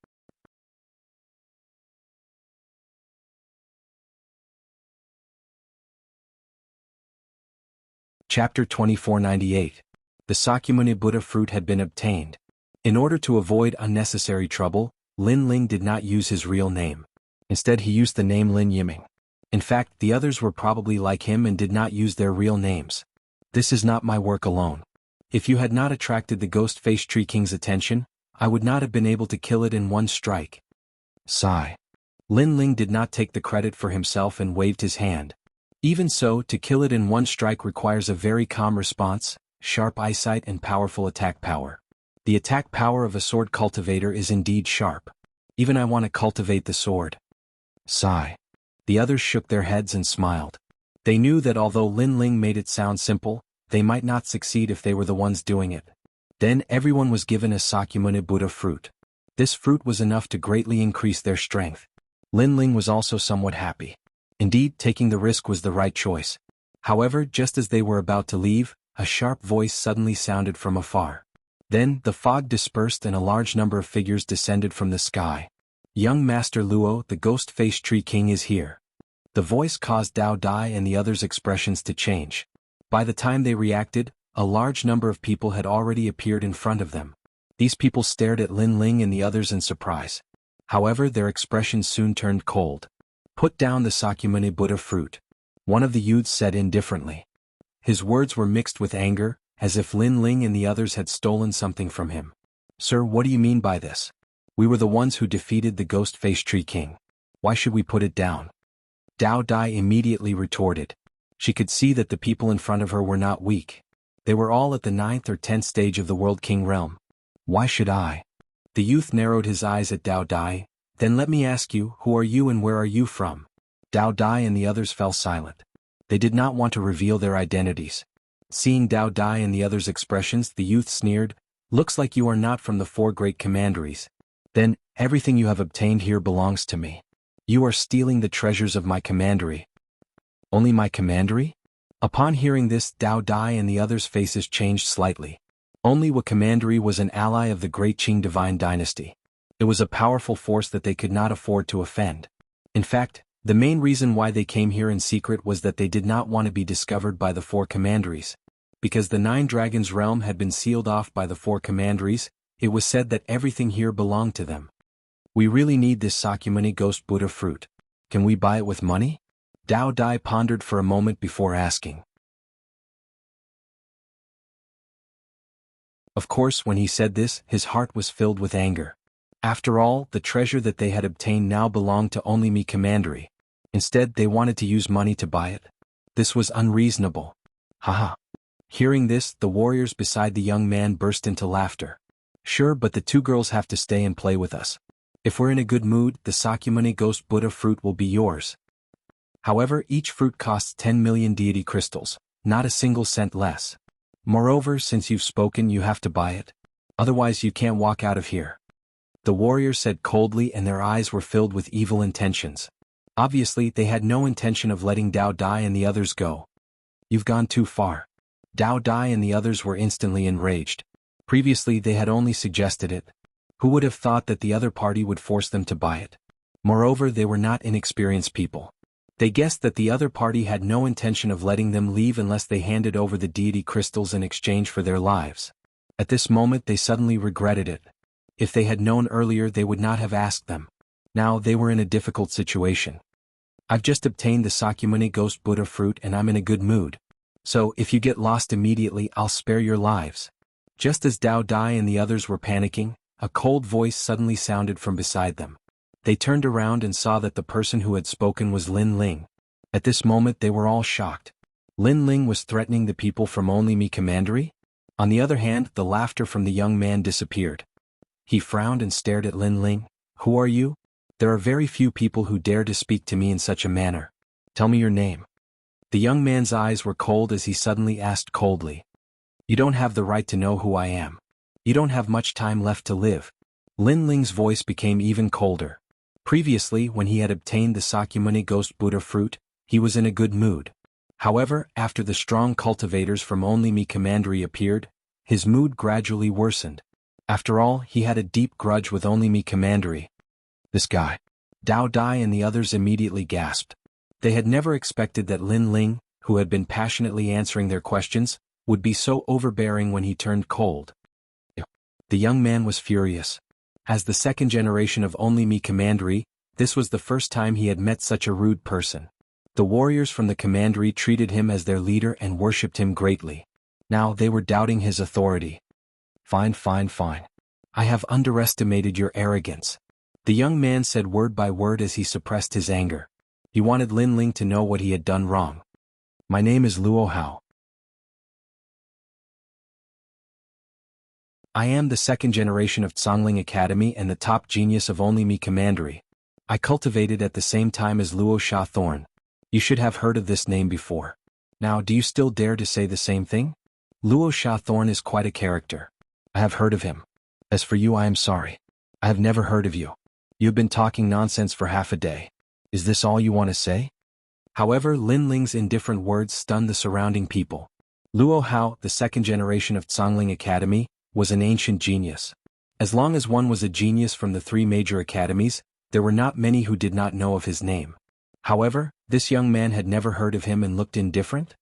Chapter 2498. The Sakyamuni Buddha fruit had been obtained. In order to avoid unnecessary trouble, Lin Ling did not use his real name. Instead, he used the name Lin Yiming. In fact, the others were probably like him and did not use their real names. This is not my work alone. If you had not attracted the Ghost-Faced Tree King's attention, I would not have been able to kill it in one strike. Sigh. Lin Ling did not take the credit for himself and waved his hand. Even so, to kill it in one strike requires a very calm response, sharp eyesight and powerful attack power. The attack power of a sword cultivator is indeed sharp. Even I want to cultivate the sword. Sigh. The others shook their heads and smiled. They knew that although Lin Ling made it sound simple, they might not succeed if they were the ones doing it. Then everyone was given a Sakyamuni Buddha fruit. This fruit was enough to greatly increase their strength. Lin Ling was also somewhat happy. Indeed, taking the risk was the right choice. However, just as they were about to leave, a sharp voice suddenly sounded from afar. Then, the fog dispersed and a large number of figures descended from the sky. Young Master Luo, the ghost-faced Tree King, is here. The voice caused Dao Dai and the others' expressions to change. By the time they reacted, a large number of people had already appeared in front of them. These people stared at Lin Ling and the others in surprise. However, their expressions soon turned cold. Put down the Sakyamuni Buddha fruit. One of the youths said indifferently. His words were mixed with anger, as if Lin Ling and the others had stolen something from him. Sir, what do you mean by this? We were the ones who defeated the ghost-faced Tree King. Why should we put it down? Dao Dai immediately retorted. She could see that the people in front of her were not weak. They were all at the 9th or 10th stage of the World King realm. Why should I? The youth narrowed his eyes at Dao Dai. Then let me ask you, who are you and where are you from? Dao Dai and the others fell silent. They did not want to reveal their identities. Seeing Dao Dai and the others' expressions, the youth sneered, "Looks like you are not from the 4 great commanderies. Then, everything you have obtained here belongs to me. You are stealing the treasures of my commandery." Only my commandery? Upon hearing this, Dao Dai and the others' faces changed slightly. Only Wa commandery was an ally of the great Qing divine dynasty. It was a powerful force that they could not afford to offend. In fact, the main reason why they came here in secret was that they did not want to be discovered by the 4 commanderies. Because the 9 Dragons realm had been sealed off by the 4 commanderies, it was said that everything here belonged to them. We really need this Sakyamuni Ghost Buddha fruit. Can we buy it with money? Dao Dai pondered for a moment before asking. Of course, when he said this, his heart was filled with anger. After all, the treasure that they had obtained now belonged to only me commandery. Instead, they wanted to use money to buy it. This was unreasonable. Haha. Hearing this, the warriors beside the young man burst into laughter. Sure, but the 2 girls have to stay and play with us. If we're in a good mood, the Sakyamuni Ghost Buddha fruit will be yours. However, each fruit costs 10 million deity crystals, not a single cent less. Moreover, since you've spoken, you have to buy it. Otherwise you can't walk out of here. The warriors said coldly, and their eyes were filled with evil intentions. Obviously, they had no intention of letting Dao Dai and the others go. You've gone too far. Dao Dai and the others were instantly enraged. Previously they had only suggested it. Who would have thought that the other party would force them to buy it? Moreover, they were not inexperienced people. They guessed that the other party had no intention of letting them leave unless they handed over the deity crystals in exchange for their lives. At this moment they suddenly regretted it. If they had known earlier, they would not have asked them. Now they were in a difficult situation. I've just obtained the Sakyamuni Ghost Buddha fruit and I'm in a good mood. So, if you get lost immediately, I'll spare your lives. Just as Dao Dai and the others were panicking, a cold voice suddenly sounded from beside them. They turned around and saw that the person who had spoken was Lin Ling. At this moment they were all shocked. Lin Ling was threatening the people from Only Me Commandery? On the other hand, the laughter from the young man disappeared. He frowned and stared at Lin Ling. Who are you? There are very few people who dare to speak to me in such a manner. Tell me your name. The young man's eyes were cold as he suddenly asked coldly. You don't have the right to know who I am. You don't have much time left to live. Lin Ling's voice became even colder. Previously, when he had obtained the Sakyamuni Ghost Buddha fruit, he was in a good mood. However, after the strong cultivators from Only Me Commandery appeared, his mood gradually worsened. After all, he had a deep grudge with Only Me Commandery. This guy. Dao Dai and the others immediately gasped. They had never expected that Lin Ling, who had been passionately answering their questions, would be so overbearing when he turned cold. The young man was furious. As the 2nd generation of Only Me Commandery, this was the first time he had met such a rude person. The warriors from the commandery treated him as their leader and worshipped him greatly. Now they were doubting his authority. Fine. I have underestimated your arrogance. The young man said word by word as he suppressed his anger. He wanted Lin Ling to know what he had done wrong. My name is Luo Hao. I am the second generation of Zhongling Academy and the top genius of Only Me Commandery. I cultivated at the same time as Luo Sha Thorn. You should have heard of this name before. Now do you still dare to say the same thing? Luo Sha Thorn is quite a character. I have heard of him. As for you, I am sorry. I have never heard of you. You have been talking nonsense for half a day. Is this all you want to say? However, Lin Ling's indifferent words stunned the surrounding people. Luo Hao, the second generation of Zhongling Academy, was an ancient genius. As long as one was a genius from the three major academies, there were not many who did not know of his name. However, this young man had never heard of him and looked indifferent.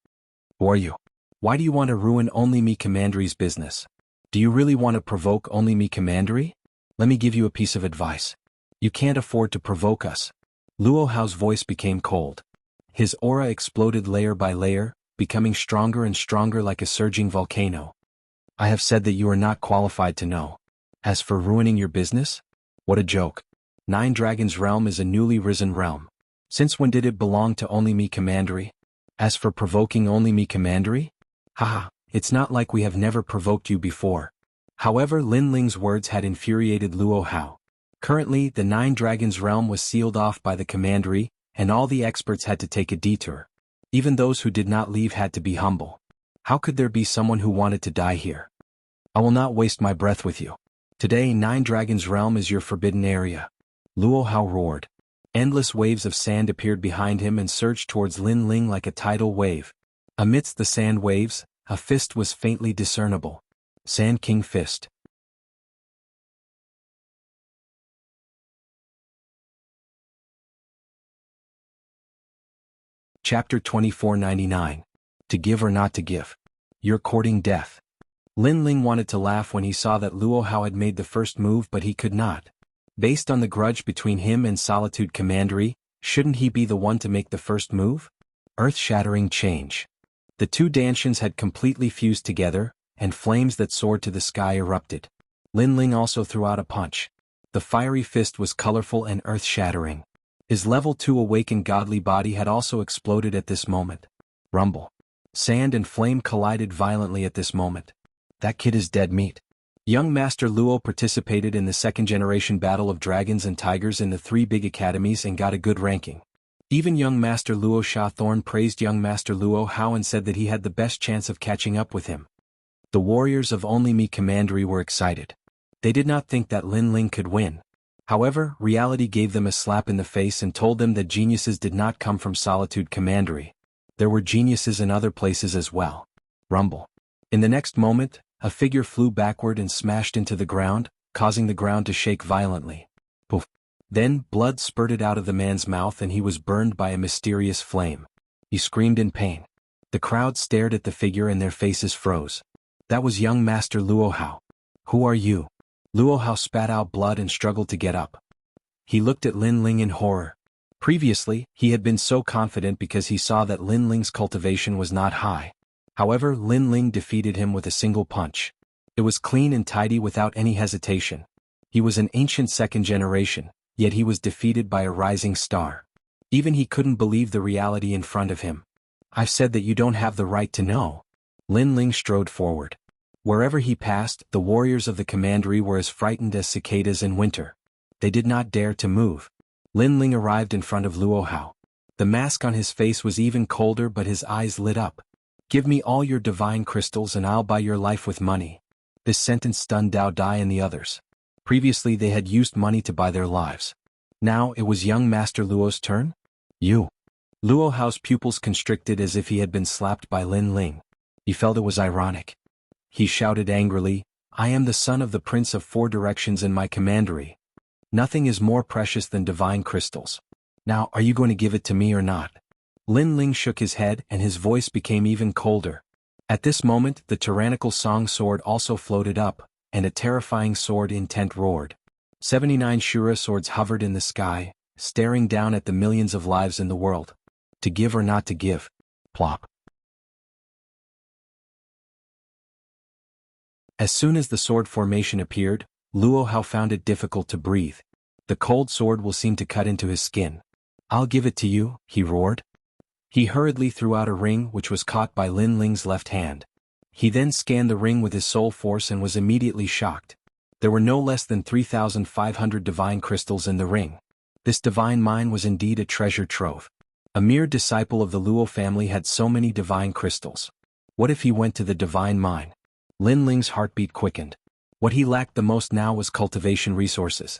Who are you? Why do you want to ruin Only Me Commandery's business? Do you really want to provoke Only Me Commandery? Let me give you a piece of advice. You can't afford to provoke us. Luo Hao's voice became cold. His aura exploded layer by layer, becoming stronger and stronger like a surging volcano. I have said that you are not qualified to know. As for ruining your business? What a joke. Nine Dragons' realm is a newly risen realm. Since when did it belong to Only Me Commandery? As for provoking Only Me Commandery? Haha, it's not like we have never provoked you before. However, Lin Ling's words had infuriated Luo Hao. Currently, the Nine Dragons' realm was sealed off by the Commandery, and all the experts had to take a detour. Even those who did not leave had to be humble. How could there be someone who wanted to die here? I will not waste my breath with you. Today, Nine Dragons' realm is your forbidden area. Luo Hao roared. Endless waves of sand appeared behind him and surged towards Lin Ling like a tidal wave. Amidst the sand waves, a fist was faintly discernible. Sand King Fist. Chapter 2499. To give or not to give. You're courting death. Lin Ling wanted to laugh when he saw that Luo Hao had made the first move, but he could not. Based on the grudge between him and Solitude Commandery, shouldn't he be the one to make the first move? Earth-shattering change. The two Danshians had completely fused together, and flames that soared to the sky erupted. Lin Ling also threw out a punch. The fiery fist was colorful and earth-shattering. His level 2 awakened godly body had also exploded at this moment. Rumble. Sand and flame collided violently at this moment. That kid is dead meat. Young Master Luo participated in the second-generation battle of dragons and tigers in the three big academies and got a good ranking. Even young Master Luo Sha Thorn praised young Master Luo Hao and said that he had the best chance of catching up with him. The warriors of Only Me Commandery were excited. They did not think that Lin Ling could win. However, reality gave them a slap in the face and told them that geniuses did not come from Solitude Commandery. There were geniuses in other places as well. Rumble. In the next moment, a figure flew backward and smashed into the ground, causing the ground to shake violently. Poof. Then, blood spurted out of the man's mouth and he was burned by a mysterious flame. He screamed in pain. The crowd stared at the figure and their faces froze. That was young Master Luo Hao. Who are you? Luo Hao spat out blood and struggled to get up. He looked at Lin Ling in horror. Previously, he had been so confident because he saw that Lin Ling's cultivation was not high. However, Lin Ling defeated him with a single punch. It was clean and tidy without any hesitation. He was an ancient second generation, yet he was defeated by a rising star. Even he couldn't believe the reality in front of him. I've said that you don't have the right to know. Lin Ling strode forward. Wherever he passed, the warriors of the commandery were as frightened as cicadas in winter. They did not dare to move. Lin Ling arrived in front of Luo Hao. The mask on his face was even colder, but his eyes lit up. Give me all your divine crystals and I'll buy your life with money. This sentence stunned Dao Dai and the others. Previously they had used money to buy their lives. Now it was young Master Luo's turn? You. Luo Hao's pupils constricted as if he had been slapped by Lin Ling. He felt it was ironic. He shouted angrily, I am the son of the Prince of Four Directions in my commandery. Nothing is more precious than divine crystals. Now are you going to give it to me or not? Lin Ling shook his head and his voice became even colder. At this moment the tyrannical song sword also floated up, and a terrifying sword intent roared. 79 Shura swords hovered in the sky, staring down at the millions of lives in the world. To give or not to give. Plop. As soon as the sword formation appeared, Luo Hao found it difficult to breathe. The cold sword will seem to cut into his skin. I'll give it to you, he roared. He hurriedly threw out a ring which was caught by Lin Ling's left hand. He then scanned the ring with his soul force and was immediately shocked. There were no less than 3,500 divine crystals in the ring. This divine mine was indeed a treasure trove. A mere disciple of the Luo family had so many divine crystals. What if he went to the divine mine? Lin Ling's heartbeat quickened. What he lacked the most now was cultivation resources.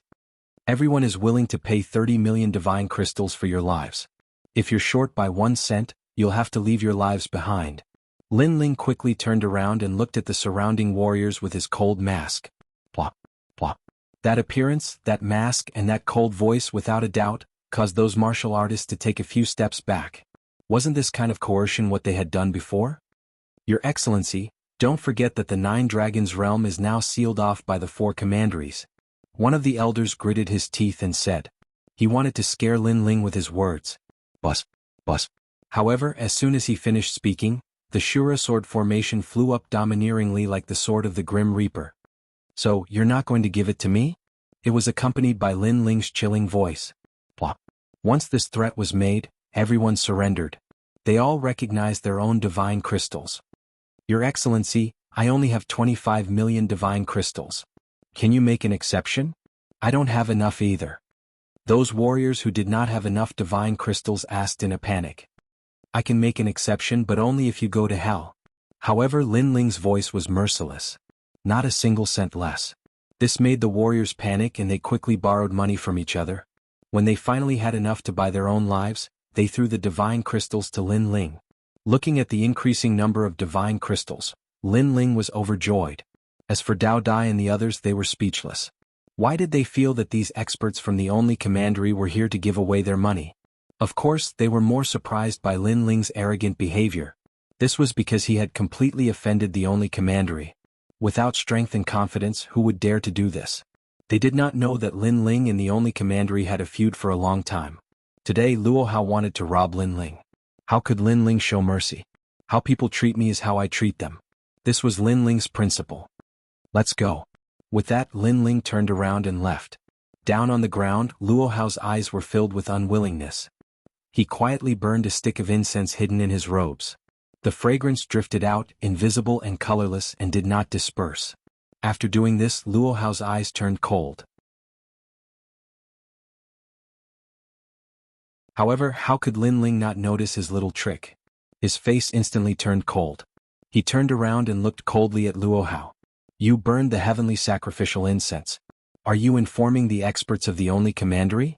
Everyone is willing to pay 30 million divine crystals for your lives. If you're short by 1 cent, you'll have to leave your lives behind. Lin Ling quickly turned around and looked at the surrounding warriors with his cold mask. Plop, plop. That appearance, that mask, and that cold voice without a doubt, caused those martial artists to take a few steps back. Wasn't this kind of coercion what they had done before? Your Excellency, don't forget that the 9 Dragons realm is now sealed off by the 4 commanderies. One of the elders gritted his teeth and said. He wanted to scare Lin Ling with his words. Bus, bus. However, as soon as he finished speaking, the Shura sword formation flew up domineeringly like the sword of the Grim Reaper. So, you're not going to give it to me? It was accompanied by Lin Ling's chilling voice. Plop. Once this threat was made, everyone surrendered. They all recognized their own divine crystals. Your Excellency, I only have 25 million divine crystals. Can you make an exception? I don't have enough either. Those warriors who did not have enough divine crystals asked in a panic. I can make an exception but only if you go to hell. However, Lin Ling's voice was merciless. Not a single cent less. This made the warriors panic and they quickly borrowed money from each other. When they finally had enough to buy their own lives, they threw the divine crystals to Lin Ling. Looking at the increasing number of divine crystals, Lin Ling was overjoyed. As for Dao Dai and the others, they were speechless. Why did they feel that these experts from the only commandery were here to give away their money? Of course, they were more surprised by Lin Ling's arrogant behavior. This was because he had completely offended the only commandery. Without strength and confidence, who would dare to do this? They did not know that Lin Ling and the only commandery had a feud for a long time. Today Luo Hao wanted to rob Lin Ling. How could Lin Ling show mercy? How people treat me is how I treat them. This was Lin Ling's principle. Let's go. With that, Lin Ling turned around and left. Down on the ground, Luo Hao's eyes were filled with unwillingness. He quietly burned a stick of incense hidden in his robes. The fragrance drifted out, invisible and colorless, and did not disperse. After doing this, Luo Hao's eyes turned cold. However, how could Lin Ling not notice his little trick? His face instantly turned cold. He turned around and looked coldly at Luo Hao. You burned the heavenly sacrificial incense. Are you informing the experts of the only commandery?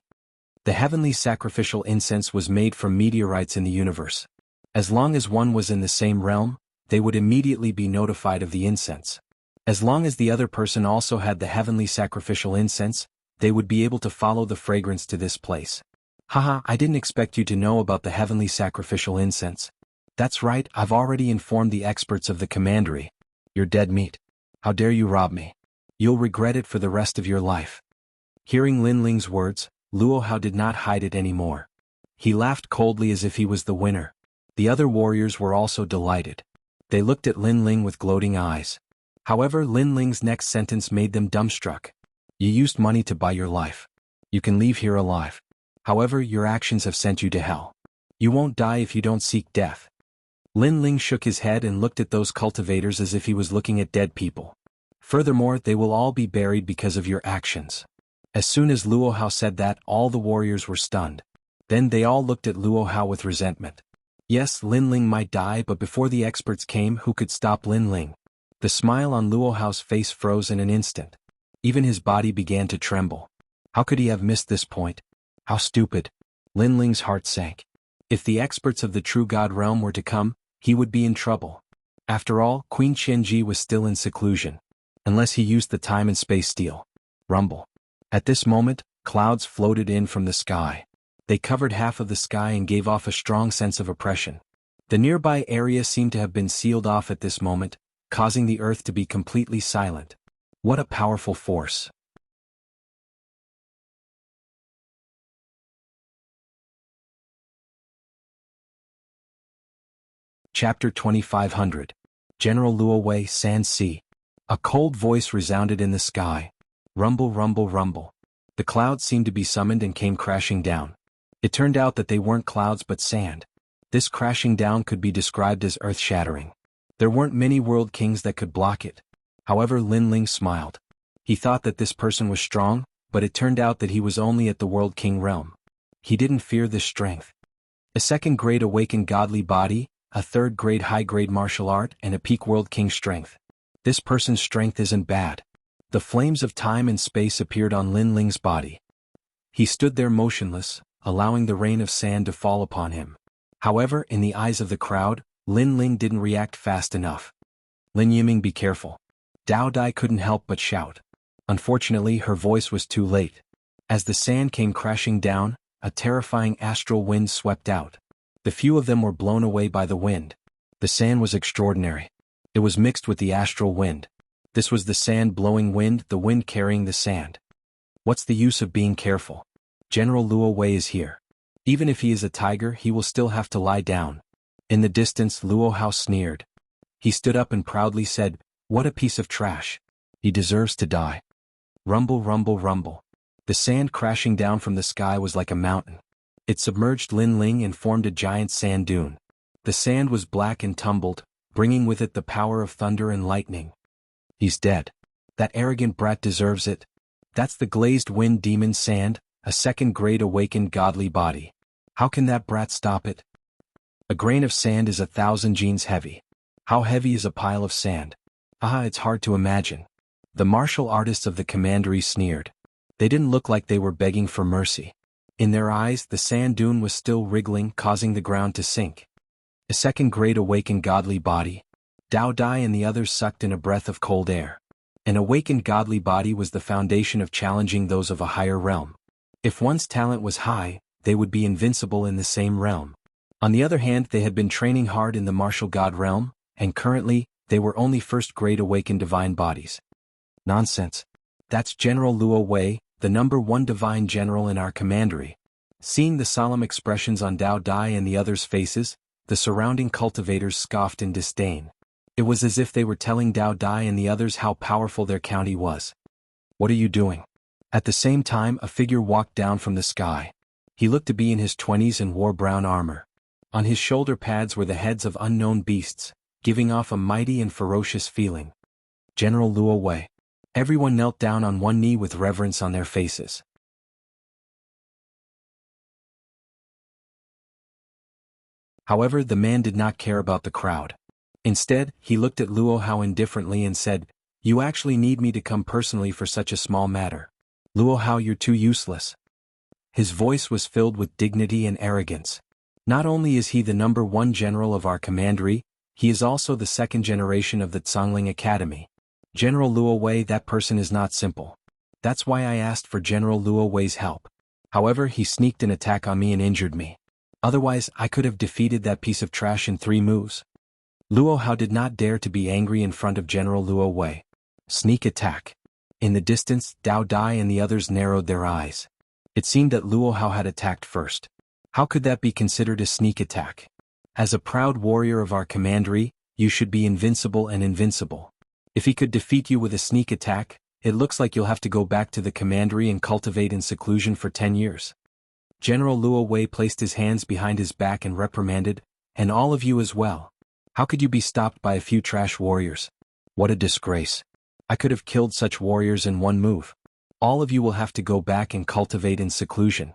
The heavenly sacrificial incense was made from meteorites in the universe. As long as one was in the same realm, they would immediately be notified of the incense. As long as the other person also had the heavenly sacrificial incense, they would be able to follow the fragrance to this place. Haha, I didn't expect you to know about the heavenly sacrificial incense. That's right, I've already informed the experts of the commandery. You're dead meat. How dare you rob me? You'll regret it for the rest of your life. Hearing Lin Ling's words, Luo Hao did not hide it anymore. He laughed coldly as if he was the winner. The other warriors were also delighted. They looked at Lin Ling with gloating eyes. However, Lin Ling's next sentence made them dumbstruck. You used money to buy your life. You can leave here alive. However, your actions have sent you to hell. You won't die if you don't seek death. Lin Ling shook his head and looked at those cultivators as if he was looking at dead people. Furthermore, they will all be buried because of your actions. As soon as Luo Hao said that, all the warriors were stunned. Then they all looked at Luo Hao with resentment. Yes, Lin Ling might die, but before the experts came, who could stop Lin Ling? The smile on Luo Hao's face froze in an instant. Even his body began to tremble. How could he have missed this point? How stupid. Lin Ling's heart sank. If the experts of the true God realm were to come, he would be in trouble. After all, Queen Qianji was still in seclusion. Unless he used the time and space steel. Rumble. At this moment, clouds floated in from the sky. They covered half of the sky and gave off a strong sense of oppression. The nearby area seemed to have been sealed off at this moment, causing the earth to be completely silent. What a powerful force. Chapter 2500. General Luo Wei San Si. A cold voice resounded in the sky. Rumble, rumble, rumble. The clouds seemed to be summoned and came crashing down. It turned out that they weren't clouds but sand. This crashing down could be described as earth-shattering. There weren't many world kings that could block it. However, Lin Ling smiled. He thought that this person was strong, but it turned out that he was only at the World King realm. He didn't fear this strength. A second-grade awakened godly body, a third-grade high-grade martial art, and a peak World King strength. This person's strength isn't bad. The flames of time and space appeared on Lin Ling's body. He stood there motionless, allowing the rain of sand to fall upon him. However, in the eyes of the crowd, Lin Ling didn't react fast enough. Lin Yiming, be careful. Dao Dai couldn't help but shout. Unfortunately, her voice was too late. As the sand came crashing down, a terrifying astral wind swept out. The few of them were blown away by the wind. The sand was extraordinary. It was mixed with the astral wind. This was the sand-blowing wind, the wind carrying the sand. What's the use of being careful? General Luo Wei is here. Even if he is a tiger, he will still have to lie down. In the distance, Luo Hao sneered. He stood up and proudly said, "What a piece of trash. He deserves to die." Rumble, rumble, rumble. The sand crashing down from the sky was like a mountain. It submerged Lin Ling and formed a giant sand dune. The sand was black and tumbled, bringing with it the power of thunder and lightning. He's dead. That arrogant brat deserves it. That's the glazed wind demon sand, a second-grade awakened godly body. How can that brat stop it? A grain of sand is 1,000 genes heavy. How heavy is a pile of sand? It's hard to imagine. The martial artists of the commandery sneered. They didn't look like they were begging for mercy. In their eyes, the sand dune was still wriggling, causing the ground to sink. A second-grade awakened godly body. Dao Dai and the others sucked in a breath of cold air. An awakened godly body was the foundation of challenging those of a higher realm. If one's talent was high, they would be invincible in the same realm. On the other hand, they had been training hard in the martial god realm, and currently, they were only first-grade awakened divine bodies. Nonsense. That's General Luo Wei, the #1 divine general in our commandery. Seeing the solemn expressions on Dao Dai and the others' faces, the surrounding cultivators scoffed in disdain. It was as if they were telling Dao Dai and the others how powerful their county was. What are you doing? At the same time, a figure walked down from the sky. He looked to be in his 20s and wore brown armor. On his shoulder pads were the heads of unknown beasts, giving off a mighty and ferocious feeling. General Luo Wei. Everyone knelt down on one knee with reverence on their faces. However, the man did not care about the crowd. Instead, he looked at Luo Hao indifferently and said, "You actually need me to come personally for such a small matter. Luo Hao, you're too useless." His voice was filled with dignity and arrogance. Not only is he the #1 general of our commandery, he is also the second generation of the Zhongling Academy. General Luo Wei, that person is not simple. That's why I asked for General Luo Wei's help. However, he sneaked an attack on me and injured me. Otherwise, I could have defeated that piece of trash in 3 moves. Luo Hao did not dare to be angry in front of General Luo Wei. Sneak attack. In the distance, Dao Dai and the others narrowed their eyes. It seemed that Luo Hao had attacked first. How could that be considered a sneak attack? As a proud warrior of our commandery, you should be invincible and invincible. If he could defeat you with a sneak attack, it looks like you'll have to go back to the commandery and cultivate in seclusion for 10 years. General Luo Wei placed his hands behind his back and reprimanded, "And all of you as well. How could you be stopped by a few trash warriors? What a disgrace. I could have killed such warriors in 1 move. All of you will have to go back and cultivate in seclusion."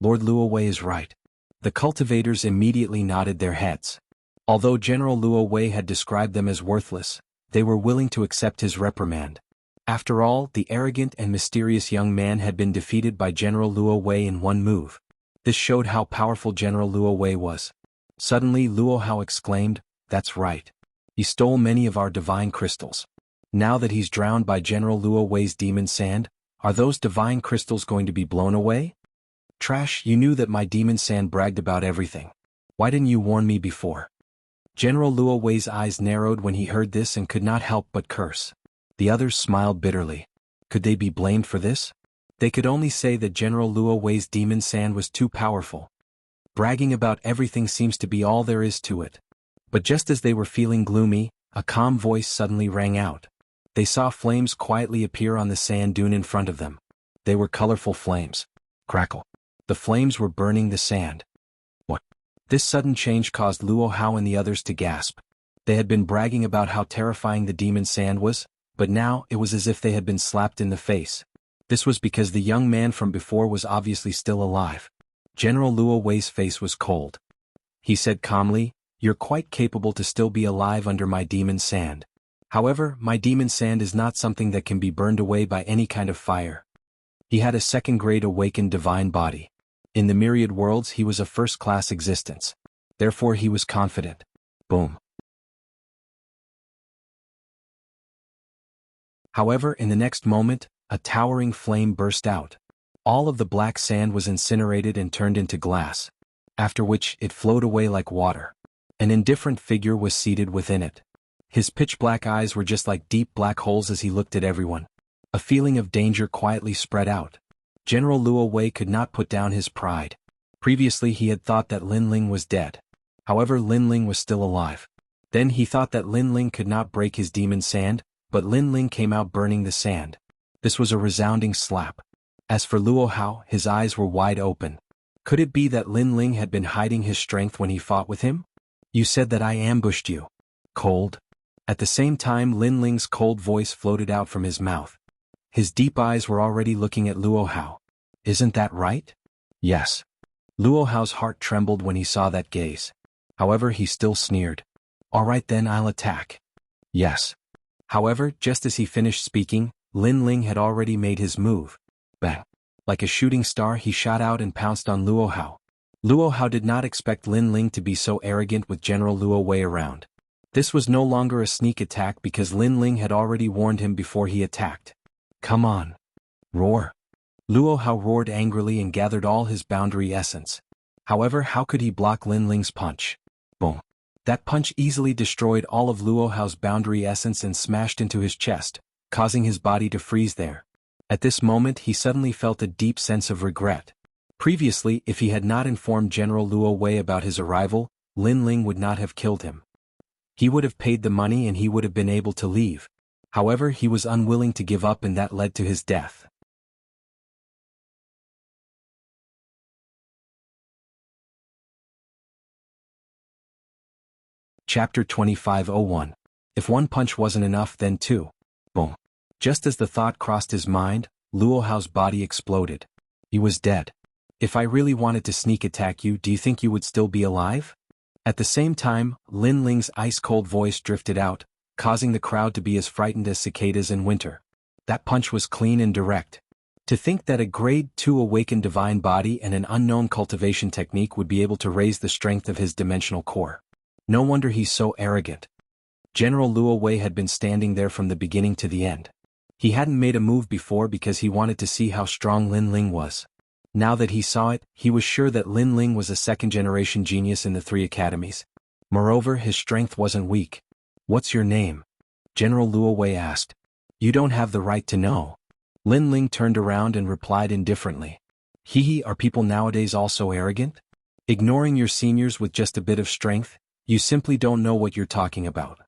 Lord Luo Wei is right. The cultivators immediately nodded their heads. Although General Luo Wei had described them as worthless, they were willing to accept his reprimand. After all, the arrogant and mysterious young man had been defeated by General Luo Wei in 1 move. This showed how powerful General Luo Wei was. Suddenly Luo Hao exclaimed, "That's right. He stole many of our divine crystals. Now that he's drowned by General Luo Wei's demon sand, are those divine crystals going to be blown away? Trash, you knew that my demon sand bragged about everything. Why didn't you warn me before?" General Luo Wei's eyes narrowed when he heard this and could not help but curse. The others smiled bitterly. Could they be blamed for this? They could only say that General Luo Wei's demon sand was too powerful. Bragging about everything seems to be all there is to it. But just as they were feeling gloomy, a calm voice suddenly rang out. They saw flames quietly appear on the sand dune in front of them. They were colorful flames. Crackle. The flames were burning the sand. What? This sudden change caused Luo Hao and the others to gasp. They had been bragging about how terrifying the demon sand was, but now it was as if they had been slapped in the face. This was because the young man from before was obviously still alive. General Luo Wei's face was cold. He said calmly, "You're quite capable to still be alive under my demon sand. However, my demon sand is not something that can be burned away by any kind of fire." He had a second-grade awakened divine body. In the myriad worlds he was a first-class existence. Therefore he was confident. Boom. However, in the next moment, a towering flame burst out. All of the black sand was incinerated and turned into glass, after which it flowed away like water. An indifferent figure was seated within it. His pitch-black eyes were just like deep black holes as he looked at everyone. A feeling of danger quietly spread out. General Luo Wei could not put down his pride. Previously he had thought that Lin Ling was dead. However, Lin Ling was still alive. Then he thought that Lin Ling could not break his demon sand, but Lin Ling came out burning the sand. This was a resounding slap. As for Luo Hao, his eyes were wide open. Could it be that Lin Ling had been hiding his strength when he fought with him? "You said that I ambushed you." Cold. At the same time Lin Ling's cold voice floated out from his mouth. His deep eyes were already looking at Luo Hao. "Isn't that right?" "Yes." Luo Hao's heart trembled when he saw that gaze. However, he still sneered. "All right then, I'll attack." "Yes." However, just as he finished speaking, Lin Ling had already made his move. Bang. Like a shooting star he shot out and pounced on Luo Hao. Luo Hao did not expect Lin Ling to be so arrogant with General Luo Wei around. This was no longer a sneak attack because Lin Ling had already warned him before he attacked. "Come on." Roar. Luo Hao roared angrily and gathered all his boundary essence. However, how could he block Lin Ling's punch? Boom. That punch easily destroyed all of Luo Hao's boundary essence and smashed into his chest, causing his body to freeze there. At this moment he suddenly felt a deep sense of regret. Previously, if he had not informed General Luo Wei about his arrival, Lin Ling would not have killed him. He would have paid the money and he would have been able to leave. However, he was unwilling to give up and that led to his death. Chapter 2501. If one punch wasn't enough, then two. Boom. Just as the thought crossed his mind, Luo Hao's body exploded. He was dead. "If I really wanted to sneak attack you, do you think you would still be alive?" At the same time, Lin Ling's ice-cold voice drifted out, causing the crowd to be as frightened as cicadas in winter. That punch was clean and direct. To think that a grade 2 awakened divine body and an unknown cultivation technique would be able to raise the strength of his dimensional core. No wonder he's so arrogant. General Luo Wei had been standing there from the beginning to the end. He hadn't made a move before because he wanted to see how strong Lin Ling was. Now that he saw it, he was sure that Lin Ling was a second-generation genius in the 3 academies. Moreover, his strength wasn't weak. "What's your name?" General Luo Wei asked. "You don't have the right to know." Lin Ling turned around and replied indifferently. "Hehe, are people nowadays also arrogant? Ignoring your seniors with just a bit of strength? You simply don't know what you're talking about.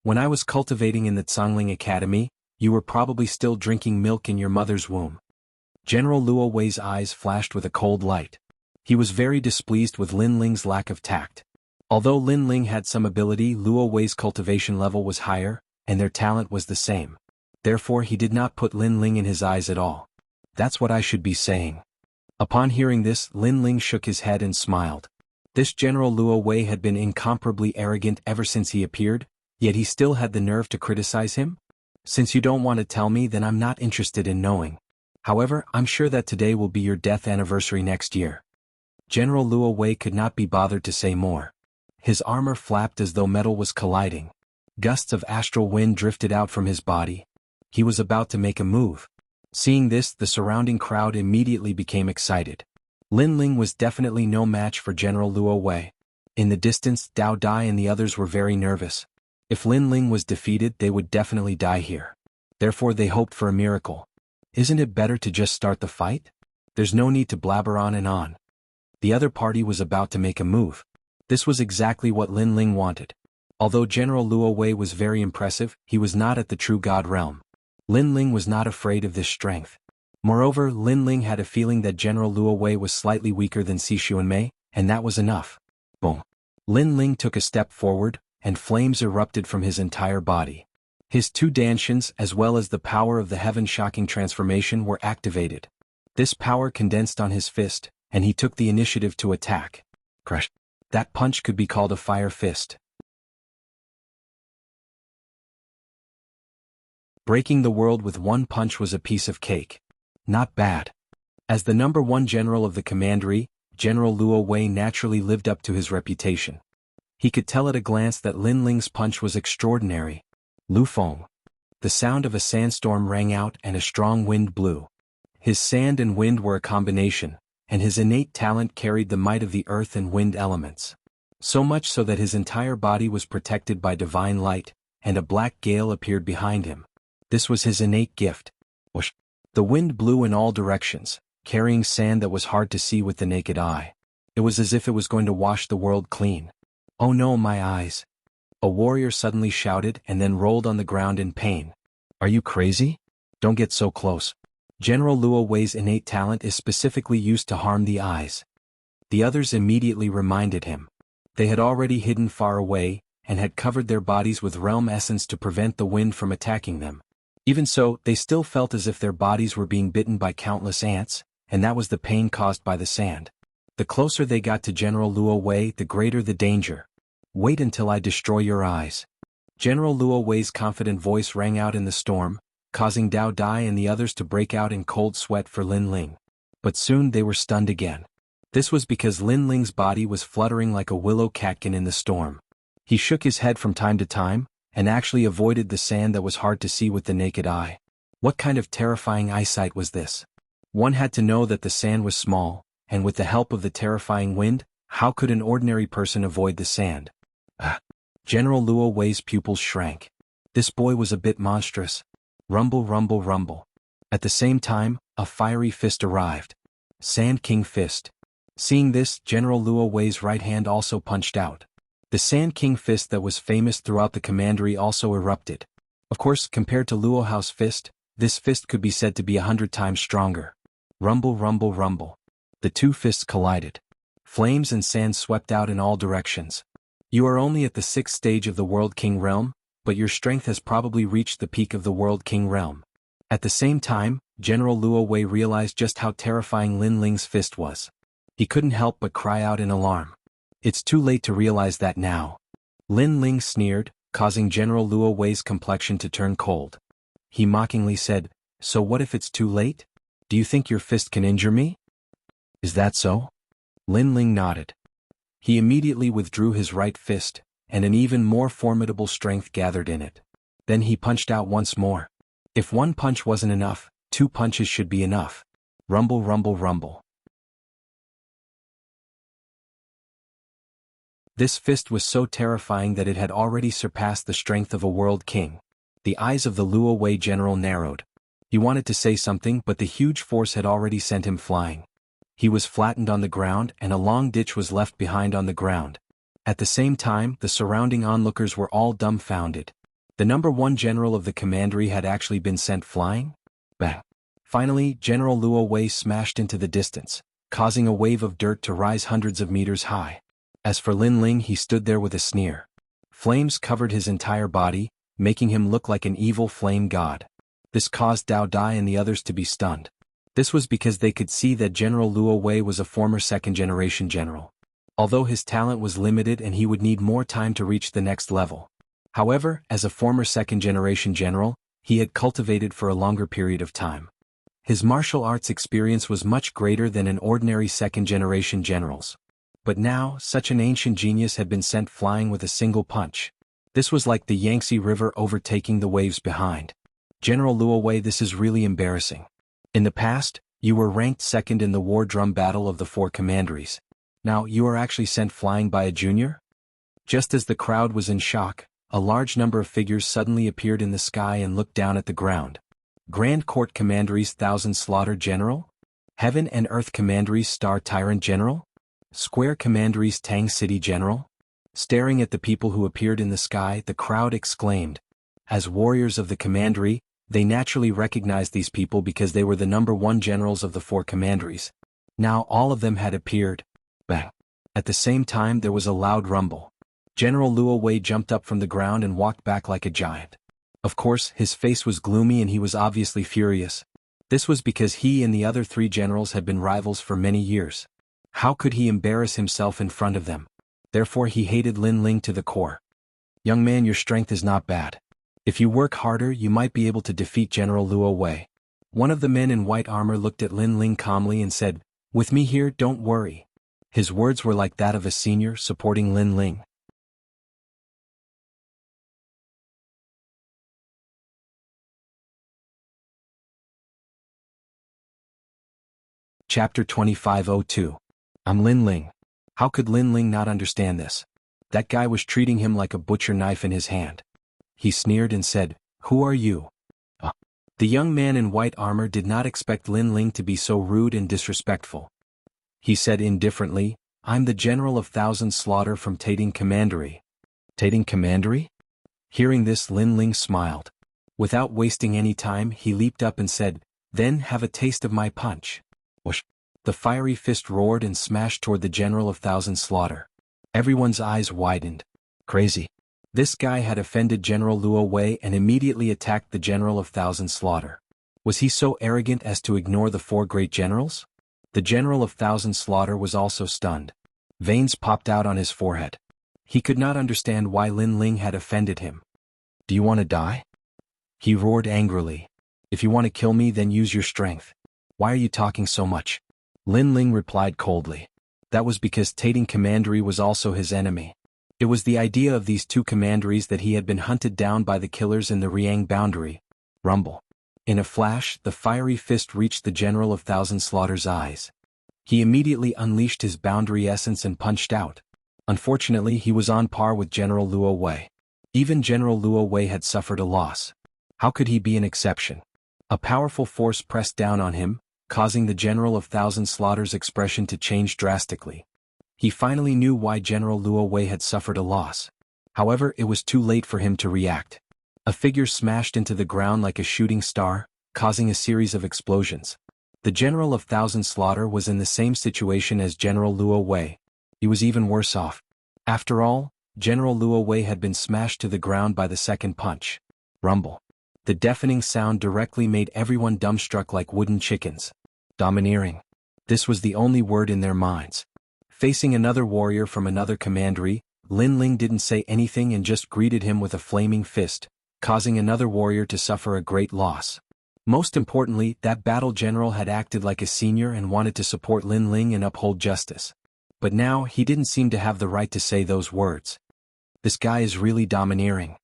When I was cultivating in the Zhongling Academy, you were probably still drinking milk in your mother's womb." General Luo Wei's eyes flashed with a cold light. He was very displeased with Lin Ling's lack of tact. Although Lin Ling had some ability, Luo Wei's cultivation level was higher, and their talent was the same. Therefore he did not put Lin Ling in his eyes at all. "That's what I should be saying." Upon hearing this, Lin Ling shook his head and smiled. This General Luo Wei had been incomparably arrogant ever since he appeared, yet he still had the nerve to criticize him? "Since you don't want to tell me, then I'm not interested in knowing. However, I'm sure that today will be your death anniversary next year." General Luo Wei could not be bothered to say more. His armor flapped as though metal was colliding. Gusts of astral wind drifted out from his body. He was about to make a move. Seeing this, the surrounding crowd immediately became excited. Lin Ling was definitely no match for General Luo Wei. In the distance, Dao Dai and the others were very nervous. If Lin Ling was defeated, they would definitely die here. Therefore they hoped for a miracle. Isn't it better to just start the fight? There's no need to blabber on and on. The other party was about to make a move. This was exactly what Lin Ling wanted. Although General Luo Wei was very impressive, he was not at the true God realm. Lin Ling was not afraid of this strength. Moreover, Lin Ling had a feeling that General Luo Wei was slightly weaker than Si Xuanmei, and that was enough. Boom. Lin Ling took a step forward, and flames erupted from his entire body. His two dantians as well as the power of the heaven-shocking transformation were activated. This power condensed on his fist, and he took the initiative to attack. Crush. That punch could be called a fire fist. Breaking the world with one punch was a piece of cake. Not bad. As the number one general of the commandery, General Luo Wei naturally lived up to his reputation. He could tell at a glance that Lin Ling's punch was extraordinary. Lu Feng. The sound of a sandstorm rang out and a strong wind blew. His sand and wind were a combination, and his innate talent carried the might of the earth and wind elements. So much so that his entire body was protected by divine light, and a black gale appeared behind him. This was his innate gift. Whoosh. The wind blew in all directions, carrying sand that was hard to see with the naked eye. It was as if it was going to wash the world clean. Oh no, my eyes. A warrior suddenly shouted and then rolled on the ground in pain. Are you crazy? Don't get so close. General Luo Wei's innate talent is specifically used to harm the eyes. The others immediately reminded him. They had already hidden far away, and had covered their bodies with realm essence to prevent the wind from attacking them. Even so, they still felt as if their bodies were being bitten by countless ants, and that was the pain caused by the sand. The closer they got to General Luo Wei, the greater the danger. Wait until I destroy your eyes. General Luo Wei's confident voice rang out in the storm, causing Dao Dai and the others to break out in cold sweat for Lin Ling. But soon they were stunned again. This was because Lin Ling's body was fluttering like a willow catkin in the storm. He shook his head from time to time, and actually avoided the sand that was hard to see with the naked eye. What kind of terrifying eyesight was this? One had to know that the sand was small, and with the help of the terrifying wind, how could an ordinary person avoid the sand? General Luo Wei's pupils shrank. This boy was a bit monstrous. Rumble, rumble, rumble. At the same time, a fiery fist arrived. Sand King Fist. Seeing this, General Luo Wei's right hand also punched out. The Sand King Fist that was famous throughout the commandery also erupted. Of course, compared to Luo Hao's fist, this fist could be said to be 100 times stronger. Rumble, rumble, rumble. The two fists collided. Flames and sand swept out in all directions. You are only at the 6th stage of the World King realm, but your strength has probably reached the peak of the World King realm. At the same time, General Luo Wei realized just how terrifying Lin Ling's fist was. He couldn't help but cry out in alarm. It's too late to realize that now. Lin Ling sneered, causing General Luo Wei's complexion to turn cold. He mockingly said, "So what if it's too late? Do you think your fist can injure me?" "Is that so?" Lin Ling nodded. He immediately withdrew his right fist, and an even more formidable strength gathered in it. Then he punched out once more. If one punch wasn't enough, 2 punches should be enough. Rumble, rumble, rumble. This fist was so terrifying that it had already surpassed the strength of a world king. The eyes of the Luo Wei general narrowed. He wanted to say something, but the huge force had already sent him flying. He was flattened on the ground and a long ditch was left behind on the ground. At the same time, the surrounding onlookers were all dumbfounded. The number one general of the commandery had actually been sent flying? Bang! Finally, General Luo Wei smashed into the distance, causing a wave of dirt to rise hundreds of meters high. As for Lin Ling, he stood there with a sneer. Flames covered his entire body, making him look like an evil flame god. This caused Dao Dai and the others to be stunned. This was because they could see that General Luo Wei was a former second-generation general. Although his talent was limited and he would need more time to reach the next level. However, as a former second-generation general, he had cultivated for a longer period of time. His martial arts experience was much greater than an ordinary second-generation general's. But now, such an ancient genius had been sent flying with a single punch. This was like the Yangtze River overtaking the waves behind. General Luo Wei, this is really embarrassing. In the past, you were ranked second in the war drum battle of the 4 commanderies. Now you are actually sent flying by a junior? Just as the crowd was in shock, a large number of figures suddenly appeared in the sky and looked down at the ground. Grand Court Commandery's Thousand Slaughter General? Heaven and Earth Commandery's Star Tyrant General? Square Commandery's Tang City General? Staring at the people who appeared in the sky, the crowd exclaimed. As warriors of the commandery, They naturally recognized these people because they were the #1 generals of the 4 commanderies. Now all of them had appeared. Bang! At the same time there was a loud rumble. General Luo Wei jumped up from the ground and walked back like a giant. Of course, his face was gloomy and he was obviously furious. This was because he and the other 3 generals had been rivals for many years. How could he embarrass himself in front of them? Therefore he hated Lin Ling to the core. Young man, your strength is not bad. If you work harder you might be able to defeat General Luo Wei. One of the men in white armor looked at Lin Ling calmly and said, "With me here, don't worry." His words were like that of a senior supporting Lin Ling. Chapter 2502. I'm Lin Ling. How could Lin Ling not understand this? That guy was treating him like a butcher knife in his hand. He sneered and said, "Who are you?" The young man in white armor did not expect Lin Ling to be so rude and disrespectful. He said indifferently, "I'm the General of Thousand Slaughter from Tating Commandery." Tating Commandery? Hearing this, Lin Ling smiled. Without wasting any time, he leaped up and said, "Then have a taste of my punch." Whoosh! The fiery fist roared and smashed toward the General of Thousand Slaughter. Everyone's eyes widened. Crazy. This guy had offended General Luo Wei and immediately attacked the General of Thousand Slaughter. Was he so arrogant as to ignore the 4 great generals? The General of Thousand Slaughter was also stunned. Veins popped out on his forehead. He could not understand why Lin Ling had offended him. "Do you want to die?" He roared angrily. "If you want to kill me, then use your strength. Why are you talking so much?" Lin Ling replied coldly. That was because Tating Commandery was also his enemy. It was the idea of these 2 commanderies that he had been hunted down by the killers in the Riang boundary. Rumble. In a flash, the fiery fist reached the General of Thousand Slaughter's eyes. He immediately unleashed his boundary essence and punched out. Unfortunately, he was on par with General Luo Wei. Even General Luo Wei had suffered a loss. How could he be an exception? A powerful force pressed down on him, causing the General of Thousand Slaughter's expression to change drastically. He finally knew why General Luo Wei had suffered a loss. However, it was too late for him to react. A figure smashed into the ground like a shooting star, causing a series of explosions. The General of Thousand Slaughter was in the same situation as General Luo Wei. He was even worse off. After all, General Luo Wei had been smashed to the ground by the second punch. Rumble. The deafening sound directly made everyone dumbstruck like wooden chickens. Domineering. This was the only word in their minds. Facing another warrior from another commandery, Lin Ling didn't say anything and just greeted him with a flaming fist, causing another warrior to suffer a great loss. Most importantly, that battle general had acted like a senior and wanted to support Lin Ling and uphold justice. But now, he didn't seem to have the right to say those words. This guy is really domineering.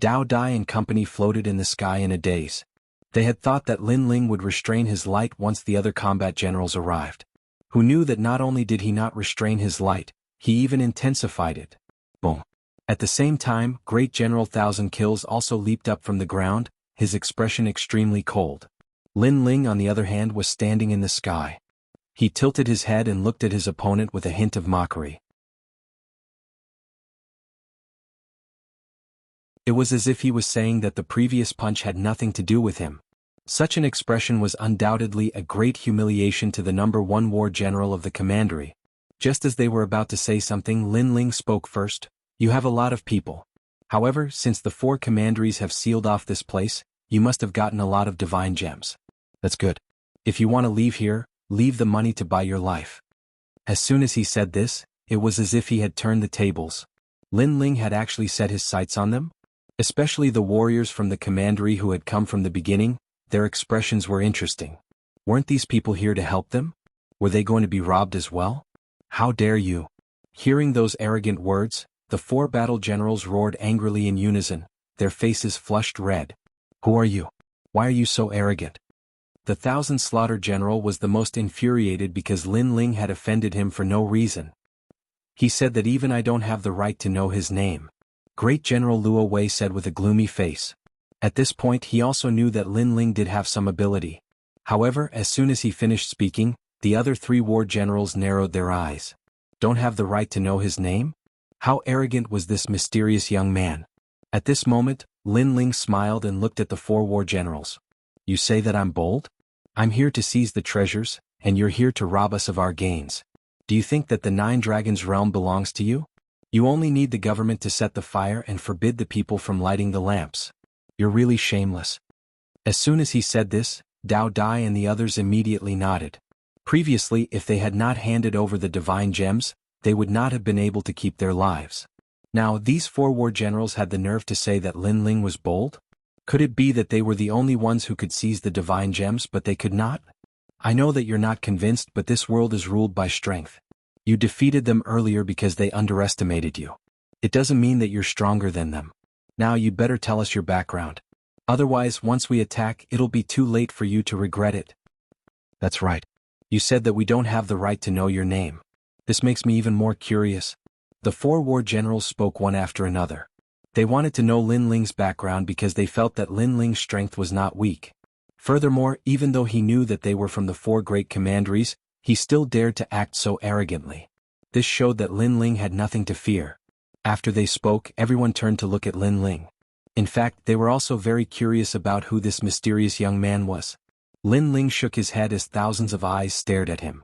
Dao Dai and company floated in the sky in a daze. They had thought that Lin Ling would restrain his light once the other combat generals arrived. Who knew that not only did he not restrain his light, he even intensified it. Boom. At the same time, Great General Thousand Kills also leaped up from the ground, his expression extremely cold. Lin Ling, on the other hand, was standing in the sky. He tilted his head and looked at his opponent with a hint of mockery. It was as if he was saying that the previous punch had nothing to do with him. Such an expression was undoubtedly a great humiliation to the #1 war general of the commandery. Just as they were about to say something, Lin Ling spoke first. "You have a lot of people. However, since the 4 commanderies have sealed off this place, you must have gotten a lot of divine gems. That's good. If you want to leave here, leave the money to buy your life." As soon as he said this, it was as if he had turned the tables. Lin Ling had actually set his sights on them. Especially the warriors from the commandery who had come from the beginning, their expressions were interesting. Weren't these people here to help them? Were they going to be robbed as well? How dare you? Hearing those arrogant words, the 4 battle generals roared angrily in unison, their faces flushed red. "Who are you? Why are you so arrogant?" The Thousand Slaughter general was the most infuriated because Lin Ling had offended him for no reason. He said that even I don't have the right to know his name. Great General Luo Wei said with a gloomy face. At this point he also knew that Lin Ling did have some ability. However, as soon as he finished speaking, the other 3 war generals narrowed their eyes. Don't have the right to know his name? How arrogant was this mysterious young man? At this moment, Lin Ling smiled and looked at the four war generals. You say that I'm bold? I'm here to seize the treasures, and you're here to rob us of our gains. Do you think that the Nine Dragons realm belongs to you? You only need the government to set the fire and forbid the people from lighting the lamps. You're really shameless. As soon as he said this, Dao Dai and the others immediately nodded. Previously, if they had not handed over the divine gems, they would not have been able to keep their lives. Now, these four war generals had the nerve to say that Lin Ling was bold? Could it be that they were the only ones who could seize the divine gems but they could not? I know that you're not convinced, but this world is ruled by strength. You defeated them earlier because they underestimated you. It doesn't mean that you're stronger than them. Now you'd better tell us your background. Otherwise, once we attack, it'll be too late for you to regret it. That's right. You said that we don't have the right to know your name. This makes me even more curious. The four war generals spoke one after another. They wanted to know Lin Ling's background because they felt that Lin Ling's strength was not weak. Furthermore, even though he knew that they were from the four great commanderies, he still dared to act so arrogantly. This showed that Lin Ling had nothing to fear. After they spoke, everyone turned to look at Lin Ling. In fact, they were also very curious about who this mysterious young man was. Lin Ling shook his head as thousands of eyes stared at him.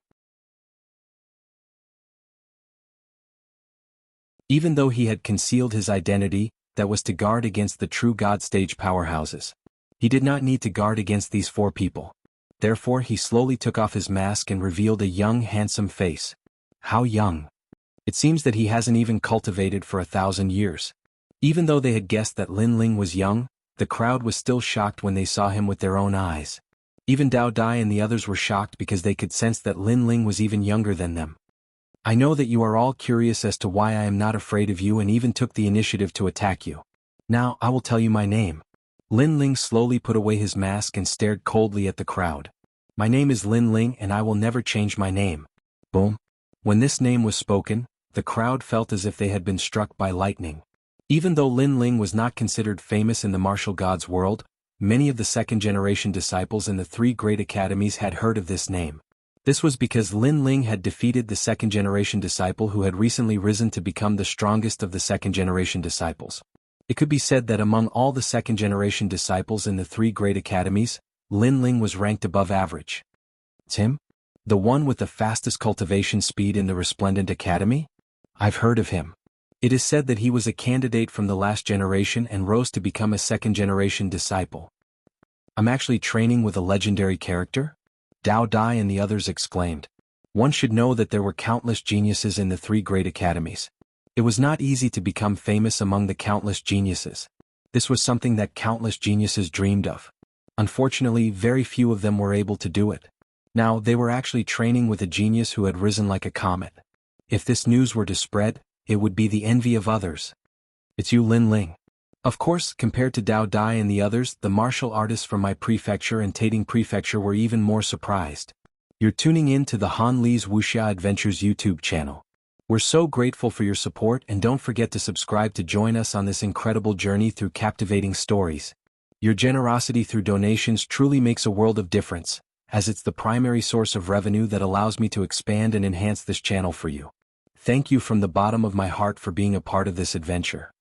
Even though he had concealed his identity, that was to guard against the true God stage powerhouses. He did not need to guard against these four people. Therefore, he slowly took off his mask and revealed a young, handsome face. How young? It seems that he hasn't even cultivated for 1,000 years. Even though they had guessed that Lin Ling was young, the crowd was still shocked when they saw him with their own eyes. Even Dao Dai and the others were shocked because they could sense that Lin Ling was even younger than them. I know that you are all curious as to why I am not afraid of you and even took the initiative to attack you. Now, I will tell you my name. Lin Ling slowly put away his mask and stared coldly at the crowd. My name is Lin Ling and I will never change my name. Boom. When this name was spoken, the crowd felt as if they had been struck by lightning. Even though Lin Ling was not considered famous in the martial gods world, many of the second-generation disciples in the three great academies had heard of this name. This was because Lin Ling had defeated the second-generation disciple who had recently risen to become the strongest of the second-generation disciples. It could be said that among all the second-generation disciples in the three great academies, Lin Ling was ranked above average. It's him? The one with the fastest cultivation speed in the Resplendent Academy? I've heard of him. It is said that he was a candidate from the last generation and rose to become a second-generation disciple. I'm actually training with a legendary character? Dao Dai and the others exclaimed. One should know that there were countless geniuses in the three great academies. It was not easy to become famous among the countless geniuses. This was something that countless geniuses dreamed of. Unfortunately, very few of them were able to do it. Now, they were actually training with a genius who had risen like a comet. If this news were to spread, it would be the envy of others. It's you, Lin Ling. Of course, compared to Dao Dai and the others, the martial artists from my prefecture and Tating Prefecture were even more surprised. You're tuning in to the Han Li's Wuxia Adventures YouTube channel. We're so grateful for your support and don't forget to subscribe to join us on this incredible journey through captivating stories. Your generosity through donations truly makes a world of difference, as it's the primary source of revenue that allows me to expand and enhance this channel for you. Thank you from the bottom of my heart for being a part of this adventure.